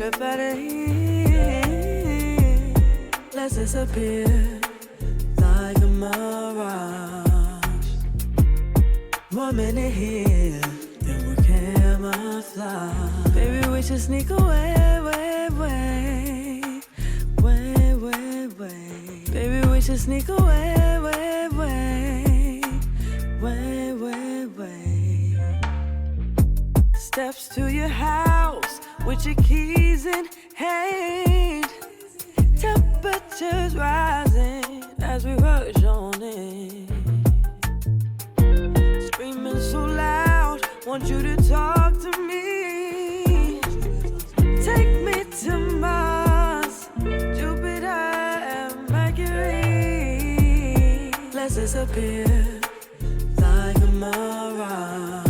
up out of here. Let's disappear like a mirage. 1 minute here, then we're camouflage. Baby, we should sneak away, way. Baby, we should sneak away, way. Steps to your house with your keys in hand. Temperatures rising as we rush on in. Screaming so loud, want you to talk to me. Take me to Mars, Jupiter and Mercury. Let's disappear like a mirage.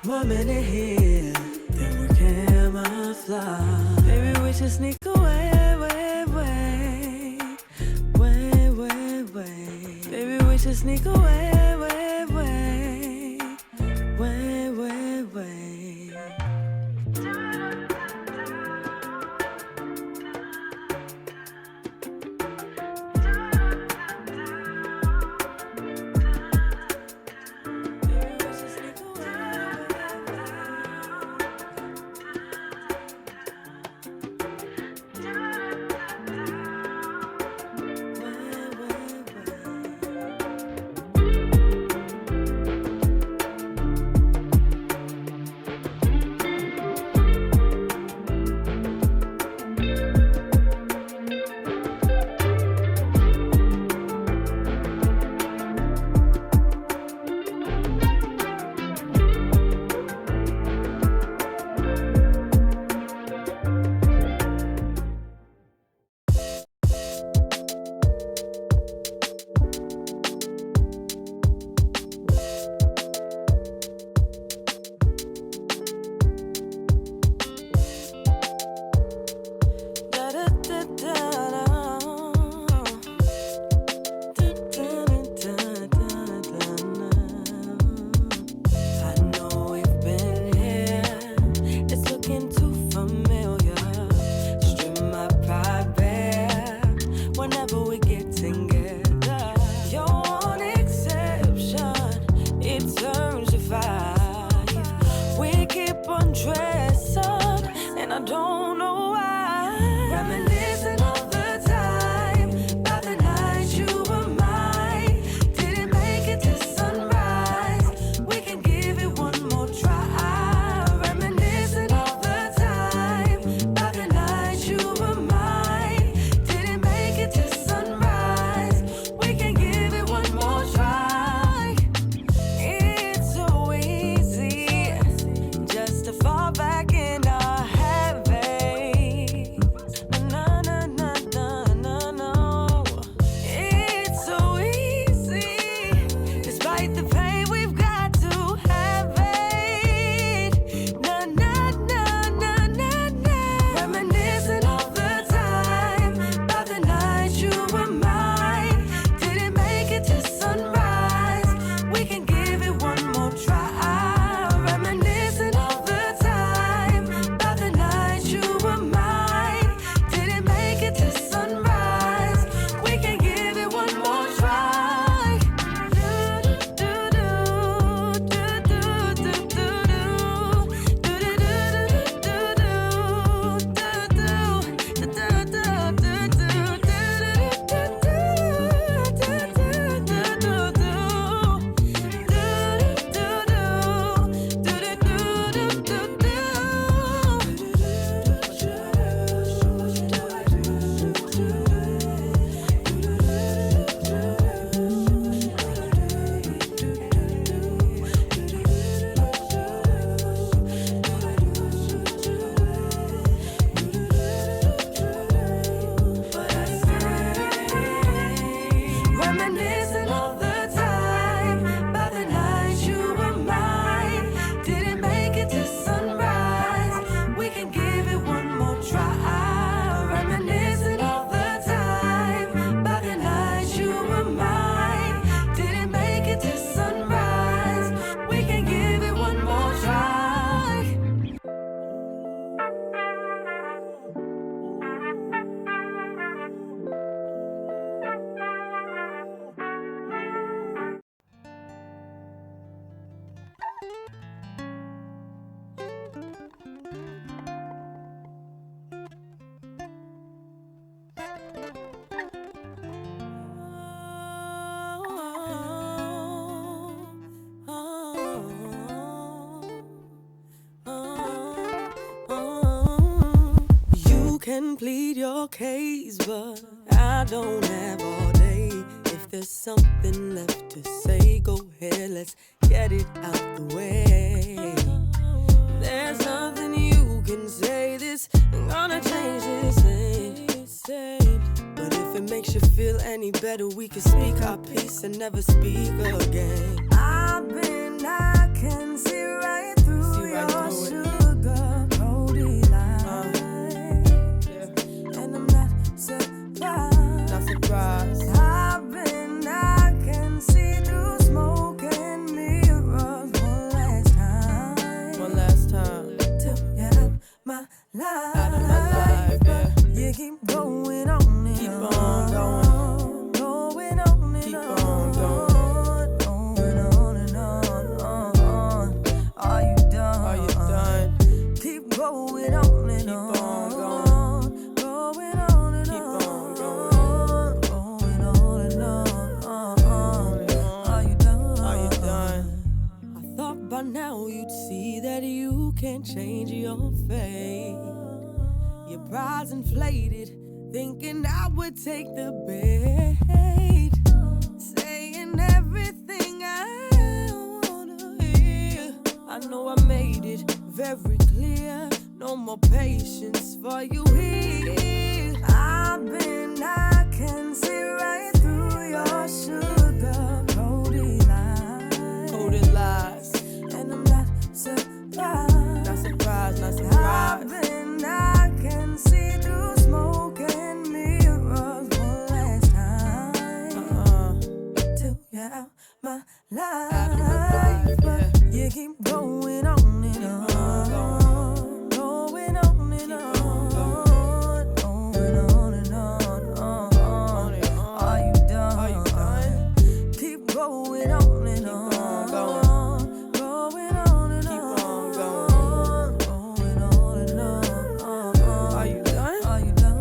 1 minute here, then we're camouflage. Maybe we should sneak away, way. Maybe we should sneak away, way. can plead your case, but I don't have all day. If there's something left to say, go ahead, let's get it out the way. There's nothing you can say, this ain't gonna change this thing. But if it makes you feel any better, we can speak our piece and never speak again. I can see right through your sugar coated lies, and I'm not surprised. Not surprised. I can see through smoke and mirrors one last time. Till you're out my life. Out of my life, yeah. You keep going on and keep on going. Going on and keep on going. Are you done? Are you done? Keep going on and keep on going. Going on and keep on going. Going on and on. Are you done? Are you done? I thought by now you'd see that you can't change your fate. Your pride's inflated, thinking I would take the bait. Saying everything I wanna hear. I know I made it very clear. No more patience for you here. I can see right through your sugar coated lies. Coated lies. And I'm not surprised. Not surprised, not surprised. I can see through smoke and mirrors one last time. Till you're out my life. But you keep going on and on. Going on and on. Going on and on. Are you done? Are you done? Keep going on and on. Going on and on. Going on and on. Are you done? Are you done?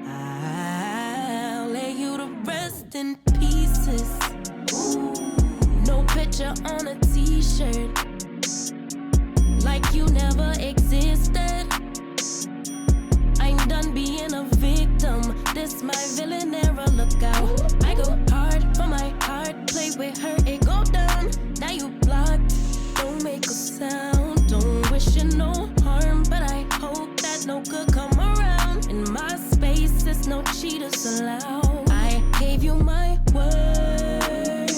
I'll lay you to rest in pieces. No picture on a t-shirt, like you never existed. I'm done being a victim. This my villain era, look out. I go hard for my heart, play with her, it go down. Now you blocked, don't make a sound. Don't wish you no harm, but I hope that no good come around. In my space, there's no cheaters allowed. I gave you my word.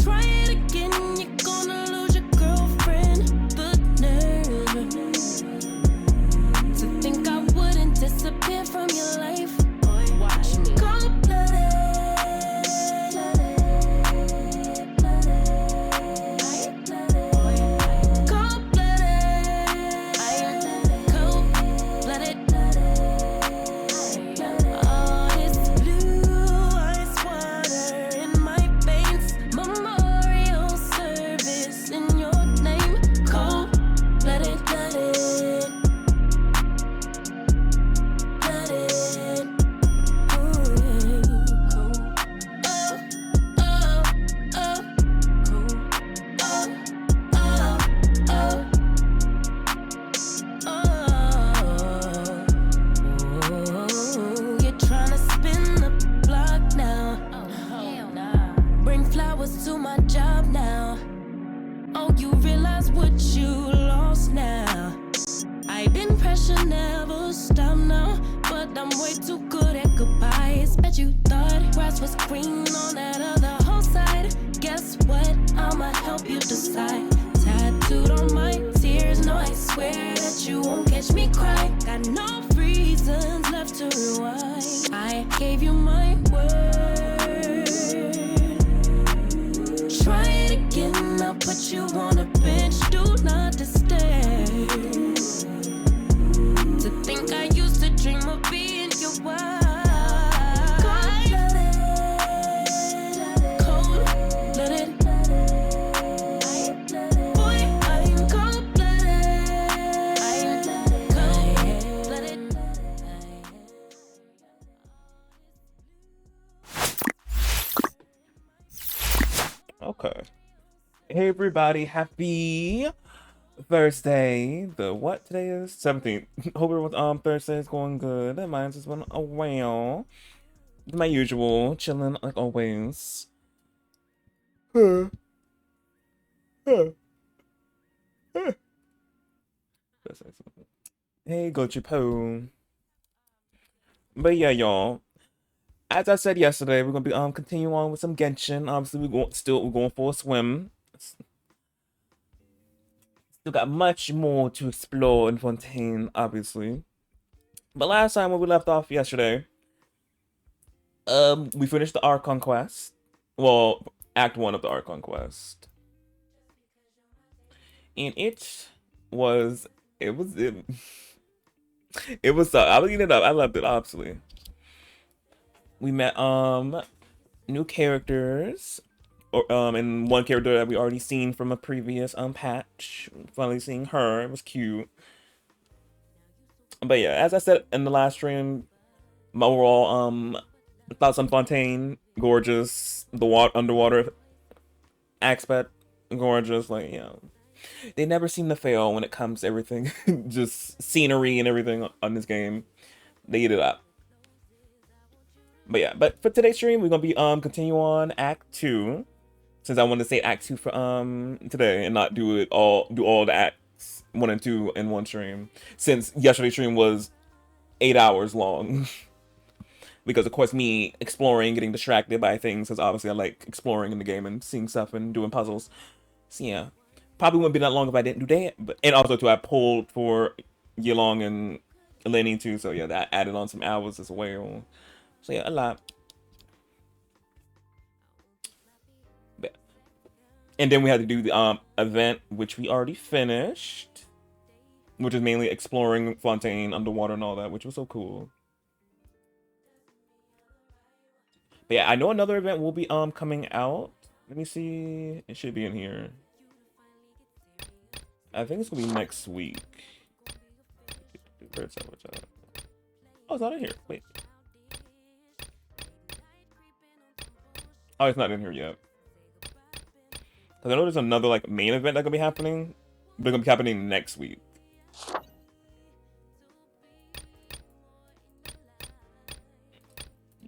Try it again, you're gonna lose your girlfriend. The nerve to think I wouldn't disappear from your life. Watch me. Put you Okay. Hey everybody, happy Thursday. The what today is? 17th. Hope everyone's Thursday is going good. Mine's just been a well. My usual, chilling like always. Huh. Huh. Huh. Hey, Gochi Po. But yeah, y'all. As I said yesterday, we're gonna be continuing on with some Genshin. Obviously, we're going for a swim. Still got much more to explore in Fontaine, obviously. But last time when we left off yesterday, we finished the Archon quest. Well, Act 1 of the Archon quest. And was it was it, it was I was eating it up. I loved it, obviously. We met new characters. Or and one character that we already seen from a previous patch. Finally seeing her. It was cute. But yeah, as I said in the last stream, my overall thoughts on Fontaine, gorgeous. The underwater aspect, gorgeous. Like, yeah, they never seem to fail when it comes to everything. Just scenery and everything on this game. They eat it up. But yeah, but for today's stream, we're gonna be continue on Act 2. Since I wanted to say Act 2 for today and not do all the acts 1 and 2 in one stream. Since yesterday's stream was 8 hours long. Because of course me exploring, getting distracted by things, because obviously I like exploring in the game and seeing stuff and doing puzzles. So yeah, probably wouldn't be that long if I didn't do that. But and also too, I pulled for Yelong and Lenny too, so yeah, that added on some hours as well. So yeah, a lot. But, and then we had to do the event, which we already finished, which is mainly exploring Fontaine underwater and all that, which was so cool. But yeah, I know another event will be coming out. Let me see. It should be in here. I think it's gonna be next week. Where's that? Oh, it's not in here. Wait. Oh, it's not in here yet. Cause I know there's another like main event that's gonna be happening. But it's gonna be happening next week.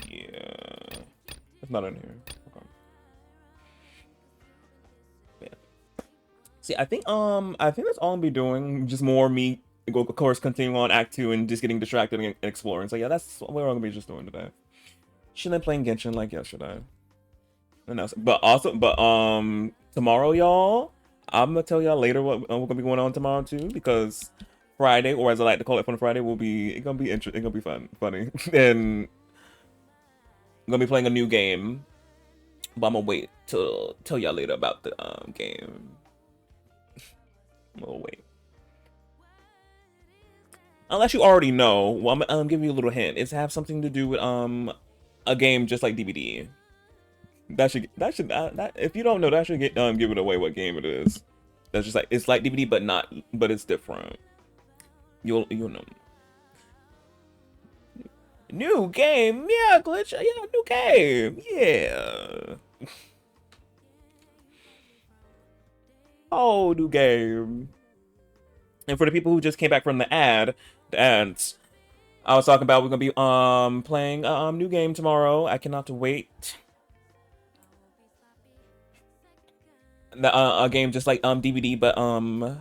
Yeah. It's not in here. Okay. Yeah. See, I think that's all I'll be doing. Just more me, of course, continuing on Act 2 and just getting distracted and exploring. So yeah, that's what we're gonna be just doing today. Shouldn't playing Genshin like yesterday. But tomorrow, y'all, I'm gonna tell y'all later what we're gonna be going on tomorrow too, because Friday, or as I like to call it, Fun Friday, it's gonna be interesting. It's gonna be funny, and I'm gonna be playing a new game. But I'm gonna wait to tell y'all later about the game. We'll wait. Unless you already know, well, I'm giving you a little hint. It's have something to do with a game just like DVD. That if you don't know, that should give it away what game it is. That's just like it's like DVD, but it's different. You'll know. New game, yeah, glitch, yeah, new game, yeah. Oh, new game. And for the people who just came back from the ads, I was talking about we're gonna be playing a new game tomorrow. I cannot wait. A game just like DVD, but on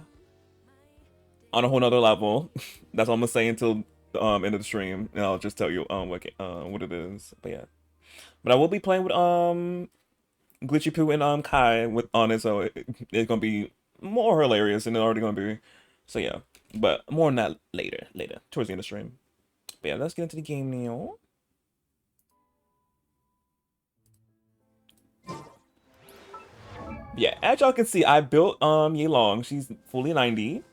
a whole nother level. That's all I'm gonna say until end of the stream, and I'll just tell you what it is. But yeah, but I will be playing with Glitchy Poo and Kai on it, so it's gonna be more hilarious than it's already gonna be. So yeah, but more on that later towards the end of the stream. But yeah, let's get into the game now. Yeah, as y'all can see, I built Yelong. She's fully 90.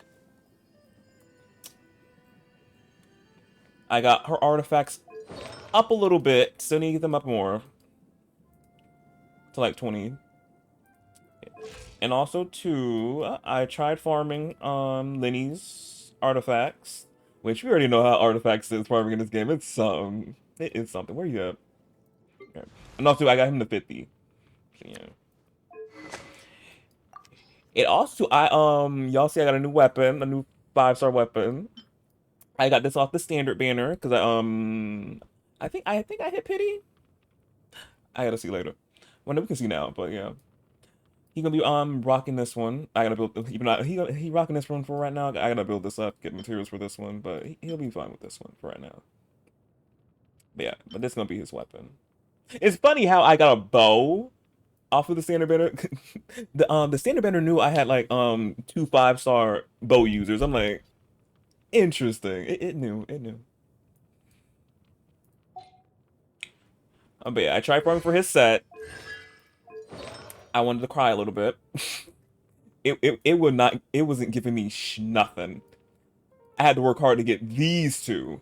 I got her artifacts up a little bit. Still need to get them up more. To like 20. And also too, I tried farming Lenny's artifacts. Which we already know how artifacts is farming in this game. It's something. It is something. Where you at? Okay. And also I got him to 50. So, yeah. It also y'all see I got a new weapon, a new 5-star weapon. I got this off the standard banner because I think I hit pity. I gotta see later. Well, no, we can see now, but yeah. He gonna be rocking this one. I gotta build even though he rocking this one for right now. I gotta build this up, get materials for this one, but he'll be fine with this one for right now. But yeah, but this is gonna be his weapon. It's funny how I got a bow off of the standard banner. The standard banner knew I had like 2 5-star bow users. I'm like, interesting. It knew. But yeah, I tried farming for his set. I wanted to cry a little bit. It wasn't giving me nothing. I had to work hard to get these two.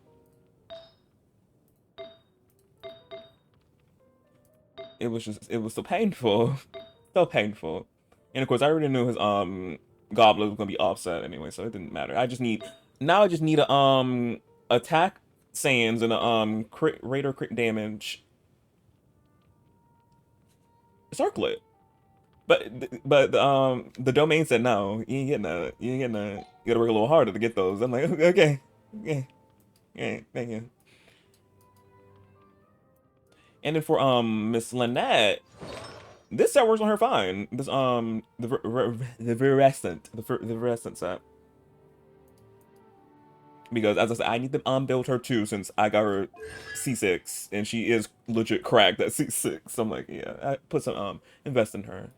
It was so painful. So painful. And of course I already knew his goblet was gonna be offset anyway, so it didn't matter. I just need a attack sands and a crit rate or crit damage circlet. But the domain said no, you ain't getting that. You ain't getting that. You gotta work a little harder to get those. I'm like, okay. Okay, thank you. And then for Miss Lynette, this set works on her fine. This the Virescent set. Because as I said, I need to build her too since I got her C6 and she is legit cracked at C6. So I'm like, yeah, I put some invest in her.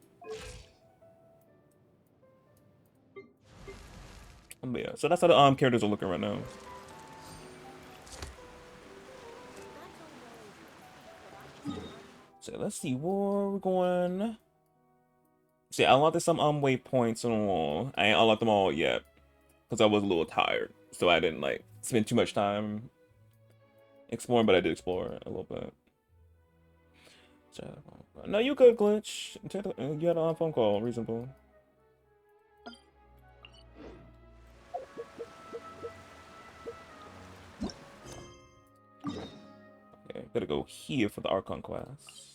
But yeah, so that's how the characters are looking right now. So let's see where we're going. See, I unlocked some waypoints on the wall. I ain't unlocked them all yet because I was a little tired, so I didn't like spend too much time exploring, but I did explore a little bit. So, no, you good, Glitch. You had a phone call, reasonable. Okay, gotta go here for the Archon quest.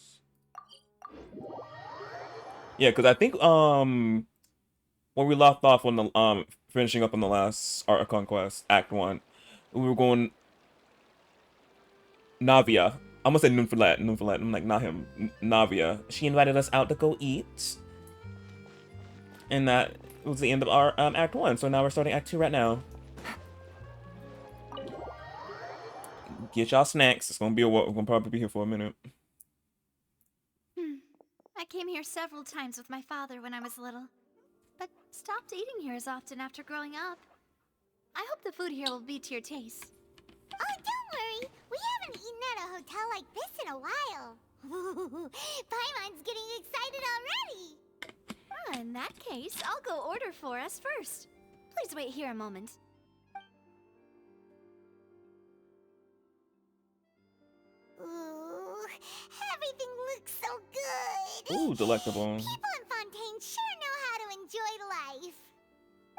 Yeah, because I think when we left off on the finishing up on the last Archon quest, Act 1, we were going Navia. I'm gonna say Nymphalet. I'm like, not him. Navia. She invited us out to go eat. And that was the end of our Act 1. So now we're starting Act 2 right now. Get y'all snacks. It's gonna be a while. We're gonna probably be here for a minute. I came here several times with my father when I was little, but stopped eating here as often after growing up. I hope the food here will be to your taste. Oh, don't worry. We haven't eaten at a hotel like this in a while. Paimon's getting excited already. In that case, I'll go order for us first. Please wait here a moment. Ooh, everything looks so good. Ooh, delectable. People in Fontaine sure know how to enjoy life.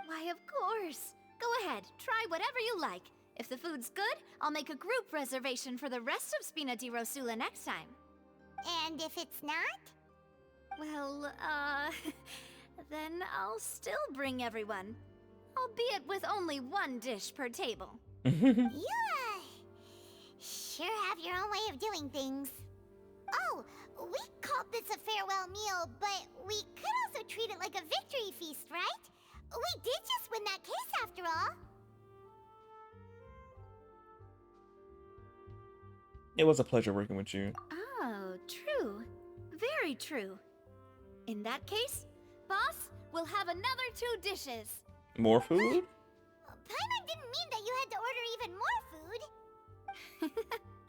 Why, of course. Go ahead, try whatever you like. If the food's good, I'll make a group reservation for the rest of Spina di Rosula next time. And if it's not? Well, then I'll still bring everyone. Albeit with only one dish per table. You, sure have your own way of doing things. Oh, we called this a farewell meal, but we could also treat it like a victory feast, right? We did just win that case after all. It was a pleasure working with you. Oh, true. Very true. In that case, boss, we'll have another 2 dishes. More food? Paimon didn't mean that you had to order even more food.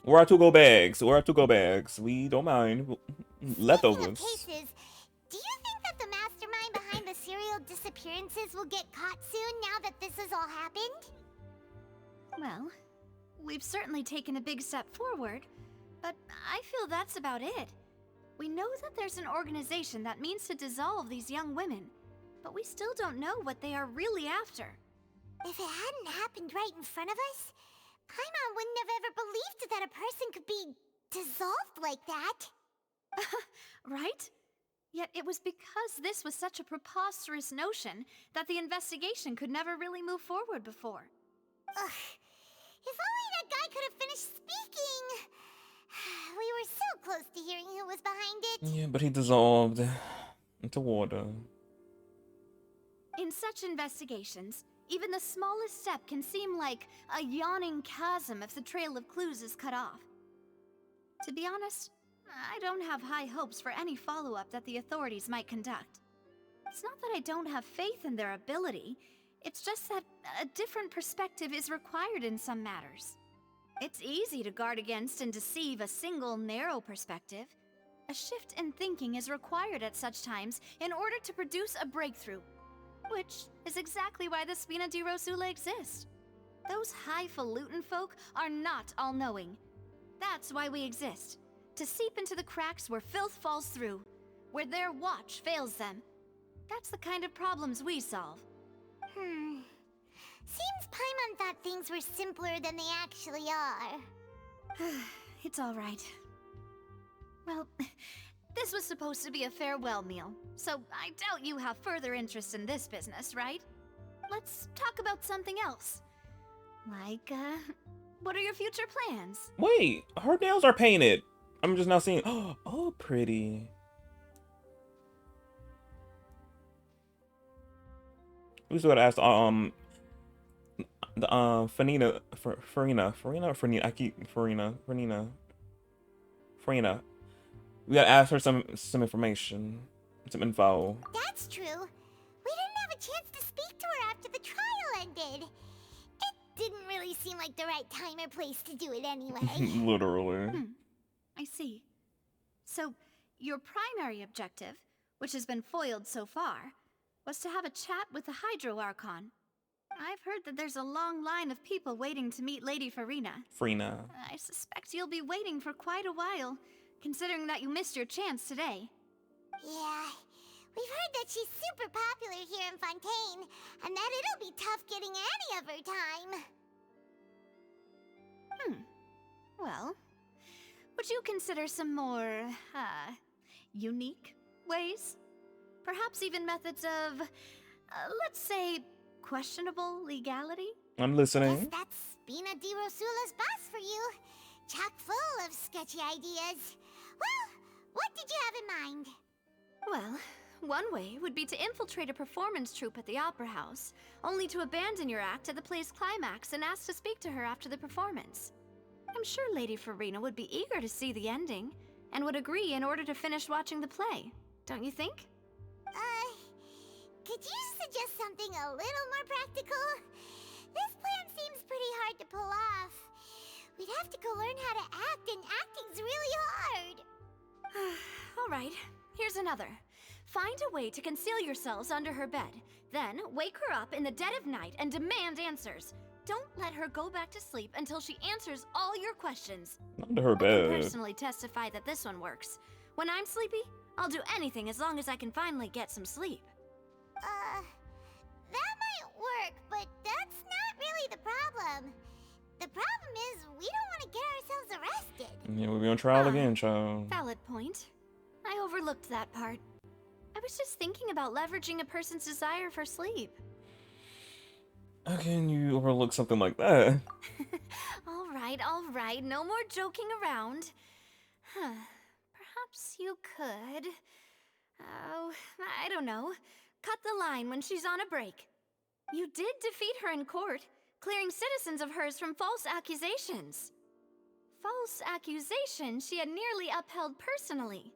Where are 2 go bags? Where are 2 go bags? We don't mind. Leftovers. Speaking of cases, do you think that the mastermind behind the serial disappearances will get caught soon now that this has all happened? Well, we've certainly taken a big step forward, but I feel that's about it. We know that there's an organization that means to dissolve these young women, but we still don't know what they are really after. If it hadn't happened right in front of us, Paimon wouldn't have ever believed that a person could be dissolved like that. Right? Yet it was because this was such a preposterous notion that the investigation could never really move forward before. Ugh. If only that guy could have finished speaking. We were so close to hearing who was behind it. Yeah, but he dissolved into water. In such investigations, even the smallest step can seem like a yawning chasm if the trail of clues is cut off. To be honest, I don't have high hopes for any follow-up that the authorities might conduct. It's not that I don't have faith in their ability, it's just that a different perspective is required in some matters. It's easy to guard against and deceive a single narrow perspective. A shift in thinking is required at such times in order to produce a breakthrough, which is exactly why the Spina di Rosula exist. Those highfalutin folk are not all-knowing. That's why we exist. To seep into the cracks where filth falls through, where their watch fails them. That's the kind of problems we solve. Seems Paimon thought things were simpler than they actually are. It's all right. Well, this was supposed to be a farewell meal, so I doubt you have further interest in this business, right? Let's talk about something else. Like, what are your future plans? Wait, her nails are painted. I'm just now seeing. Oh, pretty. We just gotta ask Farina. We gotta ask her some information, some info. That's true. We didn't have a chance to speak to her after the trial ended. It didn't really seem like the right time or place to do it anyway. Literally. I see. So, your primary objective, which has been foiled so far, was to have a chat with the Hydro Archon. I've heard that there's a long line of people waiting to meet Lady Farina. Frina. I suspect you'll be waiting for quite a while, considering that you missed your chance today. Yeah, we've heard that she's super popular here in Fontaine, and that it'll be tough getting any of her time. Well, would you consider some more, unique ways? Perhaps even methods of, let's say, questionable legality? I'm listening. Guess that's Spina di Rosula's boss for you. Chock full of sketchy ideas. Well, what did you have in mind? Well, one way would be to infiltrate a performance troupe at the Opera House, only to abandon your act at the play's climax and ask to speak to her after the performance. I'm sure Lady Farina would be eager to see the ending, and would agree in order to finish watching the play, don't you think? Could you suggest something a little more practical? This plan seems pretty hard to pull off. We'd have to go learn how to act, and acting's really hard. All right, here's another. Find a way to conceal yourselves under her bed. Then wake her up in the dead of night and demand answers. Don't let her go back to sleep until she answers all your questions. Under her I can bed. personally testify that this one works. When I'm sleepy, I'll do anything as long as I can finally get some sleep. That might work, but that's not really the problem. The problem is we don't want to get ourselves arrested. Yeah, we'll be on trial again, child. Valid point. I overlooked that part. I was just thinking about leveraging a person's desire for sleep. How can you overlook something like that? All right, no more joking around. Perhaps you could... Oh, I don't know. Cut the line when she's on a break. You did defeat her in court, clearing citizens of hers from false accusations. False accusations she had nearly upheld personally.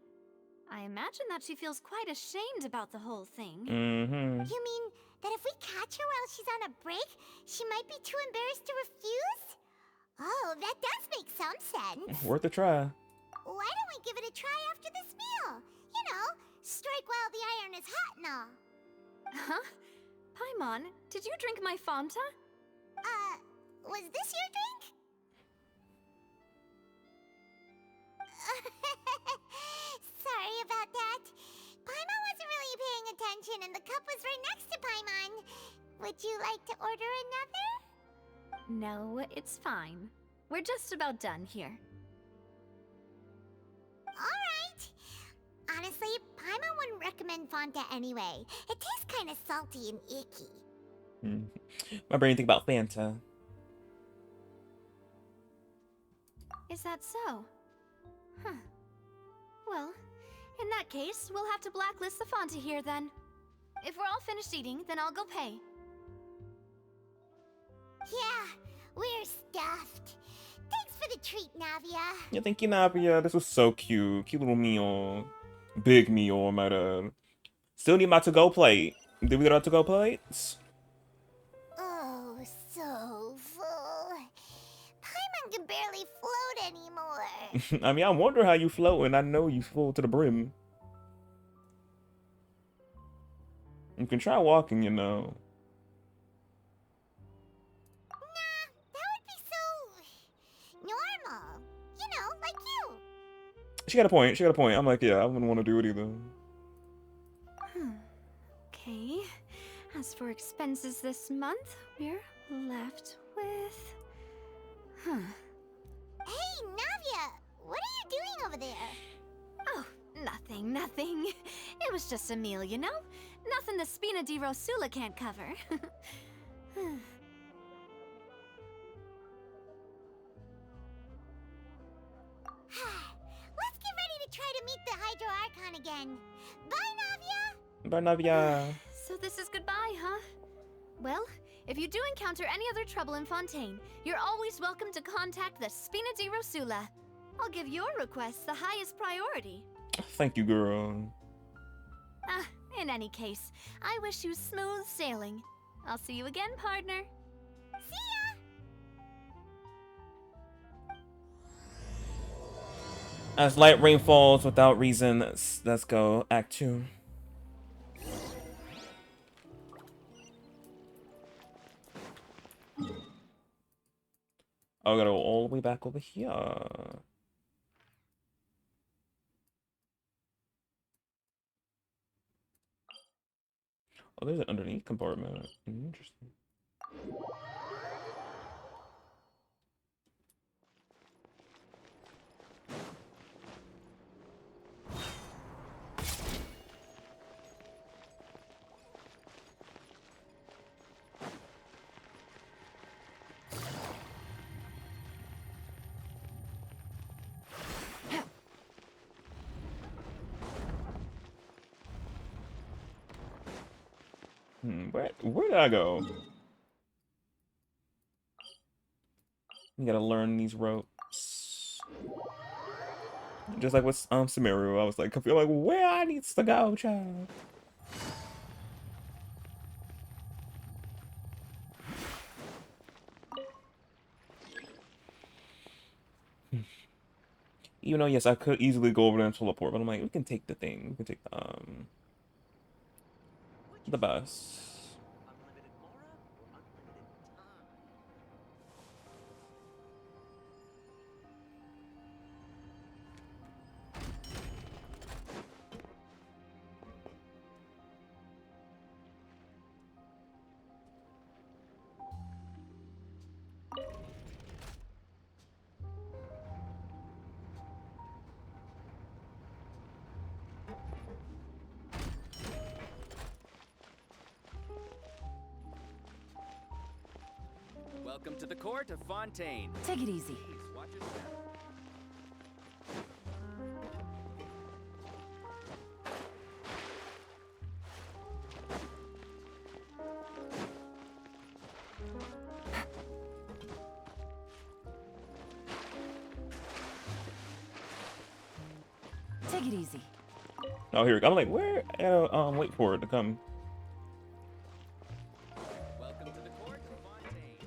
I imagine that she feels quite ashamed about the whole thing. Mm-hmm. You mean that if we catch her while she's on a break, she might be too embarrassed to refuse? Oh, that does make some sense. Worth a try. Why don't we give it a try after this meal? You know, strike while the iron is hot and all. Huh? Paimon, did you drink my Fanta? Was this your drink? Sorry about that. Paimon wasn't really paying attention and the cup was right next to Paimon. Would you like to order another? No, it's fine. We're just about done here. Alright. Honestly, Paimon wouldn't Fanta anyway. It tastes kind of salty and icky. My brain think about Fanta. Is that so? Huh. Well, in that case, we'll have to blacklist the Fanta here then. If we're all finished eating, then I'll go pay. Yeah, we're stuffed. Thanks for the treat, Navia. Yeah, thank you, Navia. This was so cute. Cute little meal. Big meal, might have. Still need my to-go plate. Did we get our to-go plates? Oh, so full. Paimon can barely float anymore. I mean, I wonder how you floating. I know you full to the brim. You can try walking, you know. Nah, that would be so normal. You know, like you. She got a point. She got a point. I'm like, yeah, I wouldn't want to do it either. Okay. As for expenses this month, we're left with... Huh. Hey, Navia, what are you doing over there? Oh, nothing. It was just a meal, you know? Nothing the Spina di Rosula can't cover. Let's get ready to try to meet the Hydro Archon again. Bye, Navia! Bye, Navia. So this is goodbye, huh? Well, if you do encounter any other trouble in Fontaine, you're always welcome to contact the Spina di Rosula. I'll give your request the highest priority. Thank you, girl. In any case, I wish you smooth sailing. I'll see you again, partner. See ya! As light rain falls without reason, let's go. Act 2. Oh, I gotta go all the way back over here. Oh, there's an underneath compartment. Interesting. Where did I go? You gotta learn these ropes. Just like with Sumeru, I was like, I feel like where I needs to go, child. Even though, yes, I could easily go over there and teleport, but I'm like, we can take the thing. We can take the bus. Welcome to the court of Fontaine. Take it easy. Please watch your step. Take it easy. Oh, here we go. I'm like, where? Wait for it to come. Welcome to the court of Fontaine.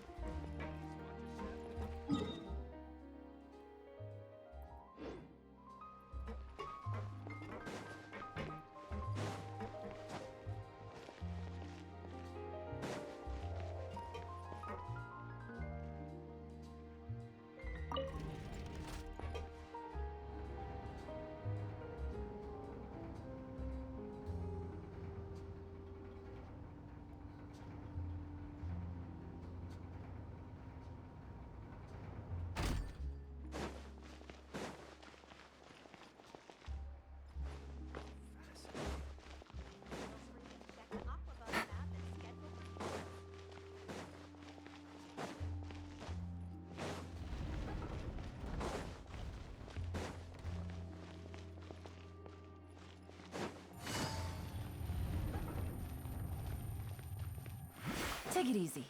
Take it easy.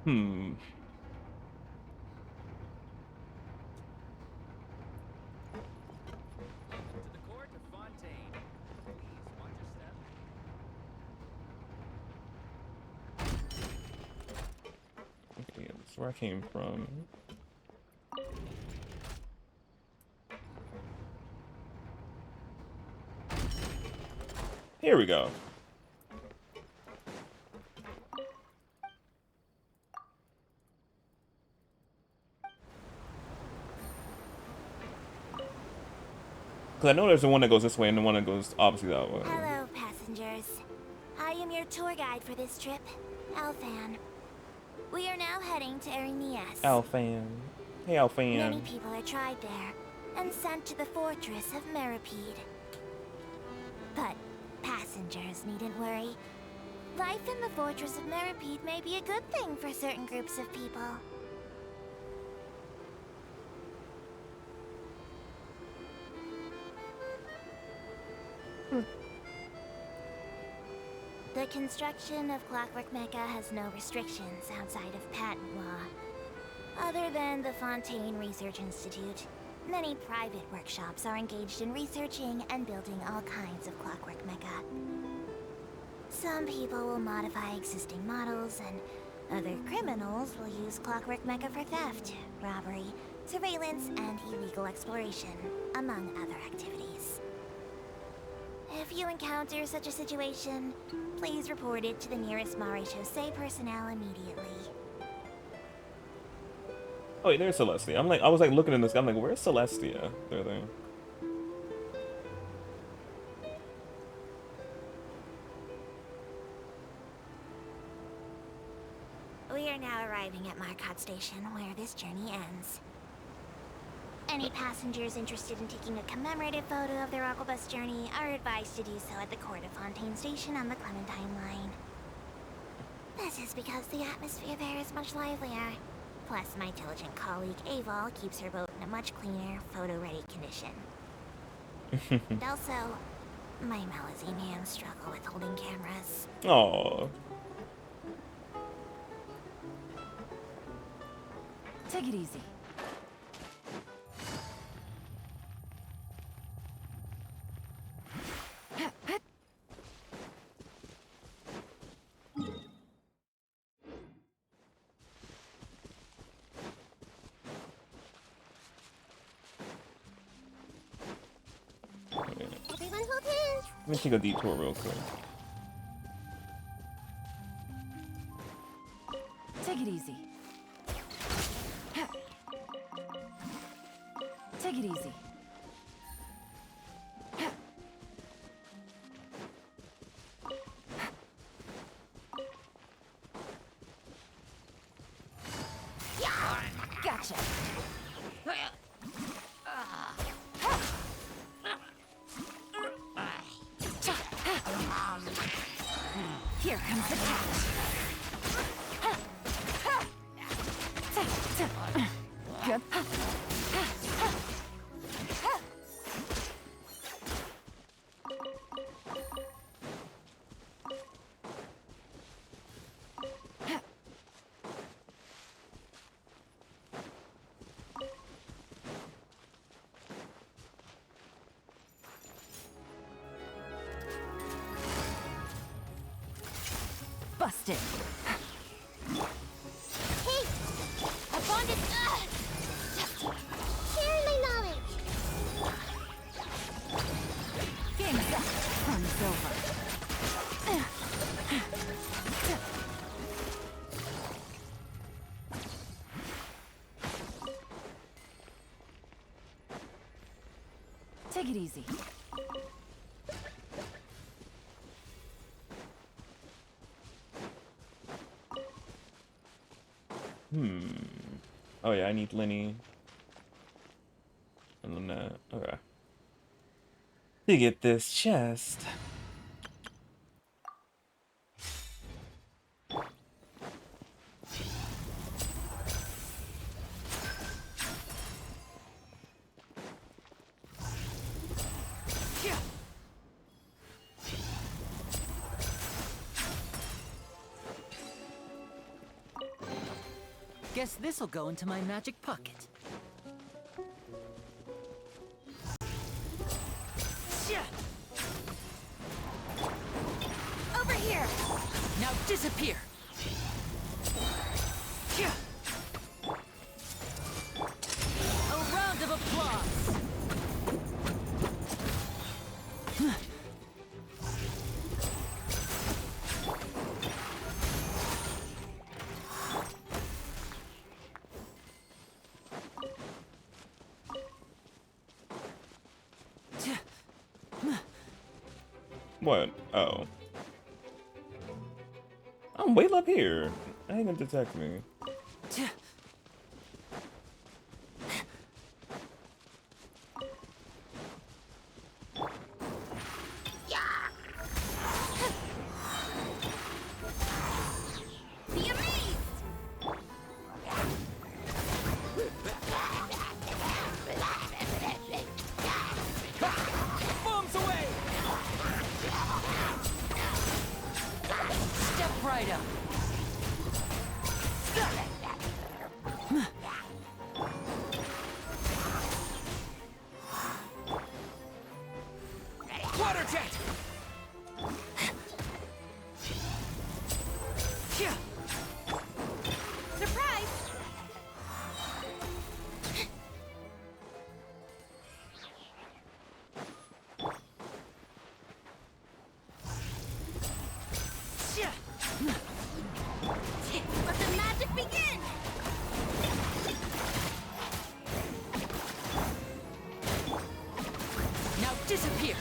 Hmm. To the court of Fontaine. Please watch your step. Okay, that's where I came from. Here we go. Because I know there's the one that goes this way and the one that goes opposite that way. Hello, passengers. I am your tour guide for this trip, Alfan. We are now heading to Erenias. Alfan. Hey, Alfan. Many people are tried there and sent to the fortress of Meripede. But passengers needn't worry. Life in the fortress of Meripede may be a good thing for certain groups of people. The construction of Clockwork Mecha has no restrictions outside of patent law. Other than the Fontaine Research Institute, many private workshops are engaged in researching and building all kinds of Clockwork Mecha. Some people will modify existing models, and other criminals will use Clockwork Mecha for theft, robbery, surveillance, and illegal exploration, among other activities. If you encounter such a situation, please report it to the nearest Maréchaussée personnel immediately. Oh wait, there's Celestia. I was like looking in this. I'm like, where's Celestia? They're there. We are now arriving at Marcotte Station, where this journey ends. Any passengers interested in taking a commemorative photo of their Aquabus journey are advised to do so at the court of Fontaine Station on the Clementine line. This is because the atmosphere there is much livelier. Plus, my diligent colleague Aval keeps her boat in a much cleaner, photo-ready condition. And also, my Malazine hands struggle with holding cameras. Oh. Take it easy. Everyone hold hands! Let me take a detour real quick. Take it easy. Take it easy. Gotcha. Here comes the catch. Good. Busted. Hey! I found it! Sharing my knowledge! Game's up. Fun's over. Take it easy. Oh yeah, I need Lenny. And then that. Okay. To get this chest. Guess this'll go into my magic pocket. Over here! Now disappear! A round of applause! What? Oh. I'm way up here. I ain't gonna detect me. Be amazed! Bombs away! Step right up! Water jet! Surprise! Let the magic begin! Now disappear!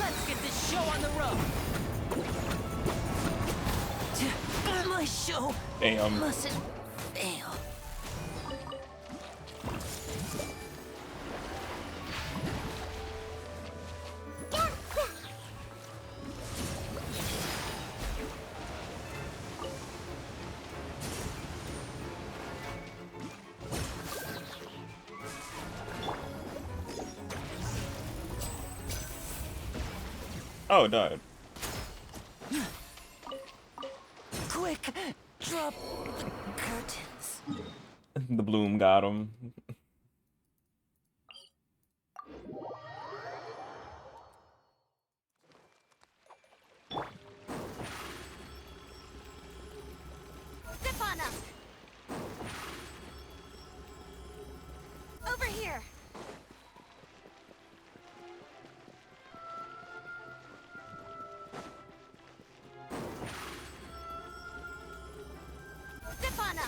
Let's get this show on the road! My show Damn. mustn't fail. Oh, it died. Quick, drop the curtains. The bloom got him. Zip on up! Over here! Zip on up!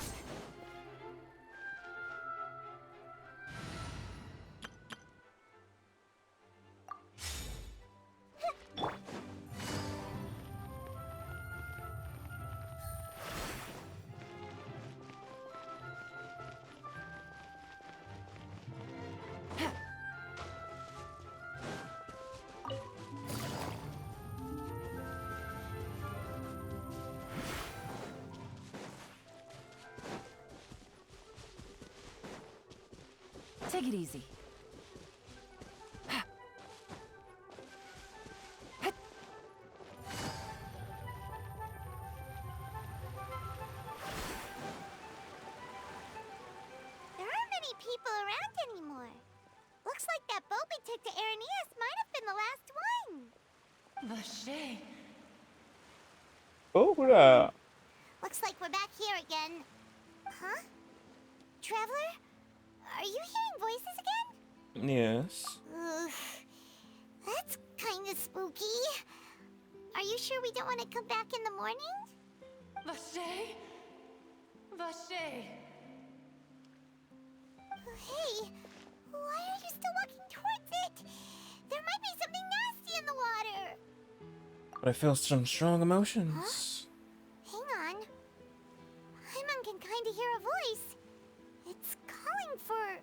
Take it easy. There aren't many people around anymore. Looks like that boat we took to Araneas might have been the last one. Vache. Oh, hurrah. Looks like we're back here again. Huh? Traveler? Are you hearing voices again? Yes. Ugh. That's kinda spooky. Are you sure we don't want to come back in the morning? Vache. Vache. Hey, why are you still walking towards it? There might be something nasty in the water. But I feel some strong emotions. Hang on. Paimon can kinda hear a voice. It's calling for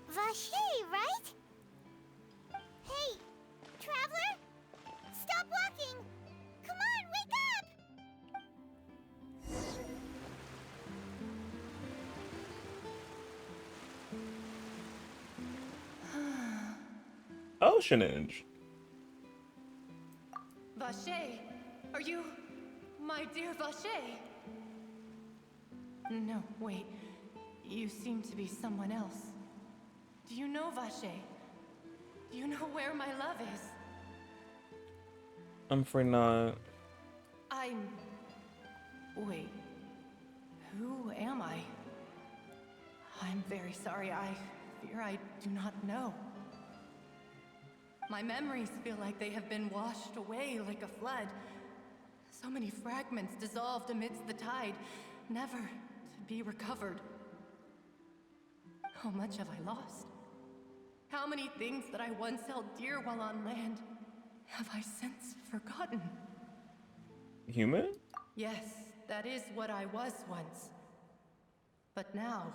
Vache, right? Hey, traveler? Stop walking! Come on, wake up! Oceanage. Vache, are you My dear Vache. No, wait. You seem to be someone else. Do you know Vache? Do you know where my love is? I'm afraid not. Wait. Who am I? I'm very sorry. I fear I do not know. My memories feel like they have been washed away like a flood. So many fragments dissolved amidst the tide, never to be recovered. How much have I lost? How many things that I once held dear while on land have I since forgotten? Human? Yes, that is what I was once. But now,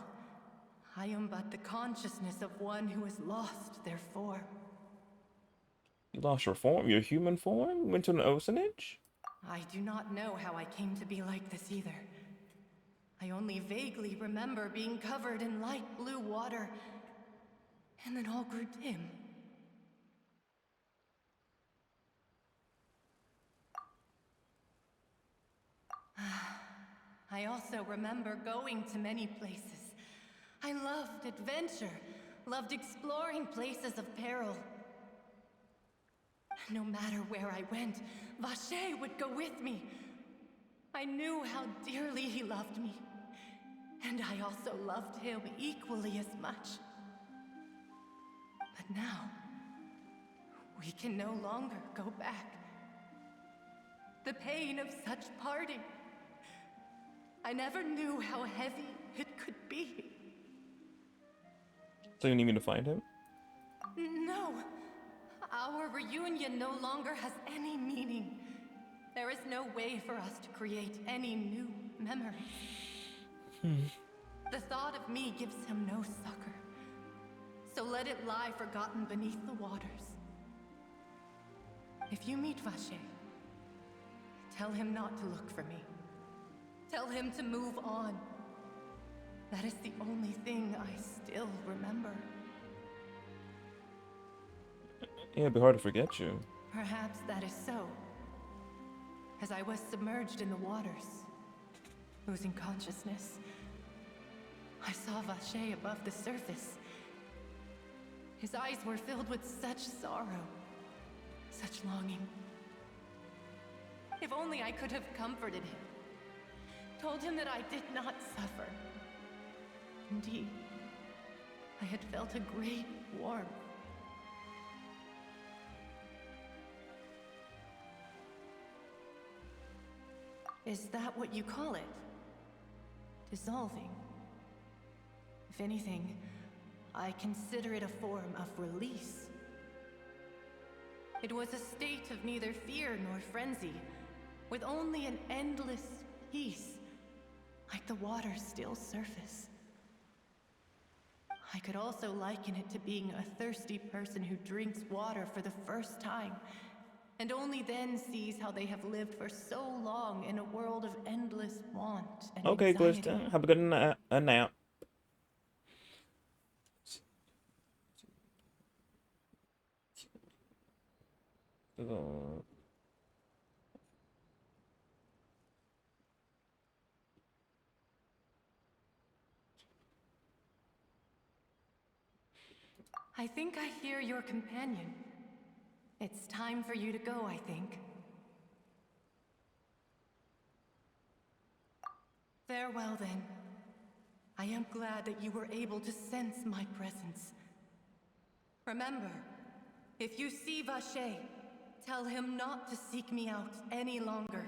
I am but the consciousness of one who has lost their form. You lost your form? Your human form? Went to an orphanage? I do not know how I came to be like this either. I only vaguely remember being covered in light blue water, and then all grew dim. I also remember going to many places. I loved adventure, loved exploring places of peril. No matter where I went, Vache would go with me. I knew how dearly he loved me, and I also loved him equally as much. But now, we can no longer go back. The pain of such parting, I never knew how heavy it could be. So you need me to find him? No. Our reunion no longer has any meaning. There is no way for us to create any new memories. The thought of me gives him no succor. So let it lie forgotten beneath the waters. If you meet Vache, tell him not to look for me. Tell him to move on. That is the only thing I still remember. Yeah, it'd be hard to forget you. Perhaps that is so. As I was submerged in the waters, losing consciousness, I saw Vache above the surface. His eyes were filled with such sorrow, such longing. If only I could have comforted him, told him that I did not suffer. Indeed, I had felt a great warmth. Is that what you call it? Dissolving? If anything, I consider it a form of release. It was a state of neither fear nor frenzy, with only an endless peace, like the water's still surface. I could also liken it to being a thirsty person who drinks water for the first time, and only then sees how they have lived for so long in a world of endless want and Okay, anxiety. Glista. Have a good a nap. I think I hear your companion. It's time for you to go, I think. Farewell, then. I am glad that you were able to sense my presence. Remember, if you see Vache, tell him not to seek me out any longer.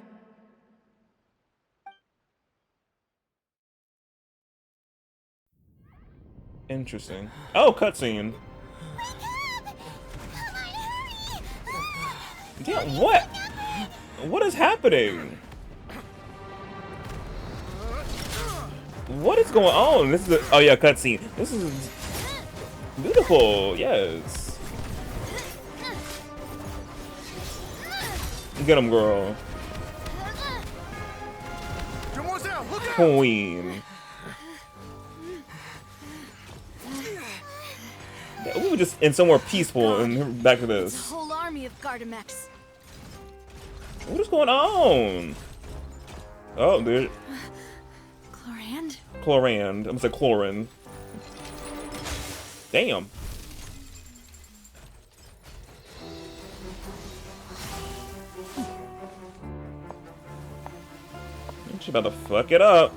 Interesting. Oh, cutscene. Yeah, what? What is happening? What is going on? This is oh yeah, cutscene. This is beautiful. Yes. Get him, girl. Queen. Yeah, we were just in somewhere peaceful, and back to this. It's a whole army of Gardamex. What is going on? Oh, there. Chlorand? Chlorand. I'm gonna say chlorin. Damn. She about to fuck it up.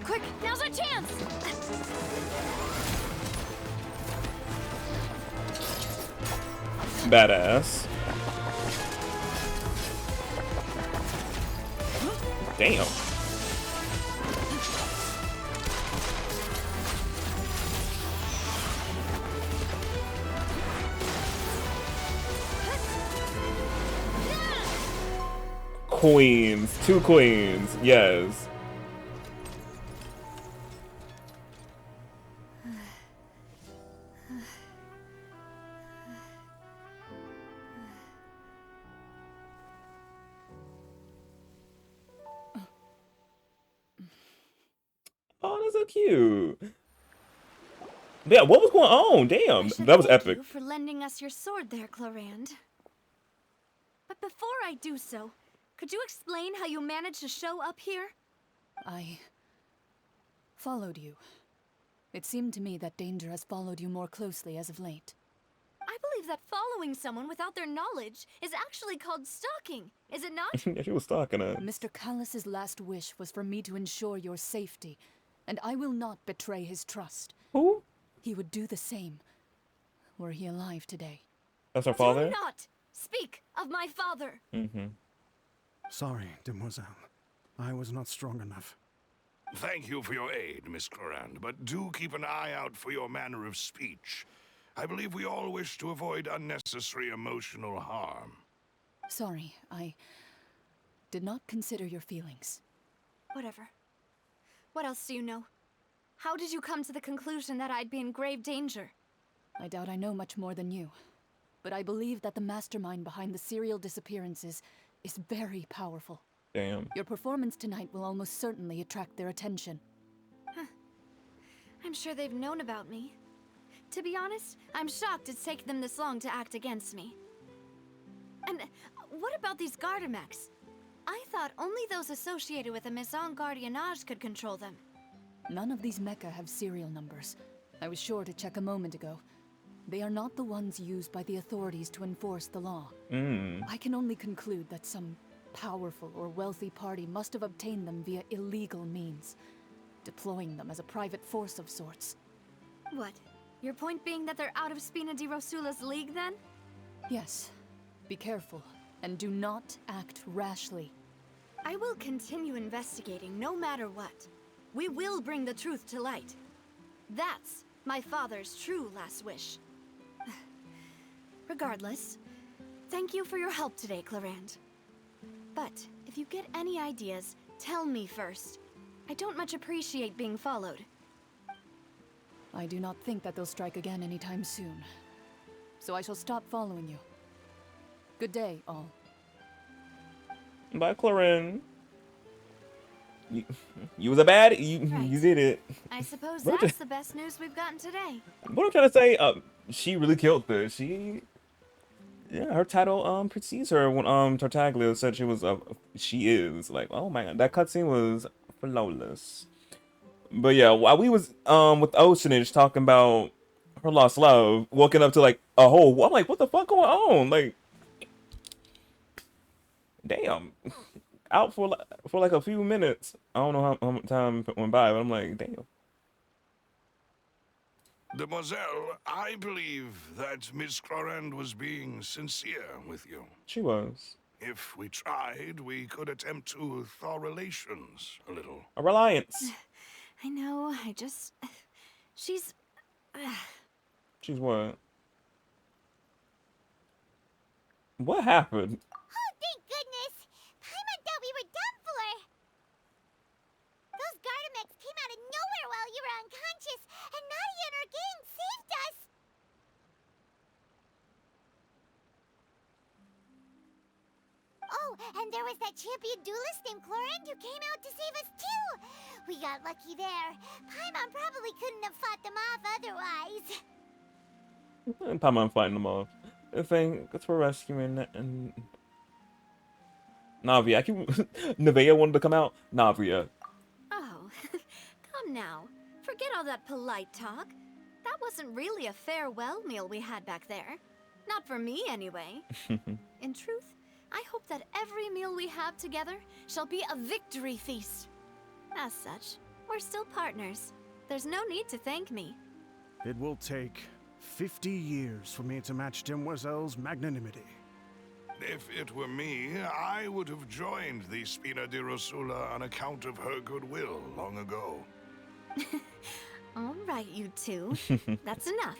Quick, now's our chance! Badass. Damn. Queens. 2 queens. Yes. Oh, that's so cute. Yeah, what was going on? Damn, that was epic. Thank you for lending us your sword there, Chlorand. But before I do so, could you explain how you managed to show up here? I followed you. It seemed to me that danger has followed you more closely as of late. I believe that following someone without their knowledge is actually called stalking, is it not? Yeah, she was stalking us. Mr. Callus's last wish was for me to ensure your safety, and I will not betray his trust. Who? He would do the same, were he alive today. That's our father? Do not speak of my father. Mm-hmm. Sorry, demoiselle. I was not strong enough. Thank you for your aid, Miss Chlorand, but do keep an eye out for your manner of speech. I believe we all wish to avoid unnecessary emotional harm. Sorry, I did not consider your feelings. Whatever. What else do you know? How did you come to the conclusion that I'd be in grave danger? I doubt I know much more than you, but I believe that the mastermind behind the serial disappearances is very powerful. Damn. Your performance tonight will almost certainly attract their attention. I'm sure they've known about me. To be honest, I'm shocked it's taken them this long to act against me. And what about these Gardamex? I thought only those associated with a Maison Gardiennage could control them. None of these mecha have serial numbers. I was sure to check a moment ago. They are not the ones used by the authorities to enforce the law. I can only conclude that some powerful or wealthy party must have obtained them via illegal means, deploying them as a private force of sorts. What? Your point being that they're out of Spina di Rosula's league, then? Yes. Be careful, and do not act rashly. I will continue investigating no matter what. We will bring the truth to light. That's my father's true last wish. Regardless, thank you for your help today, Chlorand. But if you get any ideas, tell me first. I don't much appreciate being followed. I do not think that they'll strike again anytime soon. So I shall stop following you. Good day, all. Bye, Chlorine. You was a bad. You did it. I suppose What that's the best news we've gotten today. What I'm trying to say, she really killed this. Yeah, her title precedes her when Tartaglia said she is like, oh my god, that cutscene was flawless. But yeah, while we was with Oceanage talking about her lost love, walking up to like a hole, I'm like, what the fuck going on? Like, damn, out for like a few minutes. I don't know how much time went by, but I'm like, damn. Demoiselle, I believe that Miss Chlorand was being sincere with you. She was. If we tried, we could attempt to thaw relations a little. A reliance. I know, she's... She's what? What happened? Oh, thank goodness! Paimon thought we were done for! Those Gardamex came out of nowhere while you were unconscious, and Nadia and her gang saved us! Oh, and there was that champion duelist named Chlorand who came out to save us too! We got lucky there. Paimon probably couldn't have fought them off otherwise. And Paimon fighting them off. The thing, that's for rescuing and Navia, I keep Nevaeh wanted to come out. Navia. Oh, come now. Forget all that polite talk. That wasn't really a farewell meal we had back there. Not for me, anyway. In truth, I hope that every meal we have together shall be a victory feast. As such, we're still partners. There's no need to thank me. It will take 50 years for me to match Demoiselle's magnanimity. If it were me, I would have joined the Spina di Rosula on account of her goodwill long ago. All right, you two. That's enough.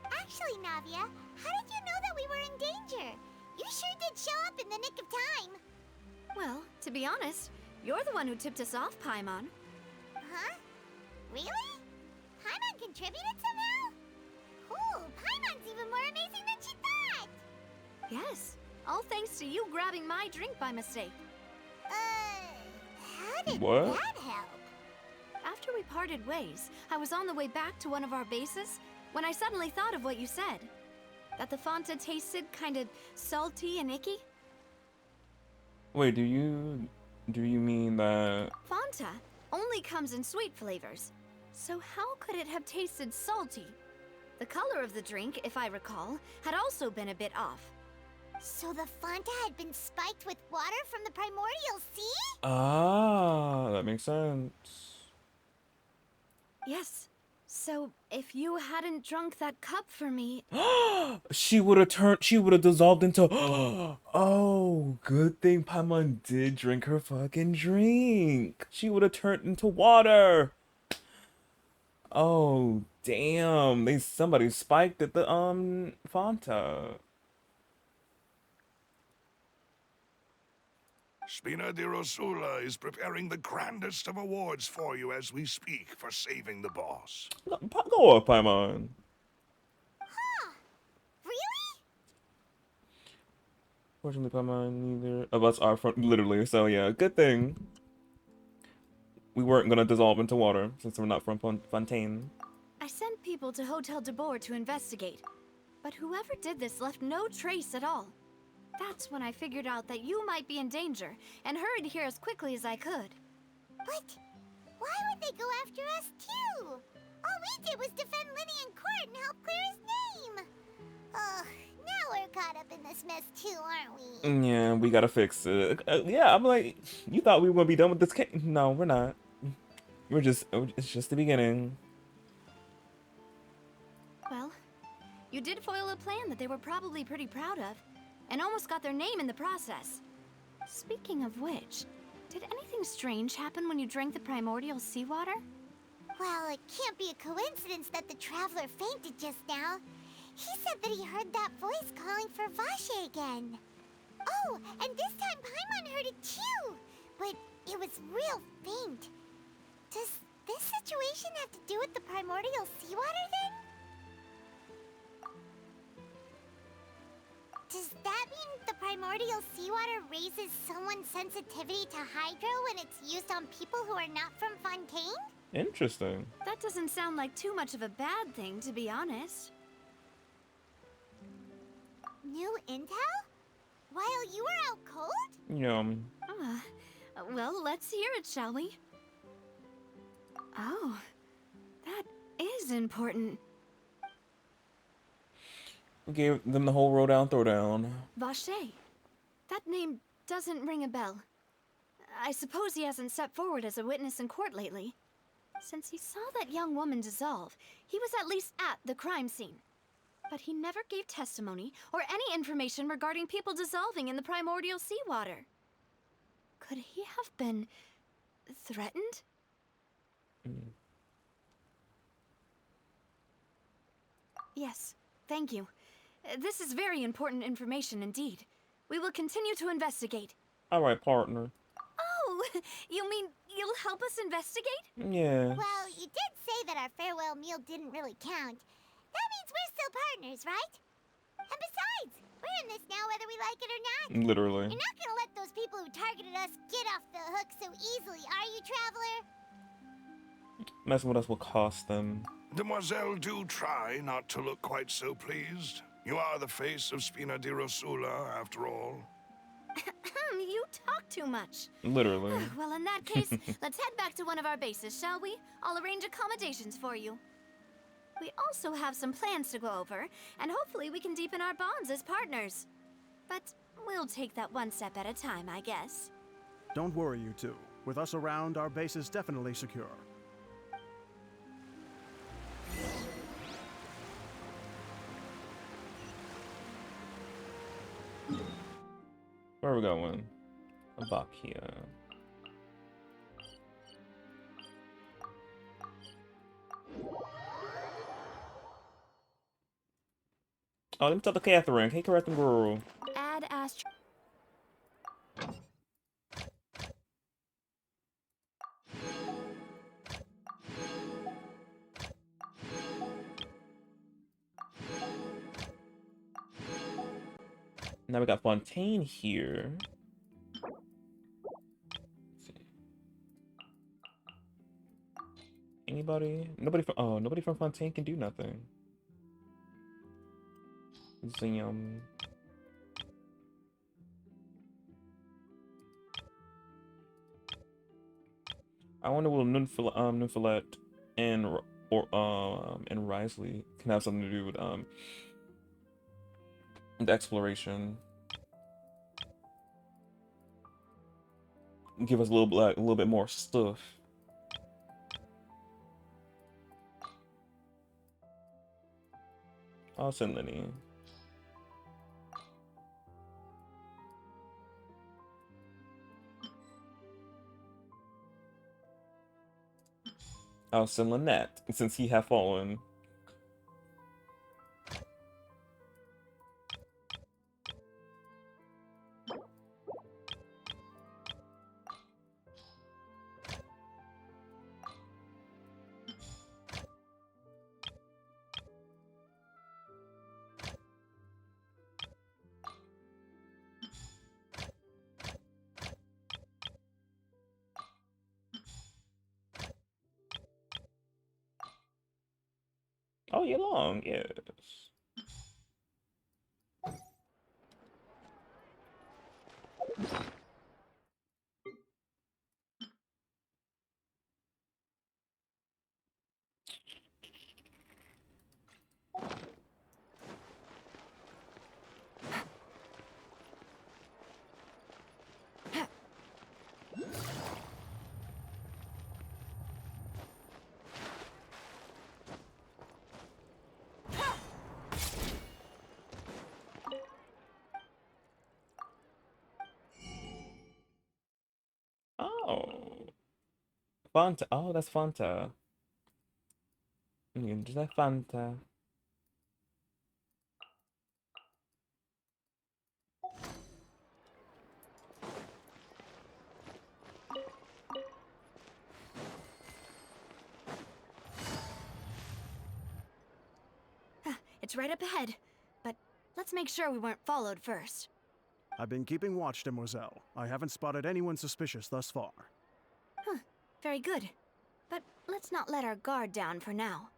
Actually, Navia, how did you know that we were in danger? You sure did show up in the nick of time. Well, to be honest, you're the one who tipped us off, Paimon. Huh? Really? Paimon contributed somehow? Cool, Paimon's even more amazing than she thought! Yes, all thanks to you grabbing my drink by mistake. How did What? that help? After we parted ways, I was on the way back to one of our bases when I suddenly thought of what you said. That the Fanta tasted kind of salty and icky. Wait, do you mean that? Fanta only comes in sweet flavors. So how could it have tasted salty? The color of the drink, if I recall, had also been a bit off. So the Fanta had been spiked with water from the primordial sea? Ah, that makes sense. Yes. So if you hadn't drunk that cup for me... She would have dissolved into oh, good thing Paimon did drink her fucking drink. She would have turned into water. Oh, damn. Somebody spiked at the Fanta. Spina di Rosula is preparing the grandest of awards for you as we speak for saving the boss. Go up, Paimon. Huh. Really? Fortunately, Paimon, neither of us are from literally, so yeah, good thing we weren't gonna dissolve into water since we're not from Fontaine. I sent people to Hotel de Boer to investigate, but whoever did this left no trace at all. That's when I figured out that you might be in danger and hurried here as quickly as I could. But why would they go after us too? All we did was defend Linny in court and help clear his name. Ugh, now we're caught up in this mess too, aren't we? Yeah, we gotta fix it. Yeah, I'm like, you thought we were gonna be done with this case? No, we're not. It's just the beginning. Well, you did foil a plan that they were probably pretty proud of, and almost got their name in the process. Speaking of which, did anything strange happen when you drank the primordial seawater? Well, it can't be a coincidence that the traveler fainted just now. He said that he heard that voice calling for Vache again. Oh, and this time Paimon heard it too, but it was real faint. Does this situation have to do with the primordial seawater then? Does that mean the primordial seawater raises someone's sensitivity to hydro when it's used on people who are not from Fontaine? Interesting. That doesn't sound like too much of a bad thing, to be honest. New intel? While you were out cold? Yum. Well, let's hear it, shall we? Oh, that is important. We gave them the whole roll down, throw down. Vache. That name doesn't ring a bell. I suppose he hasn't stepped forward as a witness in court lately. Since he saw that young woman dissolve, he was at least at the crime scene. But he never gave testimony or any information regarding people dissolving in the primordial seawater. Could he have been threatened? Yes, thank you. This is very important information indeed. We will continue to investigate. All right, partner. Oh, you mean you'll help us investigate? Yeah. Well, you did say that our farewell meal didn't really count. That means we're still partners, right? And besides, we're in this now whether we like it or not. Literally. You're not gonna let those people who targeted us get off the hook so easily, are you, Traveler? Messing with us will cost them. Demoiselle, do try not to look quite so pleased. You are the face of Spina di Rosula, after all. You talk too much. Literally. Well, in that case, let's head back to one of our bases, shall we? I'll arrange accommodations for you. We also have some plans to go over, and hopefully we can deepen our bonds as partners. But we'll take that one step at a time, I guess. Don't worry, you two. With us around, our base is definitely secure. Where are we going? Back here. Oh, let me talk to Catherine. Hey, Catherine girl. Add Astro. Now we got Fontaine here. Let's see. Anybody? Nobody from. Oh, nobody from Fontaine can do nothing. Zim. I wonder will Nymphalet and Risley can have something to do with the exploration. Give us a little bit more stuff. I'll send Lenny. I'll send Lynette, since he have fallen. Oh, you're long, yes. Oh. Fanta. Oh, that's Fanta. Is that Fanta? It's right up ahead, but let's make sure we weren't followed first. I've been keeping watch, Demoiselle. I haven't spotted anyone suspicious thus far. Huh, very good. But let's not let our guard down for now.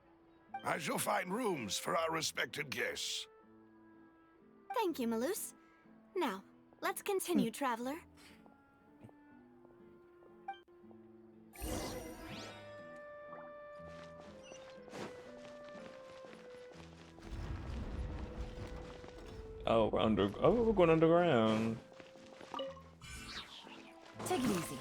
I shall find rooms for our respected guests. Thank you, Malus. Now, let's continue, traveler. Oh, we're going underground. Take it easy.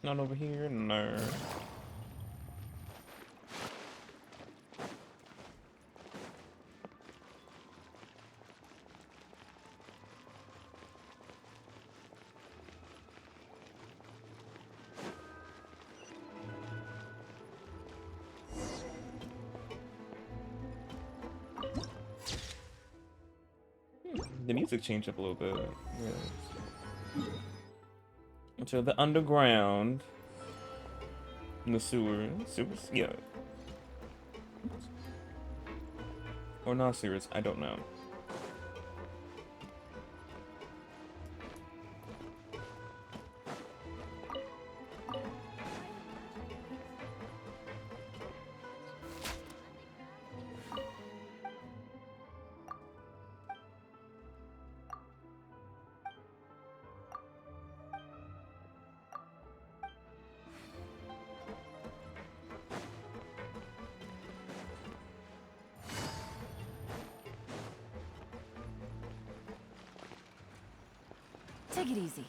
Not over here? No. The music changed up a little bit. Yes. So the underground, the sewers, yeah, or not sewers. I don't know. Take it easy.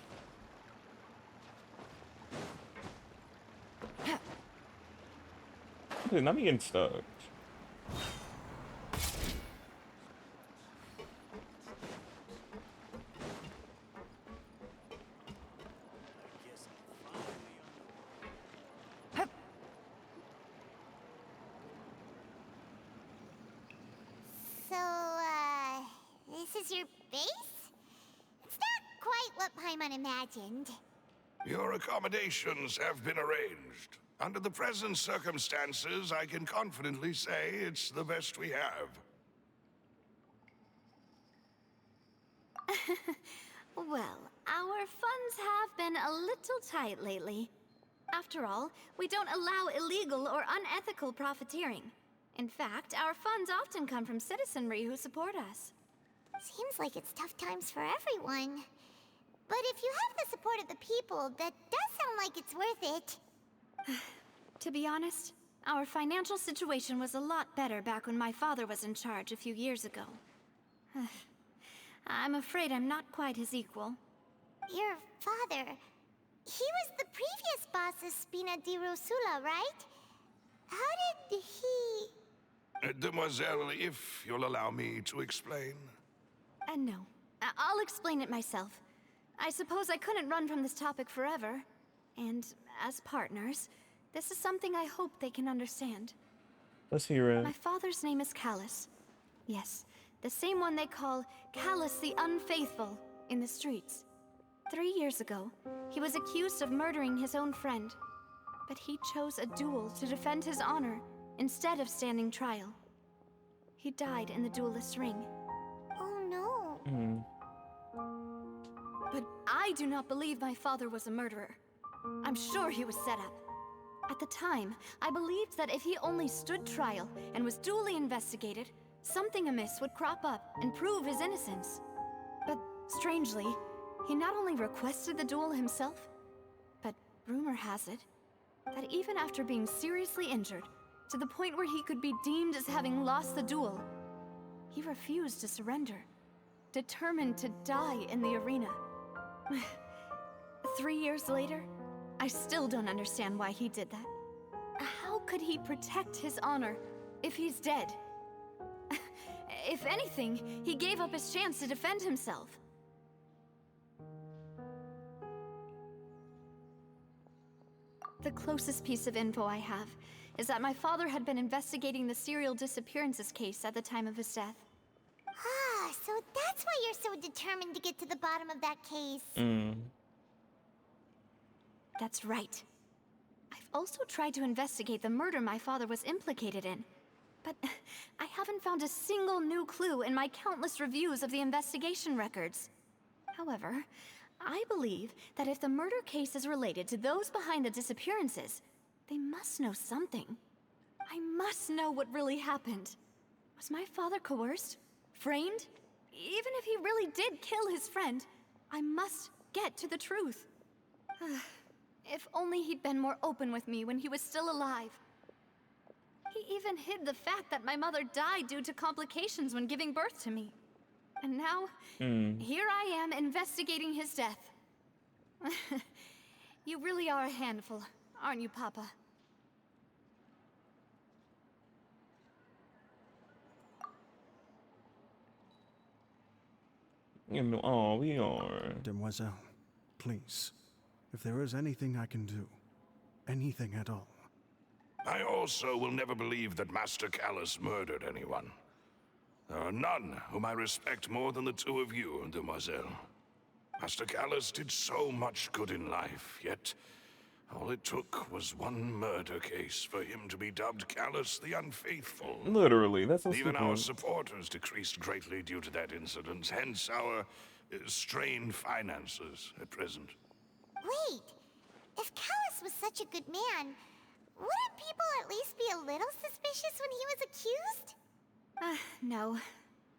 Okay, not me getting stuck. So, this is your base? It's not quite what Paimon imagined. Your accommodations have been arranged. Under the present circumstances, I can confidently say it's the best we have. Well, our funds have been a little tight lately. After all, we don't allow illegal or unethical profiteering. In fact, our funds often come from citizenry who support us. Seems like it's tough times for everyone. But if you have the support of the people, that does sound like it's worth it. To be honest, our financial situation was a lot better back when my father was in charge a few years ago. I'm afraid I'm not quite his equal. Your father... he was the previous boss of Spina di Rosula, right? How did he... Demoiselle, if you'll allow me to explain. No. I'll explain it myself. I suppose I couldn't run from this topic forever. And as partners, this is something I hope they can understand. Let's hear it. My father's name is Callus. Yes, the same one they call Callus the Unfaithful in the streets. 3 years ago, he was accused of murdering his own friend. But he chose a duel to defend his honor instead of standing trial. He died in the duelist's ring. Oh no. But I do not believe my father was a murderer. I'm sure he was set up. At the time, I believed that if he only stood trial and was duly investigated, something amiss would crop up and prove his innocence. But strangely, he not only requested the duel himself, but rumor has it that even after being seriously injured, to the point where he could be deemed as having lost the duel, he refused to surrender, determined to die in the arena. 3 years later, I still don't understand why he did that. How could he protect his honor if he's dead? If anything, he gave up his chance to defend himself. The closest piece of info I have is that my father had been investigating the serial disappearances case at the time of his death. Ah, so that's why you're so determined to get to the bottom of that case. That's right. I've also tried to investigate the murder my father was implicated in, but I haven't found a single new clue in my countless reviews of the investigation records. However, I believe that if the murder case is related to those behind the disappearances, they must know something. I must know what really happened. Was my father coerced? Framed? Even if he really did kill his friend, I must get to the truth. If only he'd been more open with me when he was still alive. He even hid the fact that my mother died due to complications when giving birth to me. And now, here I am investigating his death. You really are a handful, aren't you, Papa? You know, oh, we are. Demoiselle, please, if there is anything I can do, anything at all. I also will never believe that Master Callus murdered anyone. There are none whom I respect more than the two of you, Demoiselle. Master Callus did so much good in life, yet all it took was one murder case for him to be dubbed Callus the Unfaithful. Literally, that's so Even our stupid. supporters decreased greatly due to that incident, hence our strained finances at present. Wait, if Callus was such a good man, wouldn't people at least be a little suspicious when he was accused? No.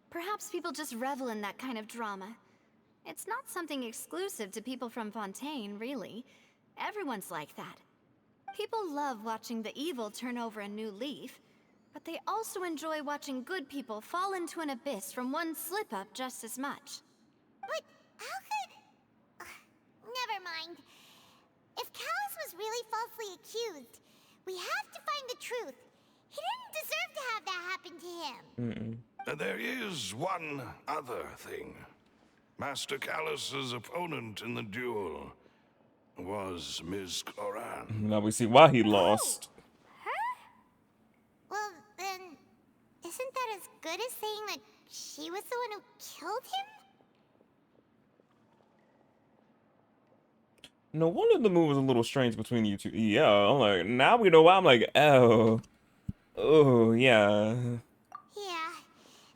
Perhaps people just revel in that kind of drama. It's not something exclusive to people from Fontaine, really. Everyone's like that. People love watching the evil turn over a new leaf, but they also enjoy watching good people fall into an abyss from one slip-up just as much. But how could... never mind. If Callus was really falsely accused, we have to find the truth. He didn't deserve to have that happen to him. There is one other thing. Master Callus's opponent in the duel was Ms. Cloran. Now we see why he lost. Her? Well, then, isn't that as good as saying that she was the one who killed him? No wonder the move was a little strange between you two. Yeah, I'm like, now we know why. I'm like, oh, yeah. Yeah,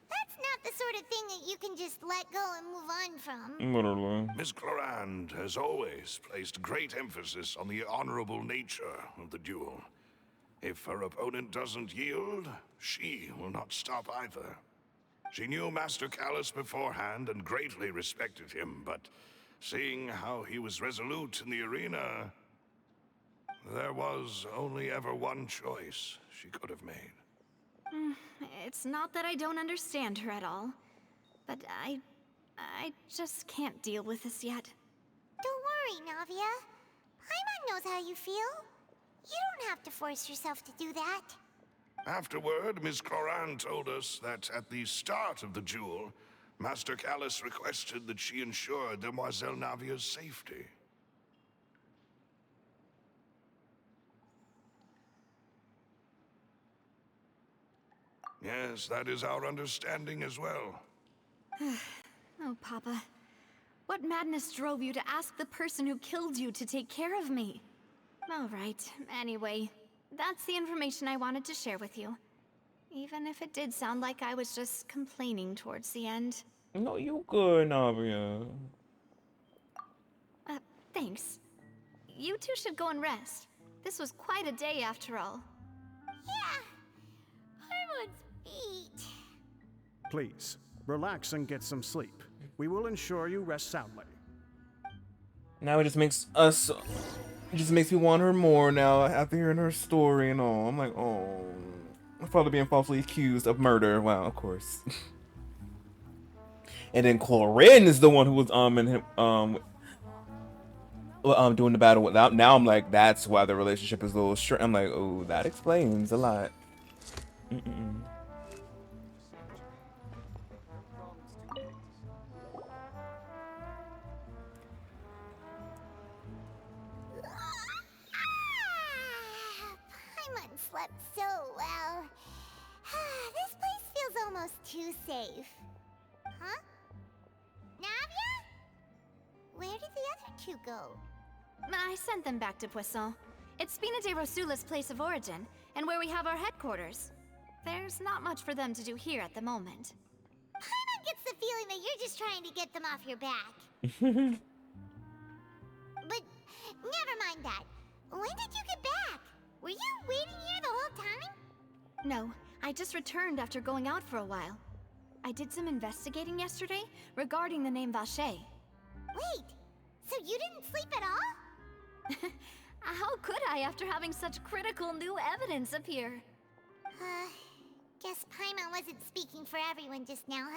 that's not the sort of thing that you can just let go and move on from. Literally. Ms. Clorand has always placed great emphasis on the honorable nature of the duel. If her opponent doesn't yield, she will not stop either. She knew Master Callus beforehand and greatly respected him, but seeing how he was resolute in the arena, there was only ever one choice she could have made. It's not that I don't understand her at all, but I just can't deal with this yet. Don't worry, Navia. Paimon knows how you feel. You don't have to force yourself to do that. Afterward, Ms. Cloran told us that at the start of the duel, Master Callus requested that she ensure Demoiselle Navia's safety. Yes, that is our understanding as well. Oh, Papa. What madness drove you to ask the person who killed you to take care of me? All right, anyway, that's the information I wanted to share with you. Even if it did sound like I was just complaining towards the end. No, you good, Navia. Thanks. You two should go and rest. This was quite a day after all. Yeah. Paimon's beat. Please, relax and get some sleep. We will ensure you rest soundly. Now it just makes us, it just makes me want her more now after hearing her story and all. I'm like, oh, my father being falsely accused of murder. Wow, of course. And then Corinne is the one who was doing the battle without. Now I'm like, that's why the relationship is a little short. I'm like, oh, that explains a lot. Paimon slept so well. This place feels almost too safe. Huh? Navia? Where did the other two go? I sent them back to Poisson. It's Spina de Rosula's place of origin, and where we have our headquarters. There's not much for them to do here at the moment. Paimon gets the feeling that you're just trying to get them off your back. But never mind that. When did you get back? Were you waiting here the whole time? No, I just returned after going out for a while. I did some investigating yesterday regarding the name Vache. Wait, so you didn't sleep at all? How could I after having such critical new evidence appear? Guess Paimon wasn't speaking for everyone just now,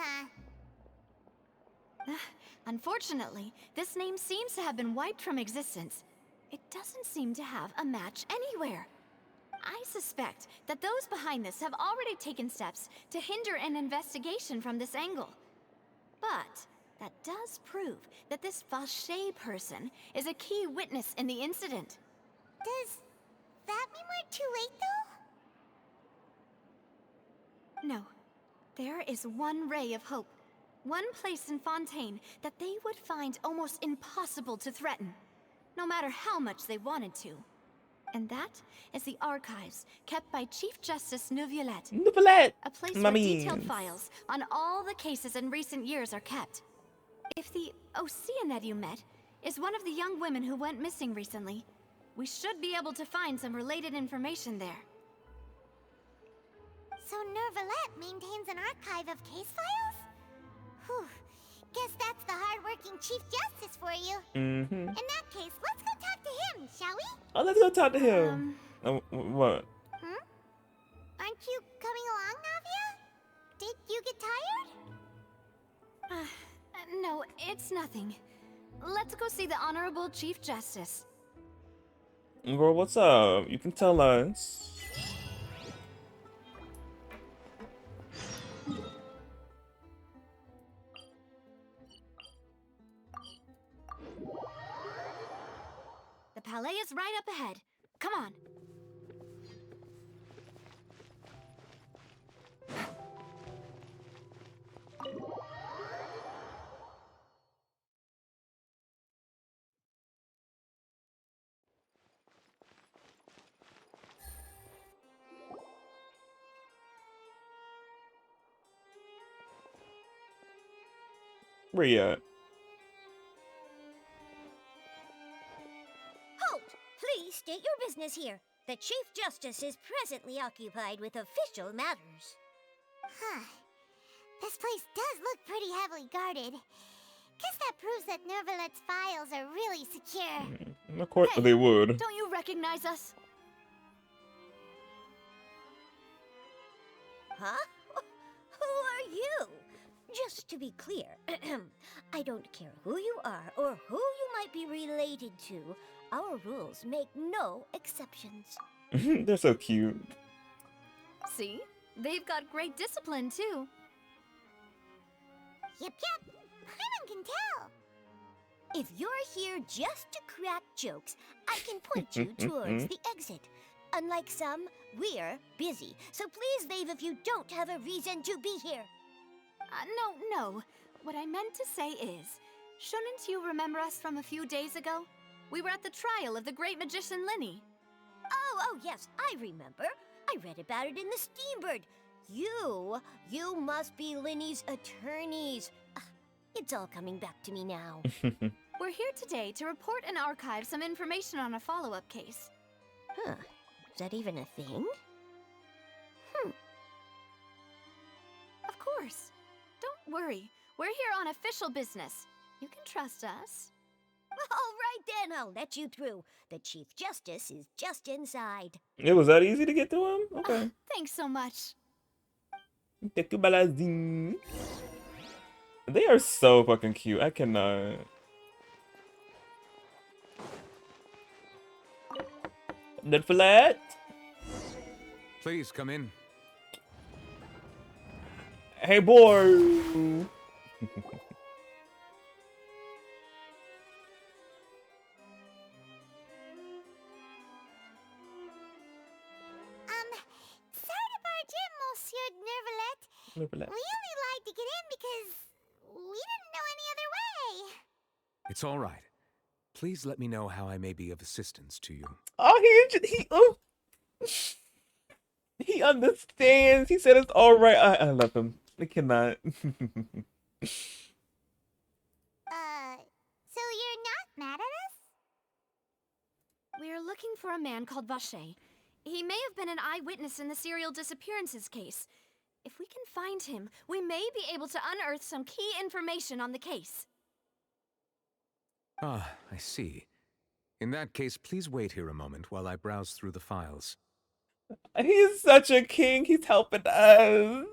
huh? Unfortunately, this name seems to have been wiped from existence. it doesn't seem to have a match anywhere. I suspect that those behind this have already taken steps to hinder an investigation from this angle. But that does prove that this Vache person is a key witness in the incident. Does that mean we're too late, though? No. There is one ray of hope. One place in Fontaine that they would find almost impossible to threaten, no matter how much they wanted to. And that is the archives kept by Chief Justice Neuvillette. Neuvillette! A place where detailed files on all the cases in recent years are kept. If the Oceanette you met is one of the young women who went missing recently, we should be able to find some related information there. So Neuvillette maintains an archive of case files? Whew. Guess that's the hard-working Chief Justice for you. Mm-hmm. In that case, let's go talk to him, shall we? Oh, let's go talk to him. What? Aren't you coming along, Navia? Did you get tired? No, it's nothing. Let's go see the Honorable Chief Justice. Girl, what's up? You can tell us. The Palais is right up ahead. Come on. Where you at? Halt! Please state your business here. The Chief Justice is presently occupied with official matters. Huh. This place does look pretty heavily guarded. Guess that proves that Neuvillette's files are really secure. Of course they would. Don't you recognize us? Huh? Who are you? Just to be clear, I don't care who you are or who you might be related to. Our rules make no exceptions. They're so cute. See? They've got great discipline, too. Yep. Paimon can tell. If you're here just to crack jokes, I can point you towards the exit. Unlike some, we're busy, so please leave if you don't have a reason to be here. No. What I meant to say is, shouldn't you remember us from a few days ago? We were at the trial of the great magician Linny. Oh, yes, I remember. I read about it in the Steambird. You must be Linny's attorneys. It's all coming back to me now. We're here today to report and archive some information on a follow-up case. Huh. Is that even a thing? Of course. Don't worry. We're here on official business. You can trust us. All right then, I'll let you through. The Chief Justice is just inside. It was that easy to get to him? Okay. Thanks so much. They are so fucking cute. I cannot. Neuvillette? Please come in. Hey, boy. Sorry to barge in, Monsieur Neuvillette. We only lied to get in because we didn't know any other way. It's all right. Please let me know how I may be of assistance to you. Oh, he understands. He said it's all right. I love him. I cannot. So you're not mad at us? We're looking for a man called Vache. He may have been an eyewitness in the serial disappearances case. If we can find him, we may be able to unearth some key information on the case. Ah, I see. In that case, please wait here a moment while I browse through the files. He's such a king. He's helping us.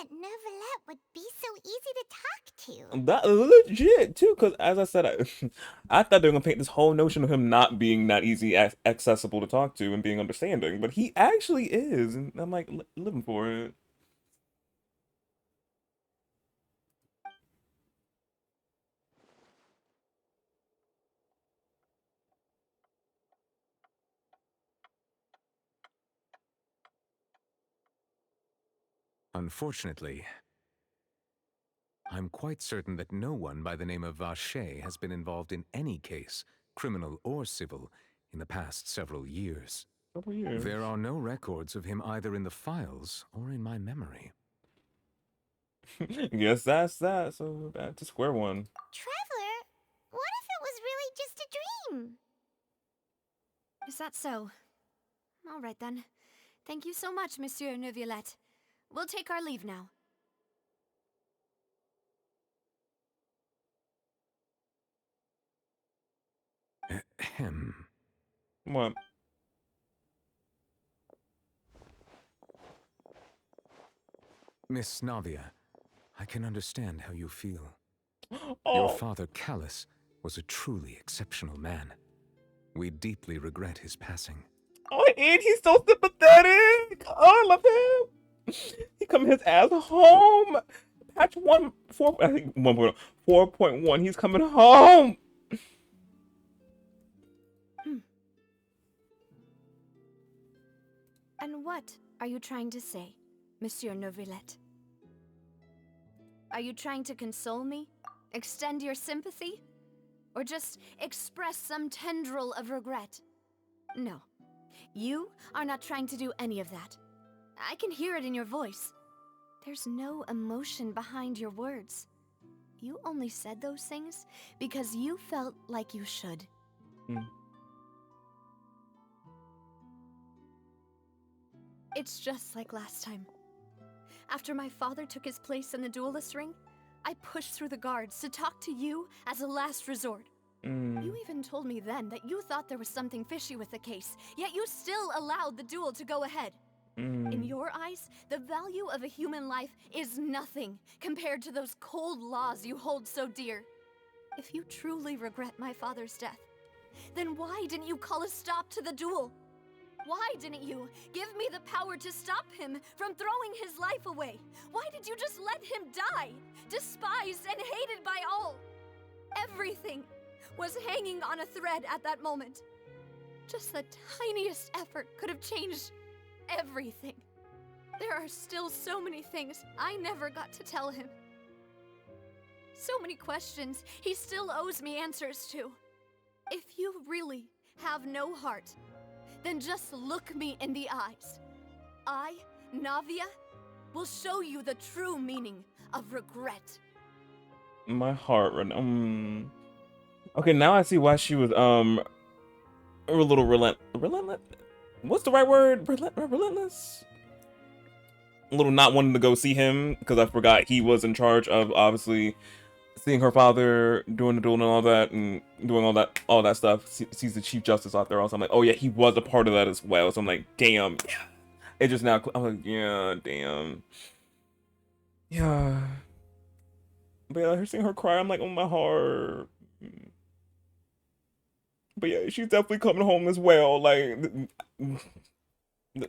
that Neuvillette would be so easy to talk to. That legit too, because as I said, I thought they were gonna paint this whole notion of him not being that easy accessible to talk to and being understanding, but he actually is, and I'm like living for it. Unfortunately, I'm quite certain that no one by the name of Vacher has been involved in any case, criminal or civil, in the past several years. Several years. There are no records of him either in the files or in my memory. Guess that's that. So we're back to square one. Traveler, what if it was really just a dream? Is that so? All right then. Thank you so much, Monsieur Neuvillette. We'll take our leave now. Ahem. What? Miss Navia, I can understand how you feel. Oh. Your father, Callus, was a truly exceptional man. We deeply regret his passing. Oh, and he's so sympathetic. Oh, I love him. He coming his ass home. Patch 4, I think 4.1. He's coming home. And what are you trying to say, Monsieur Neuvillette? Are you trying to console me? Extend your sympathy? Or just express some tendril of regret? No. You are not trying to do any of that. I can hear it in your voice. There's no emotion behind your words. You only said those things because you felt like you should. It's just like last time. After my father took his place in the duelist ring, I pushed through the guards to talk to you as a last resort. You even told me then that you thought there was something fishy with the case, yet you still allowed the duel to go ahead. In your eyes, the value of a human life is nothing compared to those cold laws you hold so dear. If you truly regret my father's death, then why didn't you call a stop to the duel? Why didn't you give me the power to stop him from throwing his life away? Why did you just let him die, despised and hated by all? Everything was hanging on a thread at that moment. Just the tiniest effort could have changed everything. There are still so many things I never got to tell him. So many questions he still owes me answers to. If you really have no heart, then just look me in the eyes. I, Navia, will show you the true meaning of regret. My heart, okay, now I see why she was a little relentless. What's the right word? Relentless. A little not wanting to go see him because I forgot he was in charge of obviously seeing her father doing the duel and all that and doing all that stuff. Sees the Chief Justice out there also. I'm like, oh yeah, he was a part of that as well. So I'm like, damn. Yeah. It just now. I'm like, yeah, damn. Yeah. But yeah, her seeing her cry, I'm like, oh my heart. But yeah, she's definitely coming home as well. Like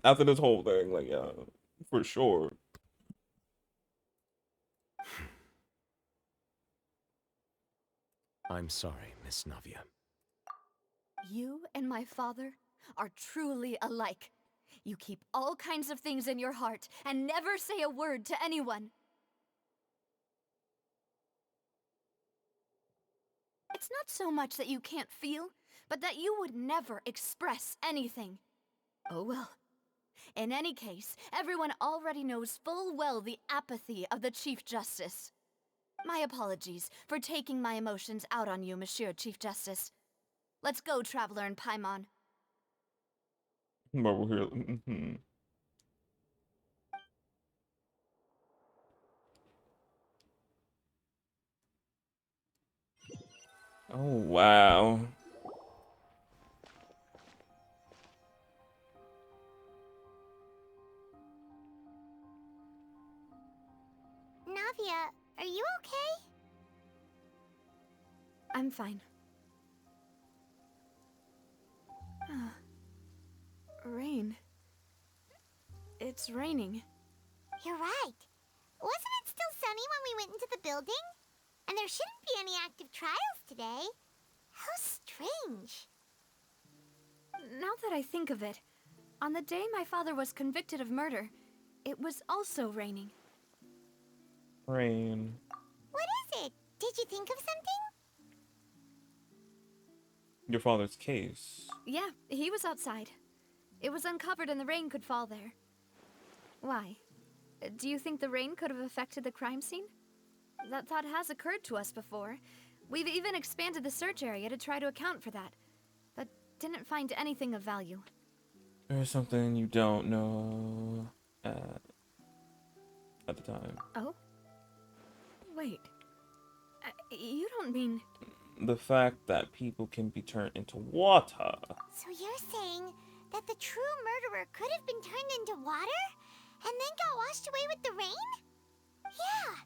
after this whole thing, like yeah, for sure. I'm sorry, Miss Navia. You and my father are truly alike. You keep all kinds of things in your heart and never say a word to anyone. It's not so much that you can't feel, but that you would never express anything. Oh well. In any case, everyone already knows full well the apathy of the Chief Justice. My apologies for taking my emotions out on you, Monsieur Chief Justice. Let's go, Traveler and Paimon. But we're here. Oh wow. Octavia, are you okay? I'm fine. Rain. It's raining. You're right. Wasn't it still sunny when we went into the building? And there shouldn't be any active trials today. How strange. Now that I think of it, on the day my father was convicted of murder, it was also raining. Rain. What is it? Did you think of something? Your father's case. Yeah, he was outside. It was uncovered and the rain could fall there. Why? Do you think the rain could have affected the crime scene? That thought has occurred to us before. We've even expanded the search area to try to account for that, but didn't find anything of value. There's something you don't know at the time. Oh? Wait. You don't mean... The fact that people can be turned into water. So you're saying that the true murderer could have been turned into water? And then got washed away with the rain? Yeah.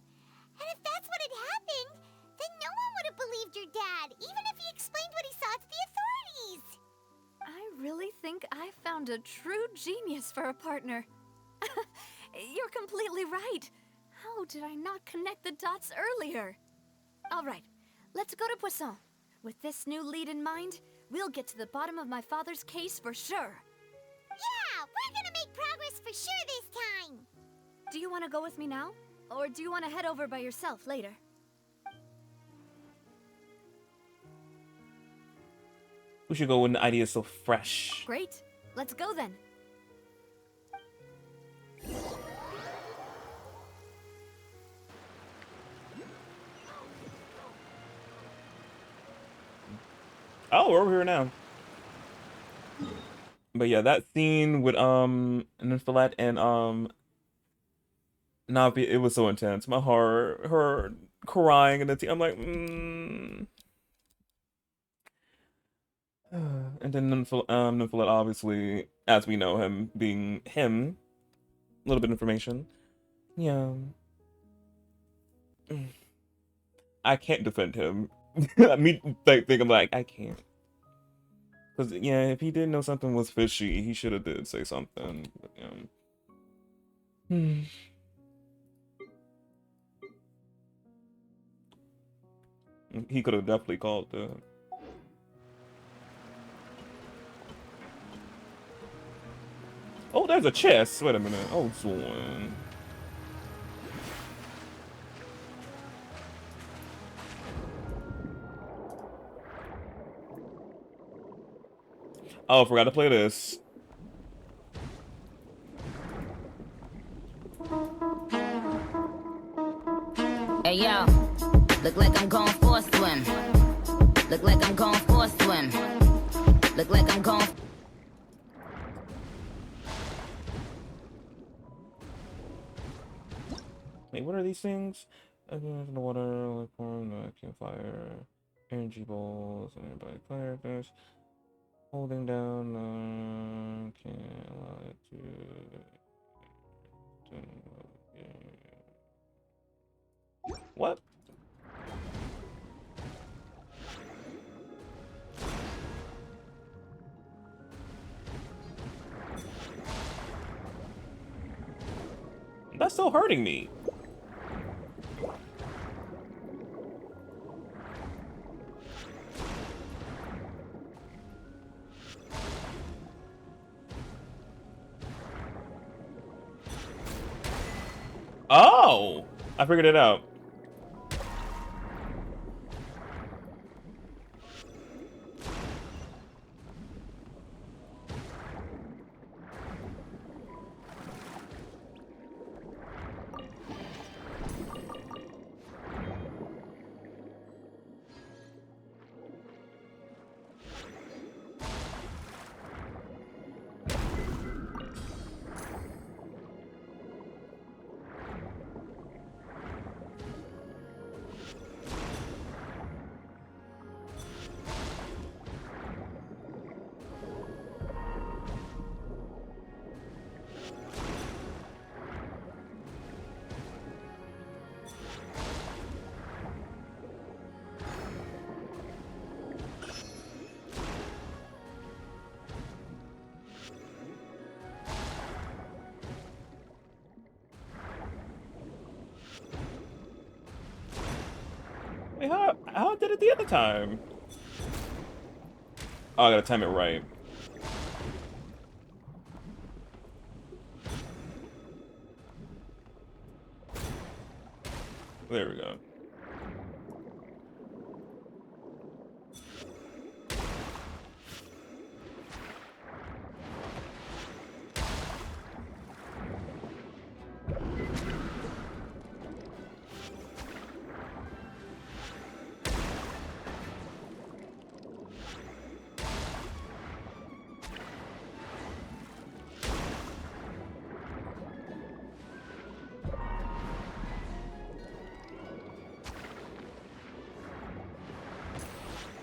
And if that's what had happened, then no one would have believed your dad, even if he explained what he saw to the authorities. I really think I found a true genius for a partner. You're completely right. How did I not connect the dots earlier? All right, let's go to Poisson. With this new lead in mind, we'll get to the bottom of my father's case for sure. Yeah, we're gonna make progress for sure this time. Do you want to go with me now? Or do you want to head over by yourself later? We should go when the idea is so fresh. Great. Let's go then. Oh, we're over here now. But yeah, that scene with Nymphalette and Navi, it was so intense. My heart, her crying and I'm like, And then Nymphalette, obviously, as we know him being him, a little bit of information. Yeah. I can't defend him. Me I'm like, I can't. Because, yeah, if he did know something was fishy, he should have did say something. But, He could have definitely called the... Oh, there's a chest. Wait a minute. Oh, Zorn. Oh, I forgot to play this. Hey yo, look like I'm going for a swim. Look like I'm going for a swim. Look like I'm going. Wait, what are these things? Against the water, like form, the campfire, energy balls, and everybody characters. Holding down can't allow it to what? That's still hurting me. Oh, I figured it out. Wait, how I did it the other time? Oh, I gotta time it right. There we go.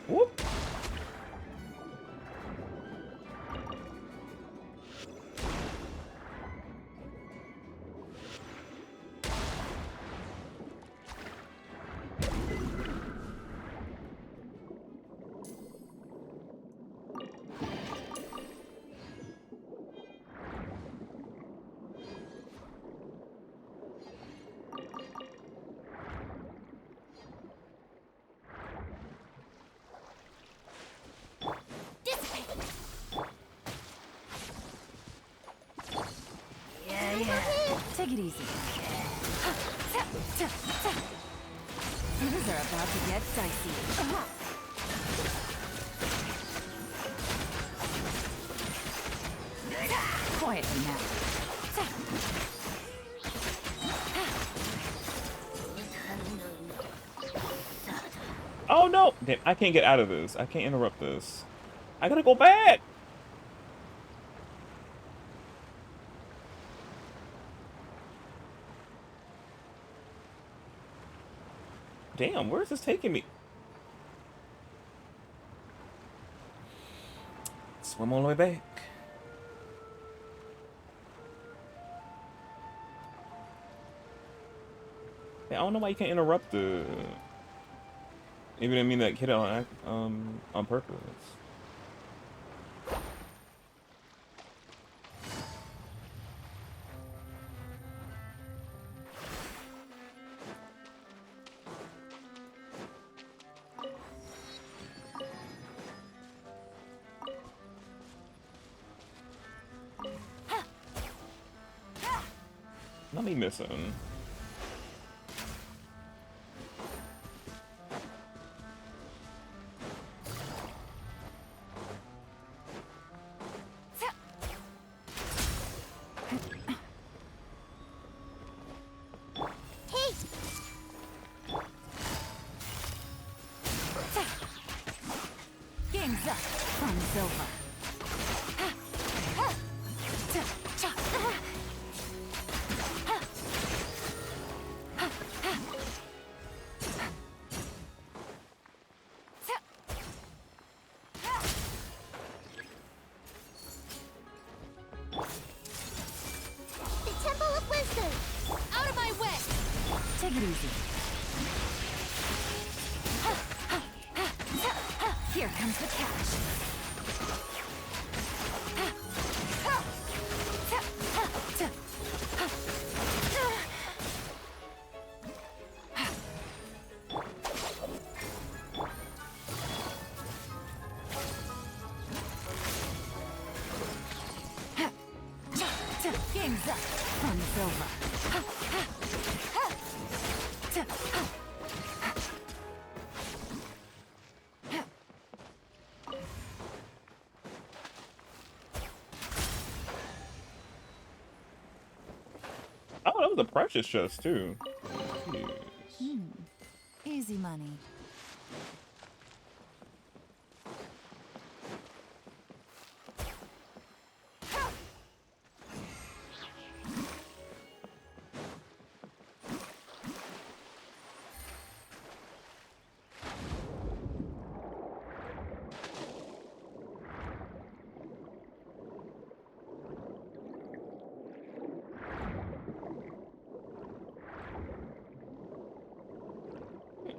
Whoop. Take it easy. Things are about to get dicey. Quietly now. Oh no! Damn, I can't get out of this. I can't interrupt this. I gotta go back! Damn, where is this taking me? Swim all the way back. Yeah, I don't know why you can't interrupt the... Even I mean that hit it on purpose. Not me missing. Game's up. Fun's over. Take it easy. Here comes the cash. Game's up. Fun's over. Oh, that was a precious chest too. Easy money.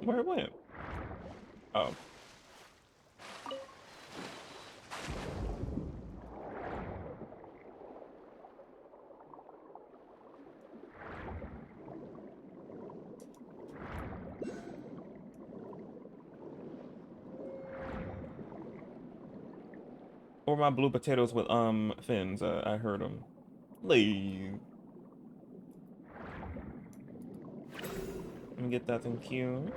Where it went? Oh. were my blue potatoes with fins? I heard them. Leave. Let me get that in queue.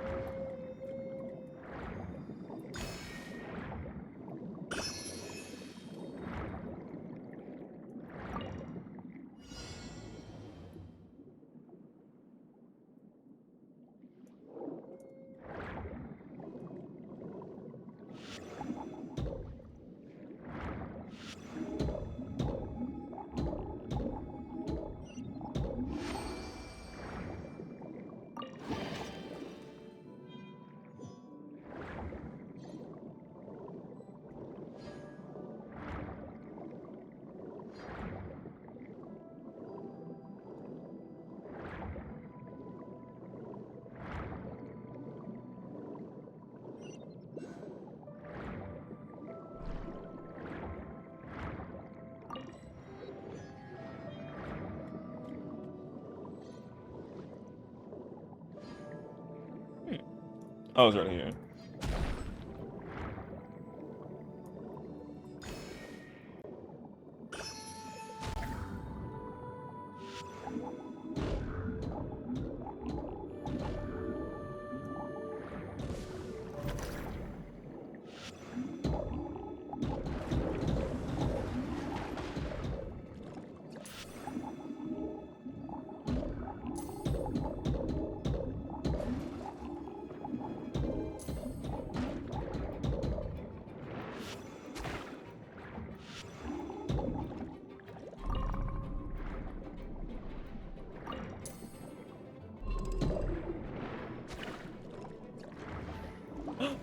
Oh, it's right here.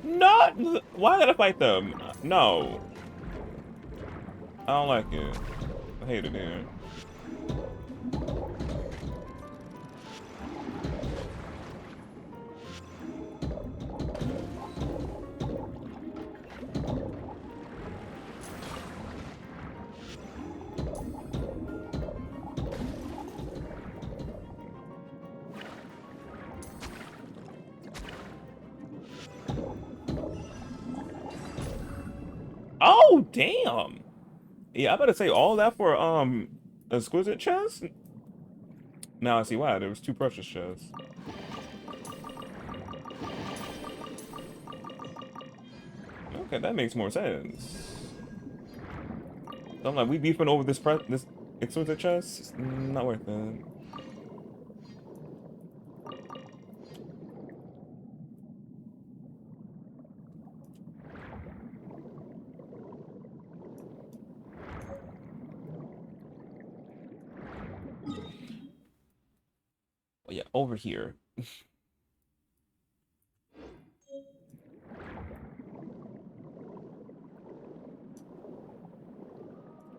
Not. Why did I fight them? No. I don't like it. I hate it here. Oh, damn. Yeah, I better say all that for exquisite chest. Now I see why. There was 2 precious chests. Okay, that makes more sense. So I'm like, we beefing over this exquisite chest? Not worth it. Oh, yeah, over here.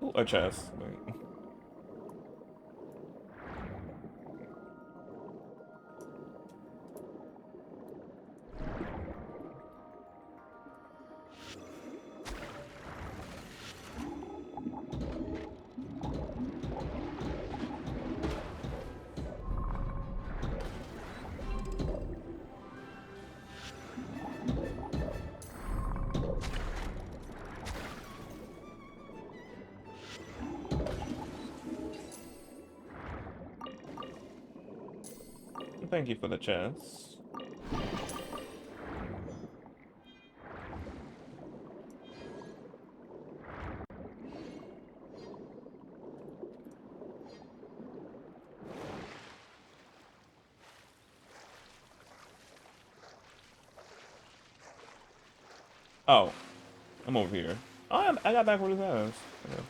Ooh, a chest. Wait. Thank you for the chance. Oh, I'm over here. Oh, I got back with his ass. Okay.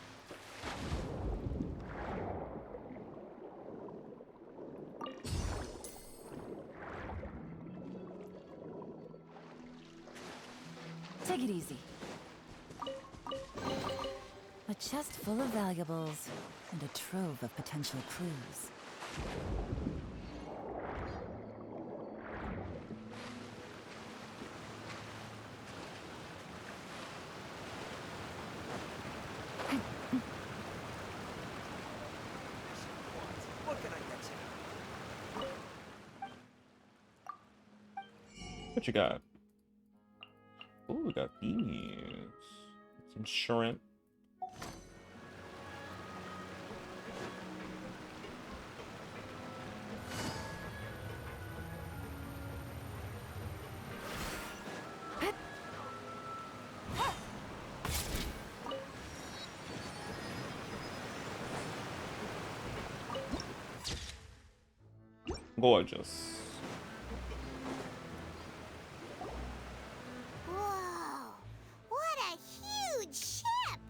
Take it easy. A chest full of valuables and a trove of potential clues. What can I get you? What you got? Ooh, we got these. Some shrimp. Gorgeous. Whoa! What a huge ship!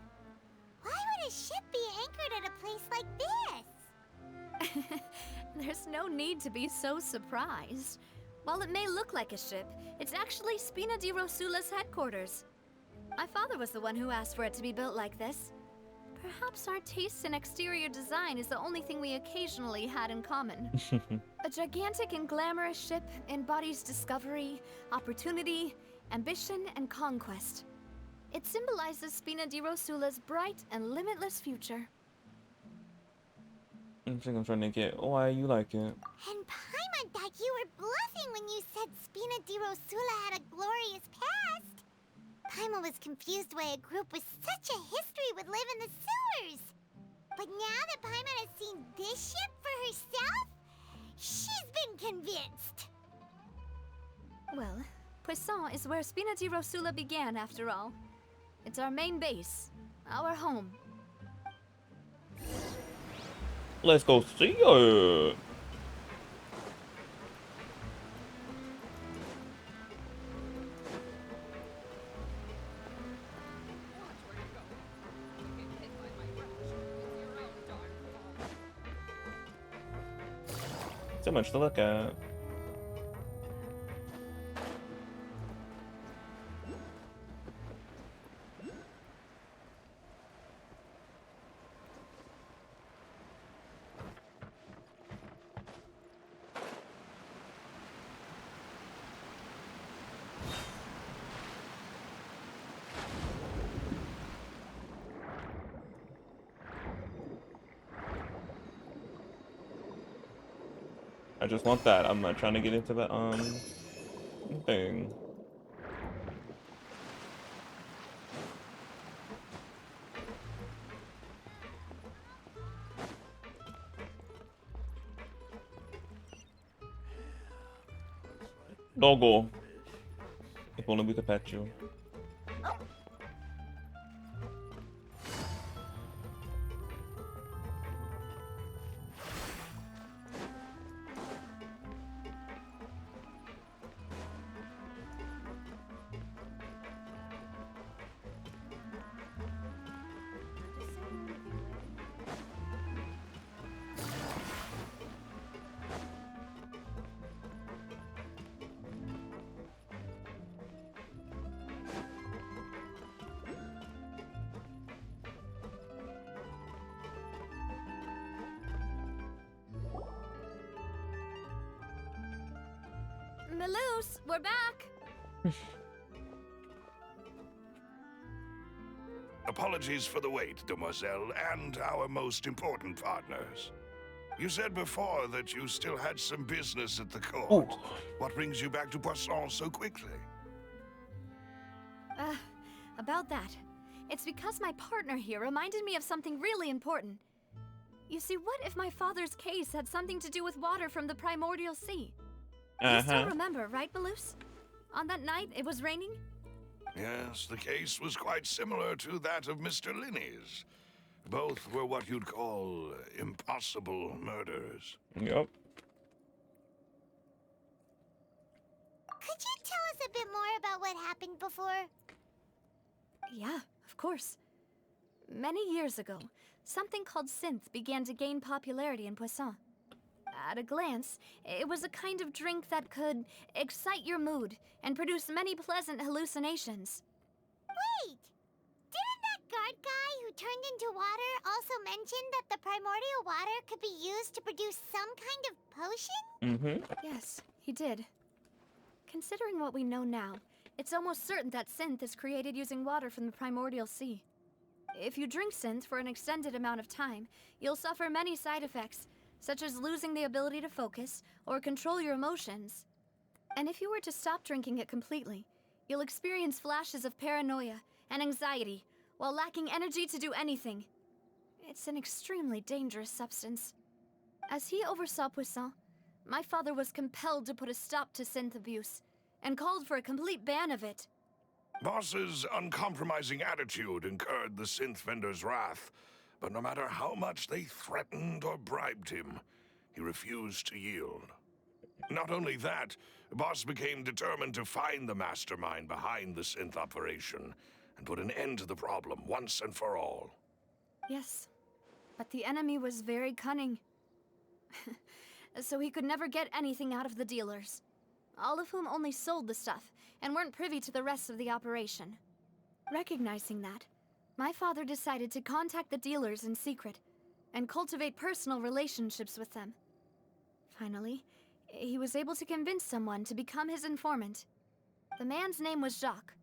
Why would a ship be anchored at a place like this? There's no need to be so surprised. While it may look like a ship, it's actually Spina di Rosula's headquarters. My father was the one who asked for it to be built like this. Perhaps our taste in exterior design is the only thing we occasionally had in common. A gigantic and glamorous ship embodies discovery, opportunity, ambition, and conquest. It symbolizes Spina di Rosula's bright and limitless future. I think I'm trying to get why you like it. And Paimon thought you were bluffing when you said Spina di Rosula had a glorious past. Paimon was confused why a group with such a history would live in the sewers. But now that Paimon has seen this ship for herself, she's been convinced. Well, Poisson is where Spina di Rosula began, after all. It's our main base, our home. Let's go see her. So much to look at. I just want that. I'm not trying to get into the thing. Doggo. If only we could pet you. Maloose, we're back! Apologies for the wait, demoiselle, and our most important partners. You said before that you still had some business at the court. Oh. What brings you back to Poisson so quickly? About that. It's because my partner here reminded me of something really important. You see, what if my father's case had something to do with water from the primordial sea? You still remember, right, Maloose? On that night, it was raining? Yes, the case was quite similar to that of Mr. Linney's. Both were what you'd call impossible murders. Yep. Could you tell us a bit more about what happened before? Yeah, of course. Many years ago, something called synth began to gain popularity in Poisson. At a glance, it was a kind of drink that could excite your mood and produce many pleasant hallucinations. Wait! Didn't that guard guy who turned into water also mention that the primordial water could be used to produce some kind of potion? Yes, he did. Considering what we know now, it's almost certain that synth is created using water from the primordial sea. If you drink synth for an extended amount of time, you'll suffer many side effects, such as losing the ability to focus or control your emotions. And if you were to stop drinking it completely, you'll experience flashes of paranoia and anxiety while lacking energy to do anything. It's an extremely dangerous substance. As he oversaw Poisson, my father was compelled to put a stop to synth abuse and called for a complete ban of it. Boss's uncompromising attitude incurred the synth vendor's wrath, but no matter how much they threatened or bribed him, he refused to yield. Not only that, Boss became determined to find the mastermind behind the synth operation and put an end to the problem once and for all. Yes, but the enemy was very cunning. So he could never get anything out of the dealers, all of whom only sold the stuff and weren't privy to the rest of the operation. Recognizing that, my father decided to contact the dealers in secret and cultivate personal relationships with them. Finally, he was able to convince someone to become his informant. The man's name was Jacques.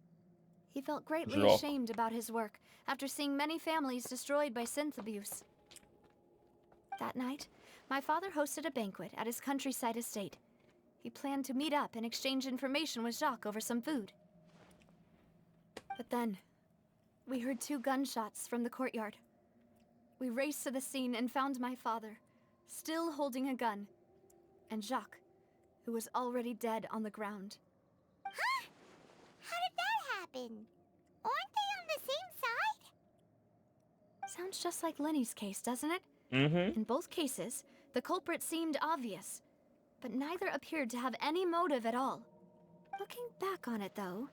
He felt greatly ashamed about his work after seeing many families destroyed by synth abuse. That night, my father hosted a banquet at his countryside estate. He planned to meet up and exchange information with Jacques over some food. But then, we heard 2 gunshots from the courtyard. We raced to the scene and found my father, still holding a gun, and Jacques, who was already dead on the ground. Huh? How did that happen? Aren't they on the same side? Sounds just like Lenny's case, doesn't it? Mm-hmm. In both cases, the culprit seemed obvious, but neither appeared to have any motive at all. Looking back on it, though,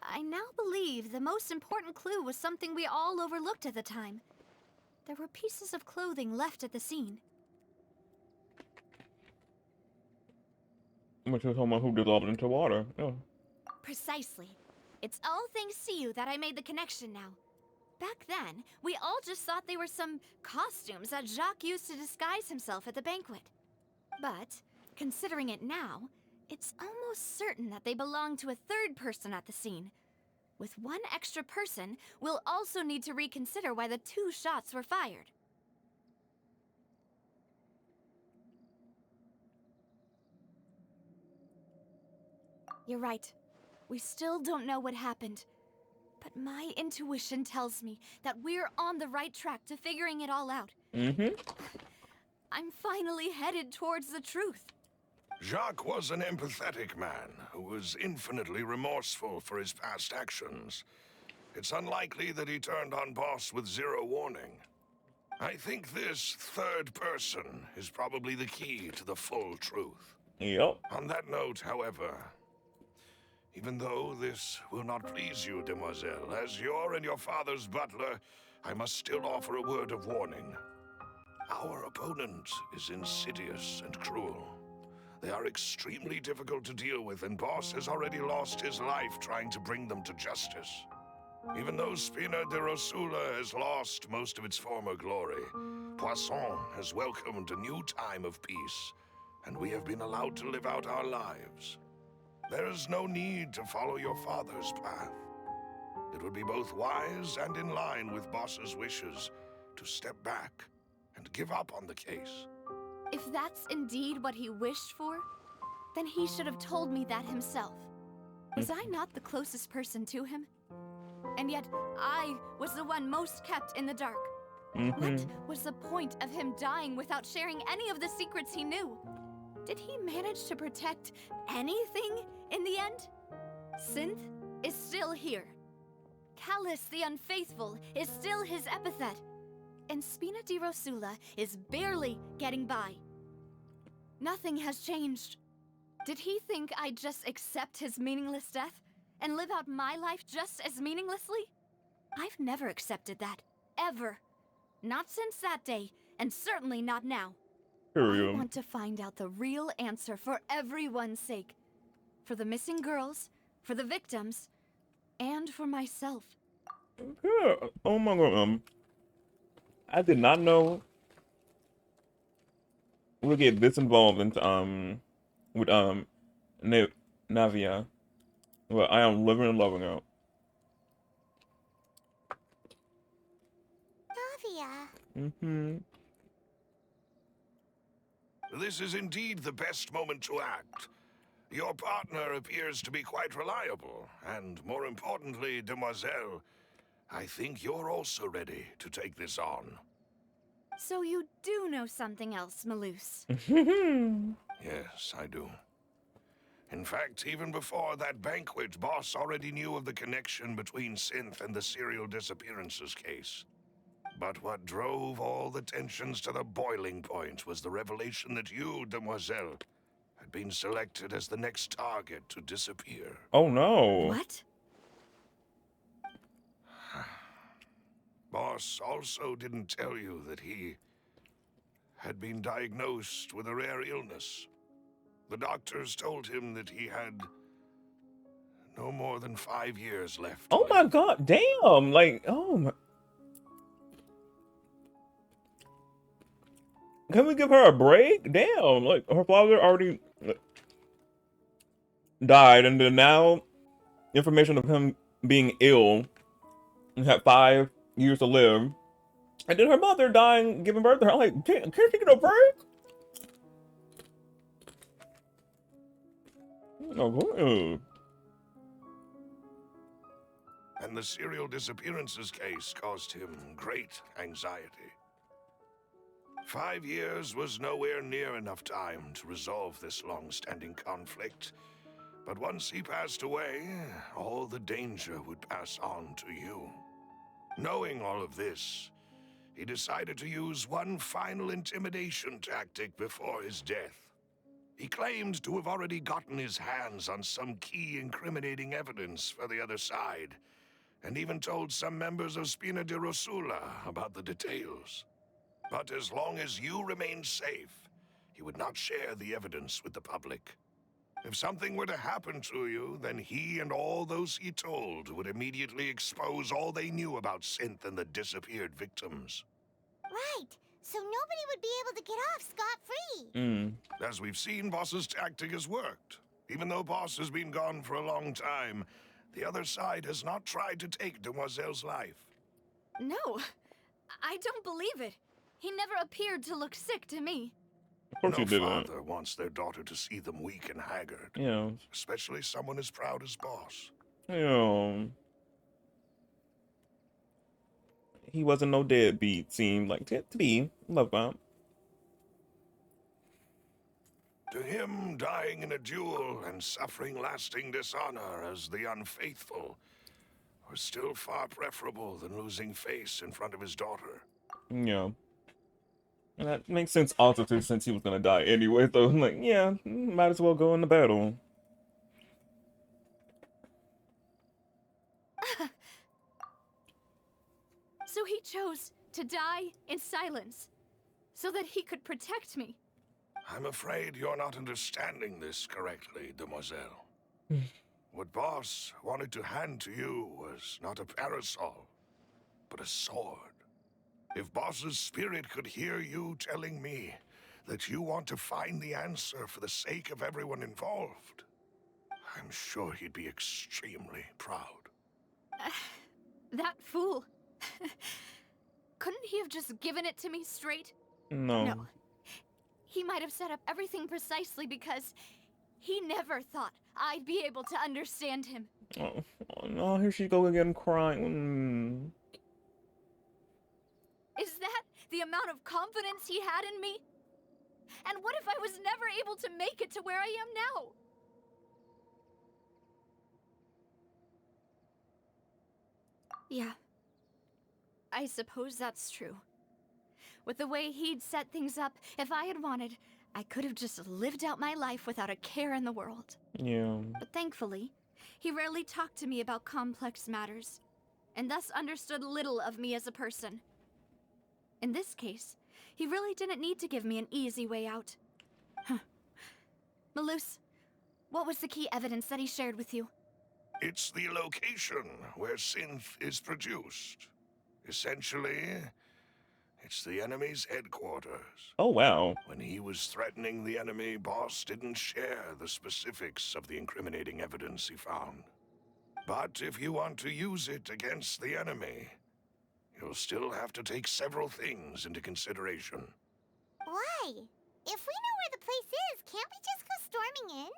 I now believe the most important clue was something we all overlooked at the time. There were pieces of clothing left at the scene. Which was someone who dissolved into water. Oh. Precisely. It's all thanks to you that I made the connection now. Back then, we all just thought they were some costumes that Jacques used to disguise himself at the banquet. But, considering it now, it's almost certain that they belong to a third person at the scene. With one extra person, we'll also need to reconsider why the 2 shots were fired. You're right. We still don't know what happened. But my intuition tells me that we're on the right track to figuring it all out. Mm-hmm. I'm finally headed towards the truth. Jacques was an empathetic man who was infinitely remorseful for his past actions. It's unlikely that he turned on Boss with 0 warning. I think this third person is probably the key to the full truth. Yep. On that note, however, even though this will not please you, demoiselle, as your and your father's butler, I must still offer a word of warning. Our opponent is insidious and cruel. They are extremely difficult to deal with, and Boss has already lost his life trying to bring them to justice. Even though Spina de Rosula has lost most of its former glory, Poisson has welcomed a new time of peace, and we have been allowed to live out our lives. There is no need to follow your father's path. It would be both wise and in line with Boss's wishes to step back and give up on the case. If that's indeed what he wished for, then he should have told me that himself. Was I not the closest person to him? And yet, I was the one most kept in the dark. What was the point of him dying without sharing any of the secrets he knew? Did he manage to protect anything in the end? Synth is still here. Callus the Unfaithful is still his epithet. And Spina di Rosula is barely getting by. Nothing has changed. Did he think I'd just accept his meaningless death and live out my life just as meaninglessly? I've never accepted that. Ever. Not since that day, and certainly not now. I want to find out the real answer for everyone's sake. For the missing girls, for the victims, and for myself. Yeah. Oh my god. I did not know we'll get this involved into with Navia. Well, I am living and loving it. Navia. This is indeed the best moment to act. Your partner appears to be quite reliable, and more importantly, demoiselle, I think you're also ready to take this on. So you do know something else, Malus? Yes, I do. In fact, even before that banquet, Boss already knew of the connection between Synth and the serial disappearances case. But what drove all the tensions to the boiling point was the revelation that you, demoiselle, had been selected as the next target to disappear. Oh no. What? Boss also didn't tell you that he had been diagnosed with a rare illness. The doctors told him that he had no more than 5 years left. Oh my god, damn! Like, oh my. Can we give her a break? Damn, like her father already died, and then now information of him being ill and had 5 years to live, and then her mother dying, giving birth to her. I'm like, can't she get a break? Oh, good. And the serial disappearances case caused him great anxiety. 5 years was nowhere near enough time to resolve this long-standing conflict. But once he passed away, all the danger would pass on to you. Knowing all of this, he decided to use one final intimidation tactic before his death. He claimed to have already gotten his hands on some key incriminating evidence for the other side, and even told some members of Spina di Rosula about the details. But as long as you remained safe, he would not share the evidence with the public. If something were to happen to you, then he and all those he told would immediately expose all they knew about Synth and the disappeared victims. Right, so nobody would be able to get off scot-free. As we've seen, Boss's tactic has worked. Even though Boss has been gone for a long time, the other side has not tried to take Demoiselle's life. No, I don't believe it. He never appeared to look sick to me. Of course you No didn't. father wants their daughter to see them weak and haggard. Yeah. Especially someone as proud as Boss. Yeah. He wasn't no deadbeat, seemed like to be. Love that. To him, dying in a duel and suffering lasting dishonor as the unfaithful was still far preferable than losing face in front of his daughter. Yeah. And that makes sense also too, since he was gonna die anyway, so I'm like, yeah, might as well go into battle. So he chose to die in silence, so that he could protect me. I'm afraid you're not understanding this correctly, Demoiselle. What Boss wanted to hand to you was not a parasol, but a sword. If Boss's spirit could hear you telling me that you want to find the answer for the sake of everyone involved, I'm sure he'd be extremely proud. That fool. Couldn't he have just given it to me straight? No. No. He might have set up everything precisely because he never thought I'd be able to understand him. Oh no, here she go again crying. Is that the amount of confidence he had in me? And what if I was never able to make it to where I am now? Yeah. I suppose that's true. With the way he'd set things up, if I had wanted, I could have just lived out my life without a care in the world. Yeah. But thankfully, he rarely talked to me about complex matters, and thus understood little of me as a person. In this case, he really didn't need to give me an easy way out. Malus, what was the key evidence that he shared with you? It's the location where Synth is produced. Essentially, it's the enemy's headquarters. Oh, wow. When he was threatening the enemy, Boss didn't share the specifics of the incriminating evidence he found. But if you want to use it against the enemy, you'll still have to take several things into consideration. Why? If we know where the place is, can't we just go storming in?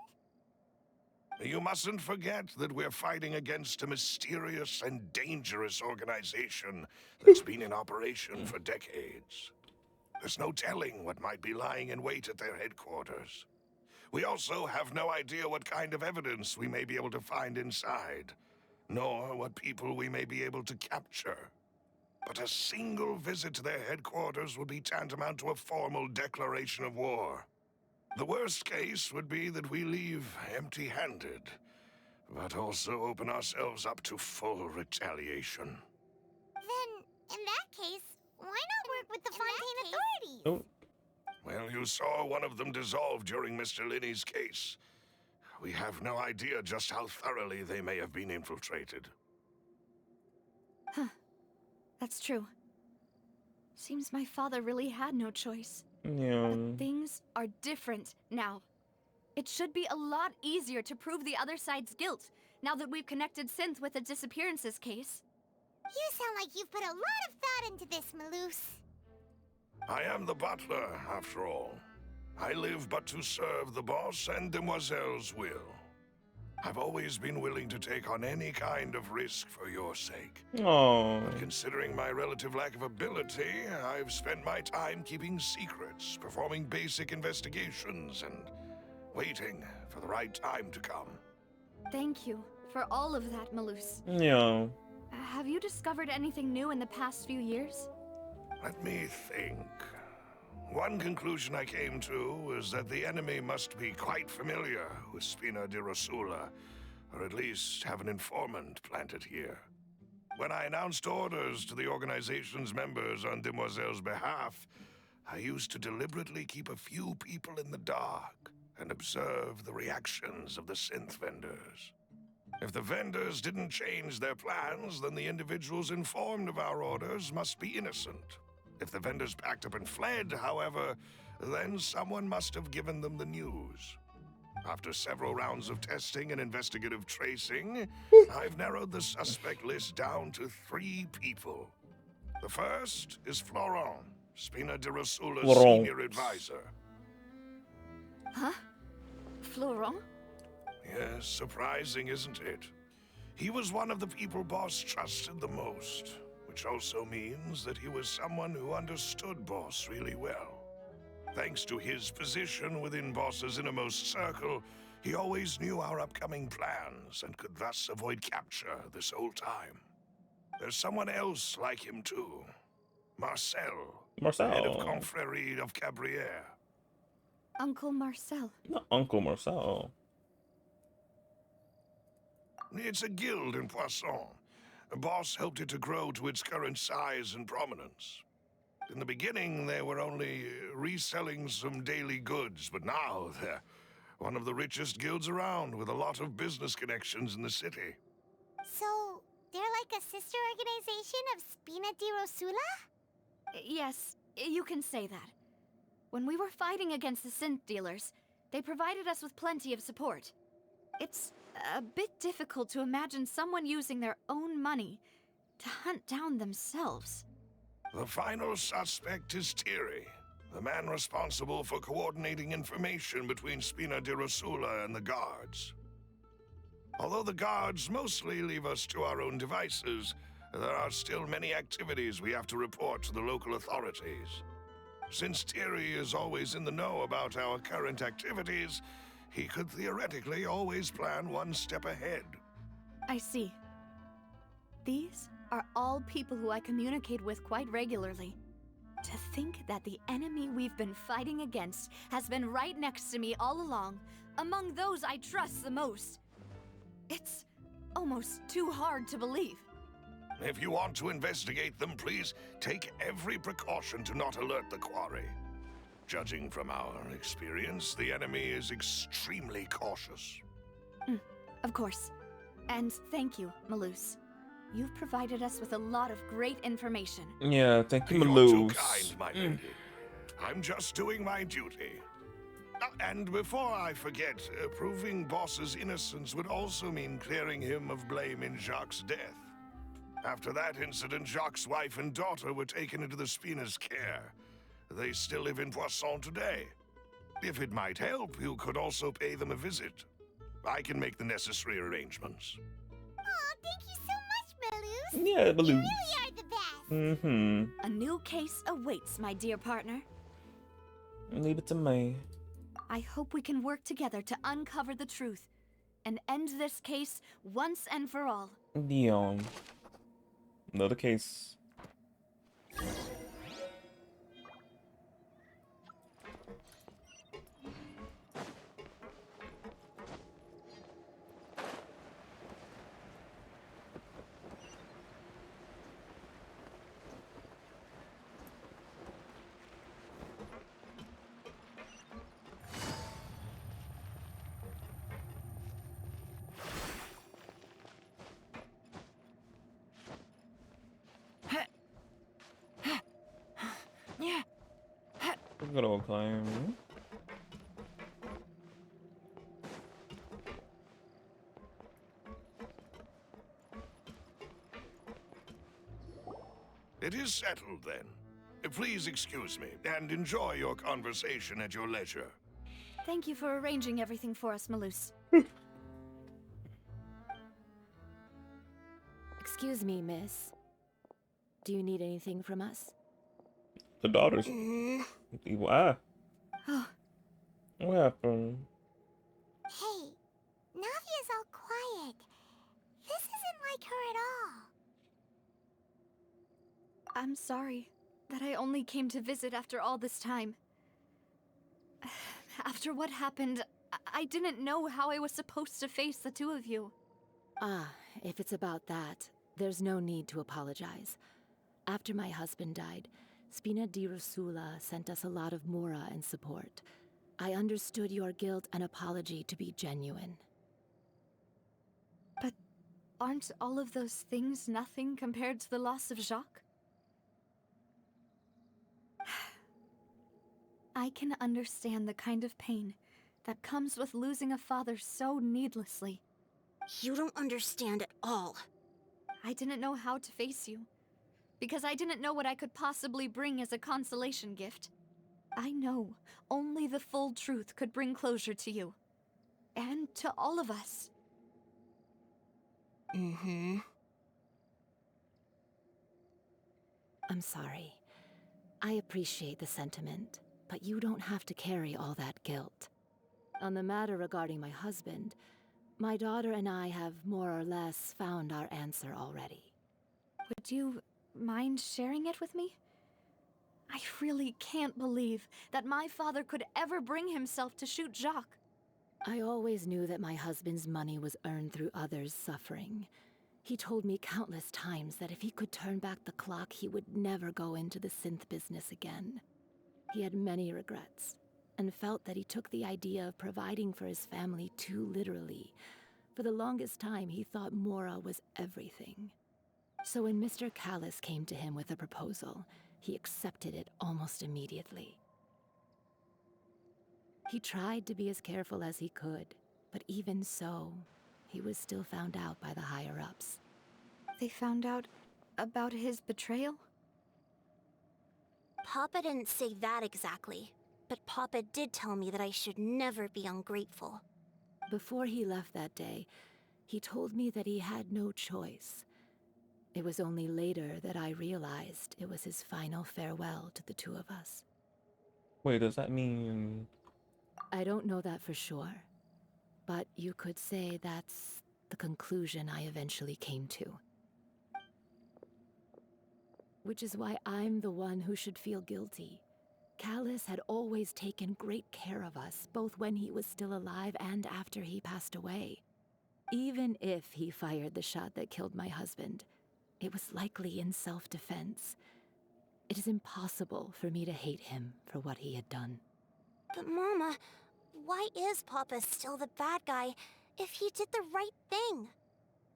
You mustn't forget that we're fighting against a mysterious and dangerous organization that's been in operation for decades. There's no telling what might be lying in wait at their headquarters. We also have no idea what kind of evidence we may be able to find inside, nor what people we may be able to capture. But a single visit to their headquarters would be tantamount to a formal declaration of war. The worst case would be that we leave empty-handed, but also open ourselves up to full retaliation. Then, in that case, why not work with the Fontaine authorities? Oh. Well, you saw one of them dissolve during Mr. Linney's case. We have no idea just how thoroughly they may have been infiltrated. Huh. That's true. Seems my father really had no choice. Yeah. But things are different now. It should be a lot easier to prove the other side's guilt, now that we've connected Synth with the disappearances case. You sound like you've put a lot of thought into this, Malus. I am the butler, after all. I live but to serve the boss and Demoiselle's will. I've always been willing to take on any kind of risk for your sake. Oh. But considering my relative lack of ability, I've spent my time keeping secrets, performing basic investigations, and waiting for the right time to come. Thank you for all of that, Malus. Yeah. Have you discovered anything new in the past few years? Let me think. One conclusion I came to was that the enemy must be quite familiar with Spina di Rosula, or at least have an informant planted here. When I announced orders to the organization's members on Demoiselle's behalf, I used to deliberately keep a few people in the dark and observe the reactions of the synth vendors. If the vendors didn't change their plans, then the individuals informed of our orders must be innocent. If the vendors packed up and fled, however, then someone must have given them the news. After several rounds of testing and investigative tracing, I've narrowed the suspect list down to 3 people. The first is Florent, Spina di Rosula's senior advisor. Huh? Florent? Yes, surprising, isn't it? He was one of the people Boss trusted the most, which also means that he was someone who understood Boss really well. Thanks to his position within Boss's innermost circle, he always knew our upcoming plans and could thus avoid capture this whole time. There's someone else like him too. Marcel. Head of Confrérie of Cabrières. Uncle Marcel. Not Uncle Marcel. It's a guild in Poisson. Boss helped it to grow to its current size and prominence. In the beginning, they were only reselling some daily goods, but now they're one of the richest guilds around, with a lot of business connections in the city. So, they're like a sister organization of Spina di Rosula? Yes, you can say that. When we were fighting against the synth dealers, they provided us with plenty of support. It's a bit difficult to imagine someone using their own money to hunt down themselves. The final suspect is Thierry, the man responsible for coordinating information between Spina di Rosula and the guards. Although the guards mostly leave us to our own devices, there are still many activities we have to report to the local authorities. Since Thierry is always in the know about our current activities, he could theoretically always plan one step ahead. I see. These are all people who I communicate with quite regularly. To think that the enemy we've been fighting against has been right next to me all along, among those I trust the most. It's almost too hard to believe. If you want to investigate them, please take every precaution to not alert the quarry. Judging from our experience, the enemy is extremely cautious. Of course. And thank you, Malus. You've provided us with a lot of great information. Yeah, thank you, You're Malus. too kind, my lady. I'm just doing my duty. And before I forget, proving Boss's innocence would also mean clearing him of blame in Jacques' death. After that incident, Jacques' wife and daughter were taken into the Spina's care. They still live in Poisson today. If it might help, you could also pay them a visit. I can make the necessary arrangements. Oh, thank you so much, Malus. Yeah, Malus. You really are the best. Mm-hmm. A new case awaits, my dear partner. Leave it to me. I hope we can work together to uncover the truth and end this case once and for all. Dion. Another case. Good old claim. It is settled then. Please excuse me and enjoy your conversation at your leisure. Thank you for arranging everything for us, Malus. Excuse me, miss. Do you need anything from us? The daughters. Why? Oh. What happened? Hey, Navia's all quiet. This isn't like her at all. I'm sorry that I only came to visit after all this time. After what happened, I didn't know how I was supposed to face the two of you. Ah, if it's about that, there's no need to apologize. After my husband died, Spina di Rosula sent us a lot of mora and support. I understood your guilt and apology to be genuine. But aren't all of those things nothing compared to the loss of Jacques? I can understand the kind of pain that comes with losing a father so needlessly. You don't understand at all. I didn't know how to face you, because I didn't know what I could possibly bring as a consolation gift. I know only the full truth could bring closure to you. And to all of us. I'm sorry. I appreciate the sentiment, but you don't have to carry all that guilt. On the matter regarding my husband, my daughter and I have more or less found our answer already. Would you mind sharing it with me? I really can't believe that my father could ever bring himself to shoot Jacques. I always knew that my husband's money was earned through others' suffering. He told me countless times that if he could turn back the clock, he would never go into the synth business again. He had many regrets, and felt that he took the idea of providing for his family too literally. For the longest time, he thought Mora was everything. So when Mr. Callis came to him with a proposal, he accepted it almost immediately. He tried to be as careful as he could, but even so, he was still found out by the higher-ups. They found out about his betrayal? Papa didn't say that exactly, but Papa did tell me that I should never be ungrateful. Before he left that day, he told me that he had no choice. It was only later that I realized it was his final farewell to the two of us. Wait, does that mean... I don't know that for sure, but you could say that's the conclusion I eventually came to. Which is why I'm the one who should feel guilty. Callis had always taken great care of us, both when he was still alive and after he passed away. Even if he fired the shot that killed my husband, it was likely in self-defense. It is impossible for me to hate him for what he had done. But Mama, why is Papa still the bad guy if he did the right thing?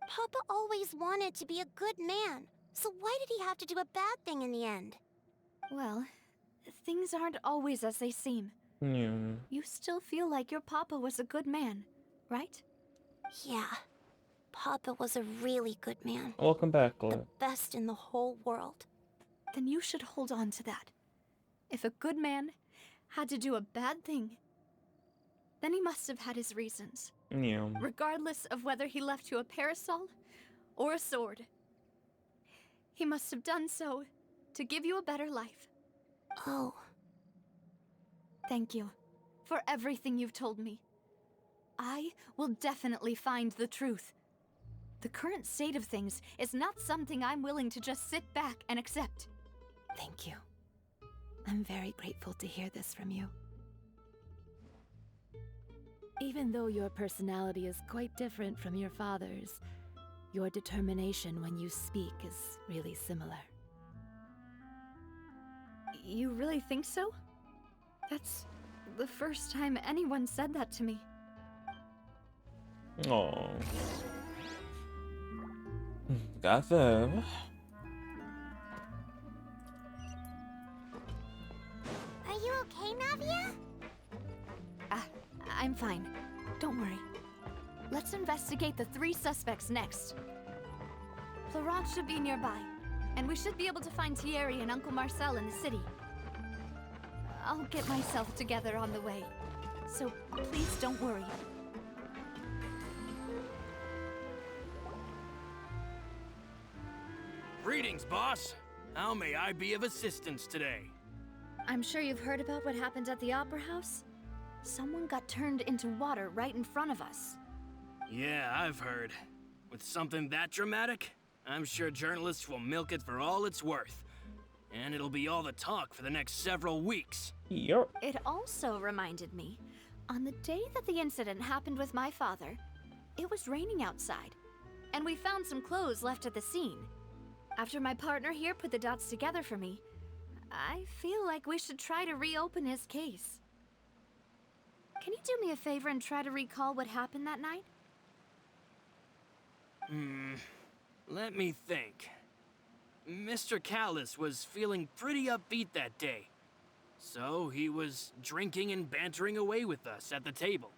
Papa always wanted to be a good man, so why did he have to do a bad thing in the end? Well, things aren't always as they seem. Yeah. You still feel like your papa was a good man, right? Yeah. Papa was a really good man. Welcome back, The Claire. best in the whole world. Then you should hold on to that. If a good man had to do a bad thing, then he must have had his reasons. Yeah. Regardless of whether he left you a parasol or a sword. He must have done so to give you a better life. Oh. Thank you for everything you've told me. I will definitely find the truth. The current state of things is not something I'm willing to just sit back and accept. Thank you. I'm very grateful to hear this from you. Even though your personality is quite different from your father's, your determination when you speak is really similar. You really think so? That's the first time anyone said that to me. Oh. Got them. Are you okay, Fine. Don't worry. Let's investigate the 3 suspects next. Florent should be nearby, and we should be able to find Thierry and Uncle Marcel in the city. I'll get myself together on the way, so please don't worry. Greetings, boss. How may I be of assistance today? I'm sure you've heard about what happened at the Opera House. Someone got turned into water right in front of us. Yeah, I've heard. With something that dramatic, I'm sure journalists will milk it for all it's worth. And it'll be all the talk for the next several weeks. Yep. It also reminded me, on the day that the incident happened with my father, it was raining outside, and we found some clothes left at the scene. After my partner here put the dots together for me, I feel like we should try to reopen his case. Can you do me a favor and try to recall what happened that night? Let me think. Mr. Callis was feeling pretty upbeat that day. So he was drinking and bantering away with us at the table.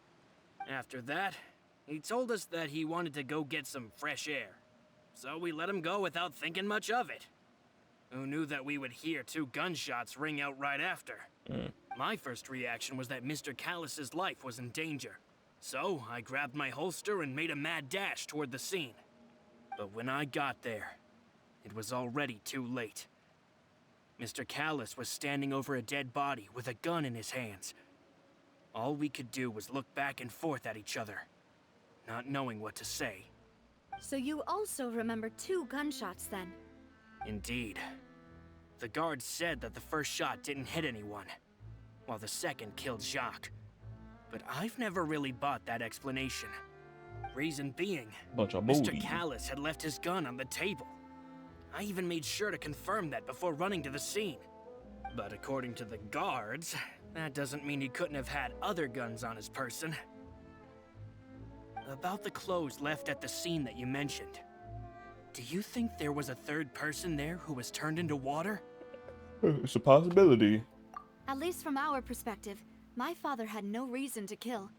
After that, he told us that he wanted to go get some fresh air. So we let him go without thinking much of it. Who knew that we would hear 2 gunshots ring out right after? My first reaction was that Mr. Callis's life was in danger. So I grabbed my holster and made a mad dash toward the scene. But when I got there, it was already too late. Mr. Callis was standing over a dead body with a gun in his hands. All we could do was look back and forth at each other, not knowing what to say. So you also remember 2 gunshots then? Indeed. The guard said that the first shot didn't hit anyone, while the second killed Jacques. But I've never really bought that explanation. Reason being, Mr. Callis had left his gun on the table. I even made sure to confirm that before running to the scene. But according to the guards, that doesn't mean he couldn't have had other guns on his person. About the clothes left at the scene that you mentioned, do you think there was a 3rd person there who was turned into water? It's a possibility. At least from our perspective, my father had no reason to kill.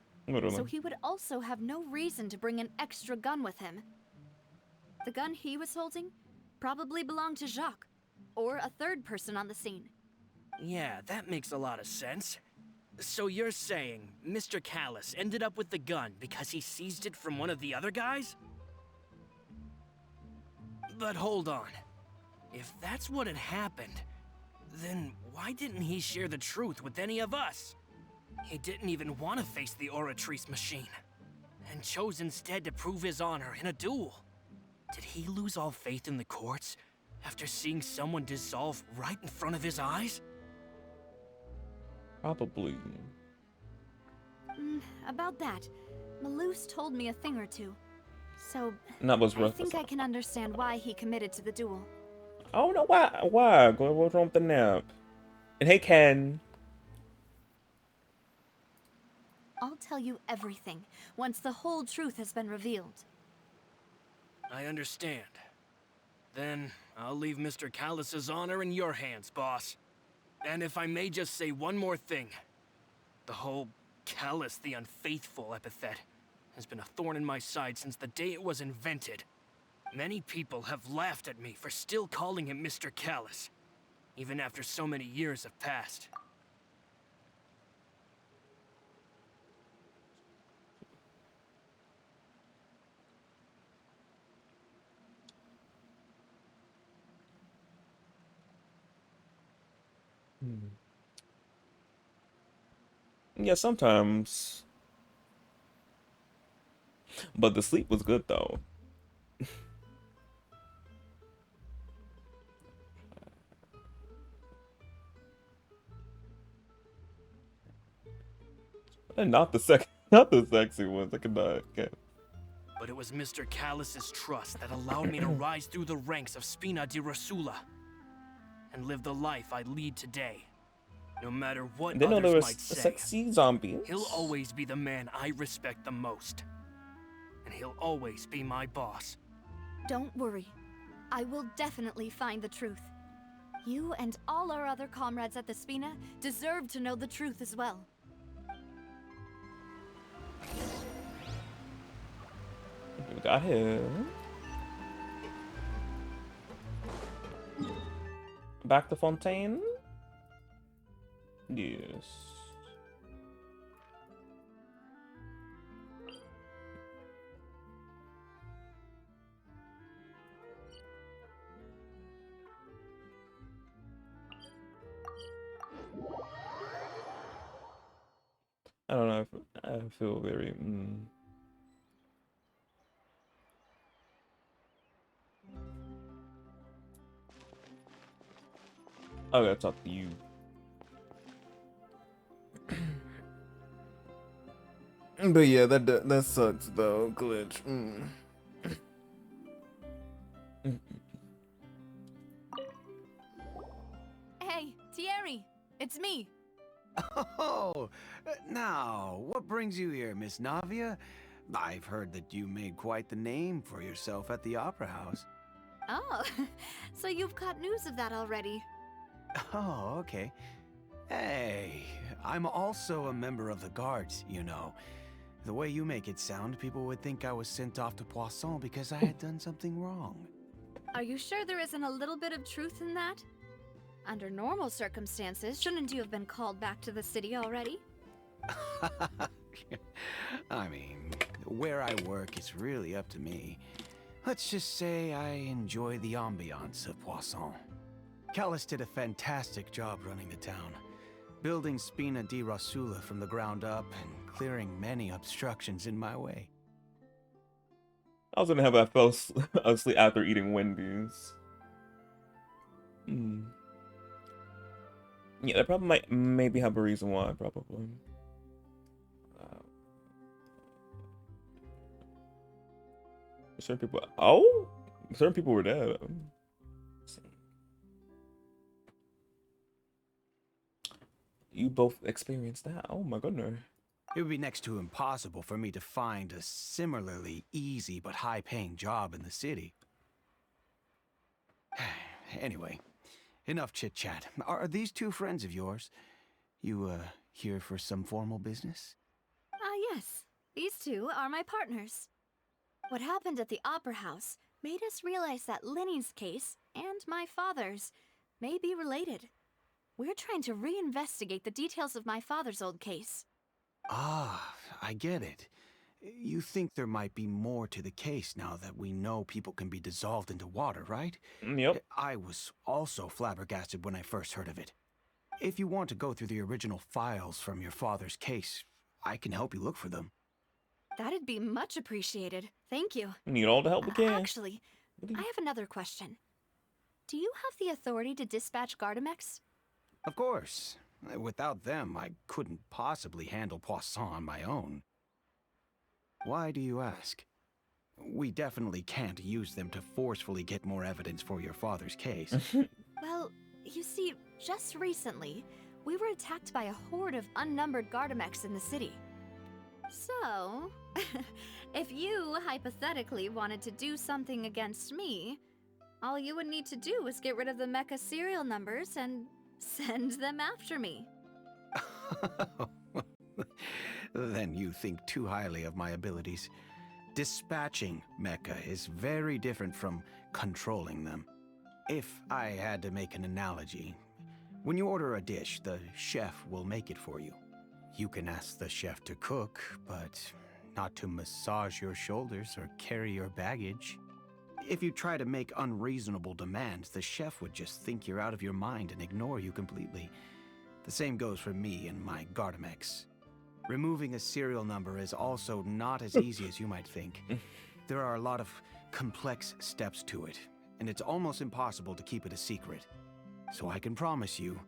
So he would also have no reason to bring an extra gun with him. The gun he was holding probably belonged to Jacques, or a 3rd person on the scene. Yeah, that makes a lot of sense. So you're saying Mr. Callis ended up with the gun because he seized it from one of the other guys? But hold on. If that's what had happened, then why didn't he share the truth with any of us? He didn't even want to face the Oratrice machine, and chose instead to prove his honor in a duel. Did he lose all faith in the courts after seeing someone dissolve right in front of his eyes? Probably. About that, Malus told me a thing or two. So, I think I can understand why he committed to the duel. I don't know why. Why? What's wrong with the nap? And hey, Ken. I'll tell you everything once the whole truth has been revealed. I understand. Then I'll leave Mr. Callis's honor in your hands, boss. And if I may just say one more thing. The whole Callis the Unfaithful epithet has been a thorn in my side since the day it was invented. Many people have laughed at me for still calling him Mr. Callis, even after so many years have passed. Yeah, sometimes. But the sleep was good though. And not the sexy ones. I could not. But it was Mr. Callis's trust that allowed me to rise through the ranks of Spina di Rosula and live the life I lead today. No matter what others might say, sexy zombies. He'll always be the man I respect the most. And he'll always be my boss. Don't worry. I will definitely find the truth. You and all our other comrades at the Spina deserve to know the truth as well. got him. Back to Fontaine? Yes. I don't know if I feel very I gotta talk to you. But yeah, that sucks though, glitch. Hey, Thierry, it's me. Oh, now, what brings you here, Miss Navia? I've heard that you made quite the name for yourself at the Opera House. Oh, so you've got news of that already. Oh, okay. Hey, I'm also a member of the Guards, you know. The way you make it sound, people would think I was sent off to Poisson because I had done something wrong. Are you sure there isn't a little bit of truth in that? Under normal circumstances, shouldn't you have been called back to the city already? I mean, where I work is really up to me. Let's just say I enjoy the ambiance of Poisson. Callis did a fantastic job running the town, building Spina di Rosula from the ground up and clearing many obstructions in my way. I was gonna have I fell asleep after eating Wendy's. Yeah, that probably might maybe have a reason why, probably. Certain people. Oh, certain people were dead. You both experienced that. Oh my goodness. It would be next to impossible for me to find a similarly easy but high-paying job in the city. Anyway, enough chit-chat. Are these two friends of yours? You, here for some formal business? Yes. These two are my partners. What happened at the Opera House made us realize that Linny's case and my father's may be related. We're trying to reinvestigate the details of my father's old case. Ah, I get it. You think there might be more to the case now that we know people can be dissolved into water, right? Yep. I was also flabbergasted when I first heard of it. If you want to go through the original files from your father's case, I can help you look for them. That'd be much appreciated. Thank you. Need all the help we can. Actually, I have another question. Do you have the authority to dispatch Gardamex? Of course. Without them, I couldn't possibly handle Poisson on my own. Why do you ask? We definitely can't use them to forcefully get more evidence for your father's case. Well, you see, just recently, we were attacked by a horde of unnumbered Gardamex in the city. So, if you hypothetically wanted to do something against me, all you would need to do is get rid of the mecha serial numbers and send them after me. Then you think too highly of my abilities. Dispatching mecha is very different from controlling them. If I had to make an analogy, when you order a dish, the chef will make it for you. You can ask the chef to cook, but not to massage your shoulders or carry your baggage. If you try to make unreasonable demands, the chef would just think you're out of your mind and ignore you completely. The same goes for me and my Gardamex. Removing a serial number is also not as easy as you might think. There are a lot of complex steps to it, and it's almost impossible to keep it a secret. So I can promise you,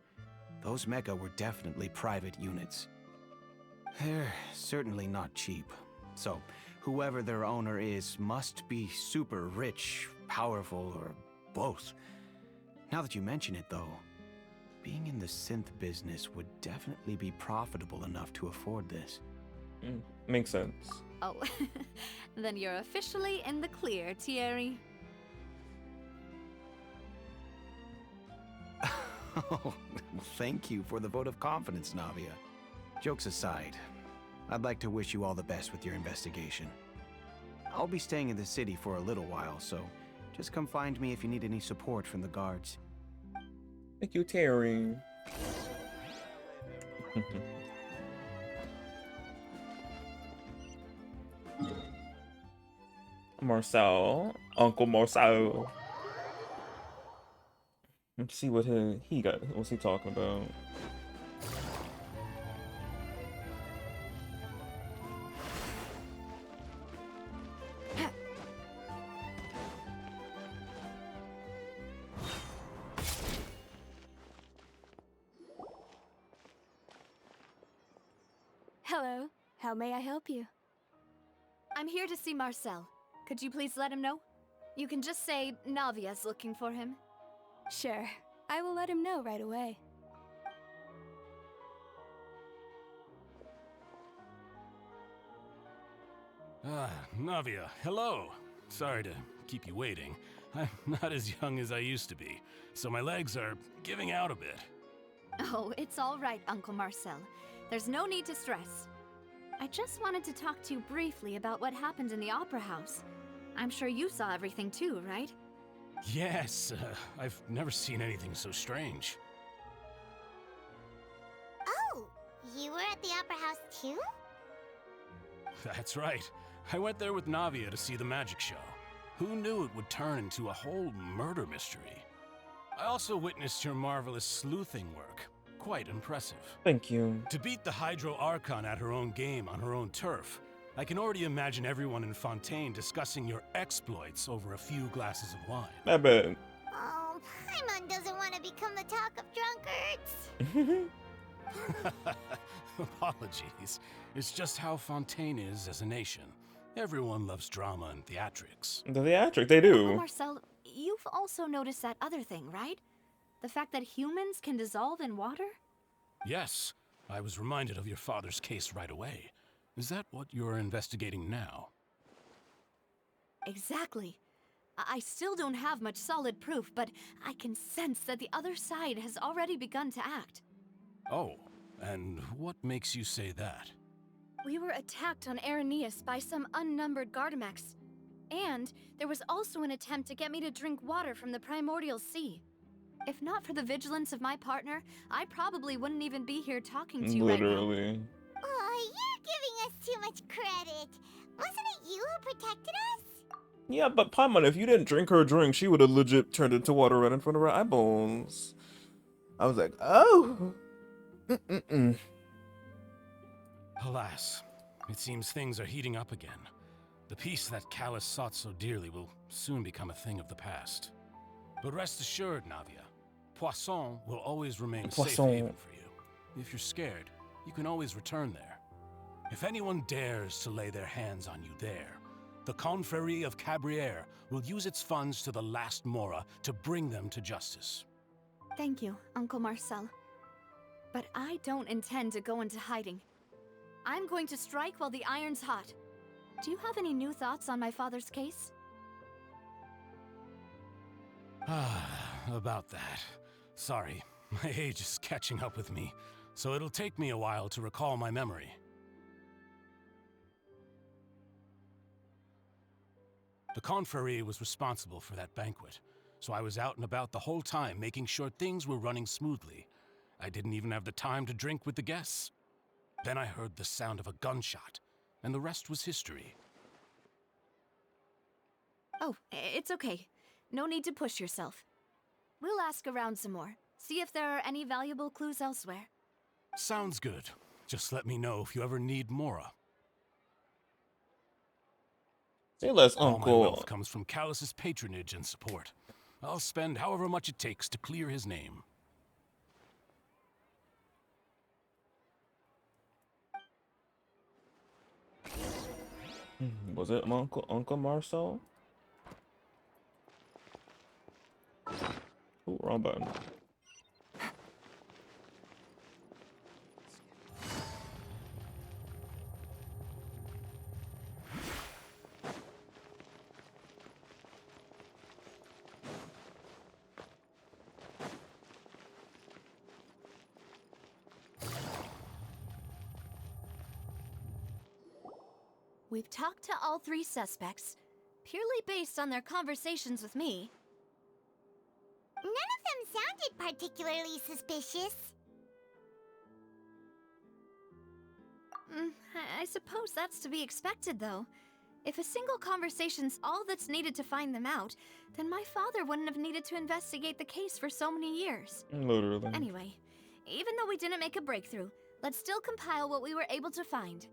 those mecha were definitely private units. They're certainly not cheap. So, whoever their owner is must be super rich, powerful, or both. Now that you mention it, though, being in the synth business would definitely be profitable enough to afford this. Makes sense. Oh, then you're officially in the clear, Thierry. Oh, thank you for the vote of confidence, Navia. Jokes aside, I'd like to wish you all the best with your investigation. I'll be staying in the city for a little while, so just come find me if you need any support from the guards. Thank you, Terry. Marcel, Uncle Marcel. Let's see what he got. What's he talking about? Hello. How may I help you? I'm here to see Marcel. Could you please let him know? You can just say Navia's looking for him. Sure. I will let him know right away. Navia, hello. Sorry to keep you waiting. I'm not as young as I used to be, so my legs are giving out a bit. Oh, it's all right, Uncle Marcel. There's no need to stress. I just wanted to talk to you briefly about what happened in the Opera House. I'm sure you saw everything too, right? Yes, I've never seen anything so strange. Oh, you were at the Opera House too? That's right. I went there with Navia to see the magic show. Who knew it would turn into a whole murder mystery? I also witnessed your marvelous sleuthing work. Quite impressive. Thank you. To beat the Hydro Archon at her own game on her own turf, I can already imagine everyone in Fontaine discussing your exploits over a few glasses of wine. I bet. Oh, Paimon doesn't want to become the talk of drunkards. Apologies. It's just how Fontaine is as a nation. Everyone loves drama and theatrics. The theatric, they do. Uncle Marcel, you've also noticed that other thing, right? The fact that humans can dissolve in water? Yes, I was reminded of your father's case right away. Is that what you're investigating now? Exactly. I still don't have much solid proof, but I can sense that the other side has already begun to act. Oh, and what makes you say that? We were attacked on Arrhenius by some unnumbered Gardamex. And there was also an attempt to get me to drink water from the primordial sea. If not for the vigilance of my partner, I probably wouldn't even be here talking to you right now. Literally. Oh, you're giving us too much credit. Wasn't it you who protected us? Yeah, but Paimon, if you didn't drink her drink, she would have legit turned into water right in front of her eyeballs. I was like, oh. Alas, it seems things are heating up again. The peace that Callus sought so dearly will soon become a thing of the past. But rest assured, Navia, Poisson will always remain a safe haven for you. If you're scared, you can always return there. If anyone dares to lay their hands on you there, the Confrérie of Cabrières will use its funds to the last Mora to bring them to justice. Thank you, Uncle Marcel. But I don't intend to go into hiding. I'm going to strike while the iron's hot. Do you have any new thoughts on my father's case? About that. Sorry, my age is catching up with me, so it'll take me a while to recall my memory. The Confrérie was responsible for that banquet, so I was out and about the whole time making sure things were running smoothly. I didn't even have the time to drink with the guests. Then I heard the sound of a gunshot, and the rest was history. Oh, it's okay. No need to push yourself. We'll ask around some more. See if there are any valuable clues elsewhere. Sounds good. Just let me know if you ever need Mora. Say less, All Uncle. my wealth comes from Callus's patronage and support. I'll spend however much it takes to clear his name. Was it Uncle Marcel? Ooh, wrong button. We've talked to all 3 suspects, purely based on their conversations with me. None of them sounded particularly suspicious. I suppose that's to be expected, though. If a single conversation's all that's needed to find them out, then my father wouldn't have needed to investigate the case for so many years. Literally. Anyway, even though we didn't make a breakthrough, let's still compile what we were able to find.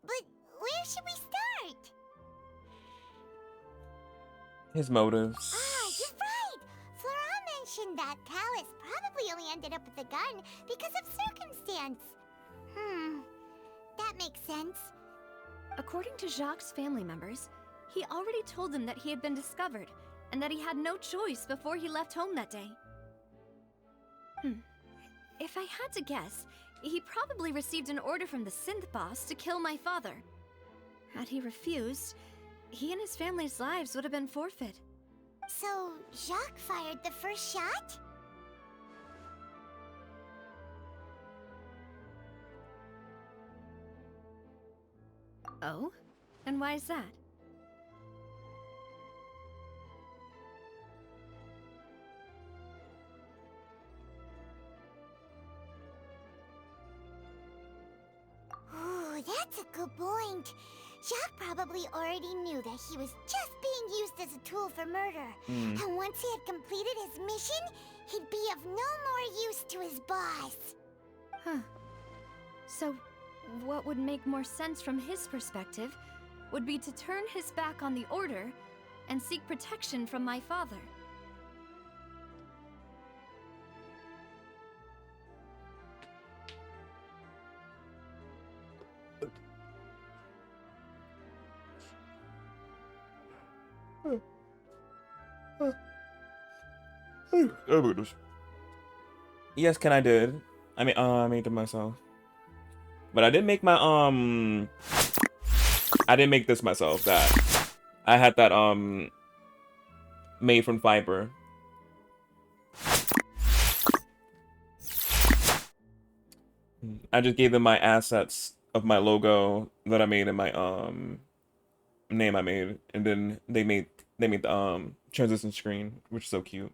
But where should we start? His motives. You're right! Flora mentioned that Callus probably only ended up with the gun because of circumstance. That makes sense. According to Jacques' family members, he already told them that he had been discovered, and that he had no choice before he left home that day. If I had to guess, he probably received an order from the synth boss to kill my father. Had he refused, he and his family's lives would have been forfeit. So, Jacques fired the first shot? Oh? And why is that? Ooh, that's a good point. Jacques probably already knew that he was just being used as a tool for murder. And once he had completed his mission, he'd be of no more use to his boss. So, what would make more sense from his perspective would be to turn his back on the Order and seek protection from my father. Oh goodness. Yes, Ken, I did. I made them myself. But I didn't make my I didn't make this myself. That I had that made from fiber. I just gave them my assets of my logo that I made in my name I made, and then they made the transition screen, which is so cute.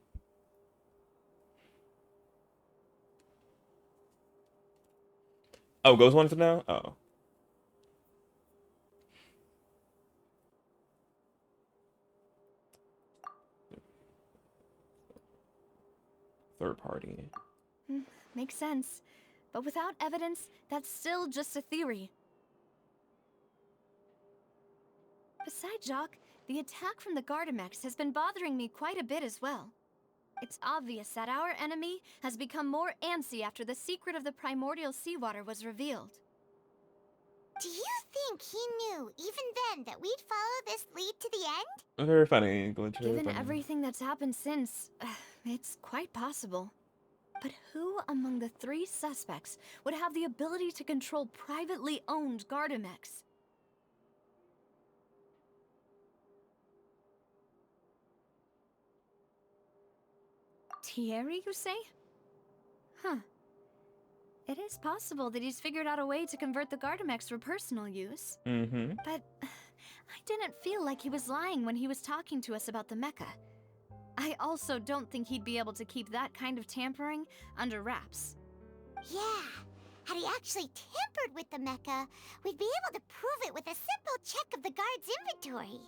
Oh, Ghost wanted to know? Oh. Third party. Makes sense. But without evidence, that's still just a theory. Besides Jacques, the attack from the Gardamex has been bothering me quite a bit as well. It's obvious that our enemy has become more antsy after the secret of the primordial seawater was revealed. Do you think he knew, even then, that we'd follow this lead to the end? Very funny, Glitch. Given everything that's happened since, it's quite possible. But who among the 3 suspects would have the ability to control privately owned Gardamex? Thierry, you say? It is possible that he's figured out a way to convert the Gardamex for personal use. But I didn't feel like he was lying when he was talking to us about the mecha. I also don't think he'd be able to keep that kind of tampering under wraps. Yeah, had he actually tampered with the mecha, we'd be able to prove it with a simple check of the guard's inventory.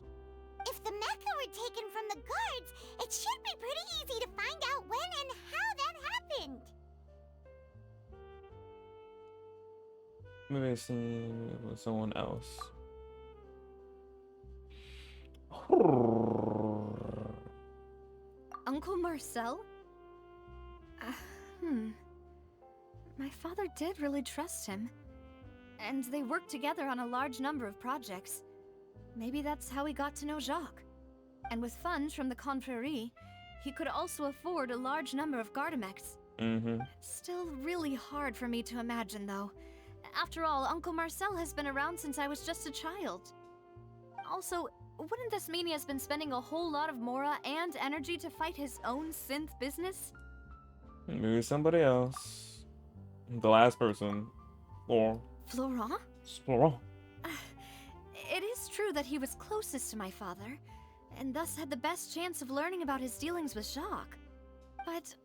If the mecha were taken from the guards, it should be pretty easy to find out when and how that happened. Maybe I seen it with someone else. Uncle Marcel? My father did really trust him. And they worked together on a large number of projects. Maybe that's how he got to know Jacques. And with funds from the Confrérie, he could also afford a large number of Gardamex. It's still really hard for me to imagine, though. After all, Uncle Marcel has been around since I was just a child. Also, wouldn't this mean he has been spending a whole lot of mora and energy to fight his own synth business? Maybe somebody else. The last person. Or Florent? Florent. true that he was closest to my father, and thus had the best chance of learning about his dealings with Jacques. But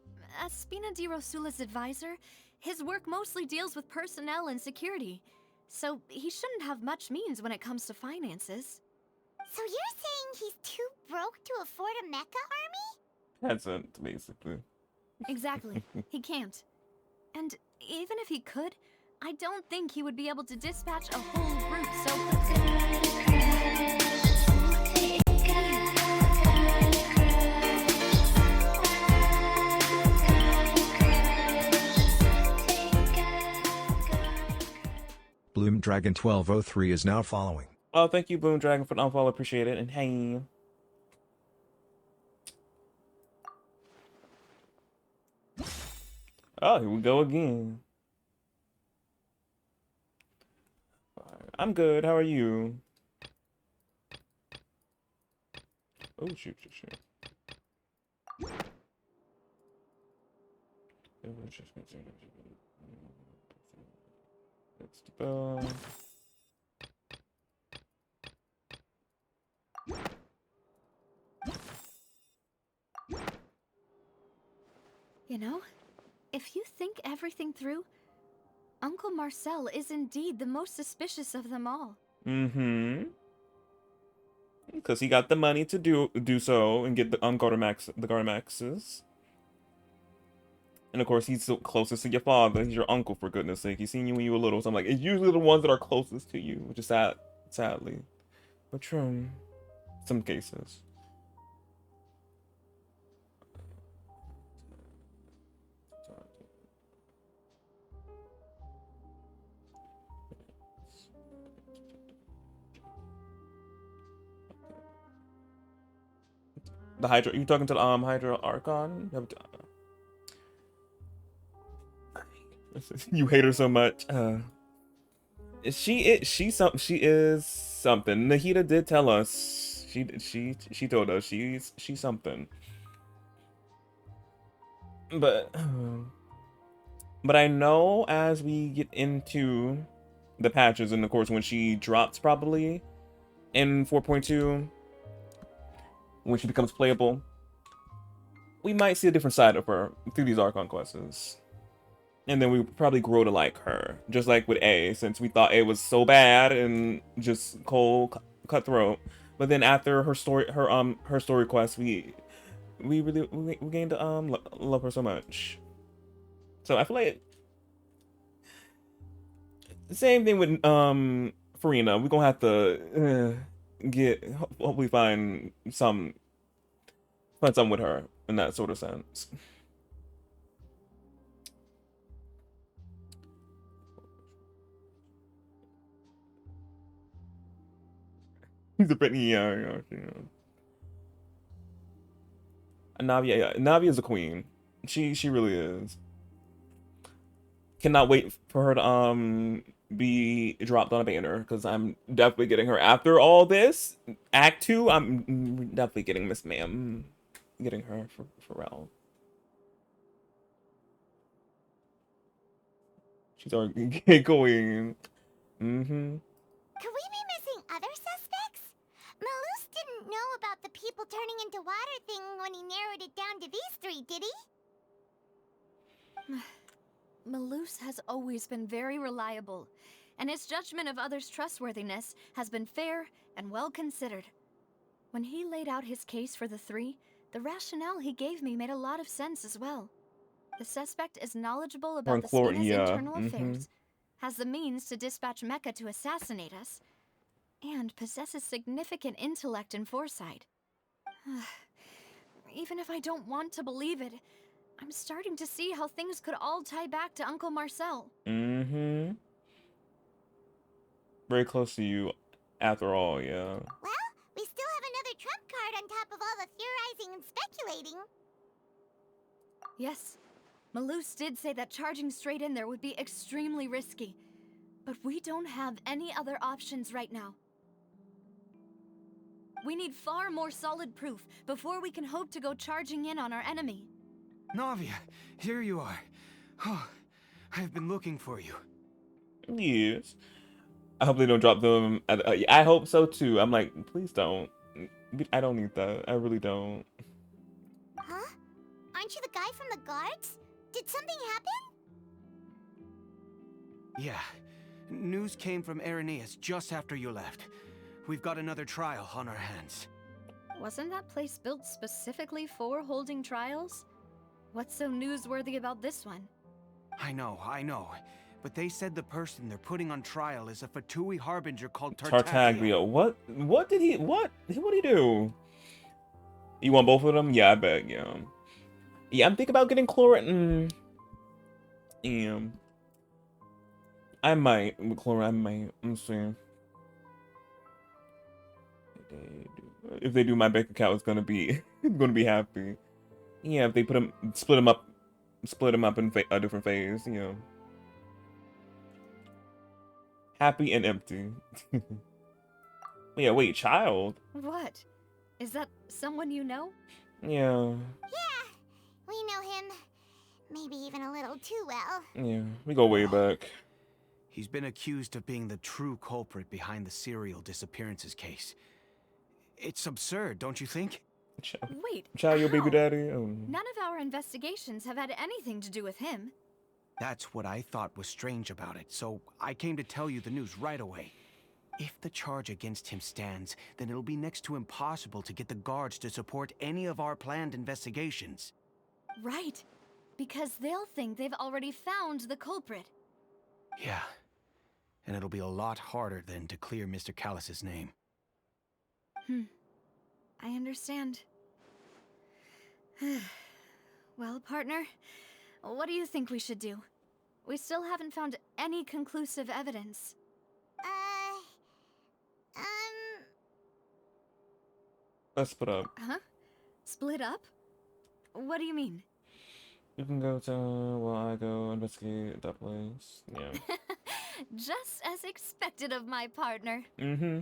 as Spina di Rosula's advisor, his work mostly deals with personnel and security, so he shouldn't have much means when it comes to finances. So you're saying he's too broke to afford a mecha army? That's it, basically. Exactly. He can't. And even if he could, I don't think he would be able to dispatch a whole group so quickly. Bloom Dragon 1203 is now following. Oh, thank you, Boom Dragon, for the unfollow. Appreciate it. And hey. Oh, here we go again. I'm good. How are you? Oh, shoot. That's the bell. You know, if you think everything through, Uncle Marcel is indeed the most suspicious of them all. Mm-hmm. Because he got the money to do so and get the Garmaxes. And of course, he's the closest to your father. He's your uncle, for goodness sake. He's seen you when you were little. So I'm like, it's usually the ones that are closest to you, which is sad, sadly. But true. Some cases. The Hydra, you talking to the Hydra Archon? You hate her so much. She is something. Nahida did tell us. She told us she's something. But I know as we get into the patches, and of course when she drops probably in 4.2, when she becomes playable, we might see a different side of her through these Archon quests. And then we probably grow to like her, just like with A, since we thought A was so bad and just cold, cutthroat. But then after her story quest, we gained to love her so much. So I feel like same thing with Farina. We're gonna have to hopefully find something with her in that sort of sense. He's a Britney, yeah. Navia is a queen. She really is. Cannot wait for her to be dropped on a banner, because I'm definitely getting her after all this. Act 2, I'm definitely getting Miss Ma'am. Getting her for Rel. She's already going. Could we be missing other suspects? Malus didn't know about the people turning into water thing when he narrowed it down to these three, did he? Malus has always been very reliable, and his judgment of others' trustworthiness has been fair and well considered. When he laid out his case for the three, the rationale he gave me made a lot of sense as well. The suspect is knowledgeable about the Spina's internal affairs, has the means to dispatch Mecha to assassinate us, and possesses significant intellect and foresight. Even if I don't want to believe it, I'm starting to see how things could all tie back to Uncle Marcel. Very close to you, after all, yeah. Well, we still have another trump card on top of all the theorizing and speculating. Yes, Malus did say that charging straight in there would be extremely risky, but we don't have any other options right now. We need far more solid proof before we can hope to go charging in on our enemy. Navia, here you are. Oh, I've been looking for you. Yes. I hope they don't drop them. I hope so too. I'm like, please don't. I don't need that. I really don't. Huh? Aren't you the guy from the guards? Did something happen? Yeah. News came from Areneus just after you left. We've got another trial on our hands. Wasn't that place built specifically for holding trials? What's so newsworthy about this one? I know. But they said the person they're putting on trial is a Fatui harbinger called Tartaglia. What did he what did he do? You want both of them? Yeah, I bet, yeah. Yeah, I'm thinking about getting Chlorite. Yeah. I might with Chlorite, I might. Let's see. If they do, my bank account is gonna be happy. Yeah, if they split them up in a different phase, you know. Happy and empty. Yeah, wait, child? What? Is that someone you know? Yeah. Yeah, we know him. Maybe even a little too well. Yeah, we go way back. He's been accused of being the true culprit behind the serial disappearances case. It's absurd, don't you think? Wait, Child, your baby daddy? Oh. None of our investigations have had anything to do with him. That's what I thought was strange about it, so I came to tell you the news right away. If the charge against him stands, then it'll be next to impossible to get the guards to support any of our planned investigations. Right, because they'll think they've already found the culprit. Yeah, and it'll be a lot harder then to clear Mr. Callus's name. I understand. Well, partner, what do you think we should do? We still haven't found any conclusive evidence. Let's split up. Huh? Split up? What do you mean? You can go to, I go investigate that place. Yeah. Just as expected of my partner. Mm-hmm.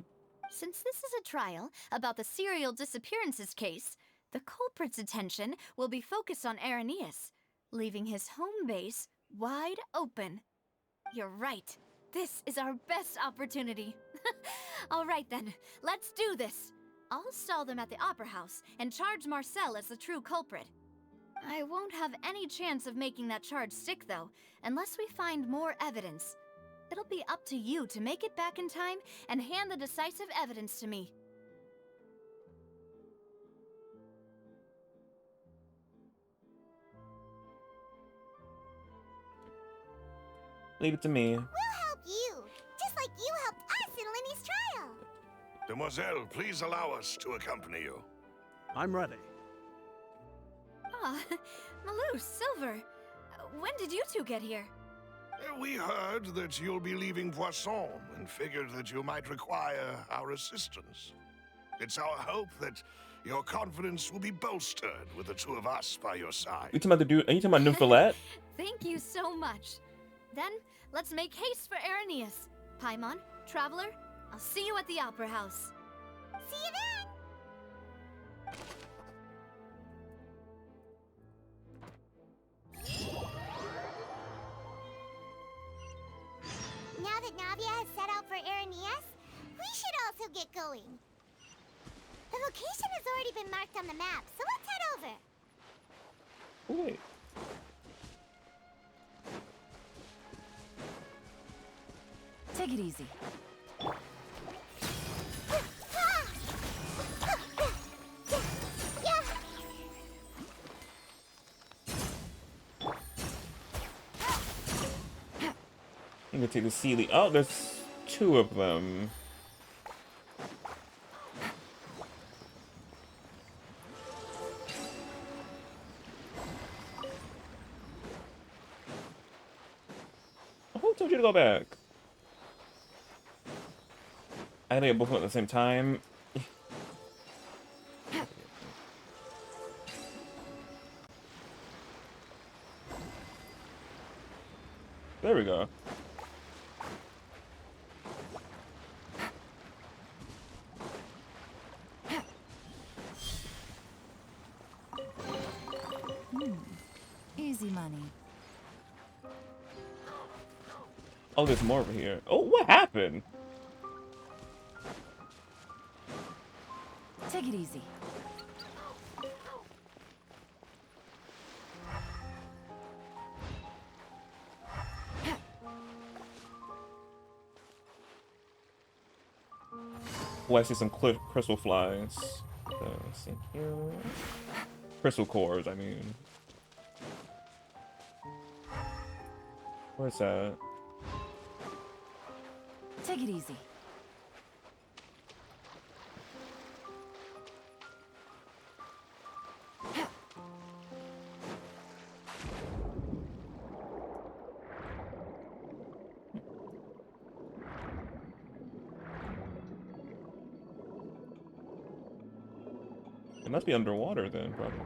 Since this is a trial about the serial disappearances case, the culprit's attention will be focused on Areneus, leaving his home base wide open. You're right. This is our best opportunity. All right then, let's do this. I'll stall them at the Opera House and charge Marcel as the true culprit. I won't have any chance of making that charge stick, though, unless we find more evidence. It'll be up to you to make it back in time and hand the decisive evidence to me. Leave it to me. We'll help you, just like you helped us in Linny's trial. Demoiselle, please allow us to accompany you. I'm ready. Ah, Malou, Silver, when did you two get here? We heard that you'll be leaving Poisson and figured that you might require our assistance. It's our hope that your confidence will be bolstered with the two of us by your side. You talking about the dude? Are you talking about Nymphalette? Thank you so much. Then, let's make haste for Areneus. Paimon, Traveler, I'll see you at the Opera House. See you then! Now that Navia has set out for Areneus, we should also get going. The location has already been marked on the map, so let's head over. Wait. Take it easy. I'm gonna take the Sealy. Oh, there's two of them. Who told you to go back? I gotta get both of them at the same time. There we go. Easy money. Oh, there's more over here. Oh, what happened? Take it easy. Oh, I see some crystal flies. Let's see here. Crystal cores, I mean. Where's that? Take it easy. It must be underwater then, probably.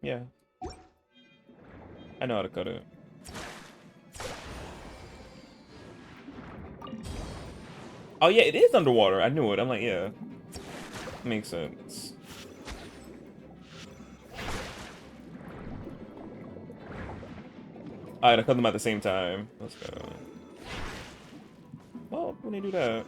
Yeah. I know how to cut it. Oh yeah, it is underwater. I knew it. I'm like, yeah. Makes sense. Alright, I cut them at the same time. Let's go. Well, when they do that.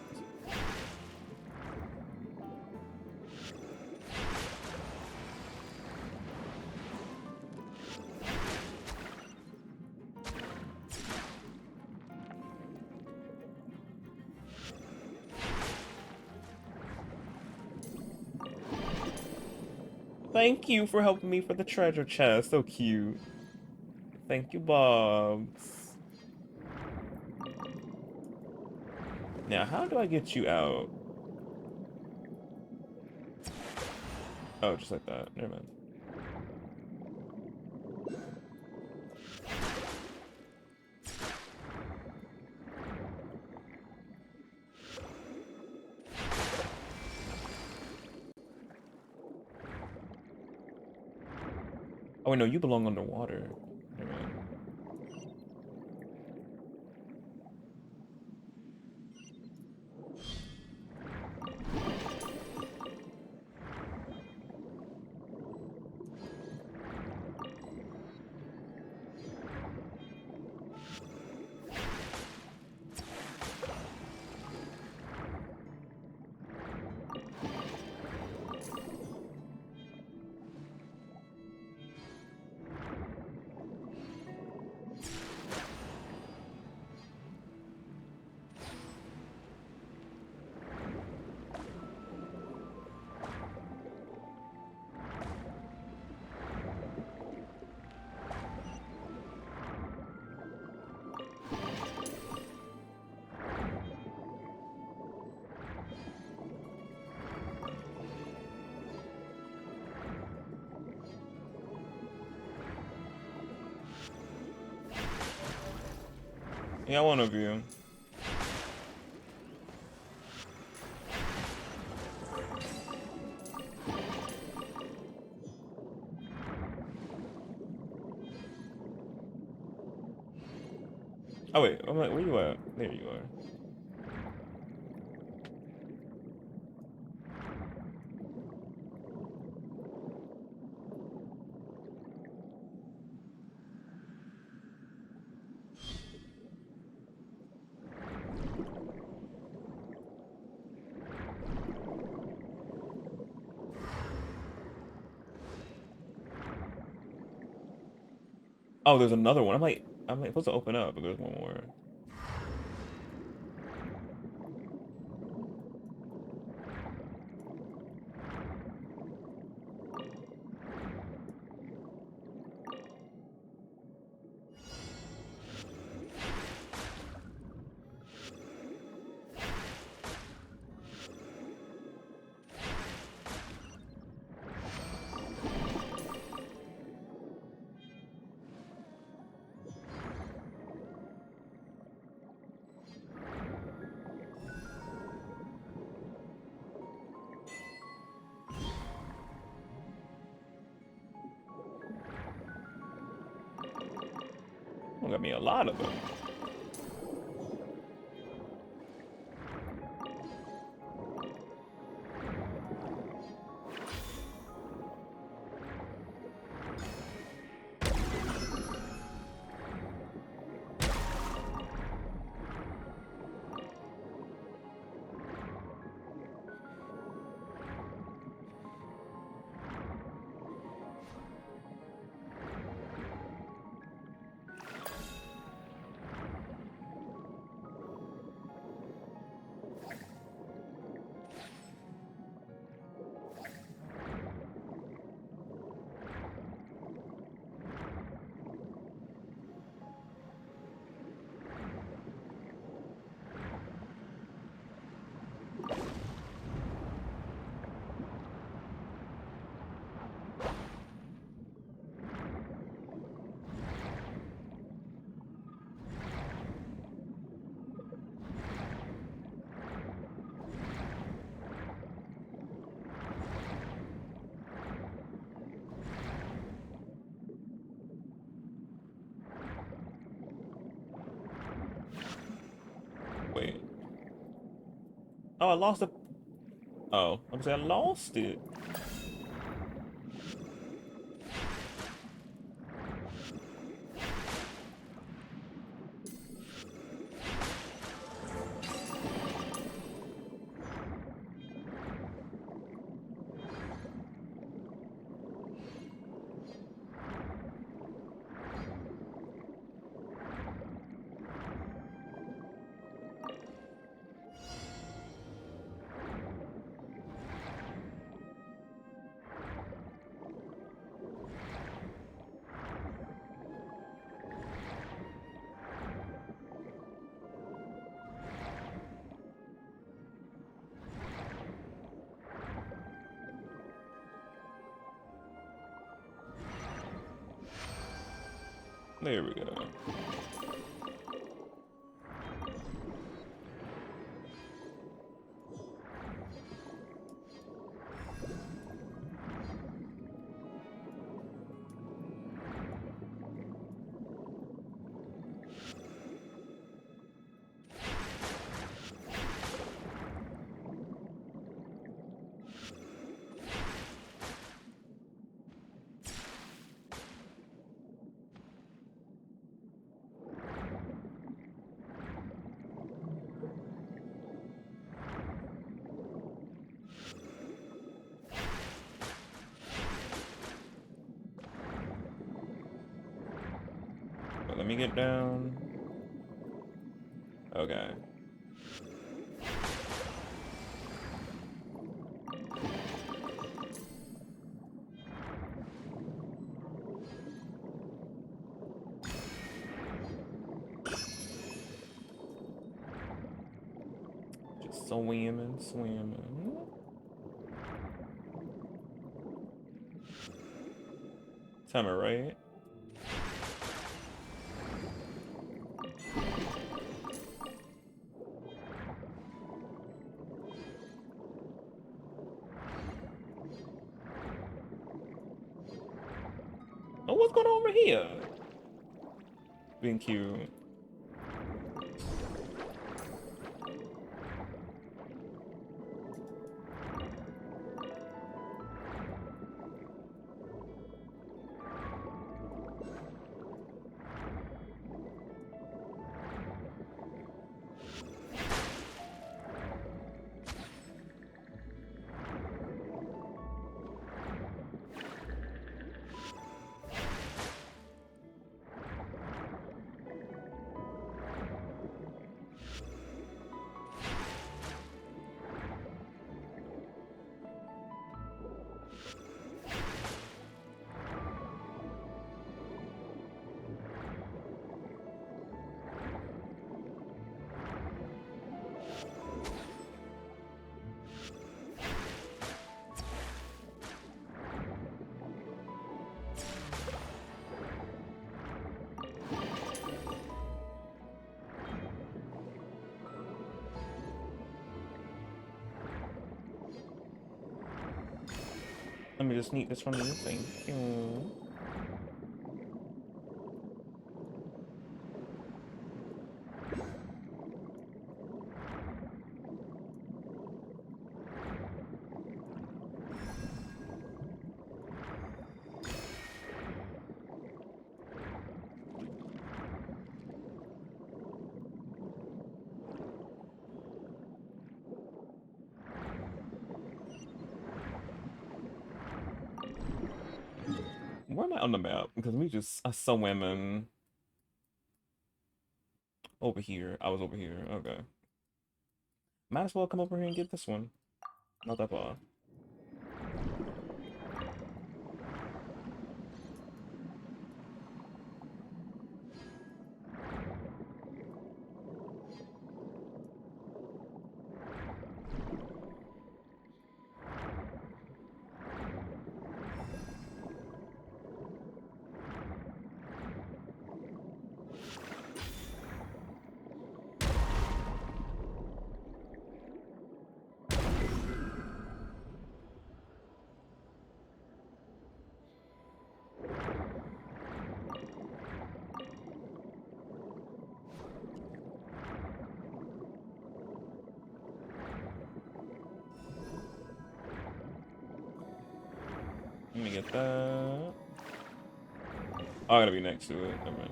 Thank you for helping me for the treasure chest. So cute. Thank you, Bobs. Now, how do I get you out? Oh, just like that. Never mind. Oh, wait, no, you belong underwater. Never mind. Yeah, one of you. Oh wait, I'm like, where you at? There you are. Oh, there's another one. I'm like supposed to open up, but there's one more. Got me a lot of them. Wait. Oh, I lost it. Oh, I'm saying I lost it. There we go. Let me get down. Okay. Just swimming, swimming. Timer, right? Oh, what's going on over here? Being cute. Let me just sneak this from you. Thank you. Where am I on the map? Because we just I saw women over here. I was over here. Okay. Might as well come over here and get this one. Not that far. Let me get that. Oh, I gotta be next to it. Never mind.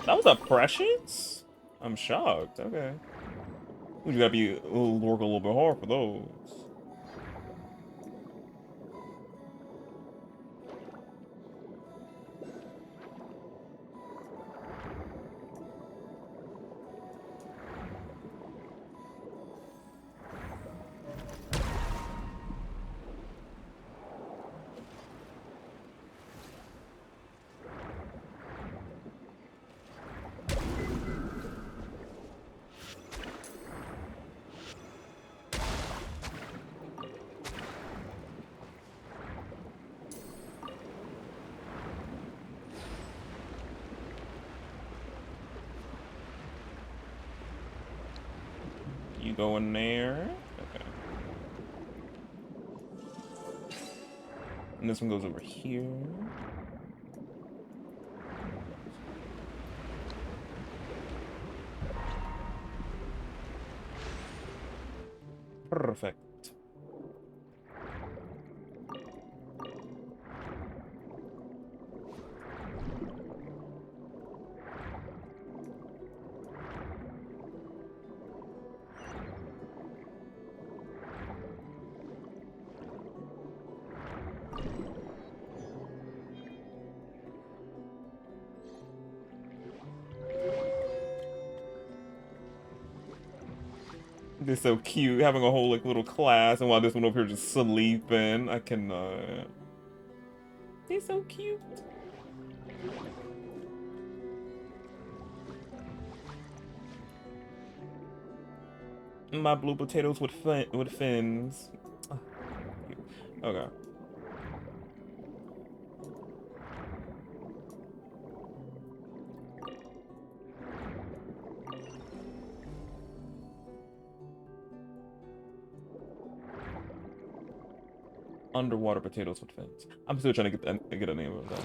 That was a prescience? I'm shocked. Okay. You gotta be work a little bit hard for those. You go in there. Okay. And this one goes over here. Perfect. They're so cute, having a whole like little class, and while this one over here just sleeping, I cannot. They're so cute. My blue potatoes with fins. Okay. Underwater potatoes with fins. I'm still trying to get a name of that.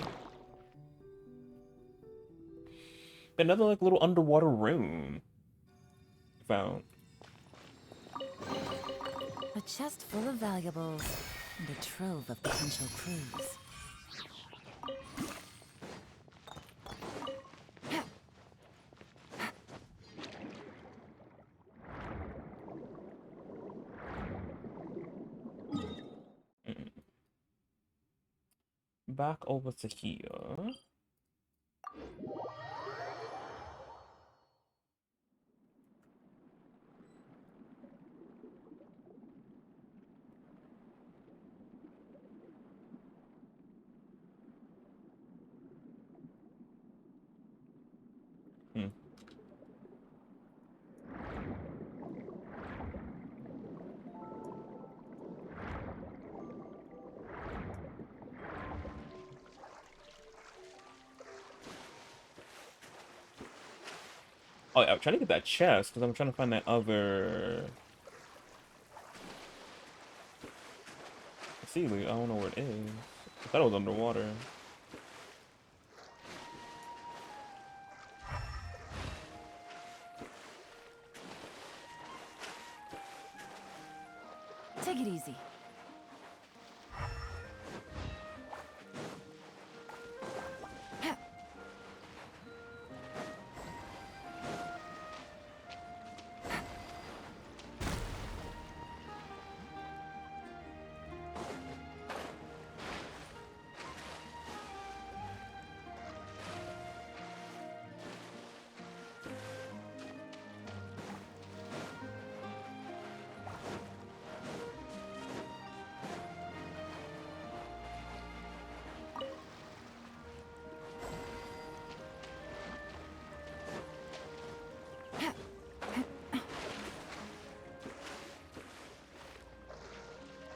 Another like little underwater room found. A chest full of valuables and a trove of potential clues. Back over to here. Oh, yeah, I'm trying to get that chest because I'm trying to find that other. See, I don't know where it is. I thought it was underwater. Take it easy.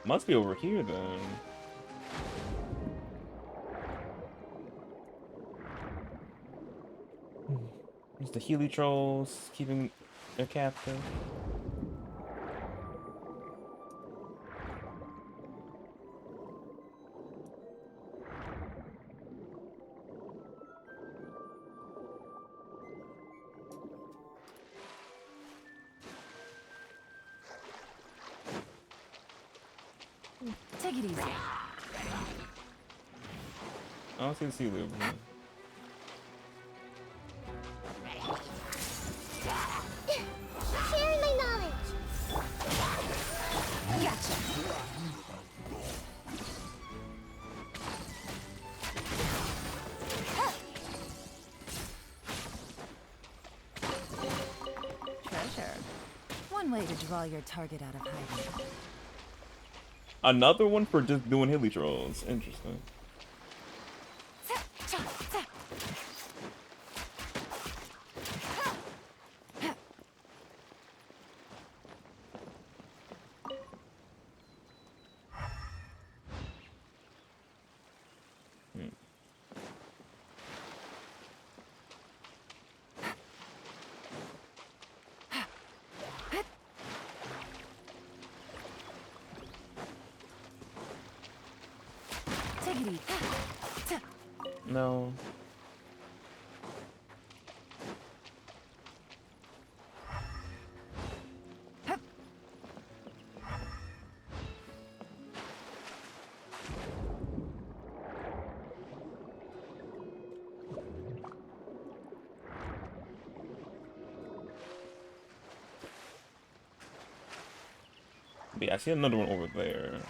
Must be over here then. There's the Healy trolls keeping their captive. Take it easy. I don't see the sea lube. Sharing my knowledge. Gotcha. Treasure. One way to draw your target out of hiding. Another one for just doing hilly trolls. Interesting. Take it easy. No. Yeah, I see another one over there.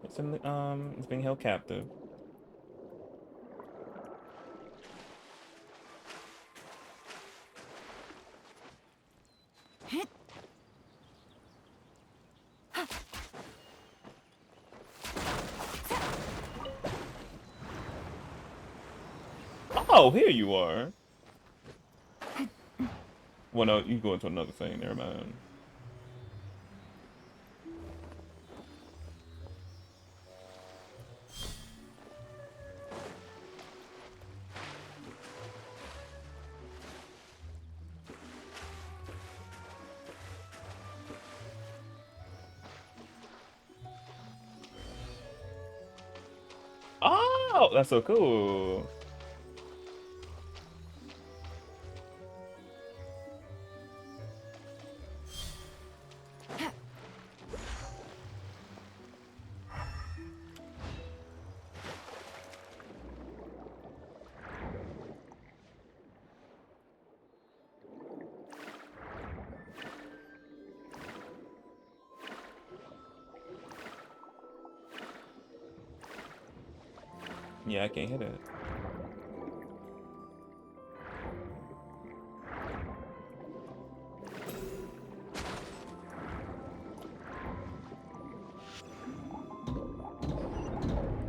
It's in the, it's being held captive. Oh, here you are. Well, no, you go into another thing. Never mind. Oh, that's so cool. Yeah, I can't hit it.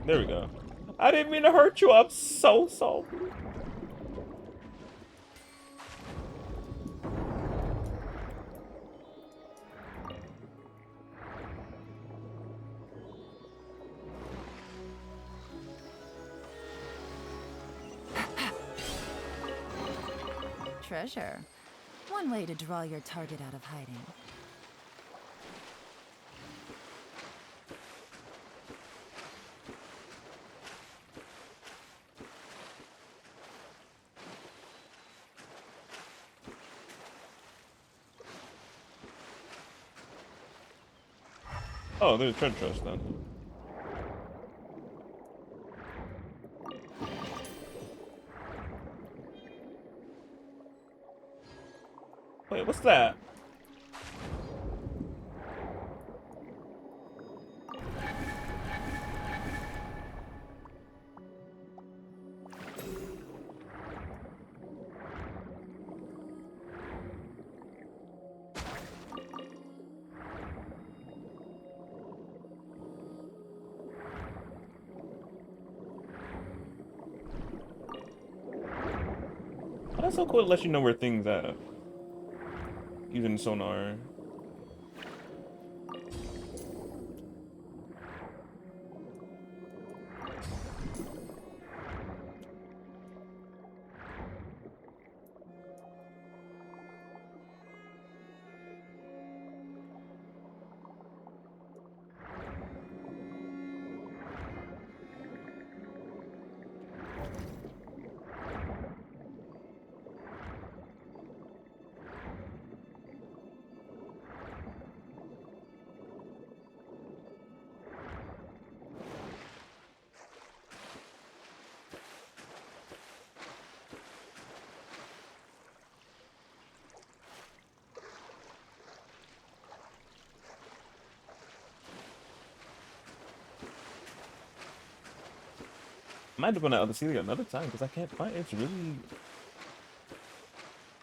There we go. I didn't mean to hurt you. I'm so sorry. Treasure. One way to draw your target out of hiding. Oh, there's treasure chest then. Wait, what's that? Oh, that's so cool. It lets you know where things at. Using sonar. Might have been on the ceiling another time because I can't find it. It's really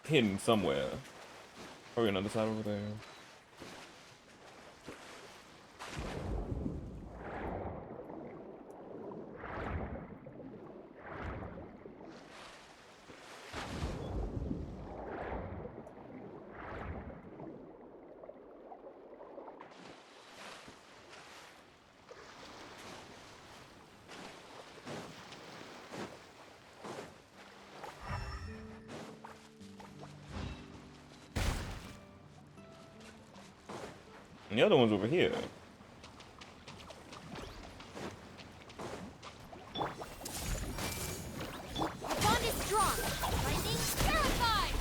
hidden somewhere. Probably another side over there. And the other one's over here. Our bond is strong. Lightning terrified.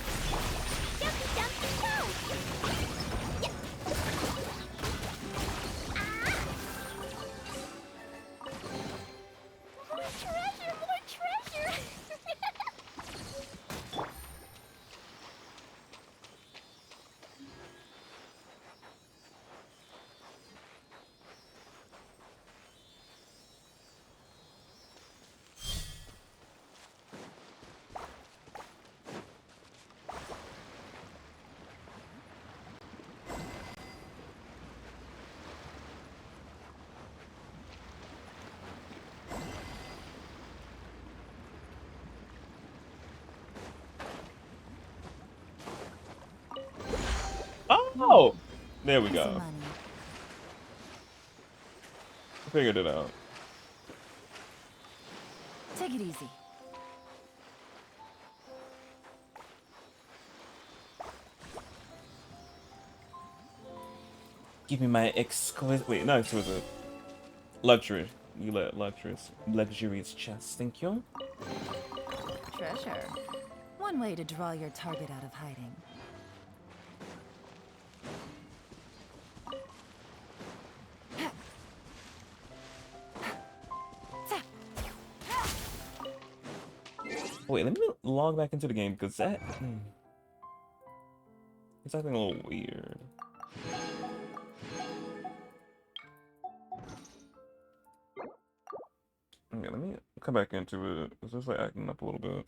Dumpy dumpy go. More treasure, more treasure. Oh! There we go. Figured it out. Take it easy. Give me my exquisite. Wait, not exquisite. Luxury. You let luxurious chest. Thank you. Treasure. One way to draw your target out of hiding. Wait, let me log back into the game because that it's acting a little weird. Okay, let me come back into it. It's just like acting up a little bit.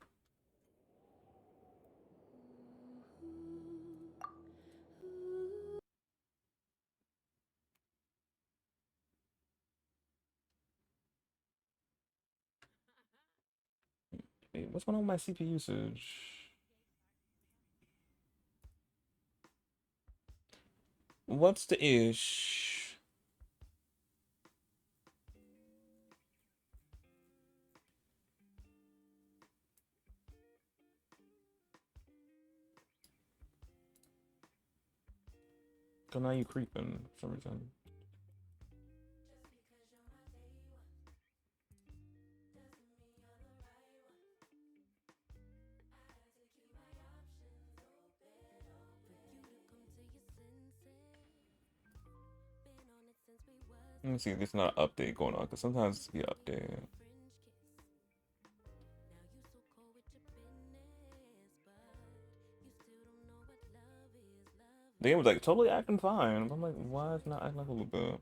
Wait, what's going on with my CPU usage? What's the ish? So now you creeping for some reason. Let me see if there's not an update going on, because sometimes it's be updated. The game was like totally acting fine. I'm like, why is it not acting like a little bit?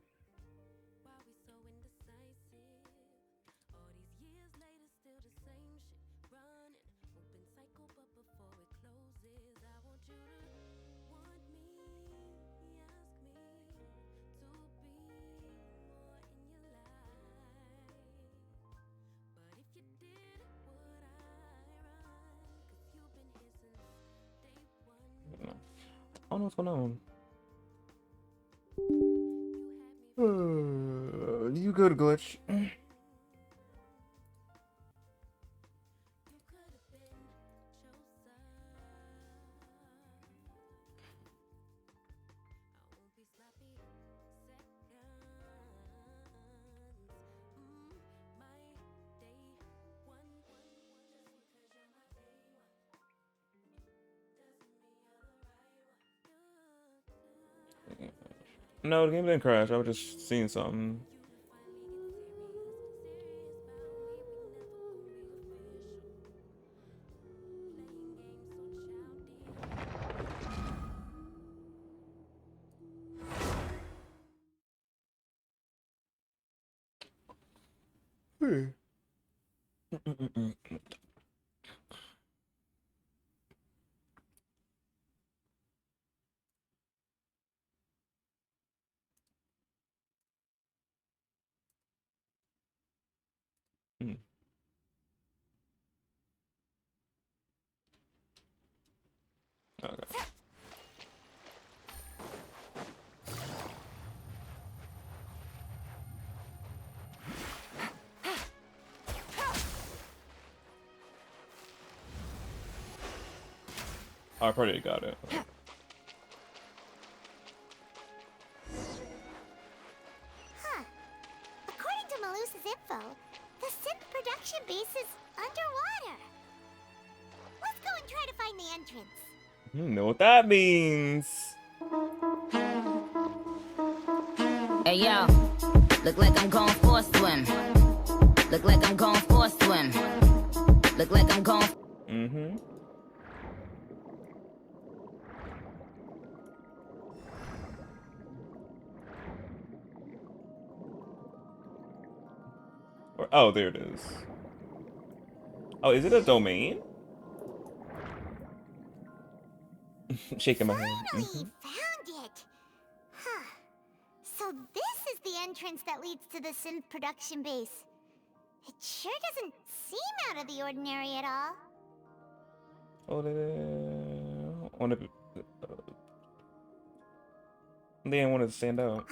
I don't know what's going on. You good, Glitch? No, the game didn't crash. I was just seeing something. Okay. I probably got it. Huh. According to Malus's info, the synth production base is underwater. Let's go and try to find the entrance. You know what that means. Hey yo, look like I'm going for a swim. Look like I'm going for a swim. Look like I'm going. Mm-hmm. Oh, there it is. Oh, is it a domain? Shaking my head. Finally found it. Huh. So this is the entrance that leads to the synth production base. It sure doesn't seem out of the ordinary at all. Oh, they didn't want to stand out.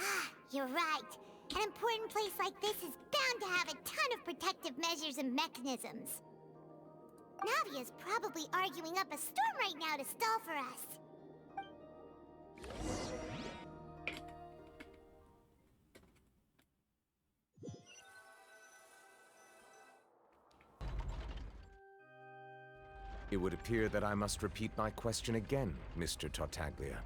You're right. An important place like this is bound to have a ton of protective measures and mechanisms. Navia's probably arguing up a storm right now to stall for us. It would appear that I must repeat my question again, Mr. Tartaglia.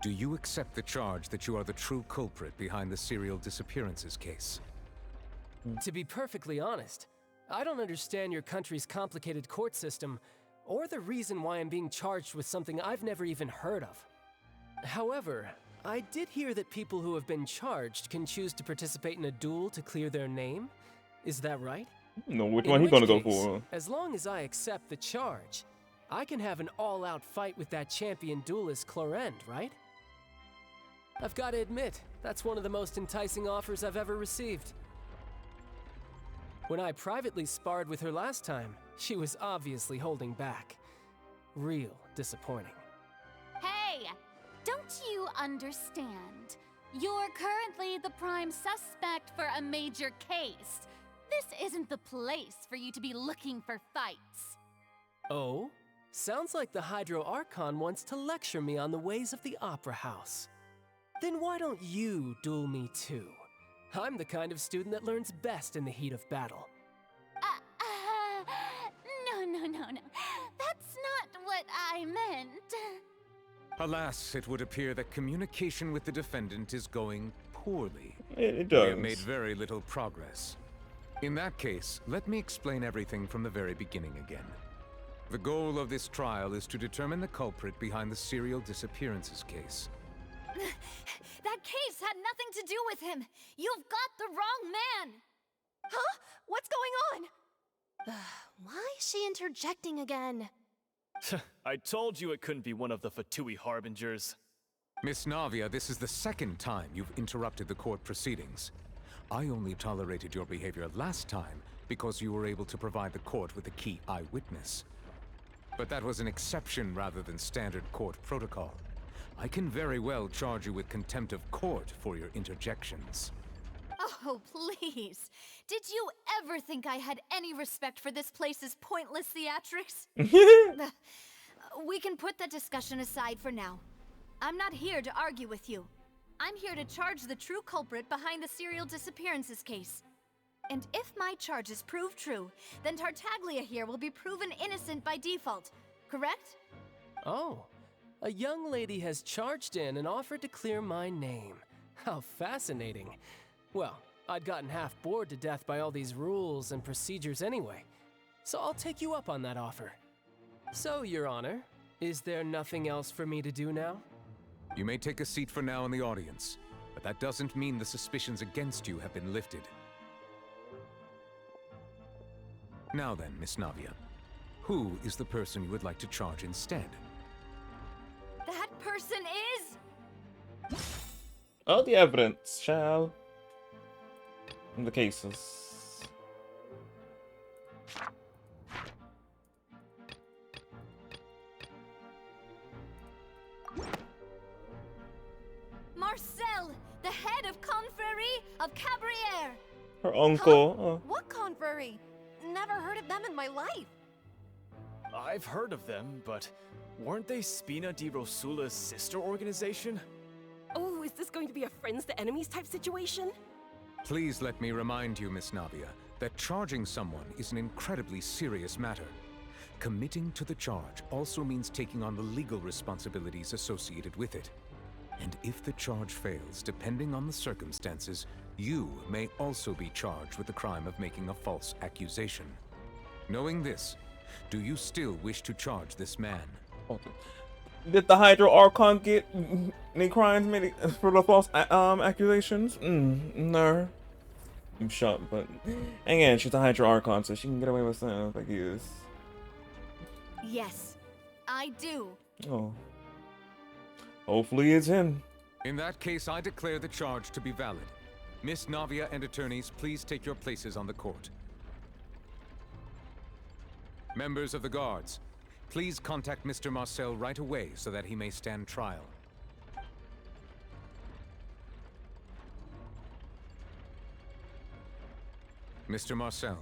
Do you accept the charge that you are the true culprit behind the serial disappearances case? To be perfectly honest, I don't understand your country's complicated court system, or the reason why I'm being charged with something I've never even heard of. However, I did hear that people who have been charged can choose to participate in a duel to clear their name. Is that right? No, which one he gonna go for? As long as I accept the charge, I can have an all-out fight with that champion duelist Clorend, right? I've got to admit, that's one of the most enticing offers I've ever received. When I privately sparred with her last time, she was obviously holding back. Real disappointing. Hey! Don't you understand? You're currently the prime suspect for a major case. This isn't the place for you to be looking for fights. Oh? Sounds like the Hydro Archon wants to lecture me on the ways of the Opera House. Then why don't you duel me too? I'm the kind of student that learns best in the heat of battle. No. That's not what I meant. Alas, it would appear that communication with the defendant is going poorly. It does. We have made very little progress. In that case, let me explain everything from the very beginning again. The goal of this trial is to determine the culprit behind the serial disappearances case. That case had nothing to do with him. You've got the wrong man. Huh? What's going on? Why is she interjecting again? I told you it couldn't be one of the Fatui Harbingers. Miss Navia, this is the second time you've interrupted the court proceedings. I only tolerated your behavior last time because you were able to provide the court with a key eyewitness. But that was an exception rather than standard court protocol. I can very well charge you with contempt of court for your interjections. Oh, please. Did you ever think I had any respect for this place's pointless theatrics? We can put that discussion aside for now. I'm not here to argue with you. I'm here to charge the true culprit behind the serial disappearances case. And if my charges prove true, then Tartaglia here will be proven innocent by default, correct? Oh, a young lady has charged in and offered to clear my name. How fascinating. Well, I'd gotten half bored to death by all these rules and procedures anyway, so I'll take you up on that offer. So, Your Honor, is there nothing else for me to do now? You may take a seat for now in the audience, but that doesn't mean the suspicions against you have been lifted. Now then, Miss Navia, who is the person you would like to charge instead? That person is... All the evidence, shall... in the cases. Marcel, the head of Confrérie of Cabrières. Her uncle. What confrérie? Never heard of them in my life. I've heard of them, but weren't they Spina di Rosula's sister organization? Oh, is this going to be a friends to enemies type situation? Please let me remind you, Miss Navia, that charging someone is an incredibly serious matter. Committing to the charge also means taking on the legal responsibilities associated with it. And if the charge fails, depending on the circumstances, you may also be charged with the crime of making a false accusation. Knowing this, do you still wish to charge this man? Did the Hydro Archon get any crimes made for the false accusations? No. I'm shocked, but again, she's a Hydro Archon, so she can get away with stuff, I guess. Yes, I do. Oh. Hopefully it's him. In that case, I declare the charge to be valid. Miss Navia and attorneys, please take your places on the court. Members of the guards, please contact Mr. Marcel right away so that he may stand trial. Mr. Marcel,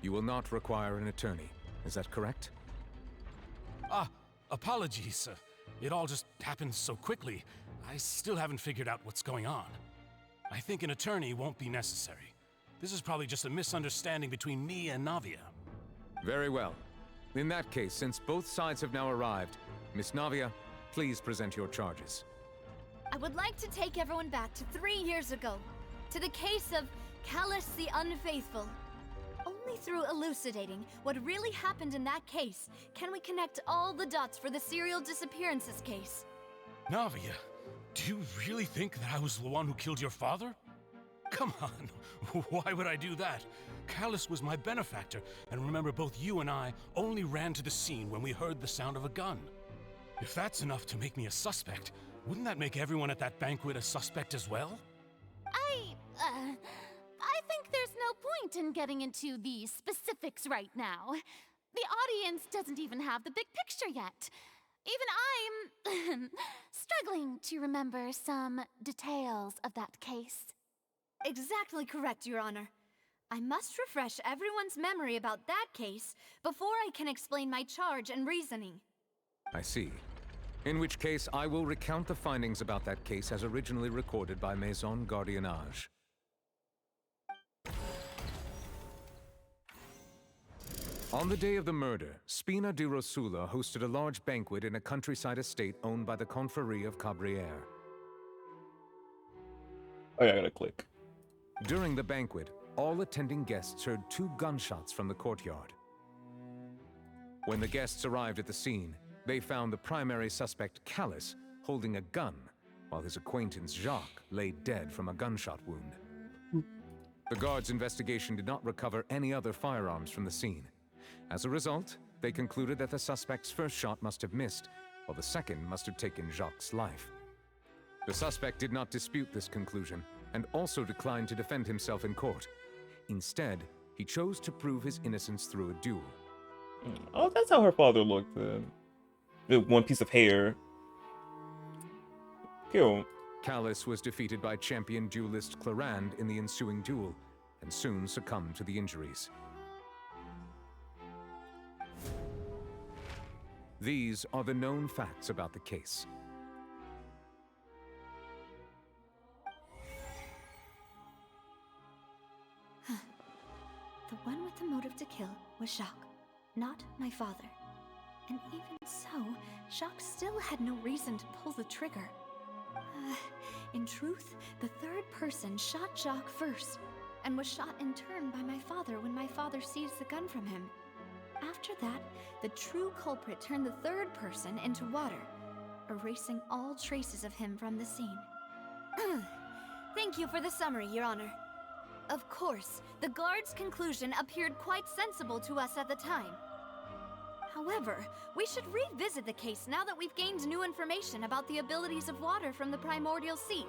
you will not require an attorney. Is that correct? Apologies. It all just happened so quickly. I still haven't figured out what's going on. I think an attorney won't be necessary. This is probably just a misunderstanding between me and Navia. Very well. In that case, since both sides have now arrived, Miss Navia, please present your charges. I would like to take everyone back to 3 years ago, to the case of Callus the Unfaithful. Only through elucidating what really happened in that case can we connect all the dots for the serial disappearances case. Navia, do you really think that I was the one who killed your father? Come on, why would I do that? Callus was my benefactor, and remember both you and I only ran to the scene when we heard the sound of a gun. If that's enough to make me a suspect, wouldn't that make everyone at that banquet a suspect as well? I think there's no point in getting into the specifics right now. The audience doesn't even have the big picture yet. Even I'm struggling to remember some details of that case. Exactly correct, Your Honor. I must refresh everyone's memory about that case before I can explain my charge and reasoning. I see. In which case, I will recount the findings about that case as originally recorded by Maison Gardiennage. On the day of the murder, Spina di Rosula hosted a large banquet in a countryside estate owned by the Confrérie of Cabrières. Oh yeah, I gotta click. During the banquet, all attending guests heard 2 gunshots from the courtyard. When the guests arrived at the scene, they found the primary suspect, Callus, holding a gun, while his acquaintance, Jacques, lay dead from a gunshot wound. The guards' investigation did not recover any other firearms from the scene. As a result, they concluded that the suspect's first shot must have missed, while the second must have taken Jacques' life. The suspect did not dispute this conclusion, and also declined to defend himself in court. Instead, he chose to prove his innocence through a duel. Oh, that's how her father looked then. The one piece of hair. Cute. Callus was defeated by champion duelist Clarande in the ensuing duel, and soon succumbed to the injuries. These are the known facts about the case. The one with the motive to kill was Jacques, not my father. And even so, Jacques still had no reason to pull the trigger. In truth, the third person shot Jacques first, and was shot in turn by my father when my father seized the gun from him. After that, the true culprit turned the third person into water, erasing all traces of him from the scene. Thank you for the summary, Your Honor. Of course, the guard's conclusion appeared quite sensible to us at the time. However, we should revisit the case now that we've gained new information about the abilities of water from the primordial sea.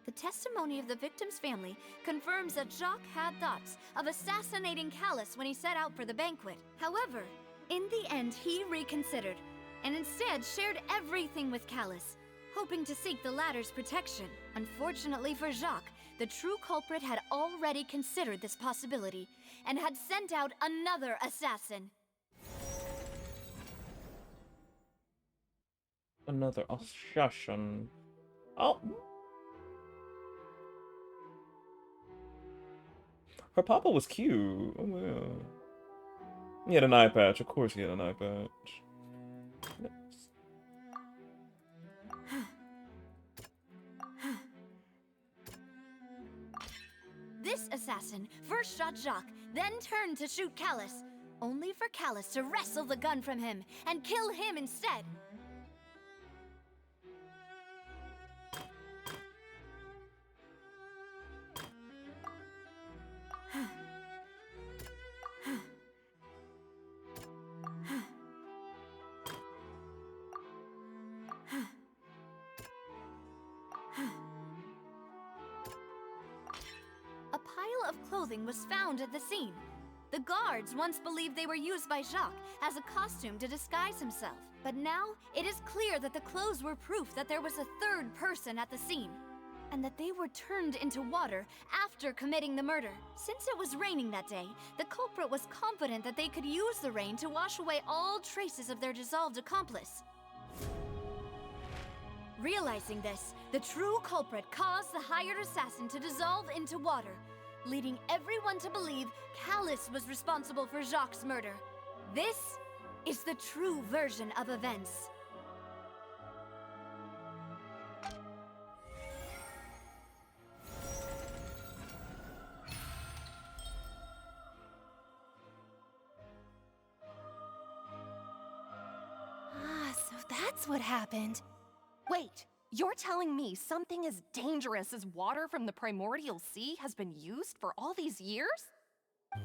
The testimony of the victim's family confirms that Jacques had thoughts of assassinating Callus when he set out for the banquet. However, in the end, he reconsidered, and instead shared everything with Callus, hoping to seek the latter's protection. Unfortunately for Jacques, the true culprit had already considered this possibility, and had sent out another assassin. Another assassin. Oh. Her papa was cute. Oh, yeah. He had an eye patch. Of course he had an eye patch. This assassin first shot Jacques, then turned to shoot Callus, only for Callus to wrestle the gun from him and kill him instead. A pile of clothing was found at the scene. The guards once believed they were used by Jacques as a costume to disguise himself. But now, it is clear that the clothes were proof that there was a third person at the scene, and that they were turned into water after committing the murder. Since it was raining that day, the culprit was confident that they could use the rain to wash away all traces of their dissolved accomplice. Realizing this, the true culprit caused the hired assassin to dissolve into water, leading everyone to believe Callus was responsible for Jacques' murder. This is the true version of events. So that's what happened. Wait, you're telling me something as dangerous as water from the primordial sea has been used for all these years?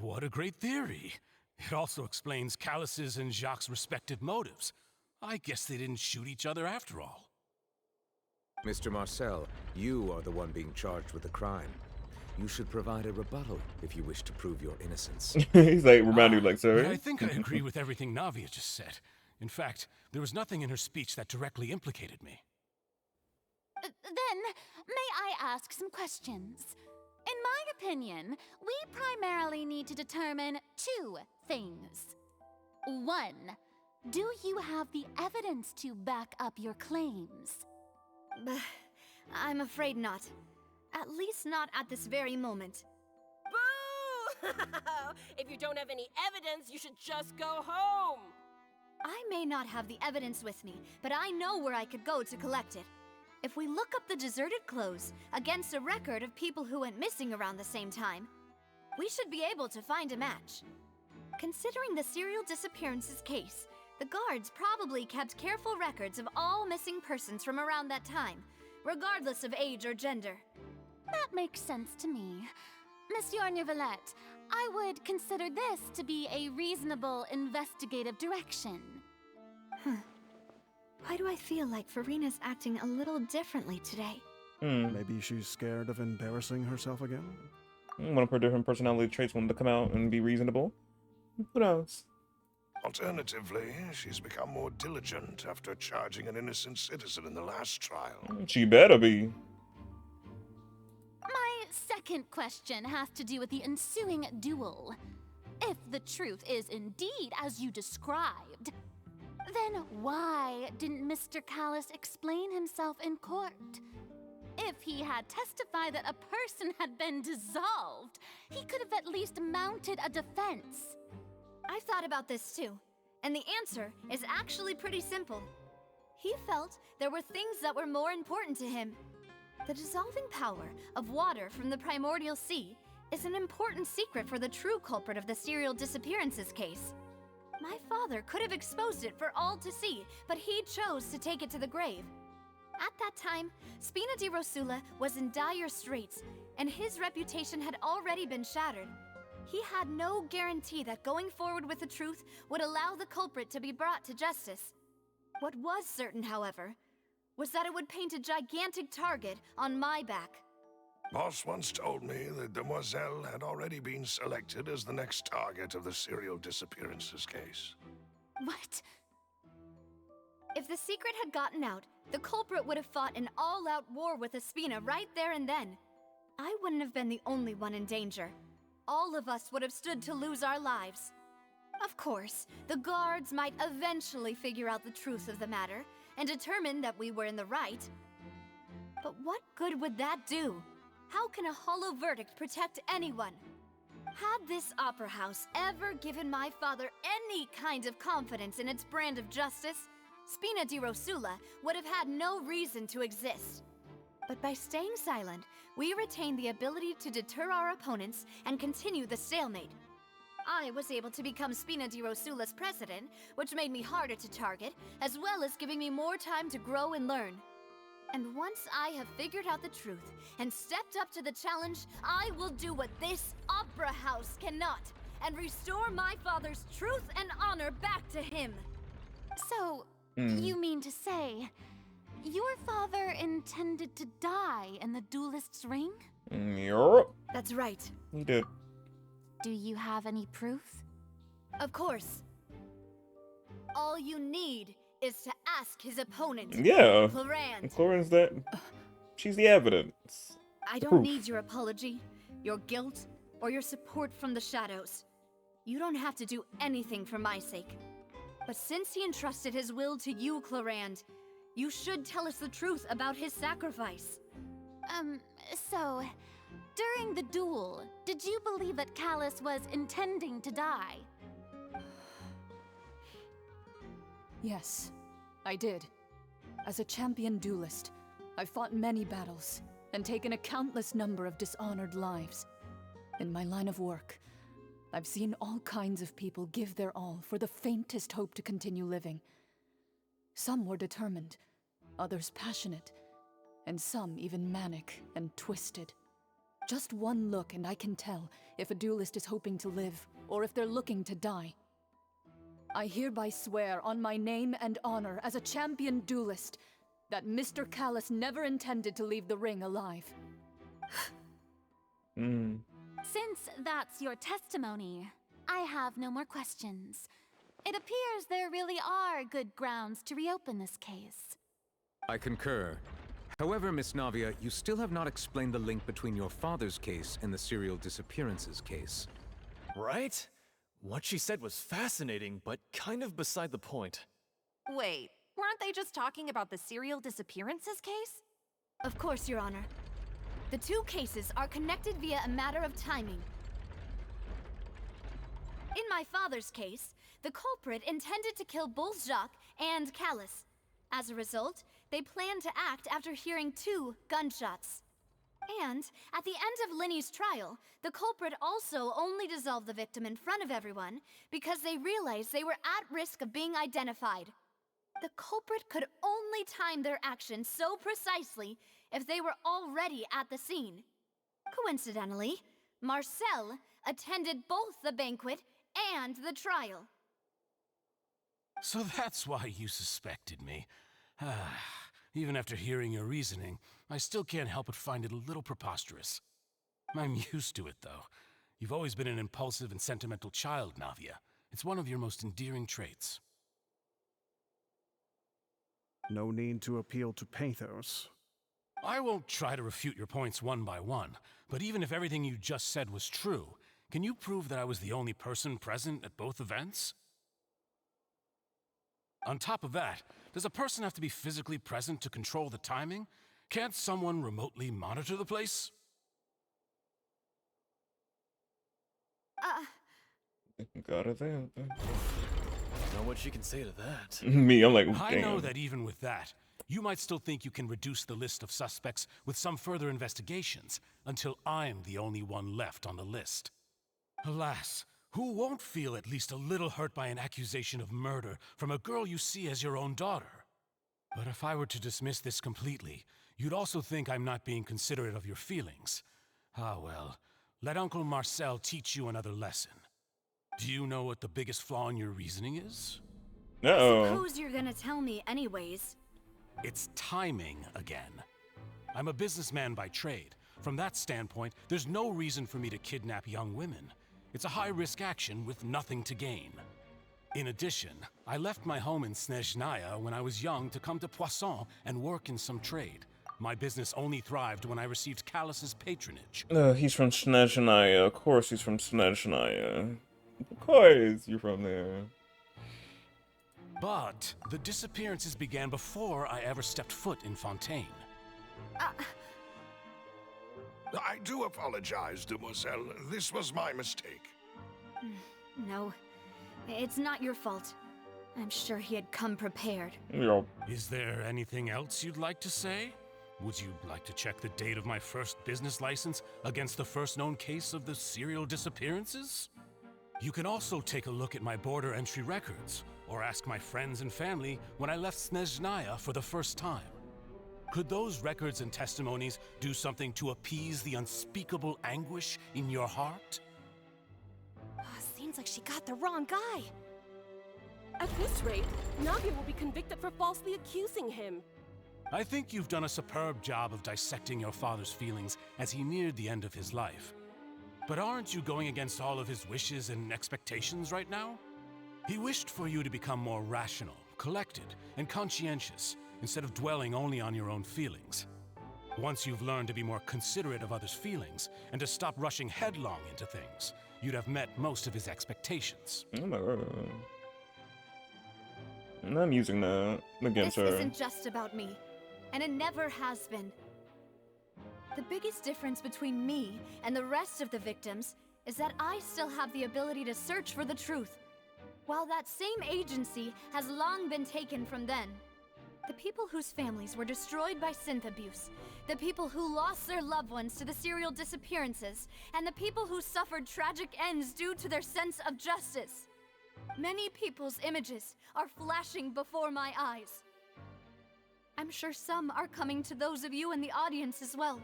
What a great theory. It also explains Callus's and Jacques' respective motives. I guess they didn't shoot each other after all. Mr. Marcel, you are the one being charged with the crime. You should provide a rebuttal if you wish to prove your innocence. He's like, remind you, like, sorry. I think I agree with everything Navia just said. In fact, there was nothing in her speech that directly implicated me. Then, may I ask some questions? In my opinion, we primarily need to determine two things. One, do you have the evidence to back up your claims? I'm afraid not. At least not at this very moment. Boo! If you don't have any evidence, you should just go home! I may not have the evidence with me, but I know where I could go to collect it. If we look up the deserted clothes against a record of people who went missing around the same time, we should be able to find a match. Considering the serial disappearances case, the guards probably kept careful records of all missing persons from around that time, regardless of age or gender. That makes sense to me. Monsieur Neuvillette, I would consider this to be a reasonable investigative direction. Why do I feel like Farina's acting a little differently today? Maybe she's scared of embarrassing herself again? One of her different personality traits wanted to come out and be reasonable. Who knows? Alternatively, she's become more diligent after charging an innocent citizen in the last trial. She better be. My second question has to do with the ensuing duel. If the truth is indeed as you described, then why didn't Mr. Callus explain himself in court? If he had testified that a person had been dissolved, he could have at least mounted a defense. I've thought about this too, and the answer is actually pretty simple. He felt there were things that were more important to him. The dissolving power of water from the primordial sea is an important secret for the true culprit of the serial disappearances case. My father could have exposed it for all to see, but he chose to take it to the grave. At that time, Spina di Rosula was in dire straits, and his reputation had already been shattered. He had no guarantee that going forward with the truth would allow the culprit to be brought to justice. What was certain, however, was that it would paint a gigantic target on my back. Boss once told me that Demoiselle had already been selected as the next target of the serial disappearances case. What? If the secret had gotten out, the culprit would have fought an all-out war with Espina right there and then. I wouldn't have been the only one in danger. All of us would have stood to lose our lives. Of course, the guards might eventually figure out the truth of the matter and determine that we were in the right. But what good would that do? How can a hollow verdict protect anyone? Had this opera house ever given my father any kind of confidence in its brand of justice, Spina di Rosula would have had no reason to exist. But by staying silent, we retained the ability to deter our opponents and continue the stalemate. I was able to become Spina di Rosula's president, which made me harder to target, as well as giving me more time to grow and learn. And once I have figured out the truth and stepped up to the challenge, I will do what this opera house cannot, and restore my father's truth and honor back to him. So, you mean to say, your father intended to die in the duelist's ring? Yup. That's right. He did. Do you have any proof? Of course. All you need is to ask his opponent. Yeah. Clorand. Clorand's that. She's the evidence. I don't Proof. need your apology, your guilt, or your support from the shadows. You don't have to do anything for my sake. But since he entrusted his will to you, Clorand, you should tell us the truth about his sacrifice. So, during the duel, did you believe that Callus was intending to die? Yes, I did. As a champion duelist, I've fought many battles and taken a countless number of dishonored lives. In my line of work, I've seen all kinds of people give their all for the faintest hope to continue living. Some were determined, others passionate, and some even manic and twisted. Just one look and I can tell if a duelist is hoping to live or if they're looking to die. I hereby swear on my name and honor as a champion duelist that Mr. Callus never intended to leave the ring alive. Since that's your testimony, I have no more questions. It appears there really are good grounds to reopen this case. I concur. However, Miss Navia, you still have not explained the link between your father's case and the serial disappearances case. Right? What she said was fascinating, but kind of beside the point. Wait, weren't they just talking about the serial disappearances case? Of course, Your Honor. The two cases are connected via a matter of timing. In my father's case, the culprit intended to kill both Jacques and Callus. As a result, they planned to act after hearing 2 gunshots. And at the end of Linny's trial, the culprit also only dissolved the victim in front of everyone because they realized they were at risk of being identified. The culprit could only time their actions so precisely if they were already at the scene. Coincidentally, Marcel attended both the banquet and the trial. So that's why you suspected me. Even after hearing your reasoning, I still can't help but find it a little preposterous. I'm used to it, though. You've always been an impulsive and sentimental child, Navia. It's one of your most endearing traits. No need to appeal to pathos. I won't try to refute your points one by one, but even if everything you just said was true, can you prove that I was the only person present at both events? On top of that, does a person have to be physically present to control the timing? Can't someone remotely monitor the place? Got it there. Know what she can say to that. Me, I'm like, I damn. know that even with that, You might still think you can reduce the list of suspects with some further investigations, until I'm the only one left on the list. Alas, who won't feel at least a little hurt by an accusation of murder from a girl you see as your own daughter? But if I were to dismiss this completely, you'd also think I'm not being considerate of your feelings. Ah well, let Uncle Marcel teach you another lesson. Do you know what the biggest flaw in your reasoning is? Uh-oh. Suppose you're gonna tell me anyways. It's timing again. I'm a businessman by trade. From that standpoint, there's no reason for me to kidnap young women. It's a high-risk action with nothing to gain. In addition, I left my home in Snezhnaya when I was young to come to Poisson and work in some trade. My business only thrived when I received Callus's patronage. He's from Snezhnaya. Of course he's from Snezhnaya. Of course you're from there. But the disappearances began before I ever stepped foot in Fontaine. I do apologize, demoiselle. This was my mistake. No, it's not your fault. I'm sure he had come prepared. Yep. Is there anything else you'd like to say? Would you like to check the date of my first business license against the first known case of the serial disappearances? You can also take a look at my border entry records, or ask my friends and family when I left Snezhnaya for the first time. Could those records and testimonies do something to appease the unspeakable anguish in your heart? Seems like she got the wrong guy. At this rate, Navia will be convicted for falsely accusing him. I think you've done a superb job of dissecting your father's feelings as he neared the end of his life. But aren't you going against all of his wishes and expectations right now? He wished for you to become more rational, collected, and conscientious, instead of dwelling only on your own feelings. Once you've learned to be more considerate of others' feelings, and to stop rushing headlong into things, you'd have met most of his expectations. Oh my god. I'm using that against her. This isn't just about me, and it never has been. The biggest difference between me and the rest of the victims is that I still have the ability to search for the truth, while that same agency has long been taken from them. The people whose families were destroyed by synth abuse, the people who lost their loved ones to the serial disappearances, and the people who suffered tragic ends due to their sense of justice. Many people's images are flashing before my eyes. I'm sure some are coming to those of you in the audience as well.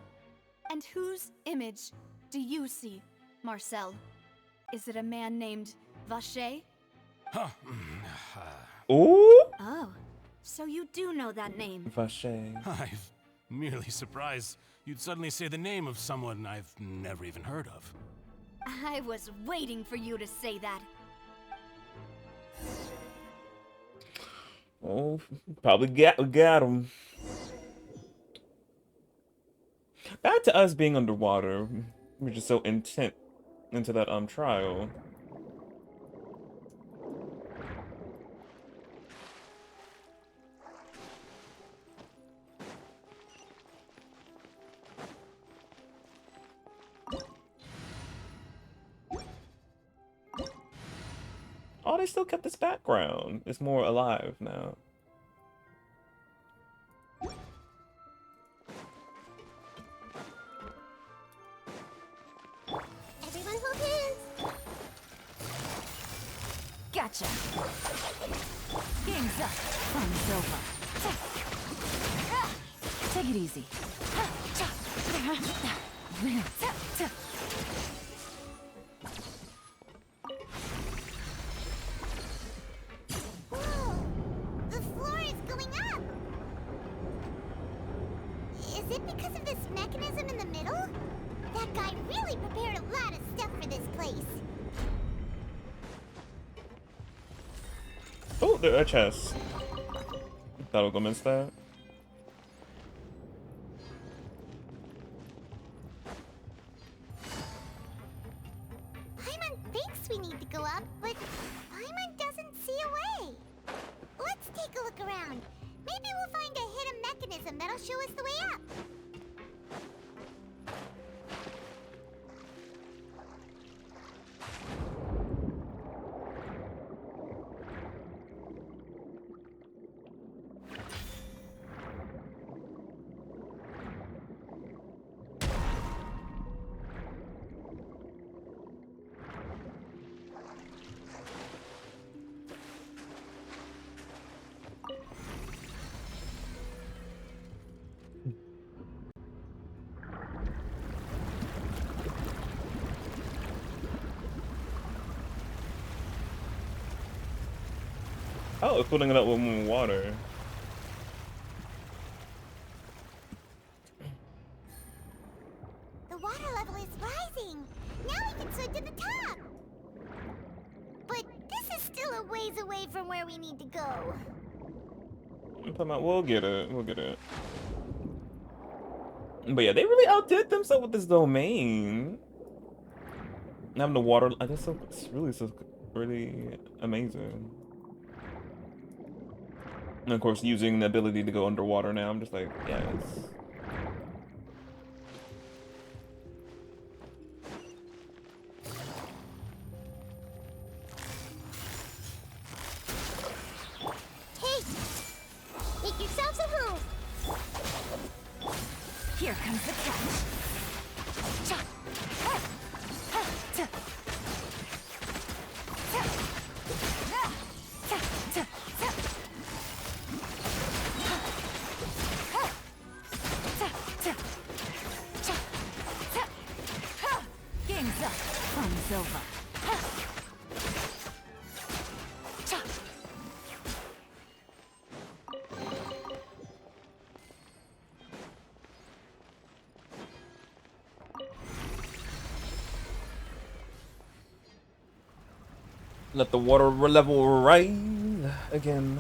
And whose image do you see, Marcel? Is it a man named Vacher? Ooh? Oh, so you do know that name. Vacher. I'm merely surprised you'd suddenly say the name of someone I've never even heard of. I was waiting for you to say that. Oh, probably got him. Back to us being underwater. We're just so intent into that trial. Oh, they still kept this background. It's more alive now. Everyone hold hands. Gotcha. Game's up. Fun's over. Take it easy. Whoa! The floor is going up! Is it because of this mechanism in the middle? That guy really prepared a lot of stuff for this place. Oh, there a chest. That'll go miss that. Paimon thinks we need to go up, but Paimon doesn't see a way. Let's take a look around. Maybe we'll find a hidden mechanism that'll show us the way up. Oh, it's filling it up with more water. The water level is rising. Now we can swim to the top. But this is still a ways away from where we need to go. I'm talking about, we'll get it. We'll get it. But yeah, they really outdid themselves with this domain. Having the water, I guess, it's really amazing. And of course, using the ability to go underwater now, I'm just like, yes. Hey, make yourselves a move. Here comes the catch. Game's up. Fun's over. Let the water level rise again.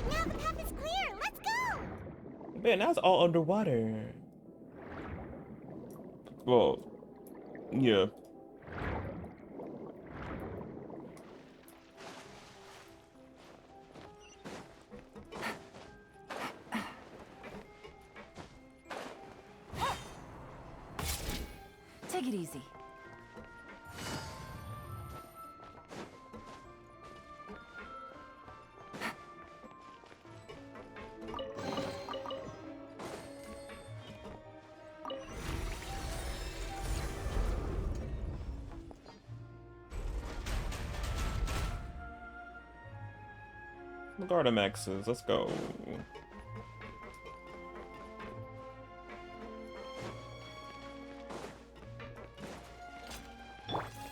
Now the path is clear. Let's go. Man, now it's all underwater. Well, yeah. Take it easy. Maxes, let's go.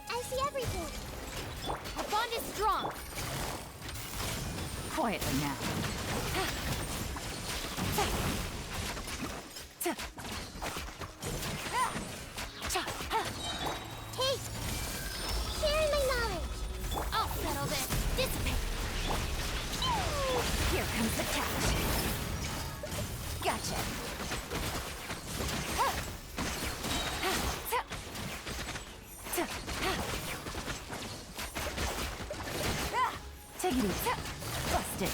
I see everything. Our bond is strong. Quietly now. Hey, sharing my knowledge. I'll settle this. Dissipate. Here comes the catch. Gotcha. Take it easy. Busted.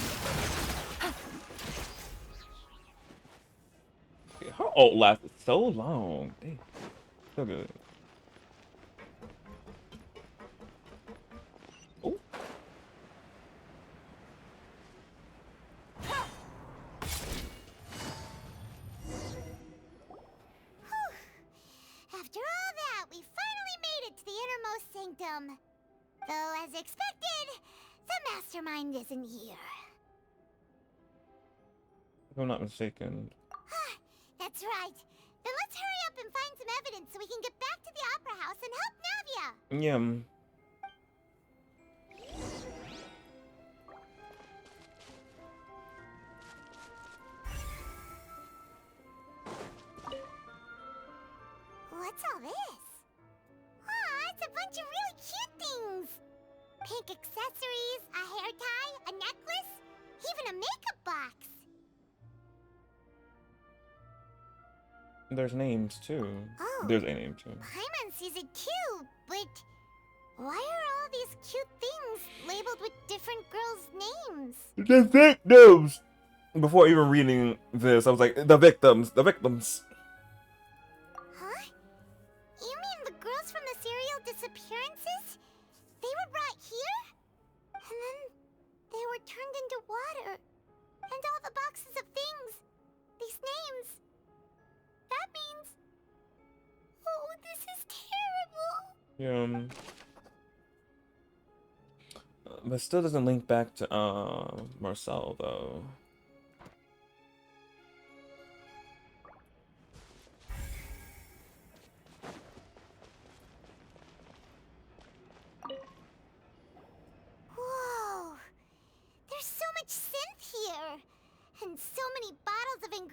Her ult lasted so long. Damn. So good. Oh. After all that, we finally made it to the innermost sanctum. Though, as expected, the mastermind isn't here. If I'm not mistaken. That's right. Then let's hurry up and find some evidence so we can get back to the Opera House and help Navia. Yeah. What's all this? Aw, it's a bunch of really cute things. Pink accessories, a hair tie, a necklace, even a makeup box. There's names too. Oh. There's a name too. Paimon sees it too, but why are all these cute things labeled with different girls' names? The victims! Before even reading this, I was like, the victims, the victims. Huh? You mean the girls from the serial disappearances? They were brought here? And then they were turned into water. And all the boxes of things. These names. That means... Oh, this is terrible. Yeah. But still doesn't link back to Marcel though.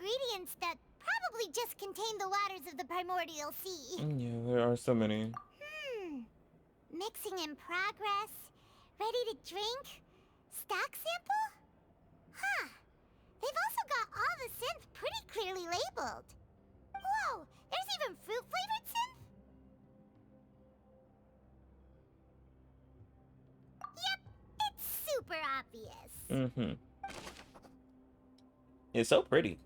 ingredients that probably just contain the waters of the primordial sea. Yeah, there are so many. Mixing in progress. Ready to drink? Stock sample? Huh. They've also got all the synth pretty clearly labeled. Whoa, there's even fruit-flavored synth? Yep, it's super obvious. It's so pretty.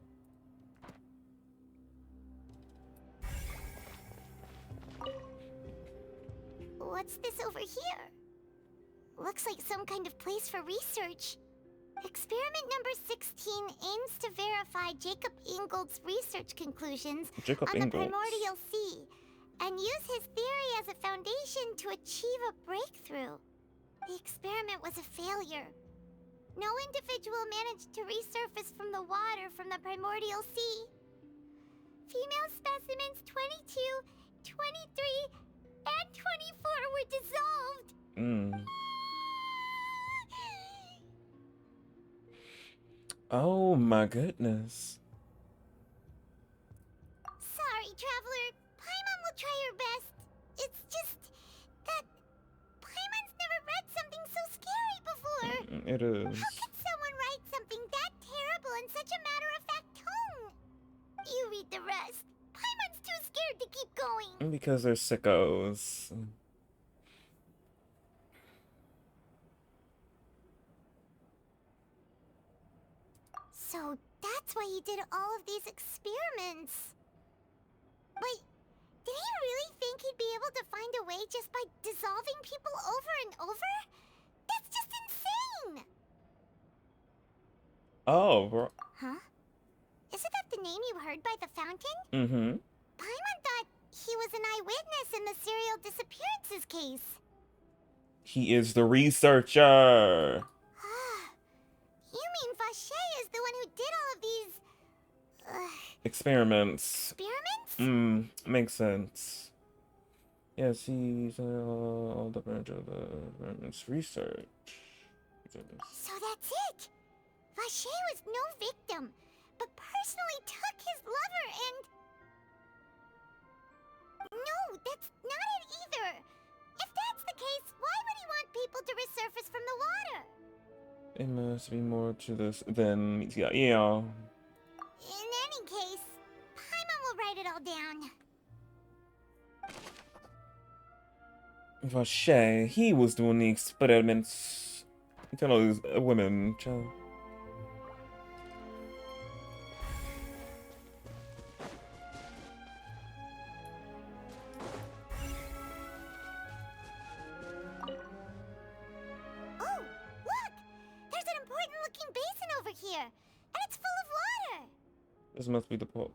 What's this over here? Looks like some kind of place for research. Experiment number 16 aims to verify Jacob Ingold's research conclusions on the primordial sea and use his theory as a foundation to achieve a breakthrough. The experiment was a failure. No individual managed to resurface from the water from the primordial sea. Female specimens 22, 23, and 24 were dissolved. Oh my goodness. Sorry, Traveler. Paimon will try her best. It's just that Paimon's never read something so scary before. It is. How could someone write something that terrible in such a matter-of-fact tone? You read the rest. Paimon's too scared to keep going. Because they're sickos. So that's why he did all of these experiments. Wait, did he really think he'd be able to find a way just by dissolving people over and over? That's just insane! Oh, bro. Huh? Isn't that the name you heard by the fountain? Paimon thought he was an eyewitness in the serial disappearances case. He is the researcher. You mean Vacher is the one who did all of these... Experiments. experiments? Makes sense. Yes, he's all the branch of the experiments research. So that's it! Vacher was no victim, but personally took his lover and... No, that's not it either! If that's the case, why would he want people to resurface from the water? It must be more to this than yeah. In any case, Paimon will write it all down. Vacher, he was doing the experiments. You tell all these women, child. This must be the pole.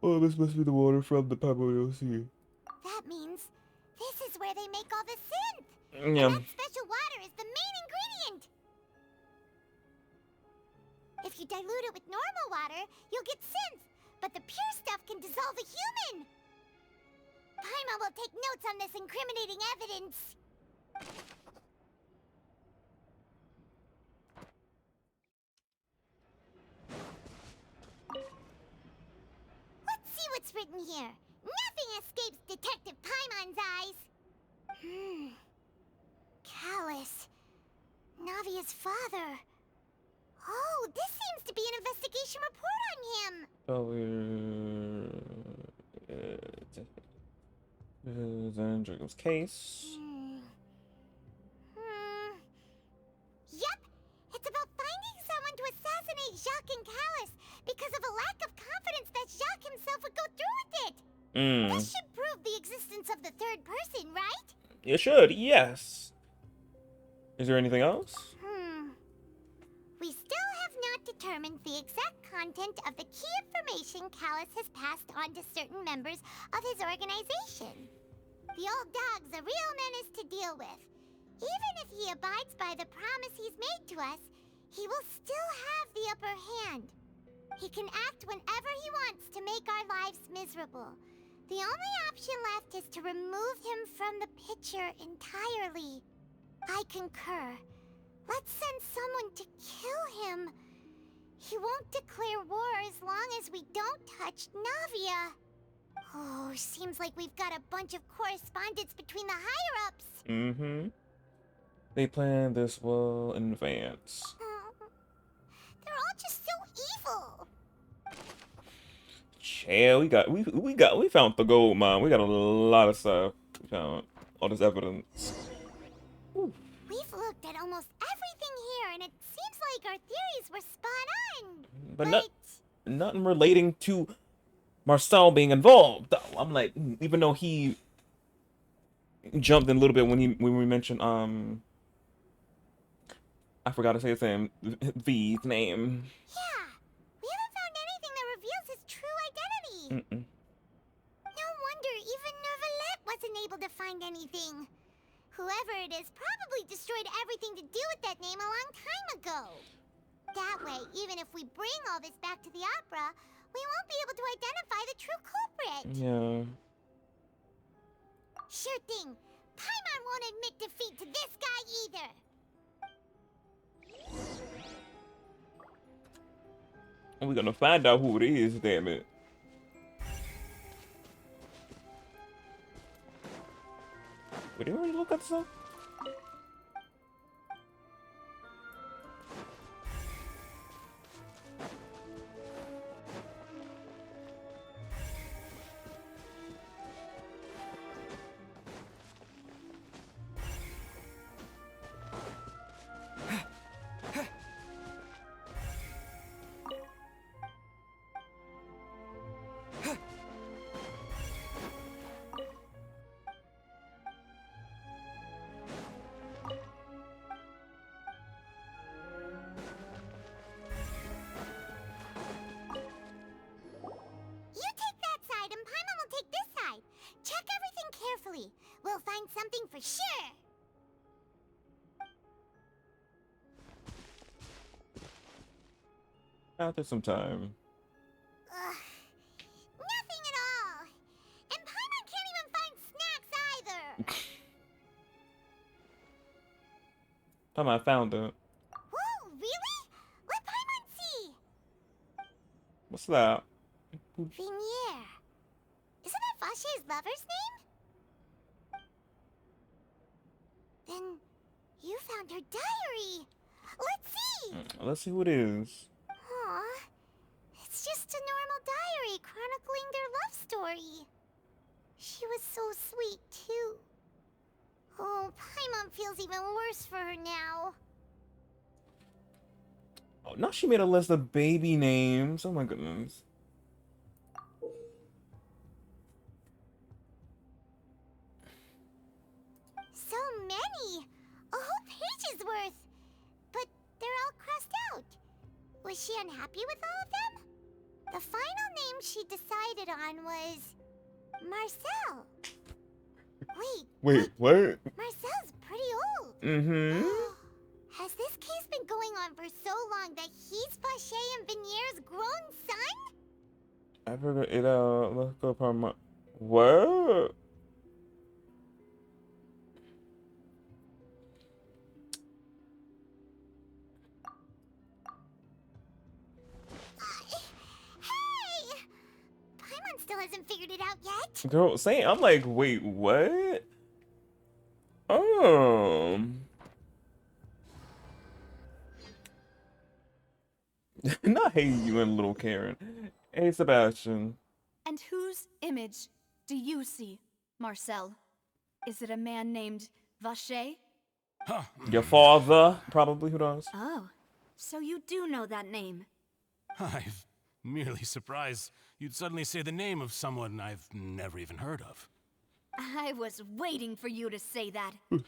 Oh, this must be the water from the primordial sea. That means this is where they make all the synth. Yeah. And that special water is the main ingredient. If you dilute it with normal water, you'll get synth, but the pure stuff can dissolve a human. Paimon will take notes on this incriminating evidence. Let's see what's written here. Nothing escapes Detective Paimon's eyes. Callus. Navia's father. Oh, this seems to be an investigation report on him. Then Jacob's case. Yep, it's about finding someone to assassinate Jacques and Callus because of a lack of confidence that Jacques himself would go through with it. This should prove the existence of the third person, right? It should, yes. Is there anything else? We still have not determined the exact content of the key information Callus has passed on to certain members of his organization. The old dog's a real menace to deal with. Even if he abides by the promise he's made to us, he will still have the upper hand. He can act whenever he wants to make our lives miserable. The only option left is to remove him from the picture entirely. I concur. Let's send someone to kill him. He won't declare war as long as we don't touch Navia. Oh, seems like we've got a bunch of correspondence between the higher-ups. Mm-hmm. They planned this well in advance. They're all just so evil. Yeah, we found the gold mine. We got a lot of stuff. We found all this evidence. Ooh. We've looked at almost everything here, and it seems like our theories were spot on. But nothing relating to Marcel being involved. Though. I'm like, even though he jumped in a little bit when we mentioned I forgot to say his name, V's name. Yeah, we haven't found anything that reveals his true identity. No wonder even Neuvillette wasn't able to find anything. Whoever it is probably destroyed everything to do with that name a long time ago. That way, even if we bring all this back to the opera, we won't be able to identify the true culprit. Yeah. Sure thing. Paimon won't admit defeat to this guy either. We're gonna find out who it is, damn it. Wait, did we already look at stuff? We'll find something for sure. After some time. Nothing at all. And Paimon can't even find snacks either. Time I found it. Whoa, really? Let Paimon see. What's that? Vinier. Isn't that Vache's lover's name? Then you found her diary. Let's see. Let's see what it is. Aw, it's just a normal diary chronicling their love story. She was so sweet too. Oh, Paimon feels even worse for her now. Oh, now she made a list of baby names. Oh my goodness. So many! A whole page's worth! But they're all crossed out. Was she unhappy with all of them? The final name she decided on was... Marcel. Wait, what? Marcel's pretty old. Mm-hmm. Has this case been going on for so long that he's Vache and Vinier's grown son? I forgot it, let's go upon my... What? Hey! Paimon still hasn't figured it out yet. Girl, saying, I'm like, wait, what? Not hating you and little Karen. Hey, Sebastian. And whose image do you see, Marcel? Is it a man named Vache? Huh. Your father, probably, who knows? Oh, so you do know that name. I'm merely surprised you'd suddenly say the name of someone I've never even heard of. I was waiting for you to say that. Navia!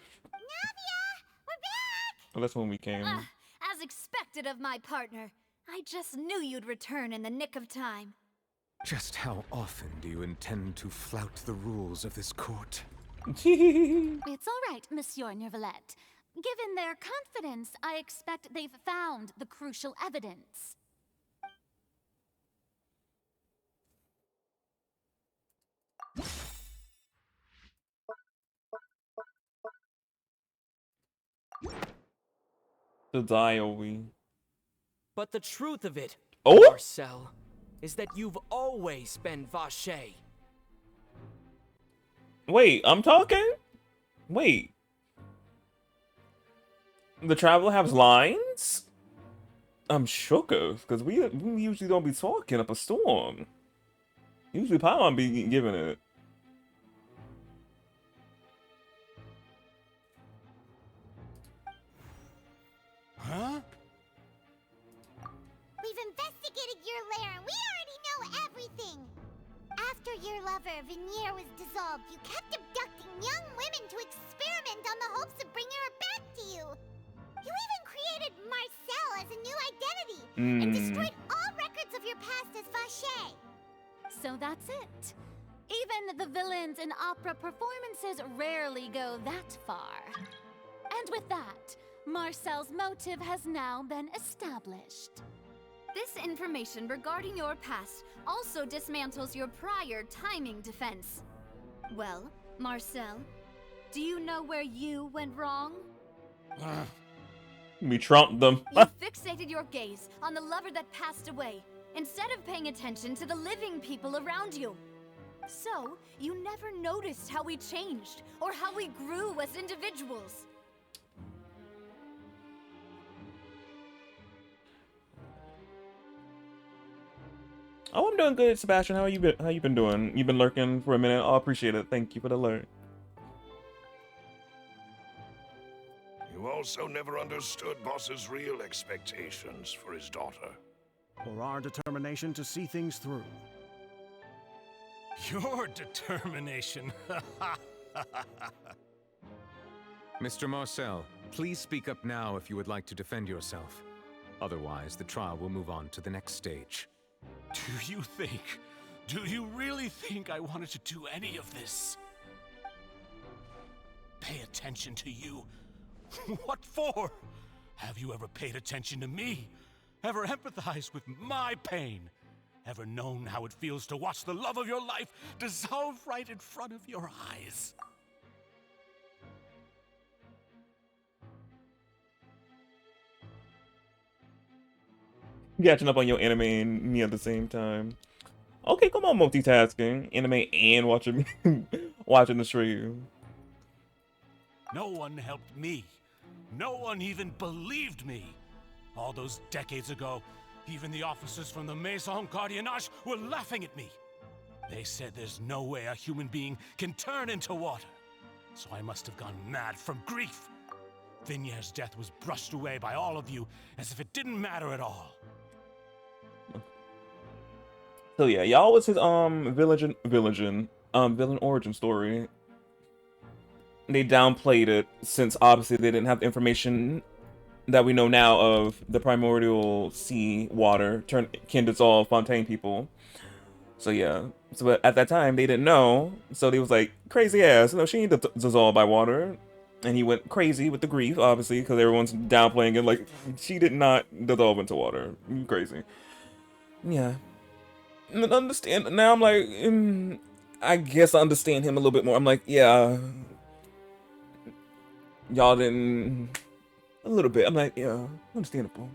We're back! Oh, that's when we came. As expected of my partner. I just knew you'd return in the nick of time. Just how often do you intend to flout the rules of this court? It's all right, Monsieur Neuvillette. Given their confidence, I expect they've found the crucial evidence. The diary. But the truth of it, Oh? Marcel, is that you've always been Vache. Wait, I'm talking? Wait. The Traveler has lines? I'm shook because we usually don't be talking up a storm. Usually Paimon be giving it. Huh? We've investigated your lair and we already know everything. After your lover, Veneer, was dissolved, you kept abducting young women to experiment on the hopes of bringing her back to you. You even created Marcel as a new identity and destroyed all records of your past as Vache. So that's it. Even the villains in opera performances rarely go that far. And with that, Marcel's motive has now been established. This information regarding your past also dismantles your prior timing defense. Well, Marcel, do you know where you went wrong? We trumped them. You fixated your gaze on the lover that passed away, instead of paying attention to the living people around you. So, you never noticed how we changed, or how we grew as individuals. Oh, I'm doing good, Sebastian. How you been doing? You've been lurking for a minute. I appreciate it. Thank you for the alert. You also never understood Boss's real expectations for his daughter. Or our determination to see things through. Your determination. Mr. Marcel, please speak up now if you would like to defend yourself. Otherwise, the trial will move on to the next stage. Do you really think I wanted to do any of this? Pay attention to you? What for? Have you ever paid attention to me? Ever empathized with my pain? Ever known how it feels to watch the love of your life dissolve right in front of your eyes? Catching up on your anime and me at the same time. Okay, come on, multitasking. Anime and watching watching the stream. No one helped me. No one even believed me. All those decades ago, even the officers from the Maison Gardiennage were laughing at me. They said there's no way a human being can turn into water. So I must have gone mad from grief. Vignere's death was brushed away by all of you as if it didn't matter at all. So yeah, y'all was his villain origin story. They downplayed it since obviously they didn't have the information that we know now of the primordial sea water can dissolve Fontaine people. So yeah, so at that time they didn't know. So they was like, crazy ass, no, she ain't dissolved by water. And he went crazy with the grief, obviously, because everyone's downplaying it. Like, she did not dissolve into water. You crazy. Yeah. Understand now. I'm like, I guess I understand him a little bit more. I'm like, yeah, y'all didn't a little bit. I'm like, yeah, understandable.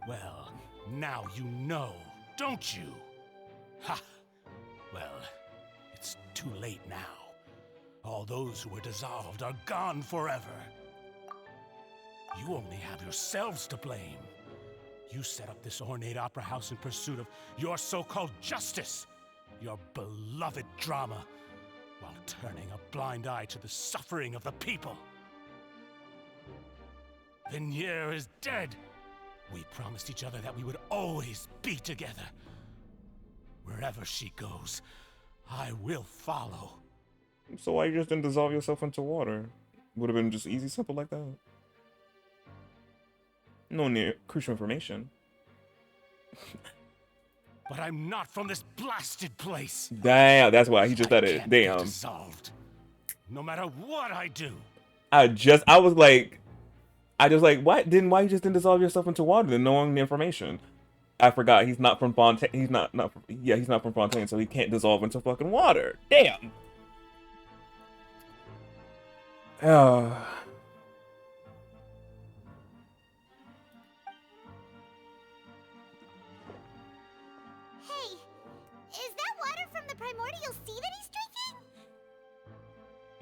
Well, now you know, don't you? Ha! Well, it's too late now. All those who were dissolved are gone forever. You only have yourselves to blame. You set up this ornate opera house in pursuit of your so-called justice, your beloved drama, while turning a blind eye to the suffering of the people. Veneer is dead. We promised each other that we would always be together. Wherever she goes, I will follow. So why you just didn't dissolve yourself into water? Would have been just easy, simple like that. No near crucial information. But I'm not from this blasted place. Damn, that's why he just said it. Damn. Dissolved. No matter what I do. I was like, why you just didn't dissolve yourself into water then knowing the information? I forgot he's not from Fontaine. He's not from Fontaine, so he can't dissolve into fucking water. Damn.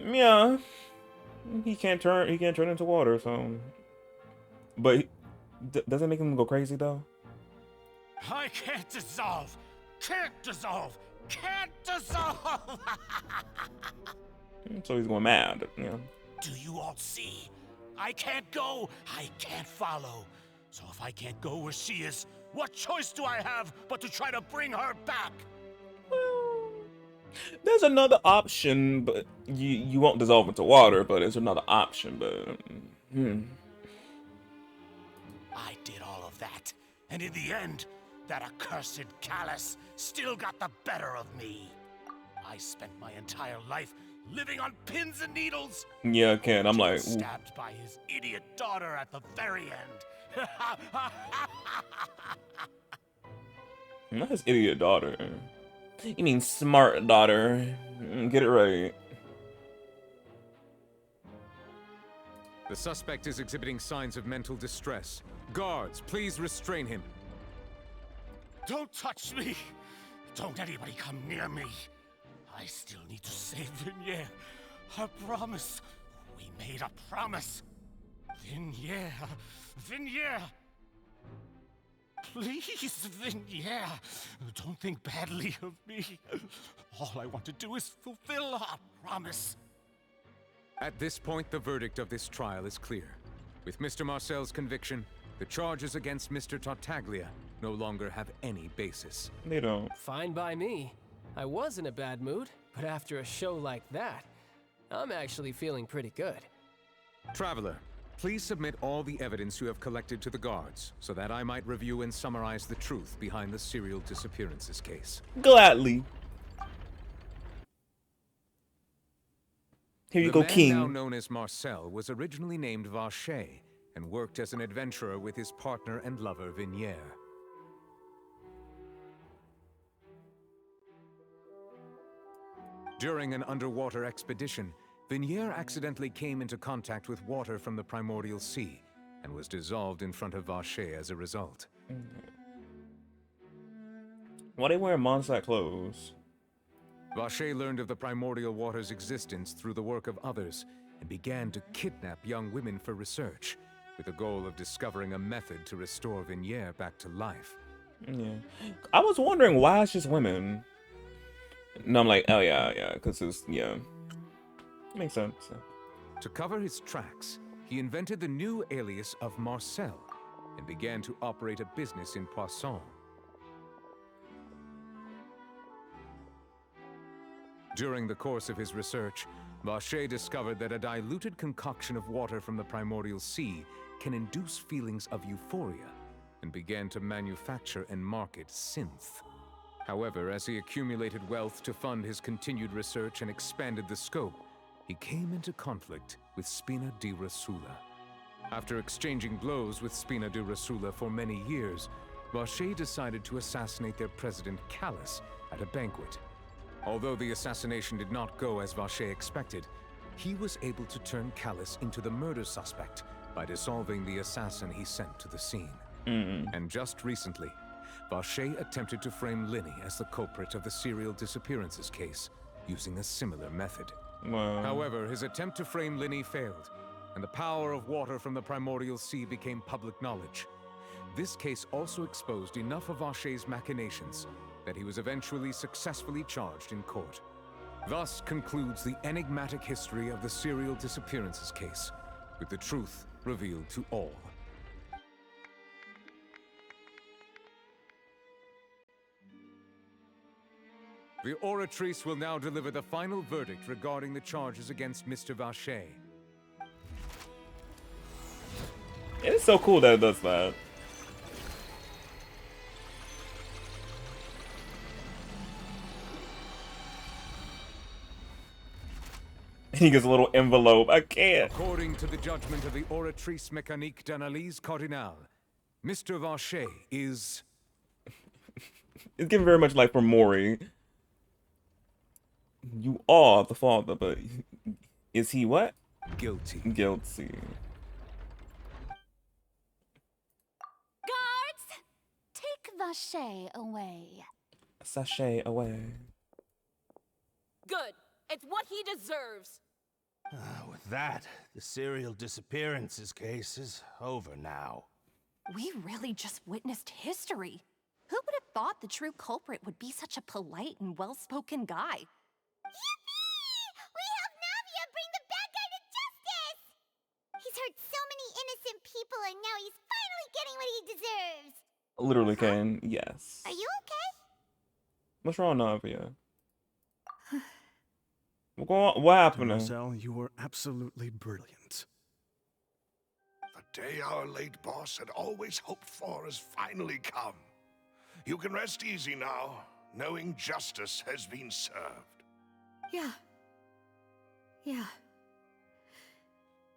Yeah, he can't turn into water. So, but does it make him go crazy though? I can't dissolve. Can't dissolve. Can't dissolve. So he's going mad. Yeah. Do you all see? I can't go. I can't follow. So if I can't go where she is, what choice do I have but to try to bring her back? There's another option, but you won't dissolve into water. But there's another option, but I did all of that, and in the end, that accursed Callus still got the better of me. I spent my entire life living on pins and needles. Yeah, Ken. I'm like, ooh. Stabbed by his idiot daughter at the very end. Not his idiot daughter. You mean smart daughter? Get it right. The suspect is exhibiting signs of mental distress. Guards, please restrain him. Don't touch me! Don't anybody come near me! I still need to save Vignere. I promise. We made a promise. Vignere. Vignere! Please, Vignere. Don't think badly of me. All I want to do is fulfill our promise. At this point, the verdict of this trial is clear. With Mr. Marcel's conviction, the charges against Mr. Tartaglia no longer have any basis. They don't. Fine by me. I was in a bad mood, but after a show like that, I'm actually feeling pretty good. Traveler, please submit all the evidence you have collected to the guards, so that I might review and summarize the truth behind the serial disappearances case. Gladly. Here you go, King. The man now known as Marcel was originally named Vacher and worked as an adventurer with his partner and lover Vignere. During an underwater expedition, Vignere accidentally came into contact with water from the primordial sea and was dissolved in front of Vacher as a result. Why they wearing Monsac clothes? Vacher learned of the primordial water's existence through the work of others and began to kidnap young women for research, with the goal of discovering a method to restore Vignere back to life. Yeah. I was wondering why it's just women. And I'm like, oh yeah, because it's, yeah. Makes sense. To cover his tracks, he invented the new alias of Marcel and began to operate a business in Poisson. During the course of his research, Vacher discovered that a diluted concoction of water from the primordial sea can induce feelings of euphoria, and began to manufacture and market synth. However, as he accumulated wealth to fund his continued research and expanded the scope, he came into conflict with Spina di Rosula. After exchanging blows with Spina di Rosula for many years, Vacher decided to assassinate their president Callus at a banquet. Although the assassination did not go as Vacher expected, he was able to turn Callus into the murder suspect by dissolving the assassin he sent to the scene. And just recently, Vacher attempted to frame Linny as the culprit of the serial disappearances case, using a similar method. Wow. However, his attempt to frame Linny failed, and the power of water from the primordial sea became public knowledge. This case also exposed enough of Vacher's machinations that he was eventually successfully charged in court. Thus concludes the enigmatic history of the serial disappearances case, with the truth revealed to all. The Oratrice will now deliver the final verdict regarding the charges against Mr. Vacher. It's so cool that it does that. He gets a little envelope. I can't. According to the judgment of the Oratrice Mécanique d'Analyse Cardinale, Mr. Vacher is... It's giving very much like from Mori. You are the father, but is he what? Guilty. Guilty. Guards! Take Vacher away. Sachet away. Good. It's what he deserves. With that, the serial disappearances case is over now. We really just witnessed history. Who would have thought the true culprit would be such a polite and well-spoken guy? Yippee! We helped Navia bring the bad guy to justice! He's hurt so many innocent people and now he's finally getting what he deserves! Literally, Kane. Yes. Are you okay? What's wrong, Navia? What happened? Marcel, you were absolutely brilliant. The day our late boss had always hoped for has finally come. You can rest easy now, knowing justice has been served. Yeah. Yeah.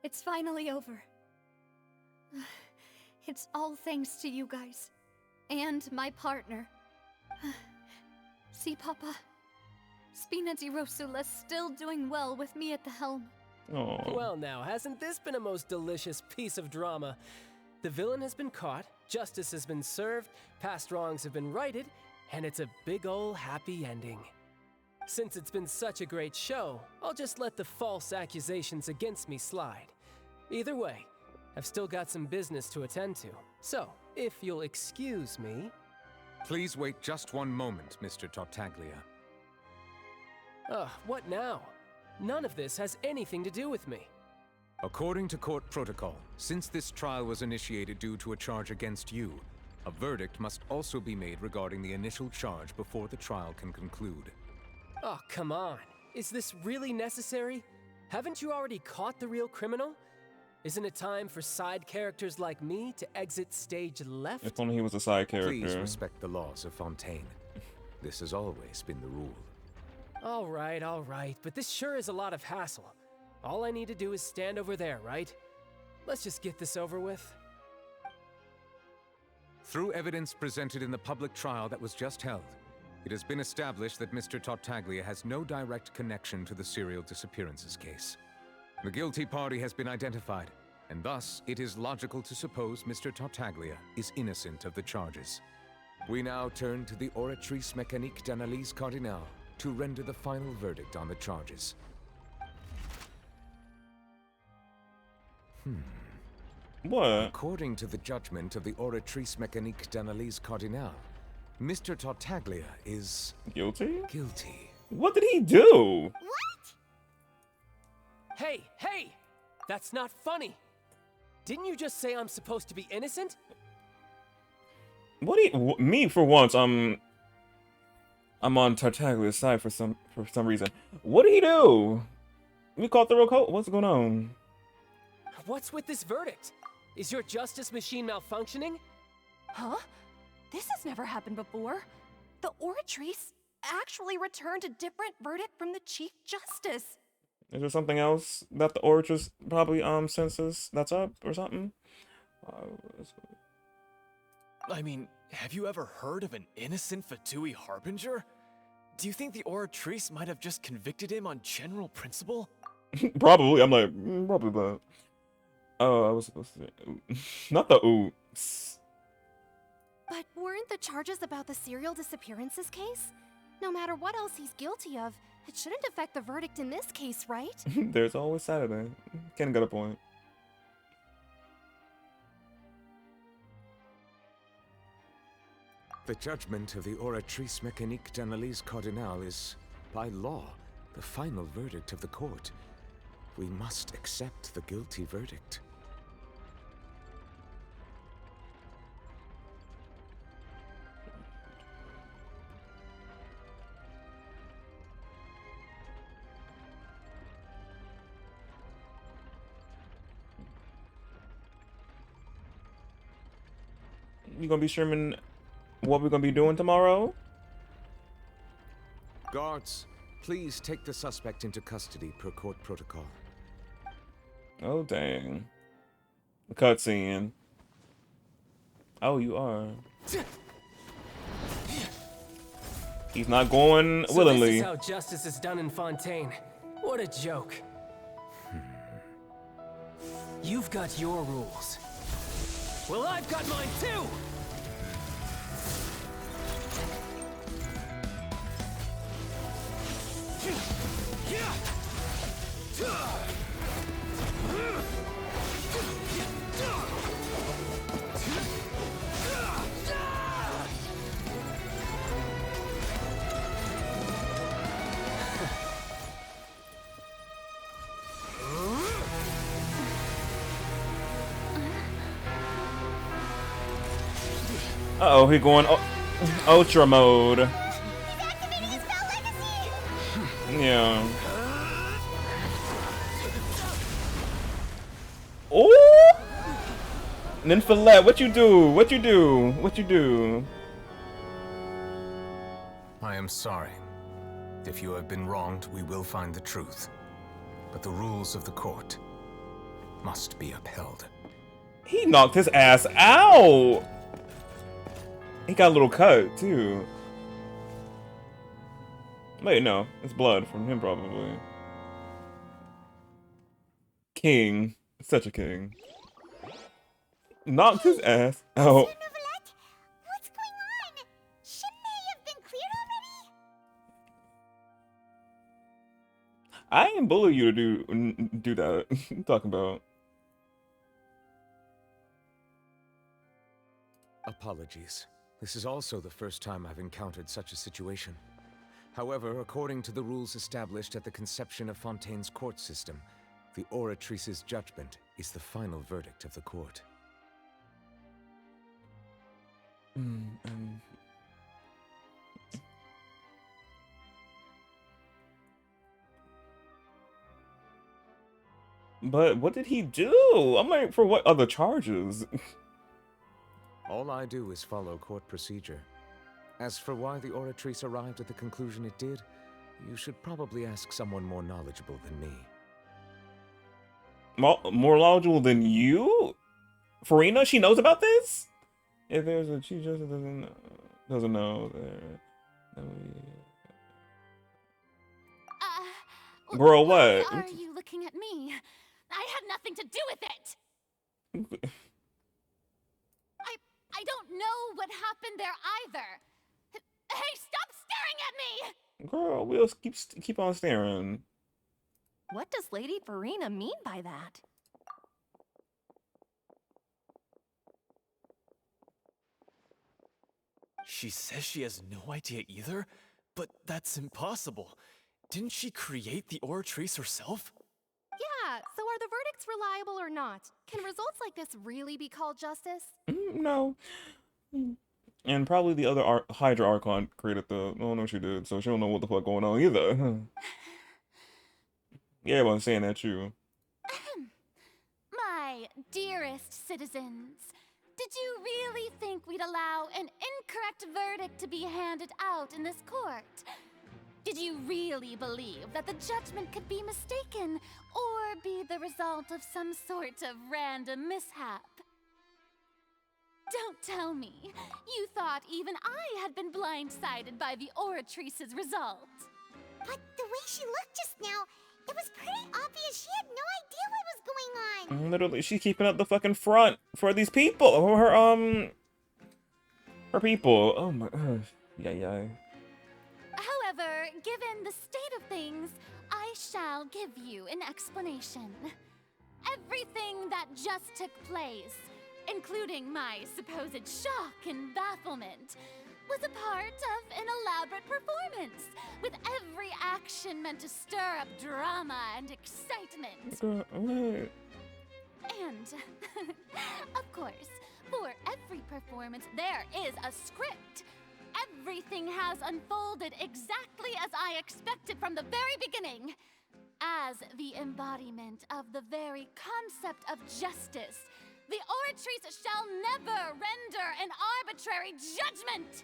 It's finally over. It's all thanks to you guys. And my partner. See, Papa? Spina di Rosula's still doing well with me at the helm. Aww. Well now, hasn't this been a most delicious piece of drama? The villain has been caught, justice has been served, past wrongs have been righted, and it's a big ol' happy ending. Since it's been such a great show, I'll just let the false accusations against me slide. Either way, I've still got some business to attend to, so if you'll excuse me... Please wait just one moment, Mr. Tartaglia. What now? None of this has anything to do with me. According to court protocol, since this trial was initiated due to a charge against you, a verdict must also be made regarding the initial charge before the trial can conclude. Oh, come on. Is this really necessary? Haven't you already caught the real criminal? Isn't it time for side characters like me to exit stage left? If only he was a side character. Please respect the laws of Fontaine. This has always been the rule. All right, but this sure is a lot of hassle. All I need to do is stand over there, right? Let's just get this over with. Through evidence presented in the public trial that was just held, it has been established that Mr. Tartaglia has no direct connection to the serial disappearances case. The guilty party has been identified, and thus it is logical to suppose Mr. Tartaglia is innocent of the charges. We now turn to the Oratrice Mécanique d'Analyse Cardinale to render the final verdict on the charges. What? According to the judgment of the Oratrice Mécanique d'Analyse Cardinale, Mr. Tartaglia is... Guilty? Guilty. What did he do? What? Hey! That's not funny! Didn't you just say I'm supposed to be innocent? What do you... Me, for once, I'm on Tartaglia's side for some reason. What did he do? We caught the real code. What's going on? What's with this verdict? Is your justice machine malfunctioning? Huh? This has never happened before. The Oratrice actually returned a different verdict from the Chief Justice. Is there something else that the Oratrice probably senses that's up or something? I mean, have you ever heard of an innocent Fatui Harbinger? Do you think the Oratrice might have just convicted him on general principle? Probably. I'm like, probably that. Oh, I was supposed to... Not the oops. But weren't the charges about the serial disappearances case? No matter what else he's guilty of, it shouldn't affect the verdict in this case, right? There's always Saturday. Ken got a point. The judgment of the Oratrice Mécanique d'Analyse Cardinale is, by law, the final verdict of the court. We must accept the guilty verdict. You gonna be streaming what we're gonna be doing tomorrow? Guards, please take the suspect into custody per court protocol. Oh, dang. Cutscene. Oh, you are. He's not going willingly. So this is how justice is done in Fontaine. What a joke. You've got your rules. Well, I've got mine too! Yeah! Uh-oh, he going ultra mode. Yeah. Oh! Ninfalette, what you do? What you do? What you do? I am sorry. If you have been wronged, we will find the truth. But the rules of the court must be upheld. He knocked his ass out! He got a little cut, too. Wait, no. It's blood from him, probably. King. Such a king. Knocked his ass out. What's going on? Shouldn't they have been cleared already? I ain't bully you to do that. What you talking about? Apologies. This is also the first time I've encountered such a situation. However, according to the rules established at the conception of Fontaine's court system, the Oratrice's judgment is the final verdict of the court. But what did he do? I'm like, for what other charges? All I do is follow court procedure. As for why the Oratrice arrived at the conclusion it did, you should probably ask someone more knowledgeable than me. More knowledgeable than you? Farina, she knows about this? If there's a she just doesn't know. Girl, what? Why are you looking at me? I had nothing to do with it. I don't know what happened there either. Hey, stop staring at me! Girl, we'll keep on staring. What does Lady Farina mean by that? She says she has no idea either, but that's impossible. Didn't she create the Oratrice herself? Yeah, so are the verdicts reliable or not? Can results like this really be called justice? No. And probably the other Hydra Archon created the... Oh, no, she did. So she don't know what the fuck going on either. Yeah, everyone's saying that too. My dearest citizens, did you really think we'd allow an incorrect verdict to be handed out in this court? Did you really believe that the judgment could be mistaken or be the result of some sort of random mishap? Don't tell me you thought even I had been blindsided by the Oratrice's result. But the way she looked just now, it was pretty obvious she had no idea what was going on. Literally, she's keeping up the fucking front for these people. Her people. Oh my gosh. Yeah. However, given the state of things, I shall give you an explanation. Everything that just took place, including my supposed shock and bafflement, was a part of an elaborate performance, with every action meant to stir up drama and excitement. And, of course, for every performance, there is a script. Everything has unfolded exactly as I expected from the very beginning. As the embodiment of the very concept of justice, the Oratrice shall never render an arbitrary judgment!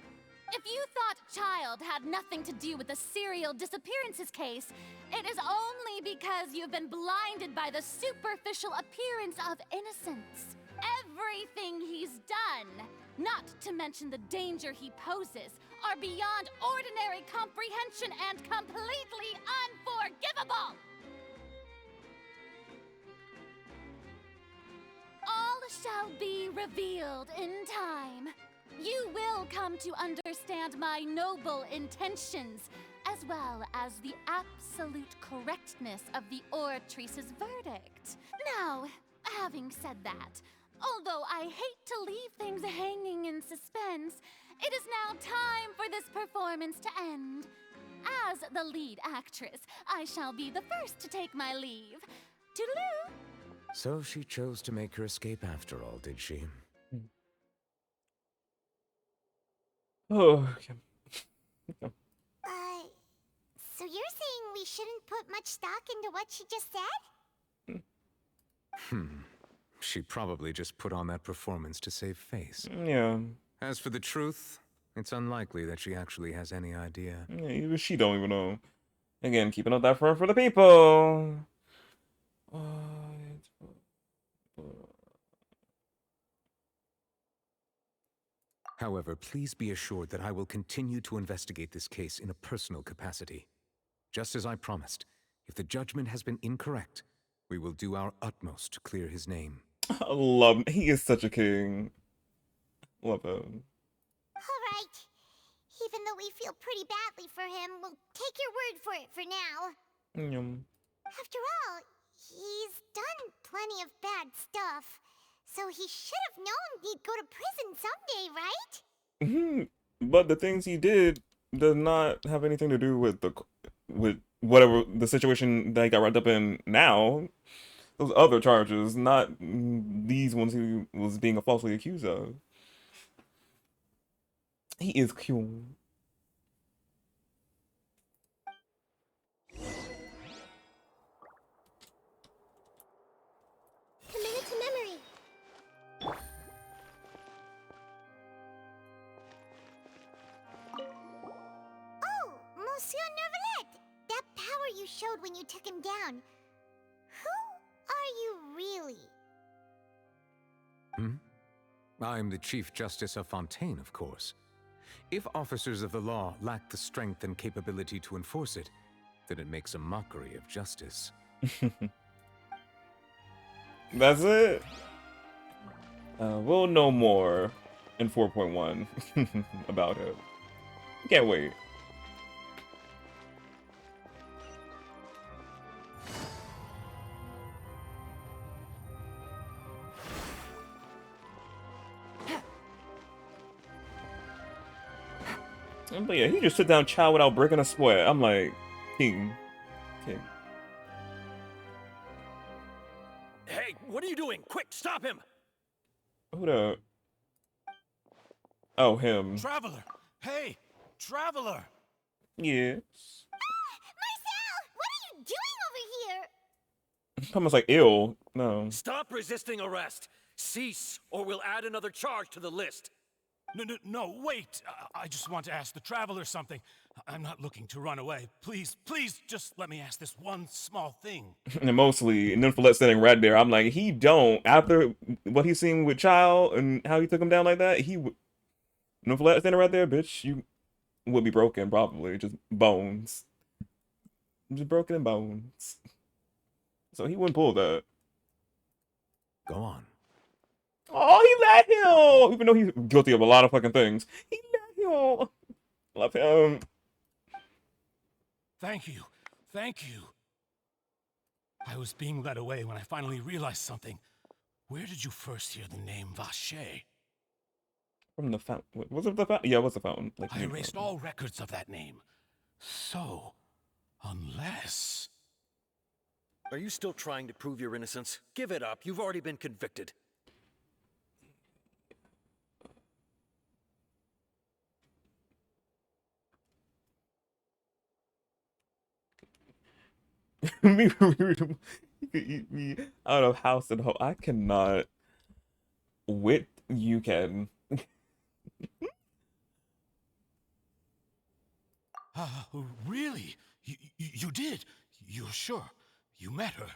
If you thought Child had nothing to do with the serial disappearances case, it is only because you've been blinded by the superficial appearance of innocence. Everything he's done, not to mention the danger he poses, are beyond ordinary comprehension and completely unforgivable! All shall be revealed in time. You will come to understand my noble intentions, as well as the absolute correctness of the Oratrice's verdict. Now, having said that, although I hate to leave things hanging in suspense, it is now time for this performance to end. As the lead actress, I shall be the first to take my leave. Toodaloo! So she chose to make her escape after all, did she? Oh, okay. So you're saying we shouldn't put much stock into what she just said? She probably just put on that performance to save face. Yeah. As for the truth, it's unlikely that she actually has any idea. Yeah, even she don't even know. Again, keeping up that front for the people. However, please be assured that I will continue to investigate this case in a personal capacity. Just as I promised, if the judgment has been incorrect, we will do our utmost to clear his name. I love him. He is such a king. Love him. Alright. Even though we feel pretty badly for him, we'll take your word for it for now. After all, he's done plenty of bad stuff, so he should have known he'd go to prison someday, right? But the things he did does not have anything to do with whatever the situation that he got wrapped up in now. Those other charges, not these ones he was being falsely accused of. He is cool. Commit it to memory. Oh, Monsieur Nervalet! That power you showed when you took him down. Who are you really? I'm the Chief Justice of Fontaine, of course. If officers of the law lack the strength and capability to enforce it, then it makes a mockery of justice. That's it? We'll know more in 4.1 about it. Can't wait. But yeah, he just sit down, chow without breaking a sweat. I'm like, king. Hey, what are you doing? Quick, stop him! Who the? Oh, him. Traveler! Hey, Traveler! Yes. Marcel! What are you doing over here? Almost like ill. No. Stop resisting arrest! Cease, or we'll add another charge to the list. No, wait! I just want to ask the Traveler something. I'm not looking to run away. Please, just let me ask this one small thing. And mostly, Nymphalet sitting right there. I'm like, he don't. After what he's seen with Child and how he took him down like that, he would. Nymphalet standing right there, bitch. You would be broken, probably. Just bones. Just broken bones. So he wouldn't pull that. Go on. Oh, he let him! Even though he's guilty of a lot of fucking things. He let him! Love him. Thank you. I was being led away when I finally realized something. Where did you first hear the name Vacher? From the fountain. Was it the fountain? Yeah, it was the fountain. Like, I erased all records of that name. So, unless... Are you still trying to prove your innocence? Give it up. You've already been convicted. me eat me out of house and home. I cannot. Wit, you can. Really? You did? You're sure? You met her?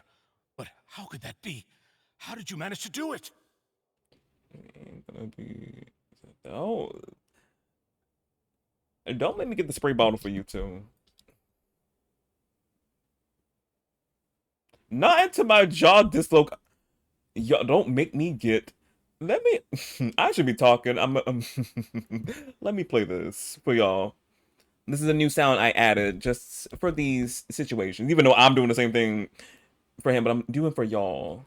But how could that be? How did you manage to do it? Ain't gonna be... Oh. Don't make me get the spray bottle for you, too. Not into my jaw dislocate. Y'all don't make me get... Let me... I should be talking. Let me play this for y'all. This is a new sound I added just for these situations. Even though I'm doing the same thing for him, but I'm doing for y'all.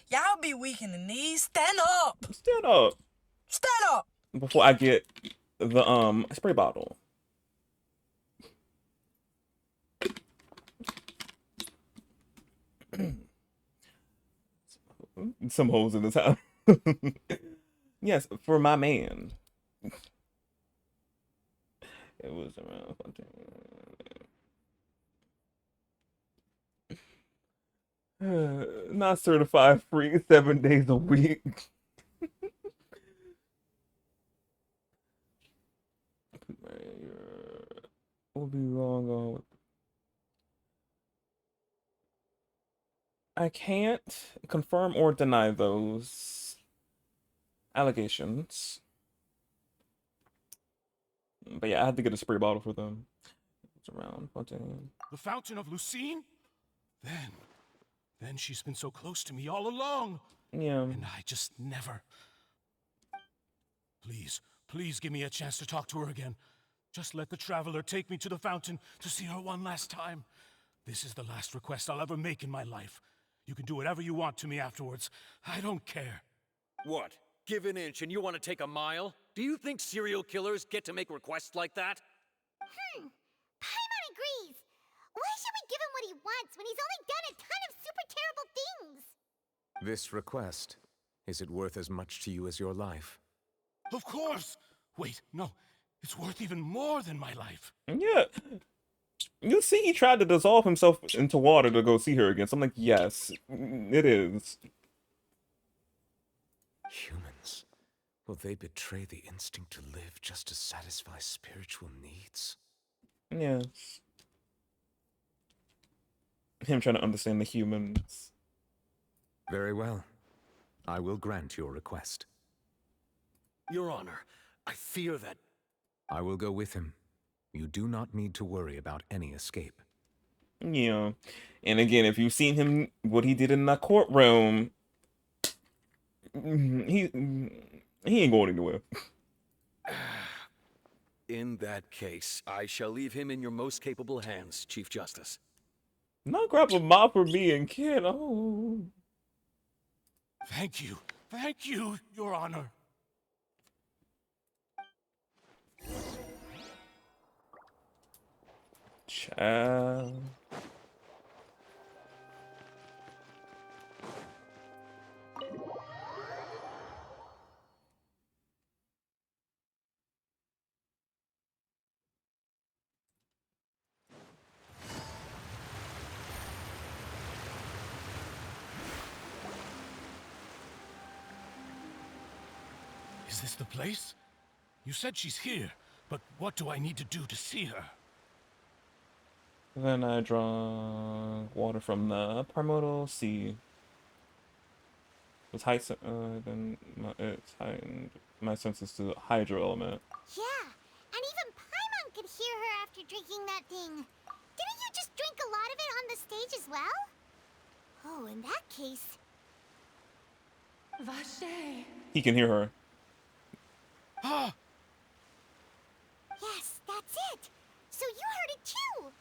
Y'all be weak in the knees. Stand up. Stand up. Stand up. Before I get the spray bottle. Some holes in this house. Yes, for my man. It was around Fontaine. Not certified free 7 days a week. We'll be wrong on. I can't confirm or deny those allegations. But yeah, I had to get a spray bottle for them. It's around Fontaine. The Fountain of Lucine? Then she's been so close to me all along. Yeah. And I just never... Please give me a chance to talk to her again. Just let the Traveler take me to the fountain to see her one last time. This is the last request I'll ever make in my life. You can do whatever you want to me afterwards. I don't care. What? Give an inch and you want to take a mile? Do you think serial killers get to make requests like that? Paimon agrees. Why should we give him what he wants when he's only done a ton of super terrible things? This request, is it worth as much to you as your life? Of course! Wait, no. It's worth even more than my life. Yeah. You see, he tried to dissolve himself into water to go see her again. So I'm like, yes, it is. Humans, will they betray the instinct to live just to satisfy spiritual needs? Yes. Him trying to understand the humans. Very well. I will grant your request. Your Honor, I fear that... I will go with him. You do not need to worry about any escape. Yeah. And again, if you've seen him, what he did in that courtroom, he ain't going anywhere. In that case, I shall leave him in your most capable hands, Chief Justice. Not grab a mop for me and kid. Oh. Thank you, Your Honor. Child. Is this the place? You said she's here, but what do I need to do to see her? Then I drank water from the primordial sea. It's then it's heightened my senses to the hydro element. Yeah, and even Paimon could hear her after drinking that thing. Didn't you just drink a lot of it on the stage as well? Oh, in that case... Vache. He can hear her. Ah! Yes, that's it. So you heard it too.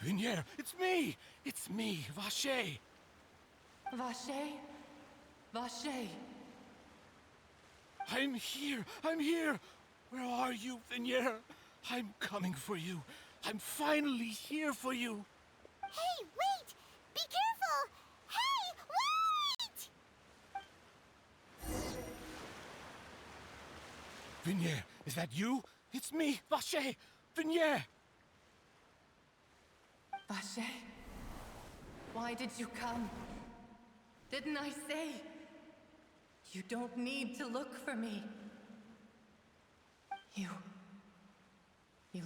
Vignier, it's me! It's me, Vache! Vache? Vache? I'm here! Where are you, Vignier? I'm coming for you. I'm finally here for you. Hey, wait! Be careful! Hey, wait! Vignier, is that you? It's me, Vache! Vignier! Vache? Why did you come? Didn't I say? You don't need to look for me. You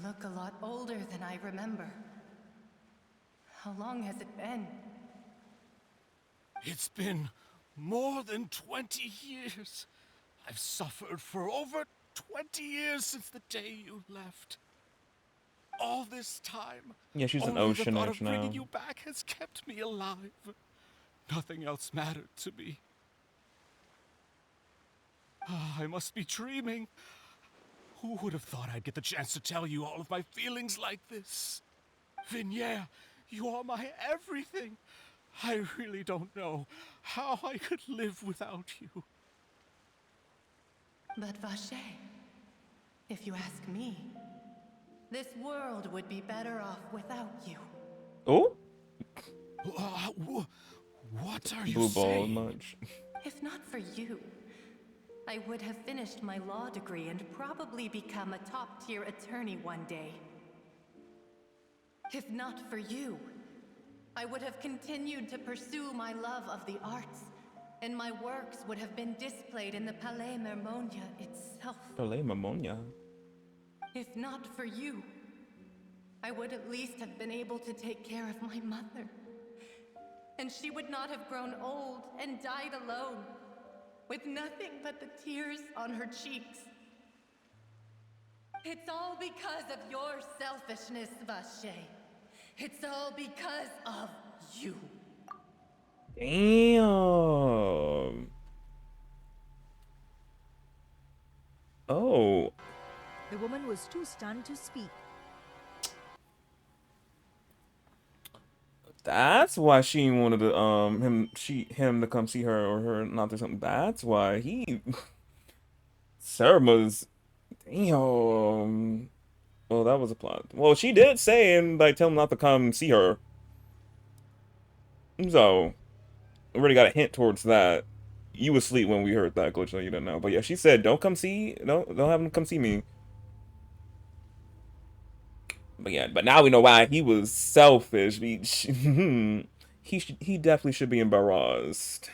look a lot older than I remember. How long has it been? It's been more than 20 years. I've suffered for over 20 years since the day you left. All this time, Yeah, she's an only ocean the thought edge of bringing now. you back has kept me alive. Nothing else mattered to me. I must be dreaming. Who would have thought I'd get the chance to tell you all of my feelings like this? Vignier, you are my everything. I really don't know how I could live without you. But Vache, if you ask me, this world would be better off without you. Oh? What are you Blue ball saying? much. If not for you, I would have finished my law degree and probably become a top-tier attorney one day. If not for you, I would have continued to pursue my love of the arts, and my works would have been displayed in the Palais Mermonia itself. Palais Mermonia? If not for you, I would at least have been able to take care of my mother. And she would not have grown old and died alone, with nothing but the tears on her cheeks. It's all because of your selfishness, Vache. It's all because of you. Damn. Oh. The woman was too stunned to speak. That's why she wanted to him to come see her, or her not do something. That's why he Sarah's damn. Well, that was a plot. Well, she did say and like tell him not to come see her. So already got a hint towards that. You was asleep when we heard that, Glitch, so you didn't know. But yeah, she said don't come see, don't have him come see me. But yeah, but now we know why he was selfish. He definitely should be embarrassed.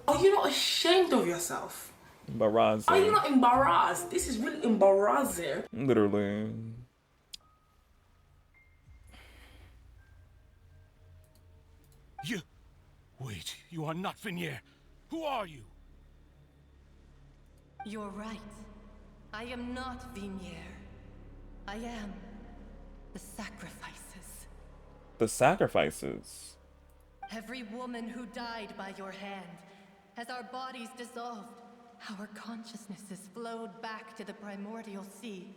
Are you not ashamed of yourself? Embarrassing. Are you not embarrassed? This is really embarrassing. Literally. You... Wait, you are not Venier. Who are you? You're right. I am not Venier. I am the sacrifices. The sacrifices? Every woman who died by your hand, as our bodies dissolved, our consciousnesses flowed back to the primordial sea.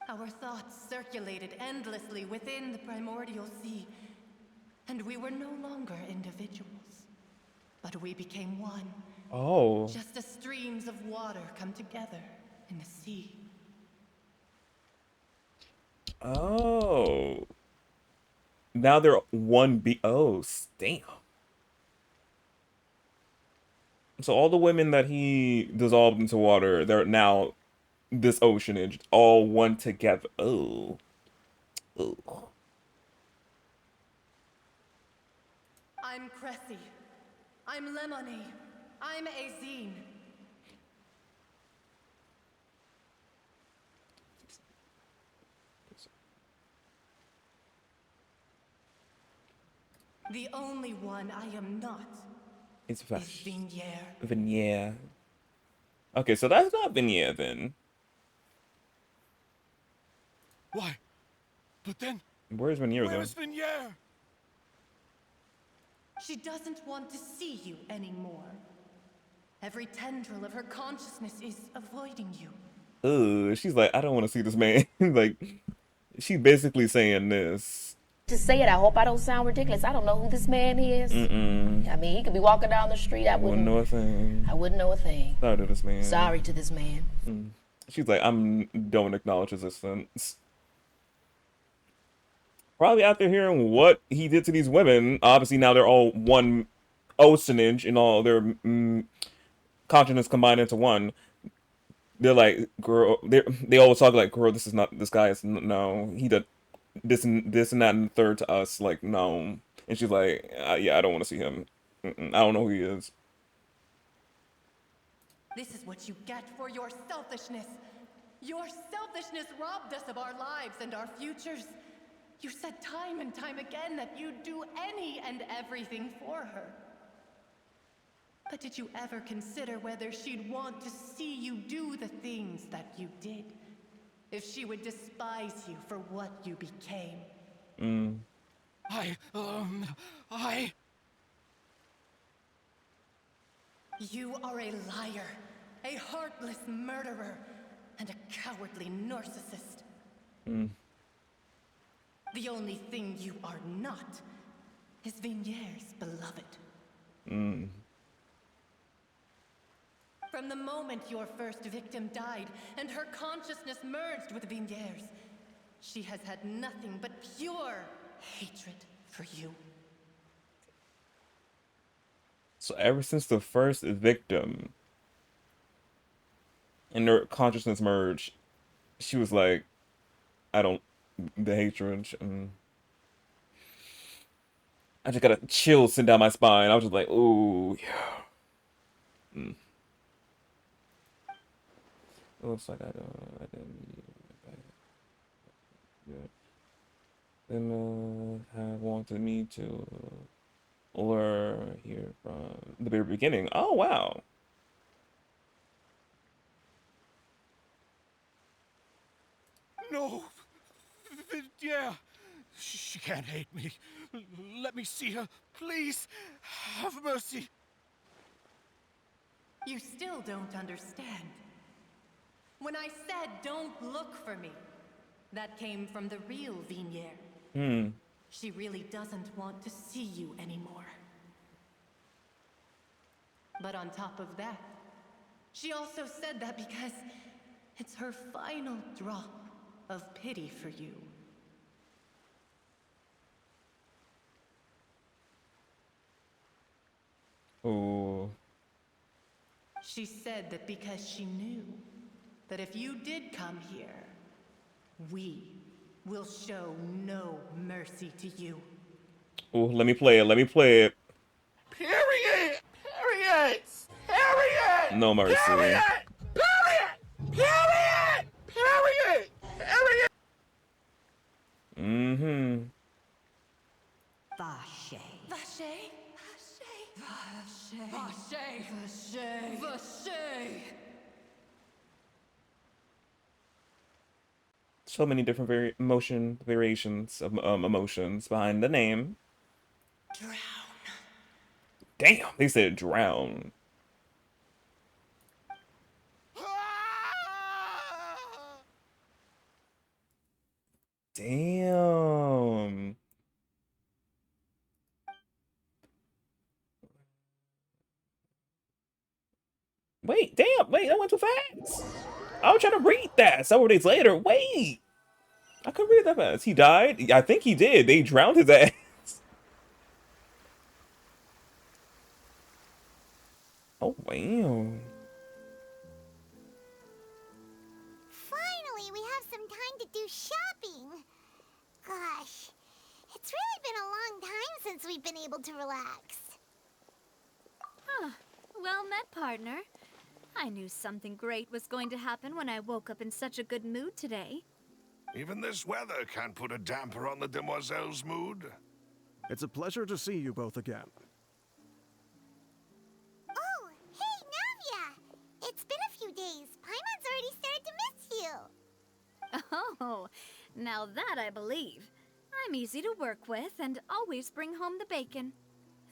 Our thoughts circulated endlessly within the primordial sea, and we were no longer individuals, but we became one. Oh. Just as streams of water come together in the sea. Oh. Now they're one oh, damn. So all the women that he dissolved into water, they're now this oceanage, all one together. Oh. Oh. I'm Cressy. I'm Lemony. I'm Azine. The only one I am not It's is Venier. Venier. Okay, so that's not Venier then. Why? But then... Where's Venier Where is then? Venier? She doesn't want to see you anymore. Every tendril of her consciousness is avoiding you. Ugh, she's like, I don't want to see this man. Like, she's basically saying this. To say it, I hope I don't sound ridiculous. I don't know who this man is. I mean, he could be walking down the street. I wouldn't know a thing. I wouldn't know a thing. Sorry to this man. Sorry to this man. She's like, don't acknowledge his existence. Probably after hearing what he did to these women, obviously now they're all one oceanage and all their consciousness combined into one. They're like, girl, they always talk like, girl, this guy is, no, he did this and that and the third to us, like, no. And she's like, yeah, I don't want to see him. I don't know who he is. This is what you get for your selfishness. Your selfishness robbed us of our lives and our futures. You said time and time again that you'd do any and everything for her. But did you ever consider whether she'd want to see you do the things that you did? If she would despise you for what you became? You are a liar, a heartless murderer, and a cowardly narcissist. The only thing you are not is Venier's beloved. From the moment your first victim died and her consciousness merged with Venier's, she has had nothing but pure hatred for you. So ever since the first victim and their consciousness merged, she was like, I don't, the hatred. I just got a chill sitting down my spine. I was just like, ooh, yeah. It looks like I didn't. Yeah. Then have wanted me to lure here from the very beginning. Oh wow. No! Yeah! She can't hate me. Let me see her. Please! Have mercy! You still don't understand. When I said don't look for me, that came from the real Vignier. She really doesn't want to see you anymore. But on top of that, she also said that because it's her final drop of pity for you. Oh. She said that because she knew that if you did come here, we will show no mercy to you. Oh, let me play it. Let me play it. Period! Period! Period! No mercy. Period! Period! Period! Period! Period! Mm-hmm. Vache. Vache? Vache. Vache. Vache. Vache. So many different variations of emotions behind the name. Drown. Damn, they said drown. Damn. Wait, damn, wait, that went too fast. I was trying to read that several days later. Wait. I couldn't read that fast. He died? I think he did. They drowned his ass. Oh, wow. Finally, we have some time to do shopping. Gosh, it's really been a long time since we've been able to relax. Huh. Well met, partner. I knew something great was going to happen when I woke up in such a good mood today. Even this weather can't put a damper on the demoiselle's mood. It's a pleasure to see you both again. Oh, hey, Navia! It's been a few days. Paimon's already started to miss you. Oh, now that I believe. I'm easy to work with and always bring home the bacon.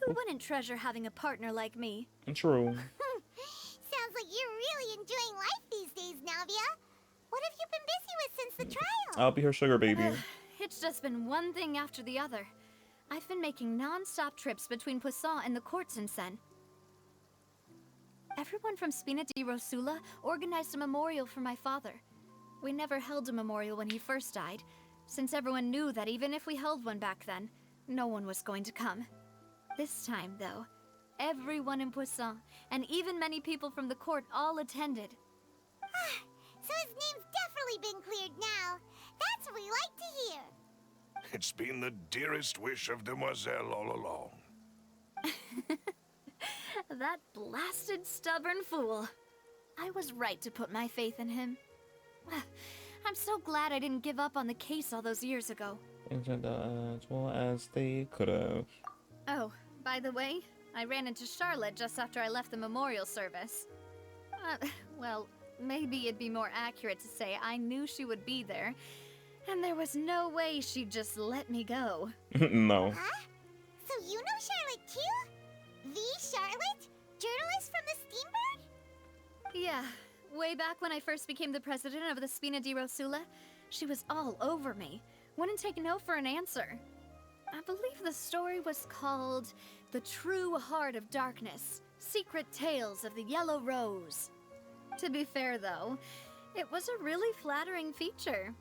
Who wouldn't treasure having a partner like me? True. Sounds like you're really enjoying life these days, Navia. What have you been busy with since the trial? I'll be her sugar baby. It's just been one thing after the other. I've been making non-stop trips between Poisson and the courts in Sen. Everyone from Spina di Rosula organized a memorial for my father. We never held a memorial when he first died, since everyone knew that even if we held one back then, no one was going to come. This time, though, everyone in Poisson, and even many people from the court, all attended. So his name's definitely been cleared now. That's what we like to hear. It's been the dearest wish of Demoiselle all along. That blasted stubborn fool. I was right to put my faith in him. I'm so glad I didn't give up on the case all those years ago. As well as they could have. Oh, by the way, I ran into Charlotte just after I left the memorial service. Well, maybe it'd be more accurate to say I knew she would be there, and there was no way she'd just let me go. No. Huh? So you know Charlotte too? The Charlotte? Journalist from the Steambird? Yeah, way back when I first became the president of the Spina di Rosula, she was all over me. Wouldn't take no for an answer. I believe the story was called The True Heart of Darkness, Secret Tales of the Yellow Rose. To be fair, though, it was a really flattering feature.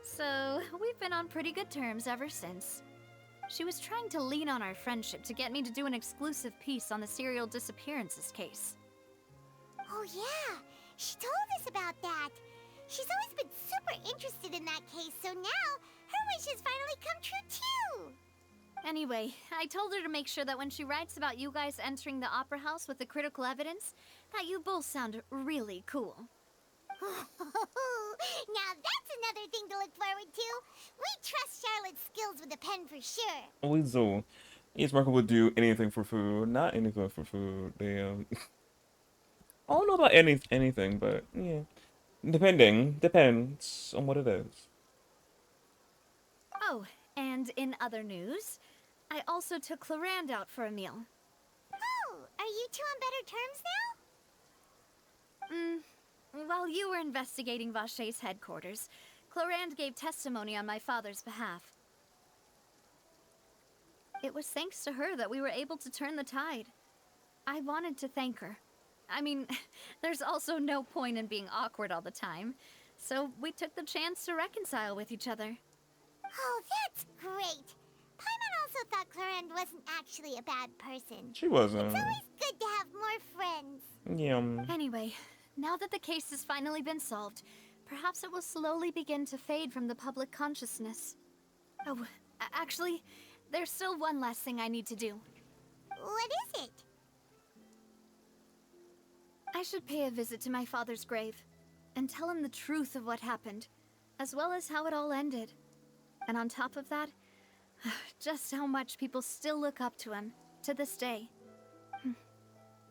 So, we've been on pretty good terms ever since. She was trying to lean on our friendship to get me to do an exclusive piece on the serial disappearances case. Oh yeah, she told us about that. She's always been super interested in that case, so now her wish has finally come true too. Anyway, I told her to make sure that when she writes about you guys entering the opera house with the critical evidence, that you both sound really cool. Now that's another thing to look forward to. We trust Charlotte's skills with a pen for sure. We do. Each Marco would do anything for food. Not anything for food. Damn. I don't know about anything, but yeah. Depends on what it is. Oh, and in other news, I also took Clarand out for a meal. Oh, are you two on better terms now? While you were investigating Vache's headquarters, Clarand gave testimony on my father's behalf. It was thanks to her that we were able to turn the tide. I wanted to thank her. I mean, there's also no point in being awkward all the time, so we took the chance to reconcile with each other. Oh, that's great. Paimon also thought Clarand wasn't actually a bad person. She wasn't. It's always good to have more friends. Yeah. Anyway, now that the case has finally been solved, perhaps it will slowly begin to fade from the public consciousness. Oh, actually, there's still one last thing I need to do. What is it? I should pay a visit to my father's grave and tell him the truth of what happened, as well as how it all ended. And on top of that, just how much people still look up to him to this day.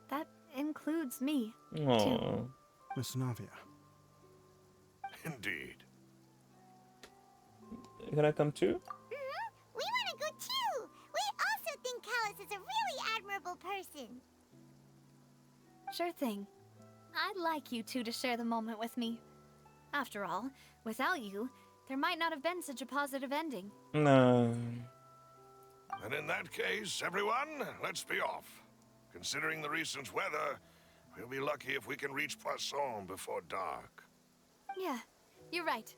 That includes me, too. Miss Navia. Indeed. Can I come too? We want to go too. We also think Callus is a really admirable person. Sure thing. I'd like you two to share the moment with me. After all, without you, there might not have been such a positive ending. No. And in that case, everyone, let's be off. Considering the recent weather, we'll be lucky if we can reach Poisson before dark. Yeah, you're right.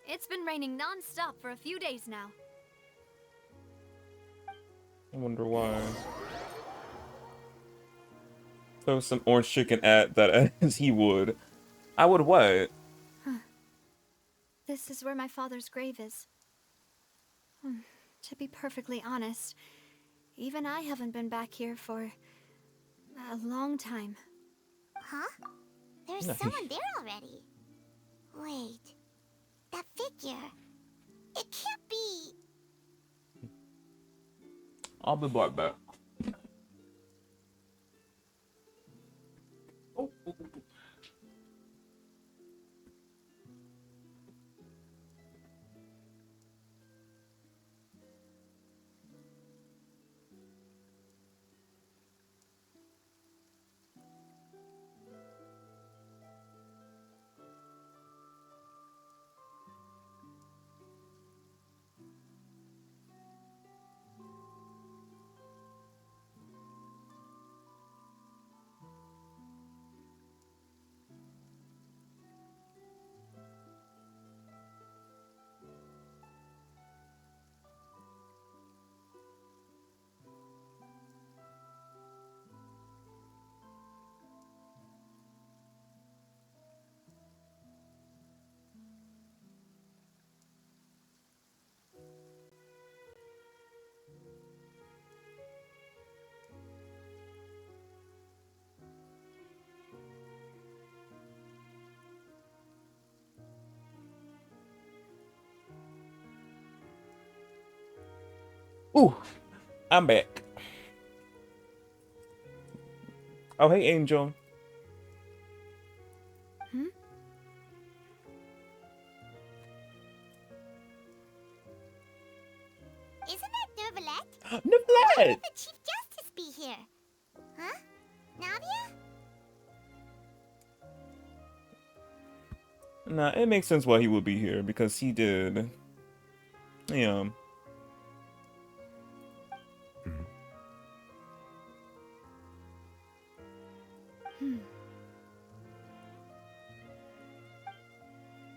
It's been raining non-stop for a few days now. I wonder why. Throw some orange chicken at that as he would. I would what? This is where my father's grave is. To be perfectly honest, even I haven't been back here for a long time. Huh? There's someone there already. Wait. That figure. It can't be. I'll be right back. Ooh, I'm back. Oh, hey, Angel. Isn't that Nervalette? Nervalette! Why would the Chief Justice be here? Huh? Navia? Nah, it makes sense why he would be here, because he did. Yeah.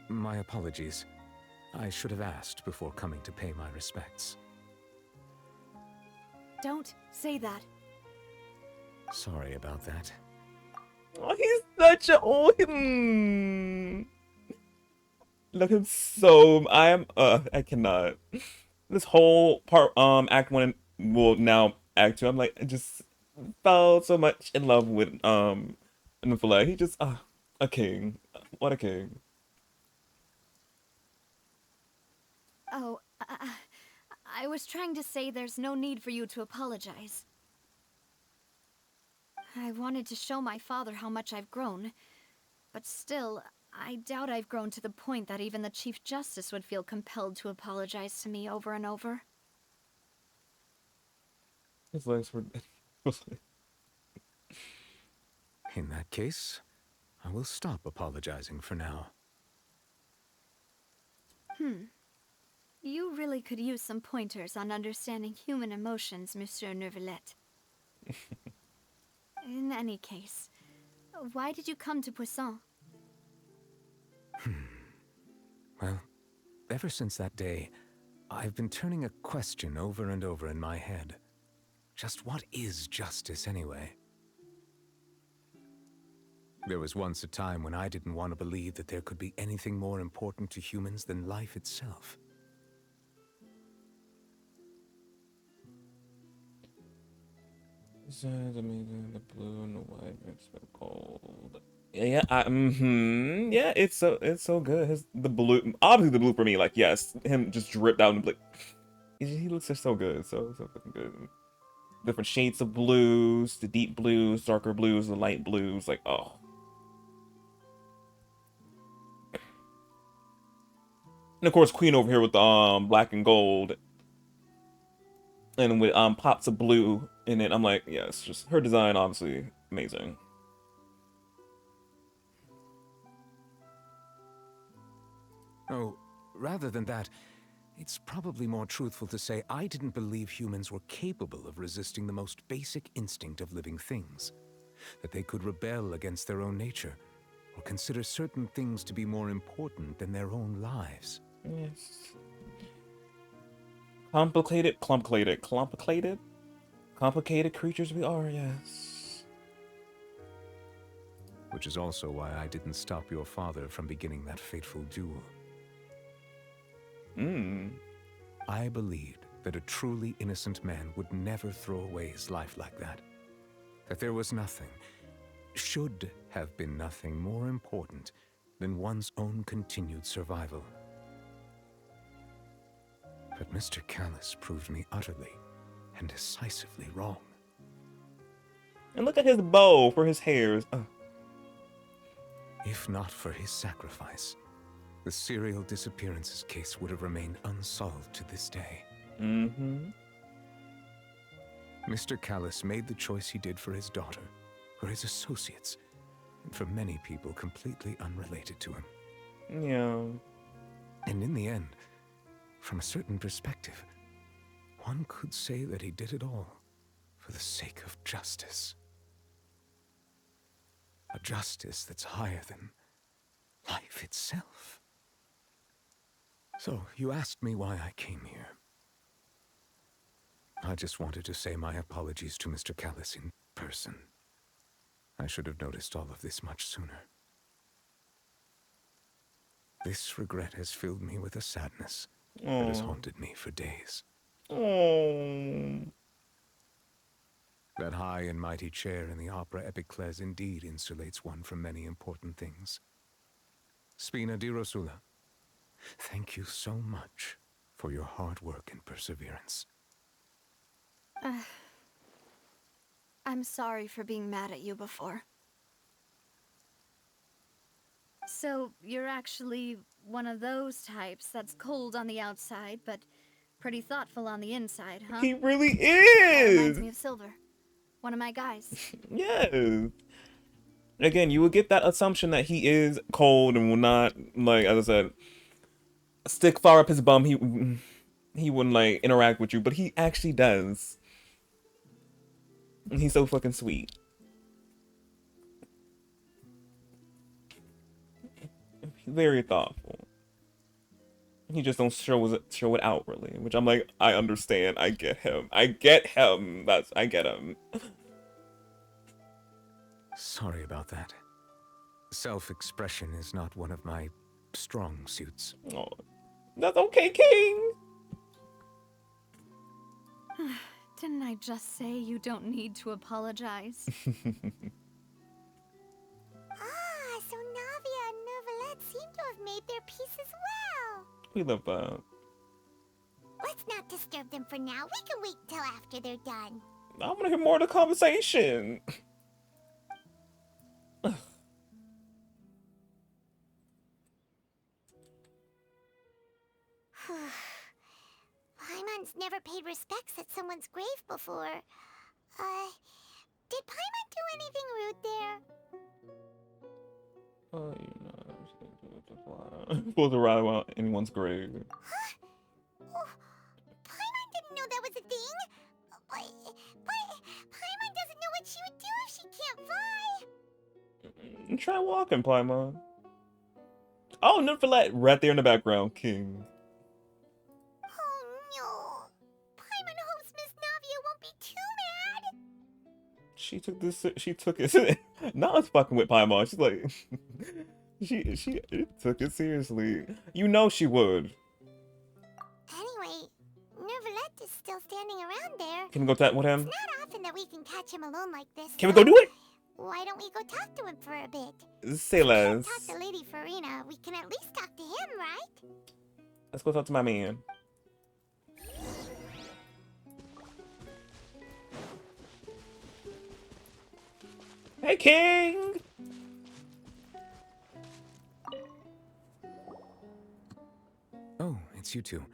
My apologies. I should have asked before coming to pay my respects. Don't say that. Sorry about that. Oh, he's such a Look, him so I cannot. This whole part, Act 1 will now Act 2. I'm like, I just fell so much in love with Nufale. He just a king. What a king. Oh, I was trying to say there's no need for you to apologize. I wanted to show my father how much I've grown, but still, I doubt I've grown to the point that even the Chief Justice would feel compelled to apologize to me over and over. His legs were... In that case, I will stop apologizing for now. You really could use some pointers on understanding human emotions, Monsieur Neuvillette. In any case, why did you come to Poisson? Well, ever since that day, I've been turning a question over and over in my head. Just what is justice anyway? There was once a time when I didn't want to believe that there could be anything more important to humans than life itself. The blue and the white mixed with gold. Yeah, yeah, it's so good. The blue, obviously the blue for me, like yes, him just dripped out and like he looks just so good, so fucking good. Different shades of blues, the deep blues, darker blues, the light blues, like oh. And of course, Queen over here with the black and gold, and with pops of blue in it. I'm like, yes, just her design, obviously amazing. Oh, rather than that, it's probably more truthful to say I didn't believe humans were capable of resisting the most basic instinct of living things. That they could rebel against their own nature, or consider certain things to be more important than their own lives. Yes. Complicated creatures we are, yes. Which is also why I didn't stop your father from beginning that fateful duel. I believed that a truly innocent man would never throw away his life like that. That there was nothing, should have been nothing more important than one's own continued survival. But Mr. Callus proved me utterly and decisively wrong. And look at his bow for his hairs. If not for his sacrifice, the serial disappearances case would have remained unsolved to this day. Mr. Callus made the choice he did for his daughter, for his associates, and for many people completely unrelated to him. Yeah. And in the end, from a certain perspective, one could say that he did it all for the sake of justice. A justice that's higher than life itself. So, you asked me why I came here. I just wanted to say my apologies to Mr. Callus in person. I should have noticed all of this much sooner. This regret has filled me with a sadness that has haunted me for days. That high and mighty chair in the opera Epiclese indeed insulates one from many important things. Spina di Rosula, thank you so much for your hard work and perseverance. I'm sorry for being mad at you before. So, you're actually one of those types that's cold on the outside, but pretty thoughtful on the inside, huh? He really That reminds is! me of Silver, one of my guys. Yes. Again, you would get that assumption that he is cold and will not, like, as I said, stick fire up his bum. He wouldn't, like, interact with you, but he actually does. And he's so fucking sweet. Very thoughtful. He just don't show it outwardly, which I'm like, I understand. I get him. I get him. I get him. Sorry about that. Self-expression is not one of my strong suits. Oh, that's okay, King. Didn't I just say you don't need to apologize? So Navia and Neuvillette seem to have made their peace as well. We love that. Let's not disturb them for now. We can wait till after they're done. I want to hear more of the conversation. Paimon's never paid respects at someone's grave before. Did Paimon do anything rude there? Oh, supposed to ride around anyone's grave. Oh, Paimon didn't know that was a thing. But Paimon doesn't know what she would do if she can't fly. Try walking, Paimon. Oh, Neuvillette right there in the background, King. Oh no. Paimon hopes Miss Navia won't be too mad. She took it. Now it's fucking with Paimon. She's like, she took it seriously. You know she would. Anyway, Neuvillette is still standing around there. Can we go chat with him? It's not often that we can catch him alone like this. Can we go do it? Why don't we go talk to him for a bit? Say less. Talk to Lady Farina. We can at least talk to him, right? Let's go talk to my man. Hey, King! Oh, it's you two.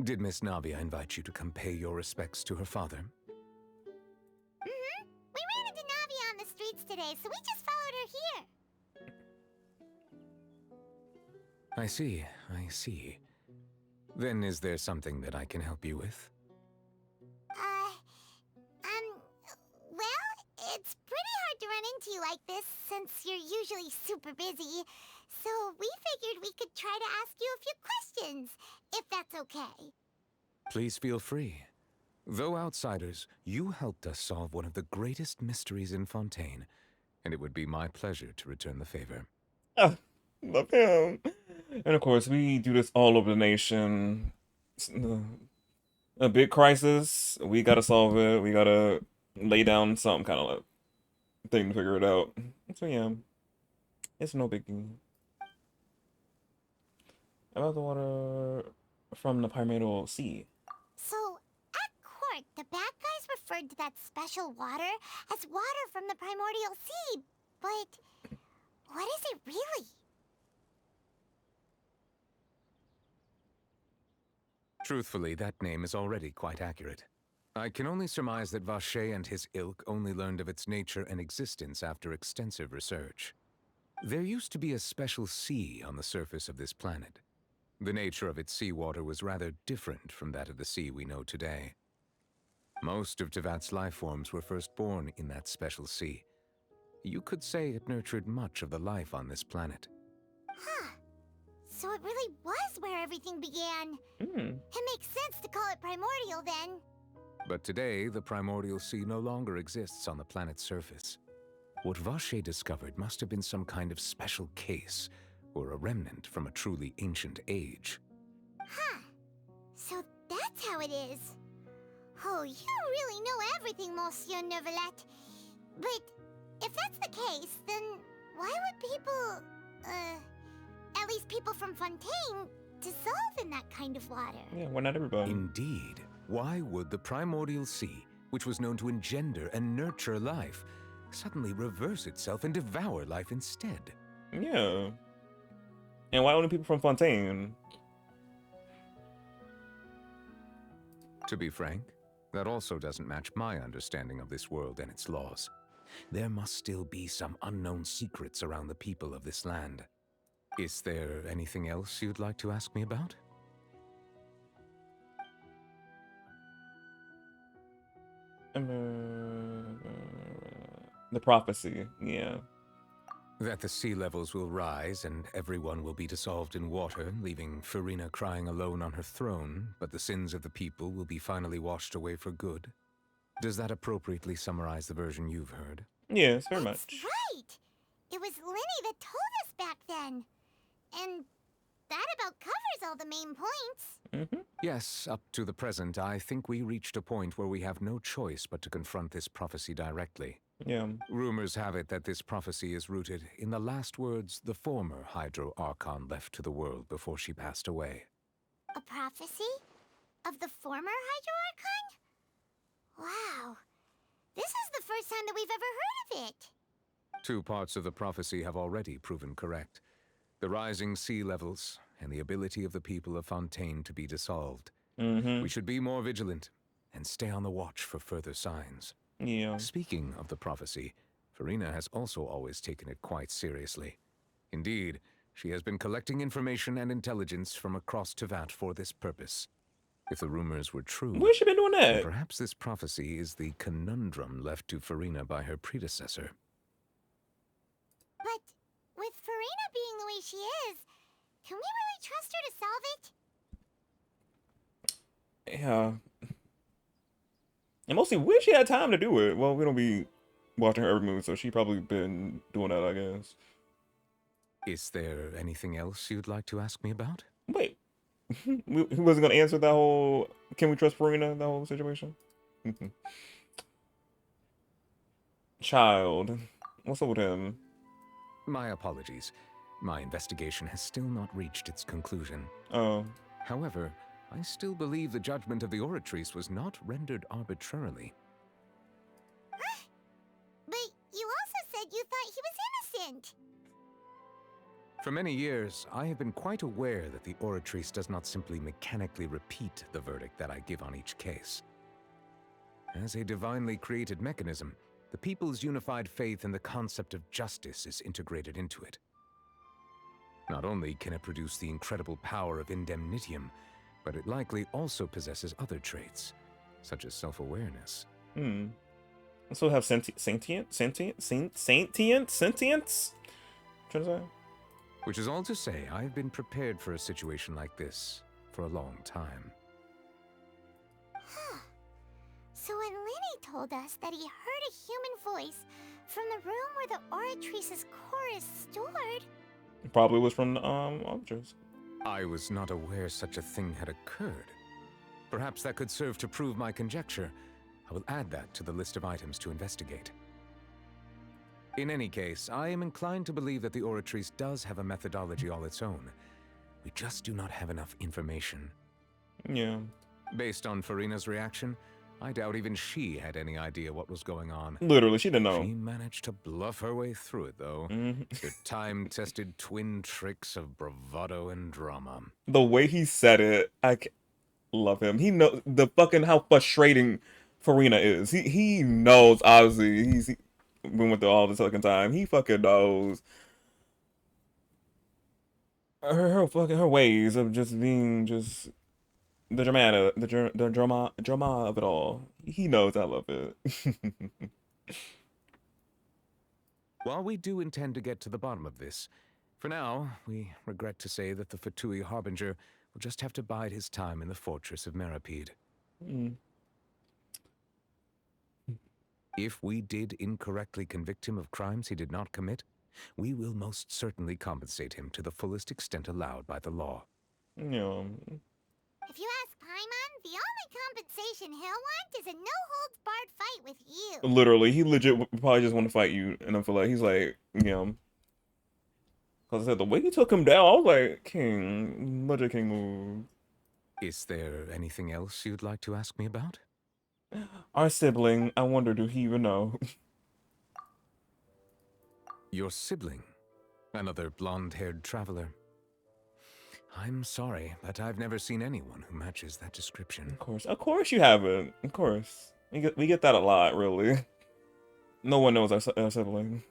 Did Miss Navia invite you to come pay your respects to her father? Mm-hmm. We ran into Navia on the streets today, so we just followed her here. I see, I see. Then is there something that I can help you with? Well, it's pretty hard to run into you like this since you're usually super busy. So we figured we could try to ask you a few questions, if that's okay. Please feel free. Though outsiders, you helped us solve one of the greatest mysteries in Fontaine, and it would be my pleasure to return the favor. Oh, love him. And of course, we do this all over the nation. A big crisis, we gotta solve it. We gotta lay down some kind of like thing to figure it out. So yeah, it's no biggie. About the water from the primordial sea. So, at court, the bad guys referred to that special water as water from the primordial sea. But what is it really? Truthfully, that name is already quite accurate. I can only surmise that Vacher and his ilk only learned of its nature and existence after extensive research. There used to be a special sea on the surface of this planet. The nature of its seawater was rather different from that of the sea we know today. Most of Tevat's life forms were first born in that special sea. You could say it nurtured much of the life on this planet. Huh. So it really was where everything began. It makes sense to call it primordial then. But today, the primordial sea no longer exists on the planet's surface. What Vacher discovered must have been some kind of special case, or a remnant from a truly ancient age. Huh. So that's how it is. Oh, you really know everything, Monsieur Neuvillette. But if that's the case, then why would people, at least people from Fontaine, dissolve in that kind of water? Yeah, why not everybody? Indeed. Why would the primordial sea, which was known to engender and nurture life, suddenly reverse itself and devour life instead? Yeah. And why only people from Fontaine? To be frank, that also doesn't match my understanding of this world and its laws. There must still be some unknown secrets around the people of this land. Is there anything else you'd like to ask me about? The prophecy, yeah. That the sea levels will rise and everyone will be dissolved in water, leaving Farina crying alone on her throne, but the sins of the people will be finally washed away for good. Does that appropriately summarize the version you've heard? Yes, very much. Right! It was Lenny that told us back then. And that about covers all the main points. Yes, up to the present, I think we reached a point where we have no choice but to confront this prophecy directly. Yeah. Rumors have it that this prophecy is rooted in the last words the former Hydro Archon left to the world before she passed away. A prophecy? Of the former Hydro Archon? Wow. This is the first time that we've ever heard of it. 2 parts of the prophecy have already proven correct. The rising sea levels and the ability of the people of Fontaine to be dissolved. We should be more vigilant and stay on the watch for further signs. Yeah. Speaking of the prophecy, Farina has also always taken it quite seriously. Indeed, she has been collecting information and intelligence from across Tevat for this purpose. If the rumors were true, Where's she been doing that? then perhaps this prophecy is the conundrum left to Farina by her predecessor. But with Farina being the way she is, can we really trust her to solve it? Yeah. And mostly, when she had time to do it. Well, we don't be watching her every movie, so she probably been doing that, I guess. Is there anything else you'd like to ask me about? Wait. He wasn't going to answer that whole, can we trust Farina, that whole situation? Child. What's up with him? My apologies. My investigation has still not reached its conclusion. Oh. However, I still believe the judgment of the Oratrice was not rendered arbitrarily. But you also said you thought he was innocent. For many years, I have been quite aware that the Oratrice does not simply mechanically repeat the verdict that I give on each case. As a divinely created mechanism, the people's unified faith in the concept of justice is integrated into it. Not only can it produce the incredible power of indemnitium, but it likely also possesses other traits, such as self-awareness. Also have sentience? Trying to say? Which is all to say, I've been prepared for a situation like this for a long time. So when Lenny told us that he heard a human voice from the room where the Oratrice's core is stored... Probably was from the Ultras. I was not aware such a thing had occurred. Perhaps that could serve to prove my conjecture. I will add that to the list of items to investigate. In any case, I am inclined to believe that the Oratrice does have a methodology all its own. We just do not have enough information. Yeah. Based on Farina's reaction, I doubt even she had any idea what was going on. Literally, she didn't know. She managed to bluff her way through it, though. The time-tested twin tricks of bravado and drama. The way he said it, love him. He knows the fucking how frustrating Farina is. He knows, obviously. He's been with her all the second time. He fucking knows her ways of just being just the drama of it all. He knows I love it. While we do intend to get to the bottom of this, for now, we regret to say that the Fatui Harbinger will just have to bide his time in the fortress of Meripede. If we did incorrectly convict him of crimes he did not commit, we will most certainly compensate him to the fullest extent allowed by the law. Yeah. If you ask Paimon, the only compensation he'll want is a no-holds-barred fight with you. Literally, he legit would probably just want to fight you, and I feel like he's like, because I said the way he took him down, I was like, King, Budget King move. Is there anything else you'd like to ask me about? Our sibling, I wonder, do he even know? Your sibling? Another blonde-haired traveler? I'm sorry, but I've never seen anyone who matches that description. Of course you haven't. Of course. We get that a lot, really. No one knows our sibling.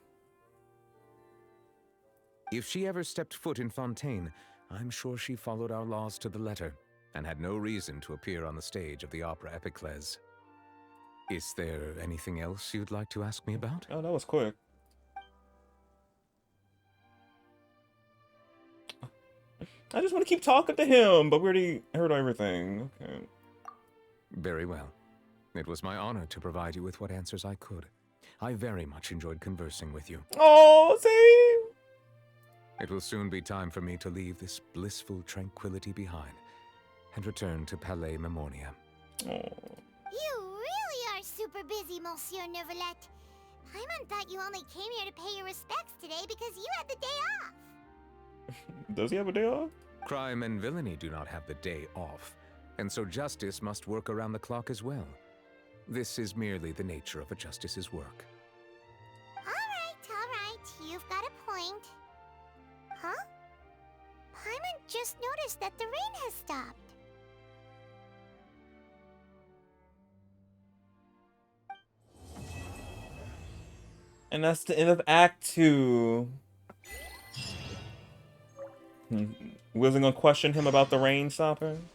If she ever stepped foot in Fontaine, I'm sure she followed our laws to the letter, and had no reason to appear on the stage of the opera Epiclese. Is there anything else you'd like to ask me about? Oh, that was quick. I just want to keep talking to him, but we already heard everything. Okay. Very well. It was my honor to provide you with what answers I could. I very much enjoyed conversing with you. Oh, same. It will soon be time for me to leave this blissful tranquility behind and return to Palais Memornia. Oh. You really are super busy, Monsieur Neuvillette. Paimon thought you only came here to pay your respects today because you had the day off. Does he have a day off? Crime and villainy do not have the day off, and so justice must work around the clock as well. This is merely the nature of a justice's work. All right. You've got a point. Huh? Paimon just noticed that the rain has stopped. And that's the end of Act 2. Wasn't gonna question him about the rain stopping?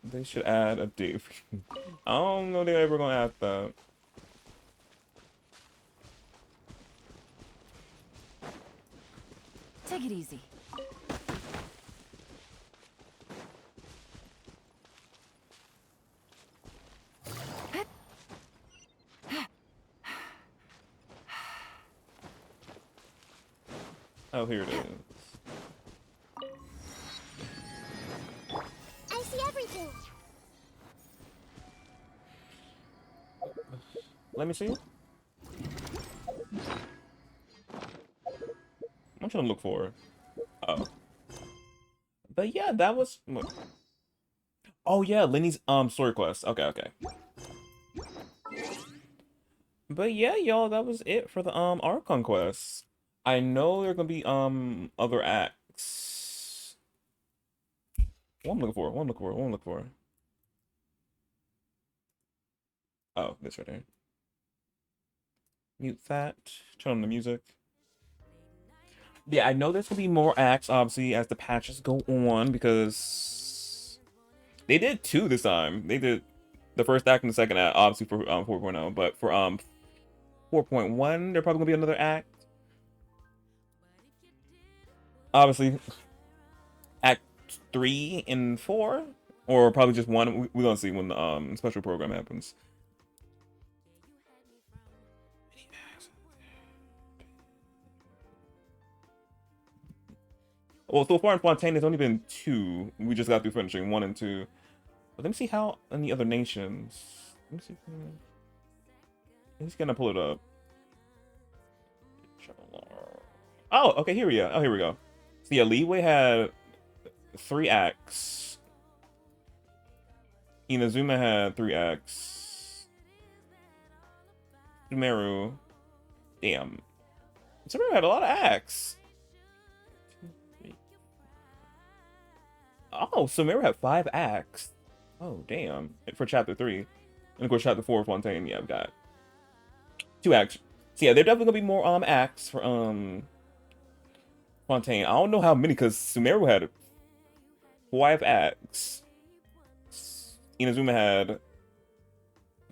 They should add a date. I don't know they're ever gonna add that. Take it easy. Oh, here it is. I see everything. Let me see. I'm trying to look for it. Oh. But yeah, that was... Oh yeah, Lenny's story quest. Okay. But yeah, y'all, that was it for the Archon quest. I know there are gonna be other acts. What I'm looking for. Oh, this right there. Mute that. Turn on the music. Yeah, I know there's gonna be more acts, obviously, as the patches go on, because they did 2 this time. They did the first act and the second act, obviously for 4.0, but for 4.1, there's probably gonna be another act. Obviously, Act 3 and 4, or probably just 1. We're gonna see when the special program happens. Well, so far in Fontaine, there's only been 2. We just got through finishing 1 and 2. But let me see how in the other nations. Let me see. He's gonna pull it up. Oh, okay. Here we go. Oh, here we go. So yeah, Leeway had 3 acts. Inazuma had 3 acts. Sumeru. Damn. Sumeru had a lot of acts. Oh, Sumeru had 5 acts. Oh, damn. For chapter 3. And of course, chapter 4 of Fontaine, yeah, I've got 2 acts. So yeah, there definitely gonna be more acts for Fontaine. I don't know how many, because Sumeru had 5 acts. Inazuma had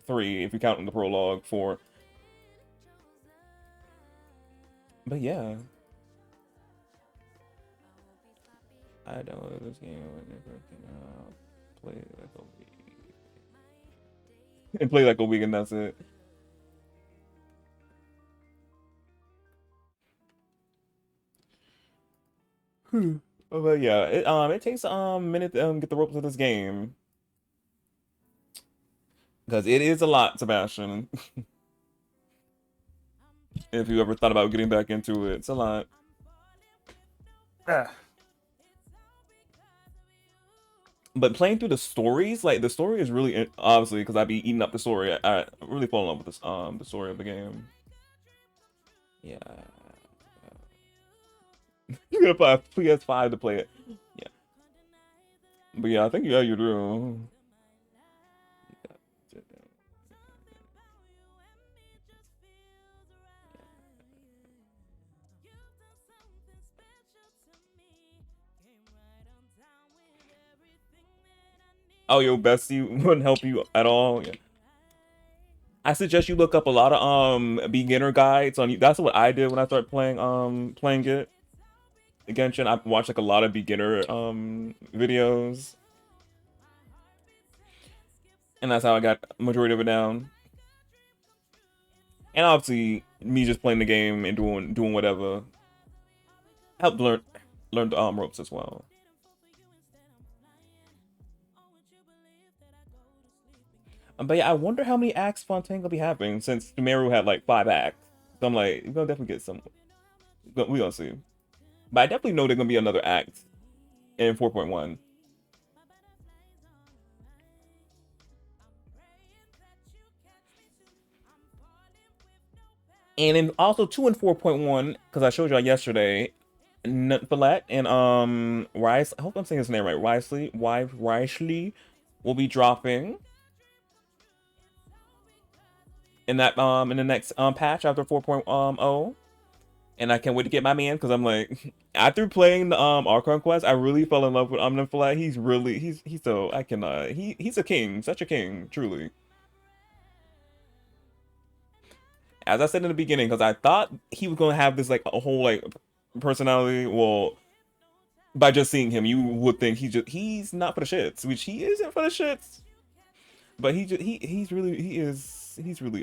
3, if you count in the prologue, 4. But yeah. I don't know this game when it came out. Play like a week. And play like a week, and that's it. But yeah, it takes a minute to get the ropes of this game, because it is a lot, Sebastian. If you ever thought about getting back into it, it's a lot. But playing through the stories, like the story is really, obviously, because I'd be eating up the story. I really fall in love with this the story of the game. Yeah. You gotta buy a PS5 to play it. Yeah. But yeah, I think you do. Oh, your bestie wouldn't help you at all? Yeah. I suggest you look up a lot of beginner guides on. That's what I did when I started playing it. Genshin. I watched like a lot of beginner videos, and that's how I got majority of it down. And obviously, me just playing the game and doing whatever helped learn the ropes as well. But yeah, I wonder how many acts Fontaine gonna be having since Meru had like 5 acts. So I'm like, we're gonna definitely get some. We gonna see. But I definitely know there's gonna be another act in 4.1. And then also 2 and 4.1, because I showed y'all yesterday, Nutfalat and Rice. I hope I'm saying his name right. Wisely will be dropping in that in the next patch after 4.0. And I can't wait to get my man, because I'm like, after playing the Archon Quest, I really fell in love with Nutfalat. He's really he's so I cannot he's a king, such a king, truly. As I said in the beginning, because I thought he was gonna have this like a whole like personality. Well, by just seeing him, you would think he's not for the shits, which he isn't for the shits. But he's really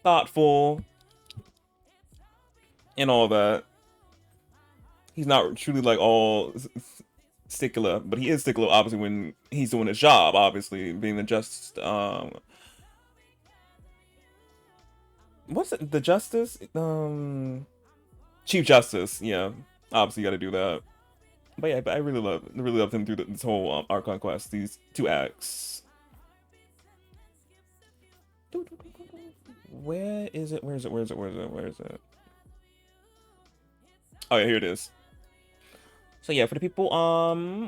thoughtful and all that. He's not truly like all stickler, but he is stickler obviously when he's doing his job. Obviously, being the what's it? The Justice? Chief Justice, yeah. Obviously you gotta do that. But yeah, I really loved him through this whole Archon Quest, these 2 acts. Where is it? Where is it? Oh yeah, here it is. So yeah, for the people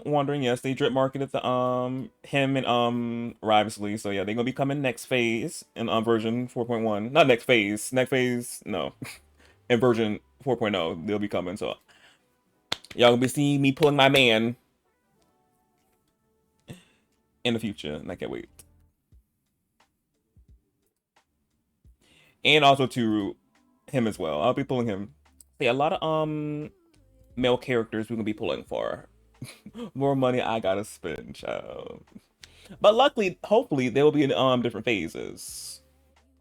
wondering, yes, they drip marketed the him and Rivalry. So yeah, they're gonna be coming next phase in version 4.1. Not next phase. No. In version 4.0, they'll be coming. So y'all gonna be seeing me pulling my man in the future, and I can't wait. And also to him as well. I'll be pulling him. Yeah, a lot of male characters we're gonna be pulling for. More money I gotta spend, child. But luckily, hopefully, they will be in different phases.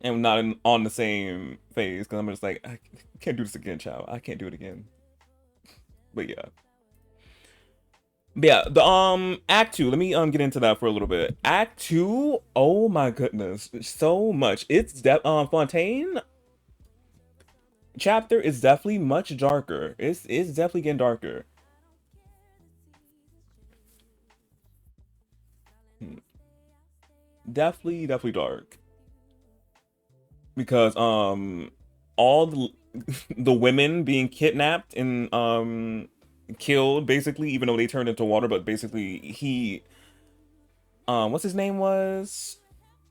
And not on the same phase, because I'm just like, I can't do this again, child. I can't do it again. But yeah. But yeah, the Act 2, let me get into that for a little bit. Act 2, oh my goodness, so much. It's Fontaine chapter is definitely much darker. It's definitely getting darker. Definitely dark. Because all the women being kidnapped and killed basically, even though they turned into water, but basically he what's his name was?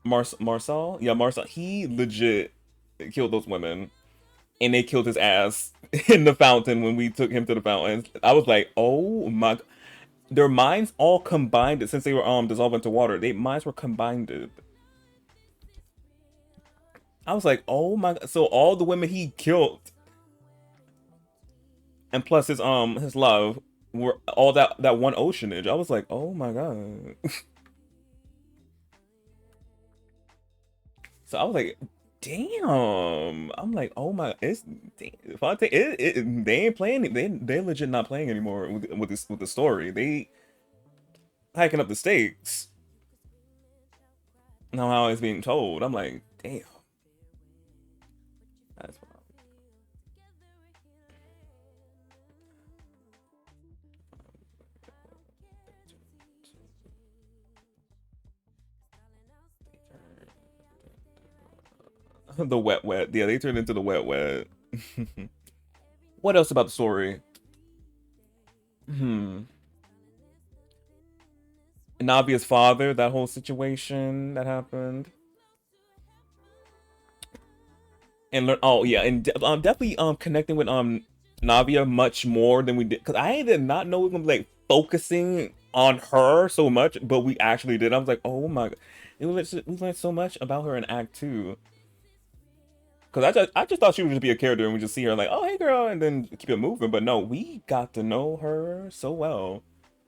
Marcel? Yeah, Marcel. He legit killed those women. And they killed his ass in the fountain when we took him to the fountain. I was like, oh my. Their minds all combined, since they were dissolved into water. Their minds were combined. I was like, oh my. So all the women he killed, and plus his love, were all that one oceanage. I was like, oh my god. So I was like, damn. I'm like, oh my, it's Fontaine. They ain't playing. They legit not playing anymore with the story. They hiking up the stakes. Now how it's being told, I'm like, damn. That's wild. The wet. Yeah, they turned into the wet. What else about the story? Navia's father, that whole situation that happened. And learn. Oh yeah, and definitely connecting with Navia much more than we did, because I did not know we were gonna be like focusing on her so much, but we actually did. I was like, oh my god. we learned so much about her in Act 2. Cause I just thought she would just be a character and we just see her like, oh hey girl, and then keep it moving. But no, we got to know her so well,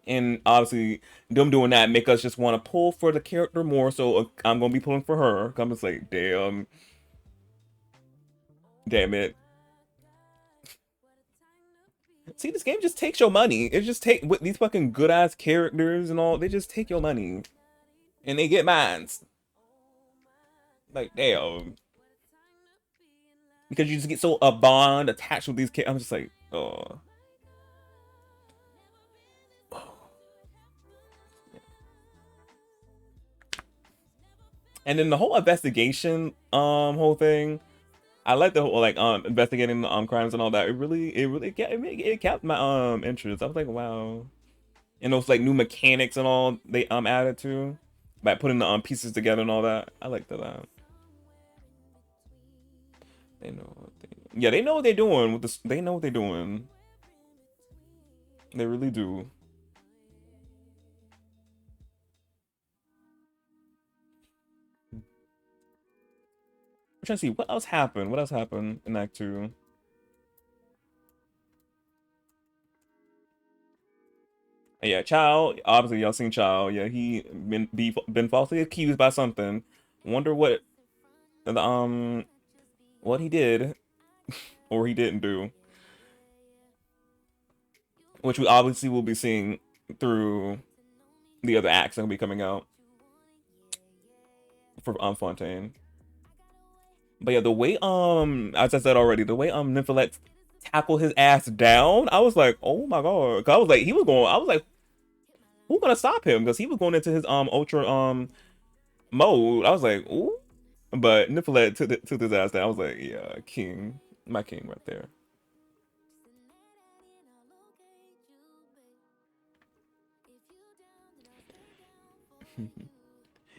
and obviously them doing that make us just want to pull for the character more. So I'm gonna be pulling for her. I'm just like, damn it. See, this game just takes your money. It just take with these fucking good ass characters and all. They just take your money, and they get mines. Like damn. Because you just get so a bond attached with these kids. I'm just like, oh. And then the whole investigation, whole thing. I like the whole like investigating the crimes and all that. It kept my interest. I was like, wow. And those like new mechanics and all they added to by putting the pieces together and all that. I liked that. They know what they know what they're doing with this. They know what they're doing. They really do. I'm trying to see what else happened. What else happened in Act 2? Yeah, Chow. Obviously, y'all seen Chow. Yeah, he been falsely accused by something. Wonder what the what he did or he didn't do, which we obviously will be seeing through the other acts that will be coming out for Fontaine. But yeah, the way as I said already, the way Nymphalet tackled his ass down, I was like, oh my god. 'Cause I was like, I was like, who's gonna stop him? Because he was going into his ultra mode. I was like, ooh. But Nymphalet took his ass down. I was like, yeah, king. My king right there.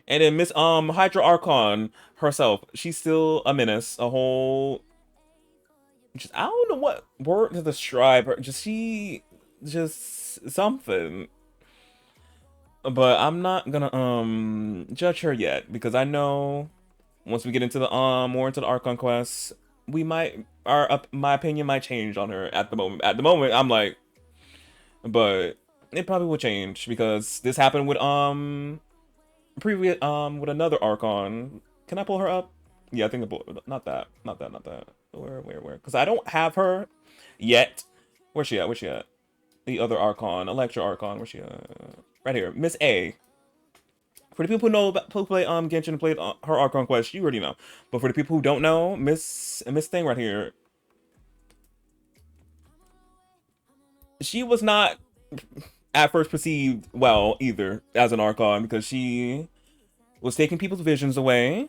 And then Miss Hydra Archon herself, she's still a menace. A whole just I don't know what word to describe her. Just something. But I'm not gonna judge her yet because I know once we get into the more into the Archon quests, we might my opinion might change on her at the moment. At the moment, I'm like, but it probably will change because this happened with previous with another Archon. Can I pull her up? Yeah, I think not that. Where? Because I don't have her yet. Where's she at? The other Archon, Electra Archon. Where's she at? Right here, Miss A. For the people who know about who play Genshin and played her Archon quest, you already know. But for the people who don't know, Miss Thing right here, she was not at first perceived well either as an Archon because she was taking people's visions away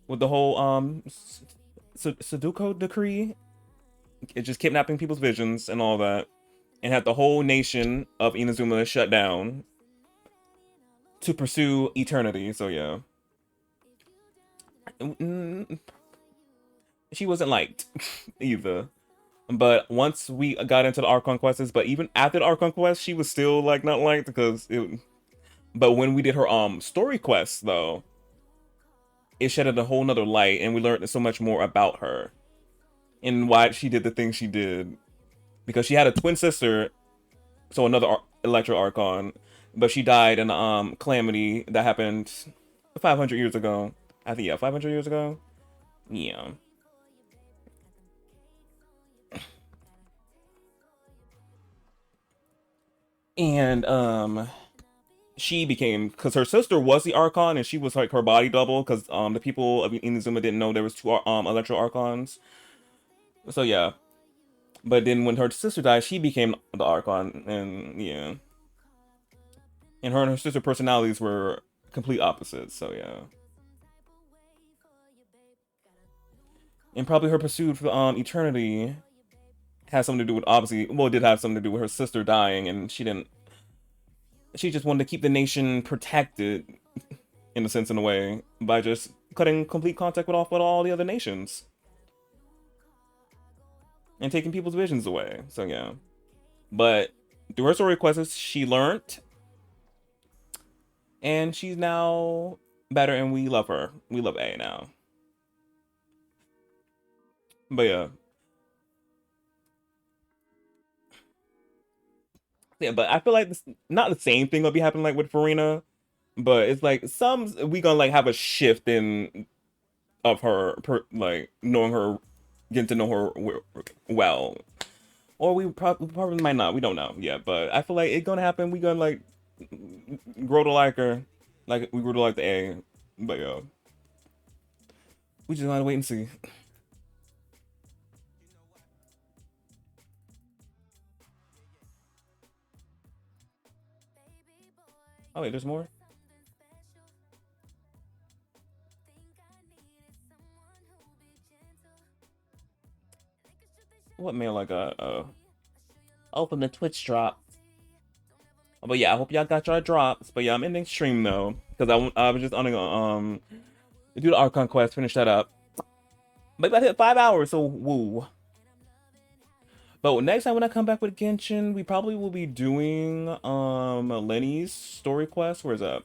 with the whole Sudoku decree. It just kidnapping people's visions and all that, and had the whole nation of Inazuma shut down to pursue eternity. So yeah, she wasn't liked either. But once we got into the Archon quests, but even after the Archon quest, she was still like not liked because it. But when we did her story quests though, it shedded a whole nother light, and we learned so much more about her and why she did the things she did. Because she had a twin sister, so another Electro Archon, but she died in a calamity that happened 500 years ago. I think, yeah, 500 years ago. Yeah. And she became, because her sister was the Archon and she was like her body double, because the people of Inazuma didn't know there was two Electro Archons. So yeah. But then when her sister died, she became the Archon, and yeah. And her sister personalities were complete opposites, so yeah. And probably her pursuit for eternity has something to do with, obviously, well, it did have something to do with her sister dying, and she just wanted to keep the nation protected, in a sense, in a way, by just cutting complete contact with all the other nations. And taking people's visions away, so yeah. But through her story quests, she learned, And she's now better, and we love her. We love A now. But yeah. Yeah, but I feel like this, not the same thing will be happening like with Farina, but it's like we gonna like have a shift in of her, like knowing her, getting to know her well, or we probably might not. We don't know yet, but I feel like it's gonna happen. We gonna like grow to like her, like we grew to like the A. But yeah, we just gotta wait and see. Oh wait, there's more? What mail I got? Open the Twitch drop. But yeah, I hope y'all got your drops. But yeah, I'm ending stream though, because I was just on to do the Archon quest, finish that up. But I hit 5 hours, so woo. But next time when I come back with Genshin, we probably will be doing Lenny's story quest. Where's that?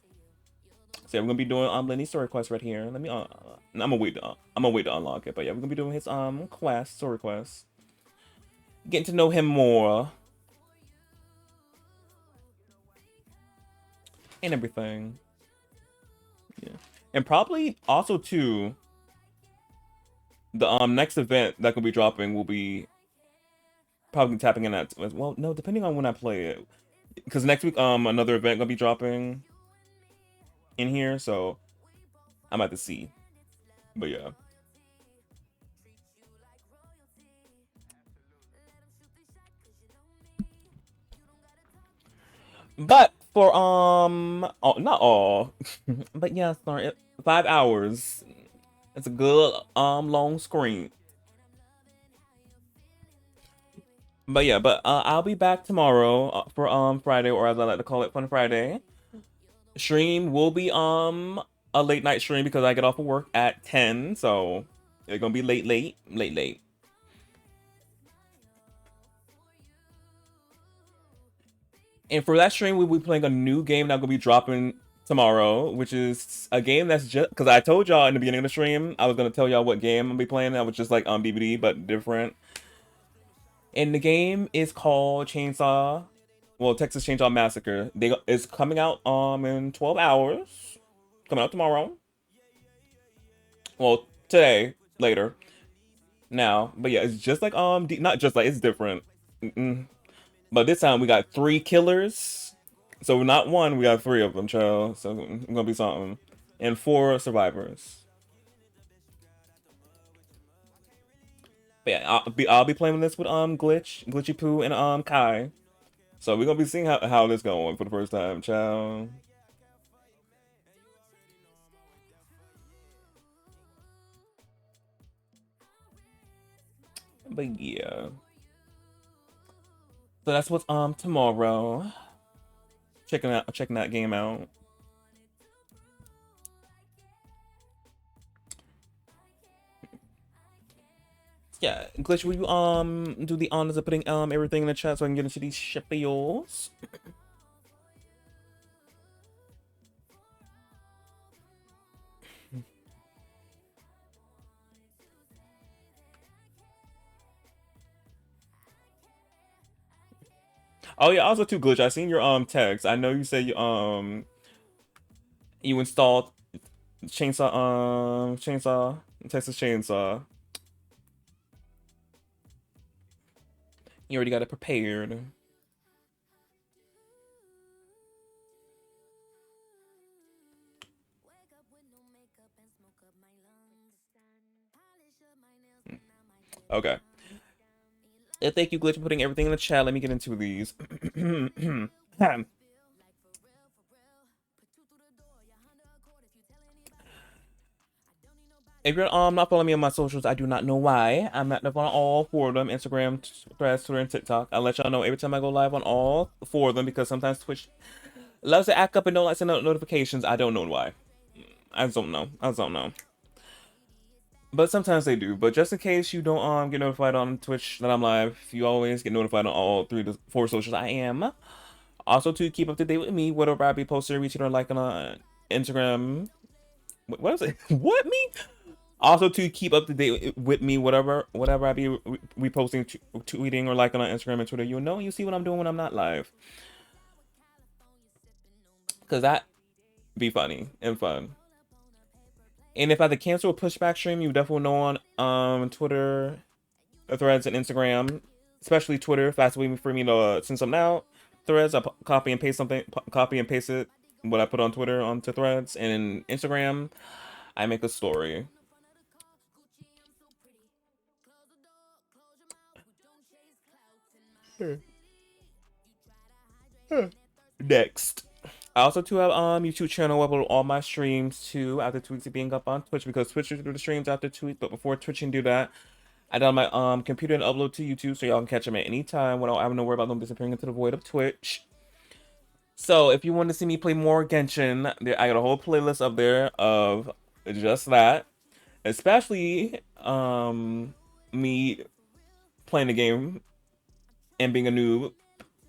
So yeah, we're gonna be doing Lenny's story quest right here. Let me I'm gonna wait to unlock it. But yeah, we're gonna be doing his story quest. Getting to know him more. And everything. Yeah. And probably also too, the next event that could be dropping will be probably tapping in that as well. No, depending on when I play it, because next week another event gonna be dropping in here, so I'm about to see. But yeah. But for not all, but yeah, sorry, 5 hours. It's a good long screen. But yeah, I'll be back tomorrow for Friday, or as I like to call it, Fun Friday. Stream will be a late night stream because I get off of work at 10, so it's gonna be late. And for that stream, we'll be playing a new game that will be dropping tomorrow, which is a game that's just, because I told y'all in the beginning of the stream, I was going to tell y'all what game I'll be playing. That was just like on BBD, but different. And the game is called Texas Chainsaw Massacre. It's coming out in 12 hours. Coming out tomorrow. Well, today, later. Now, but yeah, it's just like, not just like, it's different. But this time we got 3 killers. So not one, we got 3 of them, child. So it's gonna be something. And 4 survivors. But yeah, I'll be playing this with Glitchy Poo and Kai. So we're gonna be seeing how this going for the first time, child. But yeah. So that's what's tomorrow. Checking that game out. Yeah, Glitch, will you do the honors of putting everything in the chat so I can get into these shippings? Oh yeah, also too, Glitch, I seen your text. I know you said you installed Texas Chainsaw. You already got it prepared. Okay. Thank you, Glitch, for putting everything in the chat. Let me get into these. If you're not following me on my socials, I do not know why. I'm active on all 4 of them: Instagram, Threads, Twitter, and TikTok. I'll let y'all know every time I go live on all 4 of them, because sometimes Twitch loves to act up and don't like send out notifications. I don't know why. I don't know. But sometimes they do. But just in case you don't get notified on Twitch that I'm live, you always get notified on all 3 to 4 socials I am Also, to keep up to date with me, whatever I be posting, retweeting, or liking on Instagram. What is it? What me? Also, to keep up to date with me, whatever I be reposting, tweeting, or liking on Instagram and Twitter, you'll know. You see what I'm doing when I'm not live. Because that be funny and fun. And if I had to cancel a pushback stream, you definitely know on Twitter, Threads, and Instagram. Especially Twitter, fast way for me to send something out. Threads, I copy and paste something, copy and paste it, what I put on Twitter onto Threads. And in Instagram, I make a story. Next, I also too have YouTube channel upload all my streams too after tweets being up on Twitch, because Twitch do the streams after tweets, but before Twitch can do that, I down my computer and upload to YouTube so y'all can catch them at any time without having to worry about them disappearing into the void of Twitch. So if you want to see me play more Genshin, I got a whole playlist up there of just that, especially me playing the game and being a noob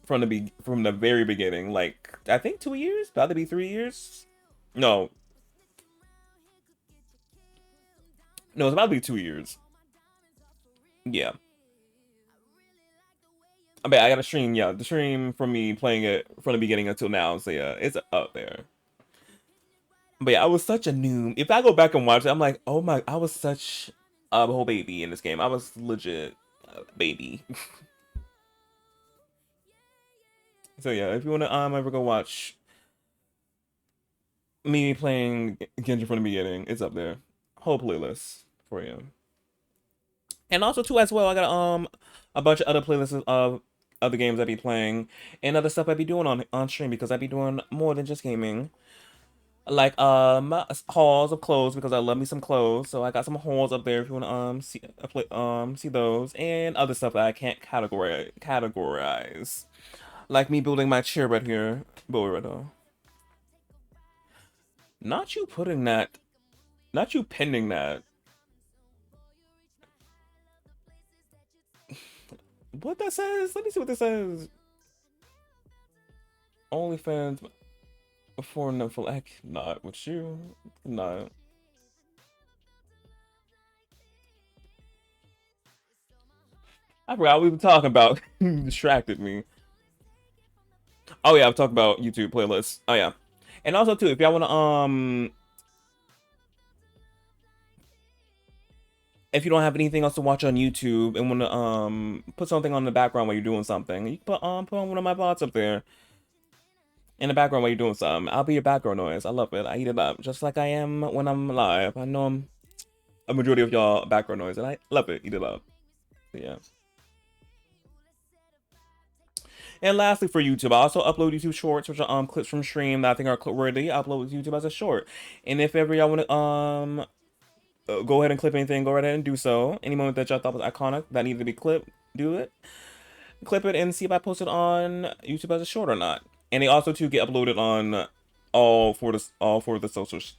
from the very beginning. Like, I think 2 years, about to be 3 years. No, it's about to be 2 years. Yeah. I mean, I got a stream, yeah, the stream from me playing it from the beginning until now, so yeah, it's up there. But yeah, I was such a noob. If I go back and watch it, I'm like, oh my, I was such a whole baby in this game. I was legit a baby. So yeah, if you want to ever go watch me playing Genshin from the beginning, it's up there. Whole playlist for you. And also too, as well, I got a bunch of other playlists of other games I be playing and other stuff I be doing on stream, because I be doing more than just gaming. Like hauls of clothes, because I love me some clothes. So I got some hauls up there if you want to see those, and other stuff that I can't categorize. Like me building my chair right here. Not you putting that. Not you pinning that. What that says? Let me see what this says. OnlyFans before full act. Not with you. Not. I forgot what we were talking about. Distracted me. Oh yeah, I'm talking about YouTube playlists. Oh yeah. And also too, if y'all wanna if you don't have anything else to watch on YouTube and wanna put something on the background while you're doing something, you can put on one of my VODs up there in the background while you're doing something. I'll be your background noise. I love it. I eat it up just like I am when I'm live. I know I'm a majority of y'all background noise, and I love it. Eat it up. So, yeah. And lastly, for YouTube, I also upload YouTube shorts, which are clips from stream that I think are clip-worthy. I upload YouTube as a short. And if ever y'all want to go ahead and clip anything, go right ahead and do so. Any moment that y'all thought was iconic that needed to be clipped, do it. Clip it and see if I post it on YouTube as a short or not. And they also too get uploaded on all four of the socials.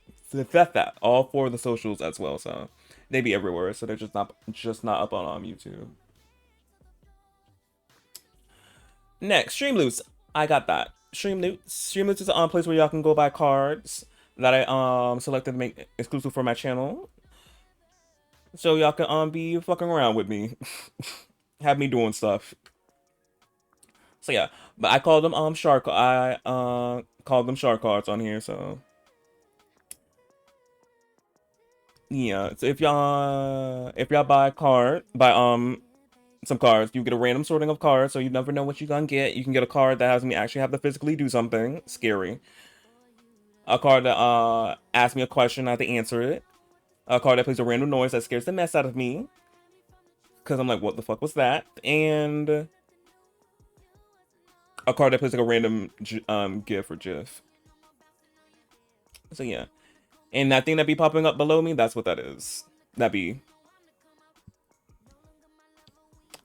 All four of the socials as well. So they be everywhere. So they're just not up on YouTube. Next, Streamloots. I got that. Streamloots is a place where y'all can go buy cards that I selected to make exclusive for my channel. So y'all can be fucking around with me. Have me doing stuff. So yeah, but I call them shark cards on here, so yeah. So if y'all buy some cards, you get a random sorting of cards, so you never know what you're gonna get. You can get a card that has me actually have to physically do something scary. A card that asks me a question, I have to answer it. A card that plays a random noise that scares the mess out of me, because I'm like, what the fuck was that? And a card that plays like a random GIF or GIF. So yeah. And that thing that be popping up below me, that's what that is. That be.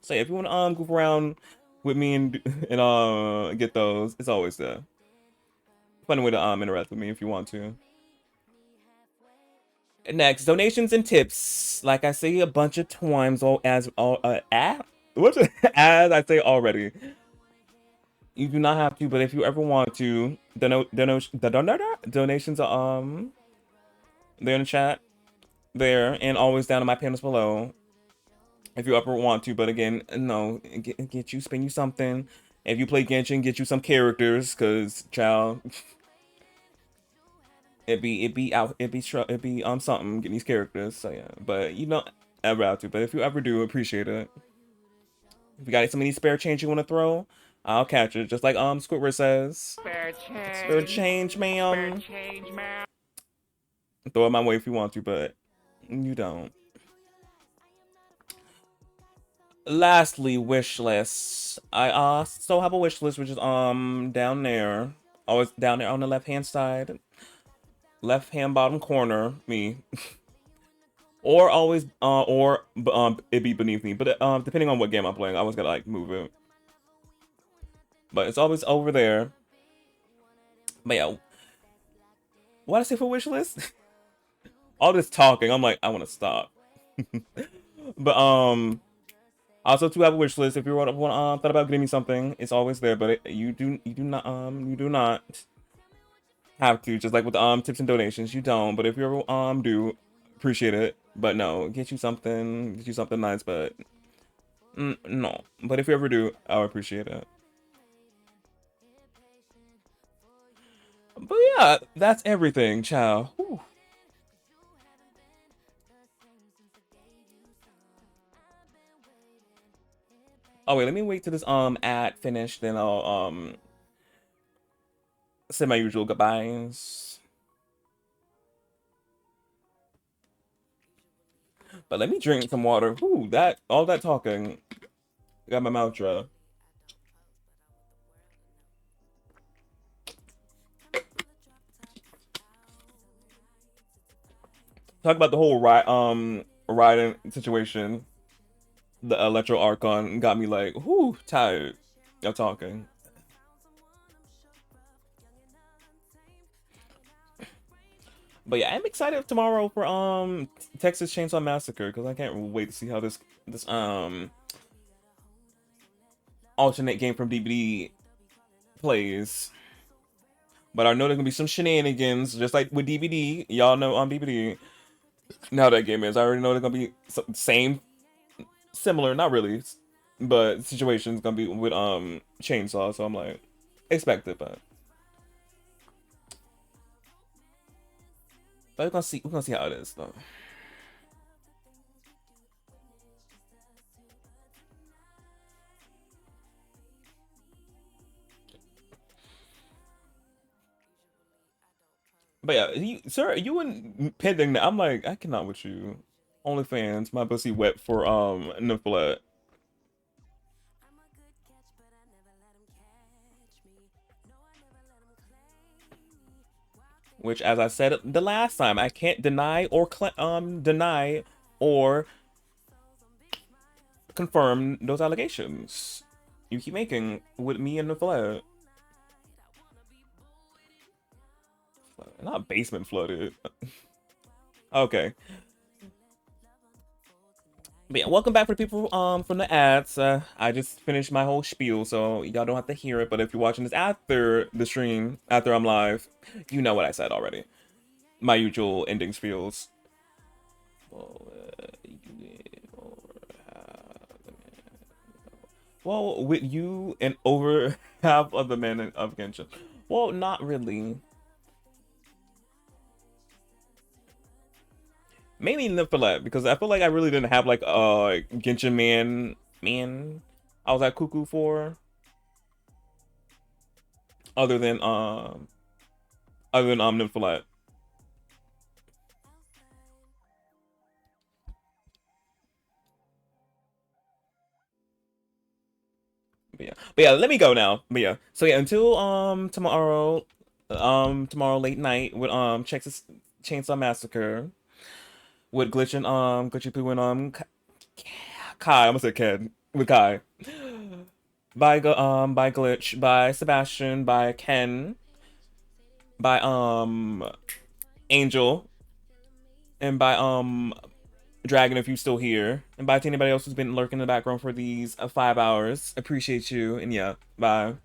So yeah, if you want to goof around with me and get those, it's always there. Fun way to interact with me if you want to. Next, donations and tips. Like I say a bunch of times, as I say already. You do not have to, but if you ever want to, donations are they're in the chat there and always down in my panels below. If you ever want to, but again, no, get you, spend you something. If you play Genshin, get you some characters, cause child, it'd be something getting these characters. So yeah, but you don't ever have to. But if you ever do, appreciate it. If you got some of these spare change you want to throw, I'll catch it. Just like Squidward says. Spare change, ma'am. Throw it my way if you want to, but you don't. Lastly, wish lists. I still have a wish list, which is down there. Always down there on the left hand side. Left hand bottom corner, me. Or always it'd be beneath me. But depending on what game I'm playing, I always gotta like move it. But it's always over there. But yeah. What I say for wish list? All this talking, I'm like, I wanna stop. But also to have a wish list, if you thought about getting me something, it's always there, but you do not have to, just like with tips and donations, you don't. But if you ever do, appreciate it. But no, get you something nice, but no. But if you ever do, I'll appreciate it. But yeah, that's everything, ciao. Whew. Oh wait, let me wait till this ad finished, then I'll say my usual goodbyes. But let me drink some water. Ooh, all that talking got my mouth dry. Talk about the whole riding situation. The Electro Archon got me like, whoo, tired of talking. But yeah, I'm excited tomorrow for Texas Chainsaw Massacre, because I can't wait to see how this alternate game from DBD plays. But I know there's gonna be some shenanigans, just like with DBD. Y'all know on DBD now that game is. I already know there's gonna be similar, not really, but situations gonna be with Chainsaw. So I'm like, expect it, but we're gonna see how it is though. But yeah, sir, you and pending that. I'm like, I cannot with you. OnlyFans, my pussy wet for Nymphalet. Which, as I said the last time, I can't deny or confirm those allegations you keep making with me and Nymphalet. Not basement flooded. Okay. But yeah, welcome back for the people from the ads. I just finished my whole spiel, so y'all don't have to hear it. But if you're watching this after the stream, after I'm live, you know what I said already. My usual ending spiels. Well, with you and over half of the men of Genshin. Well, not really. Mainly Nymphalet, because I feel like I really didn't have like a Genshin man I was at cuckoo for. Other than Nymphalet. But yeah, let me go now. But yeah. So yeah, until tomorrow late night with Texas Chainsaw Massacre. With Glitchin', Glitchy Poo and Kai, I almost said Ked. With Kai. By Glitch, by Sebastian, by Ken, by Angel, and by Dragon if you're still here, and by to anybody else who's been lurking in the background for these 5 hours. Appreciate you, and yeah, bye.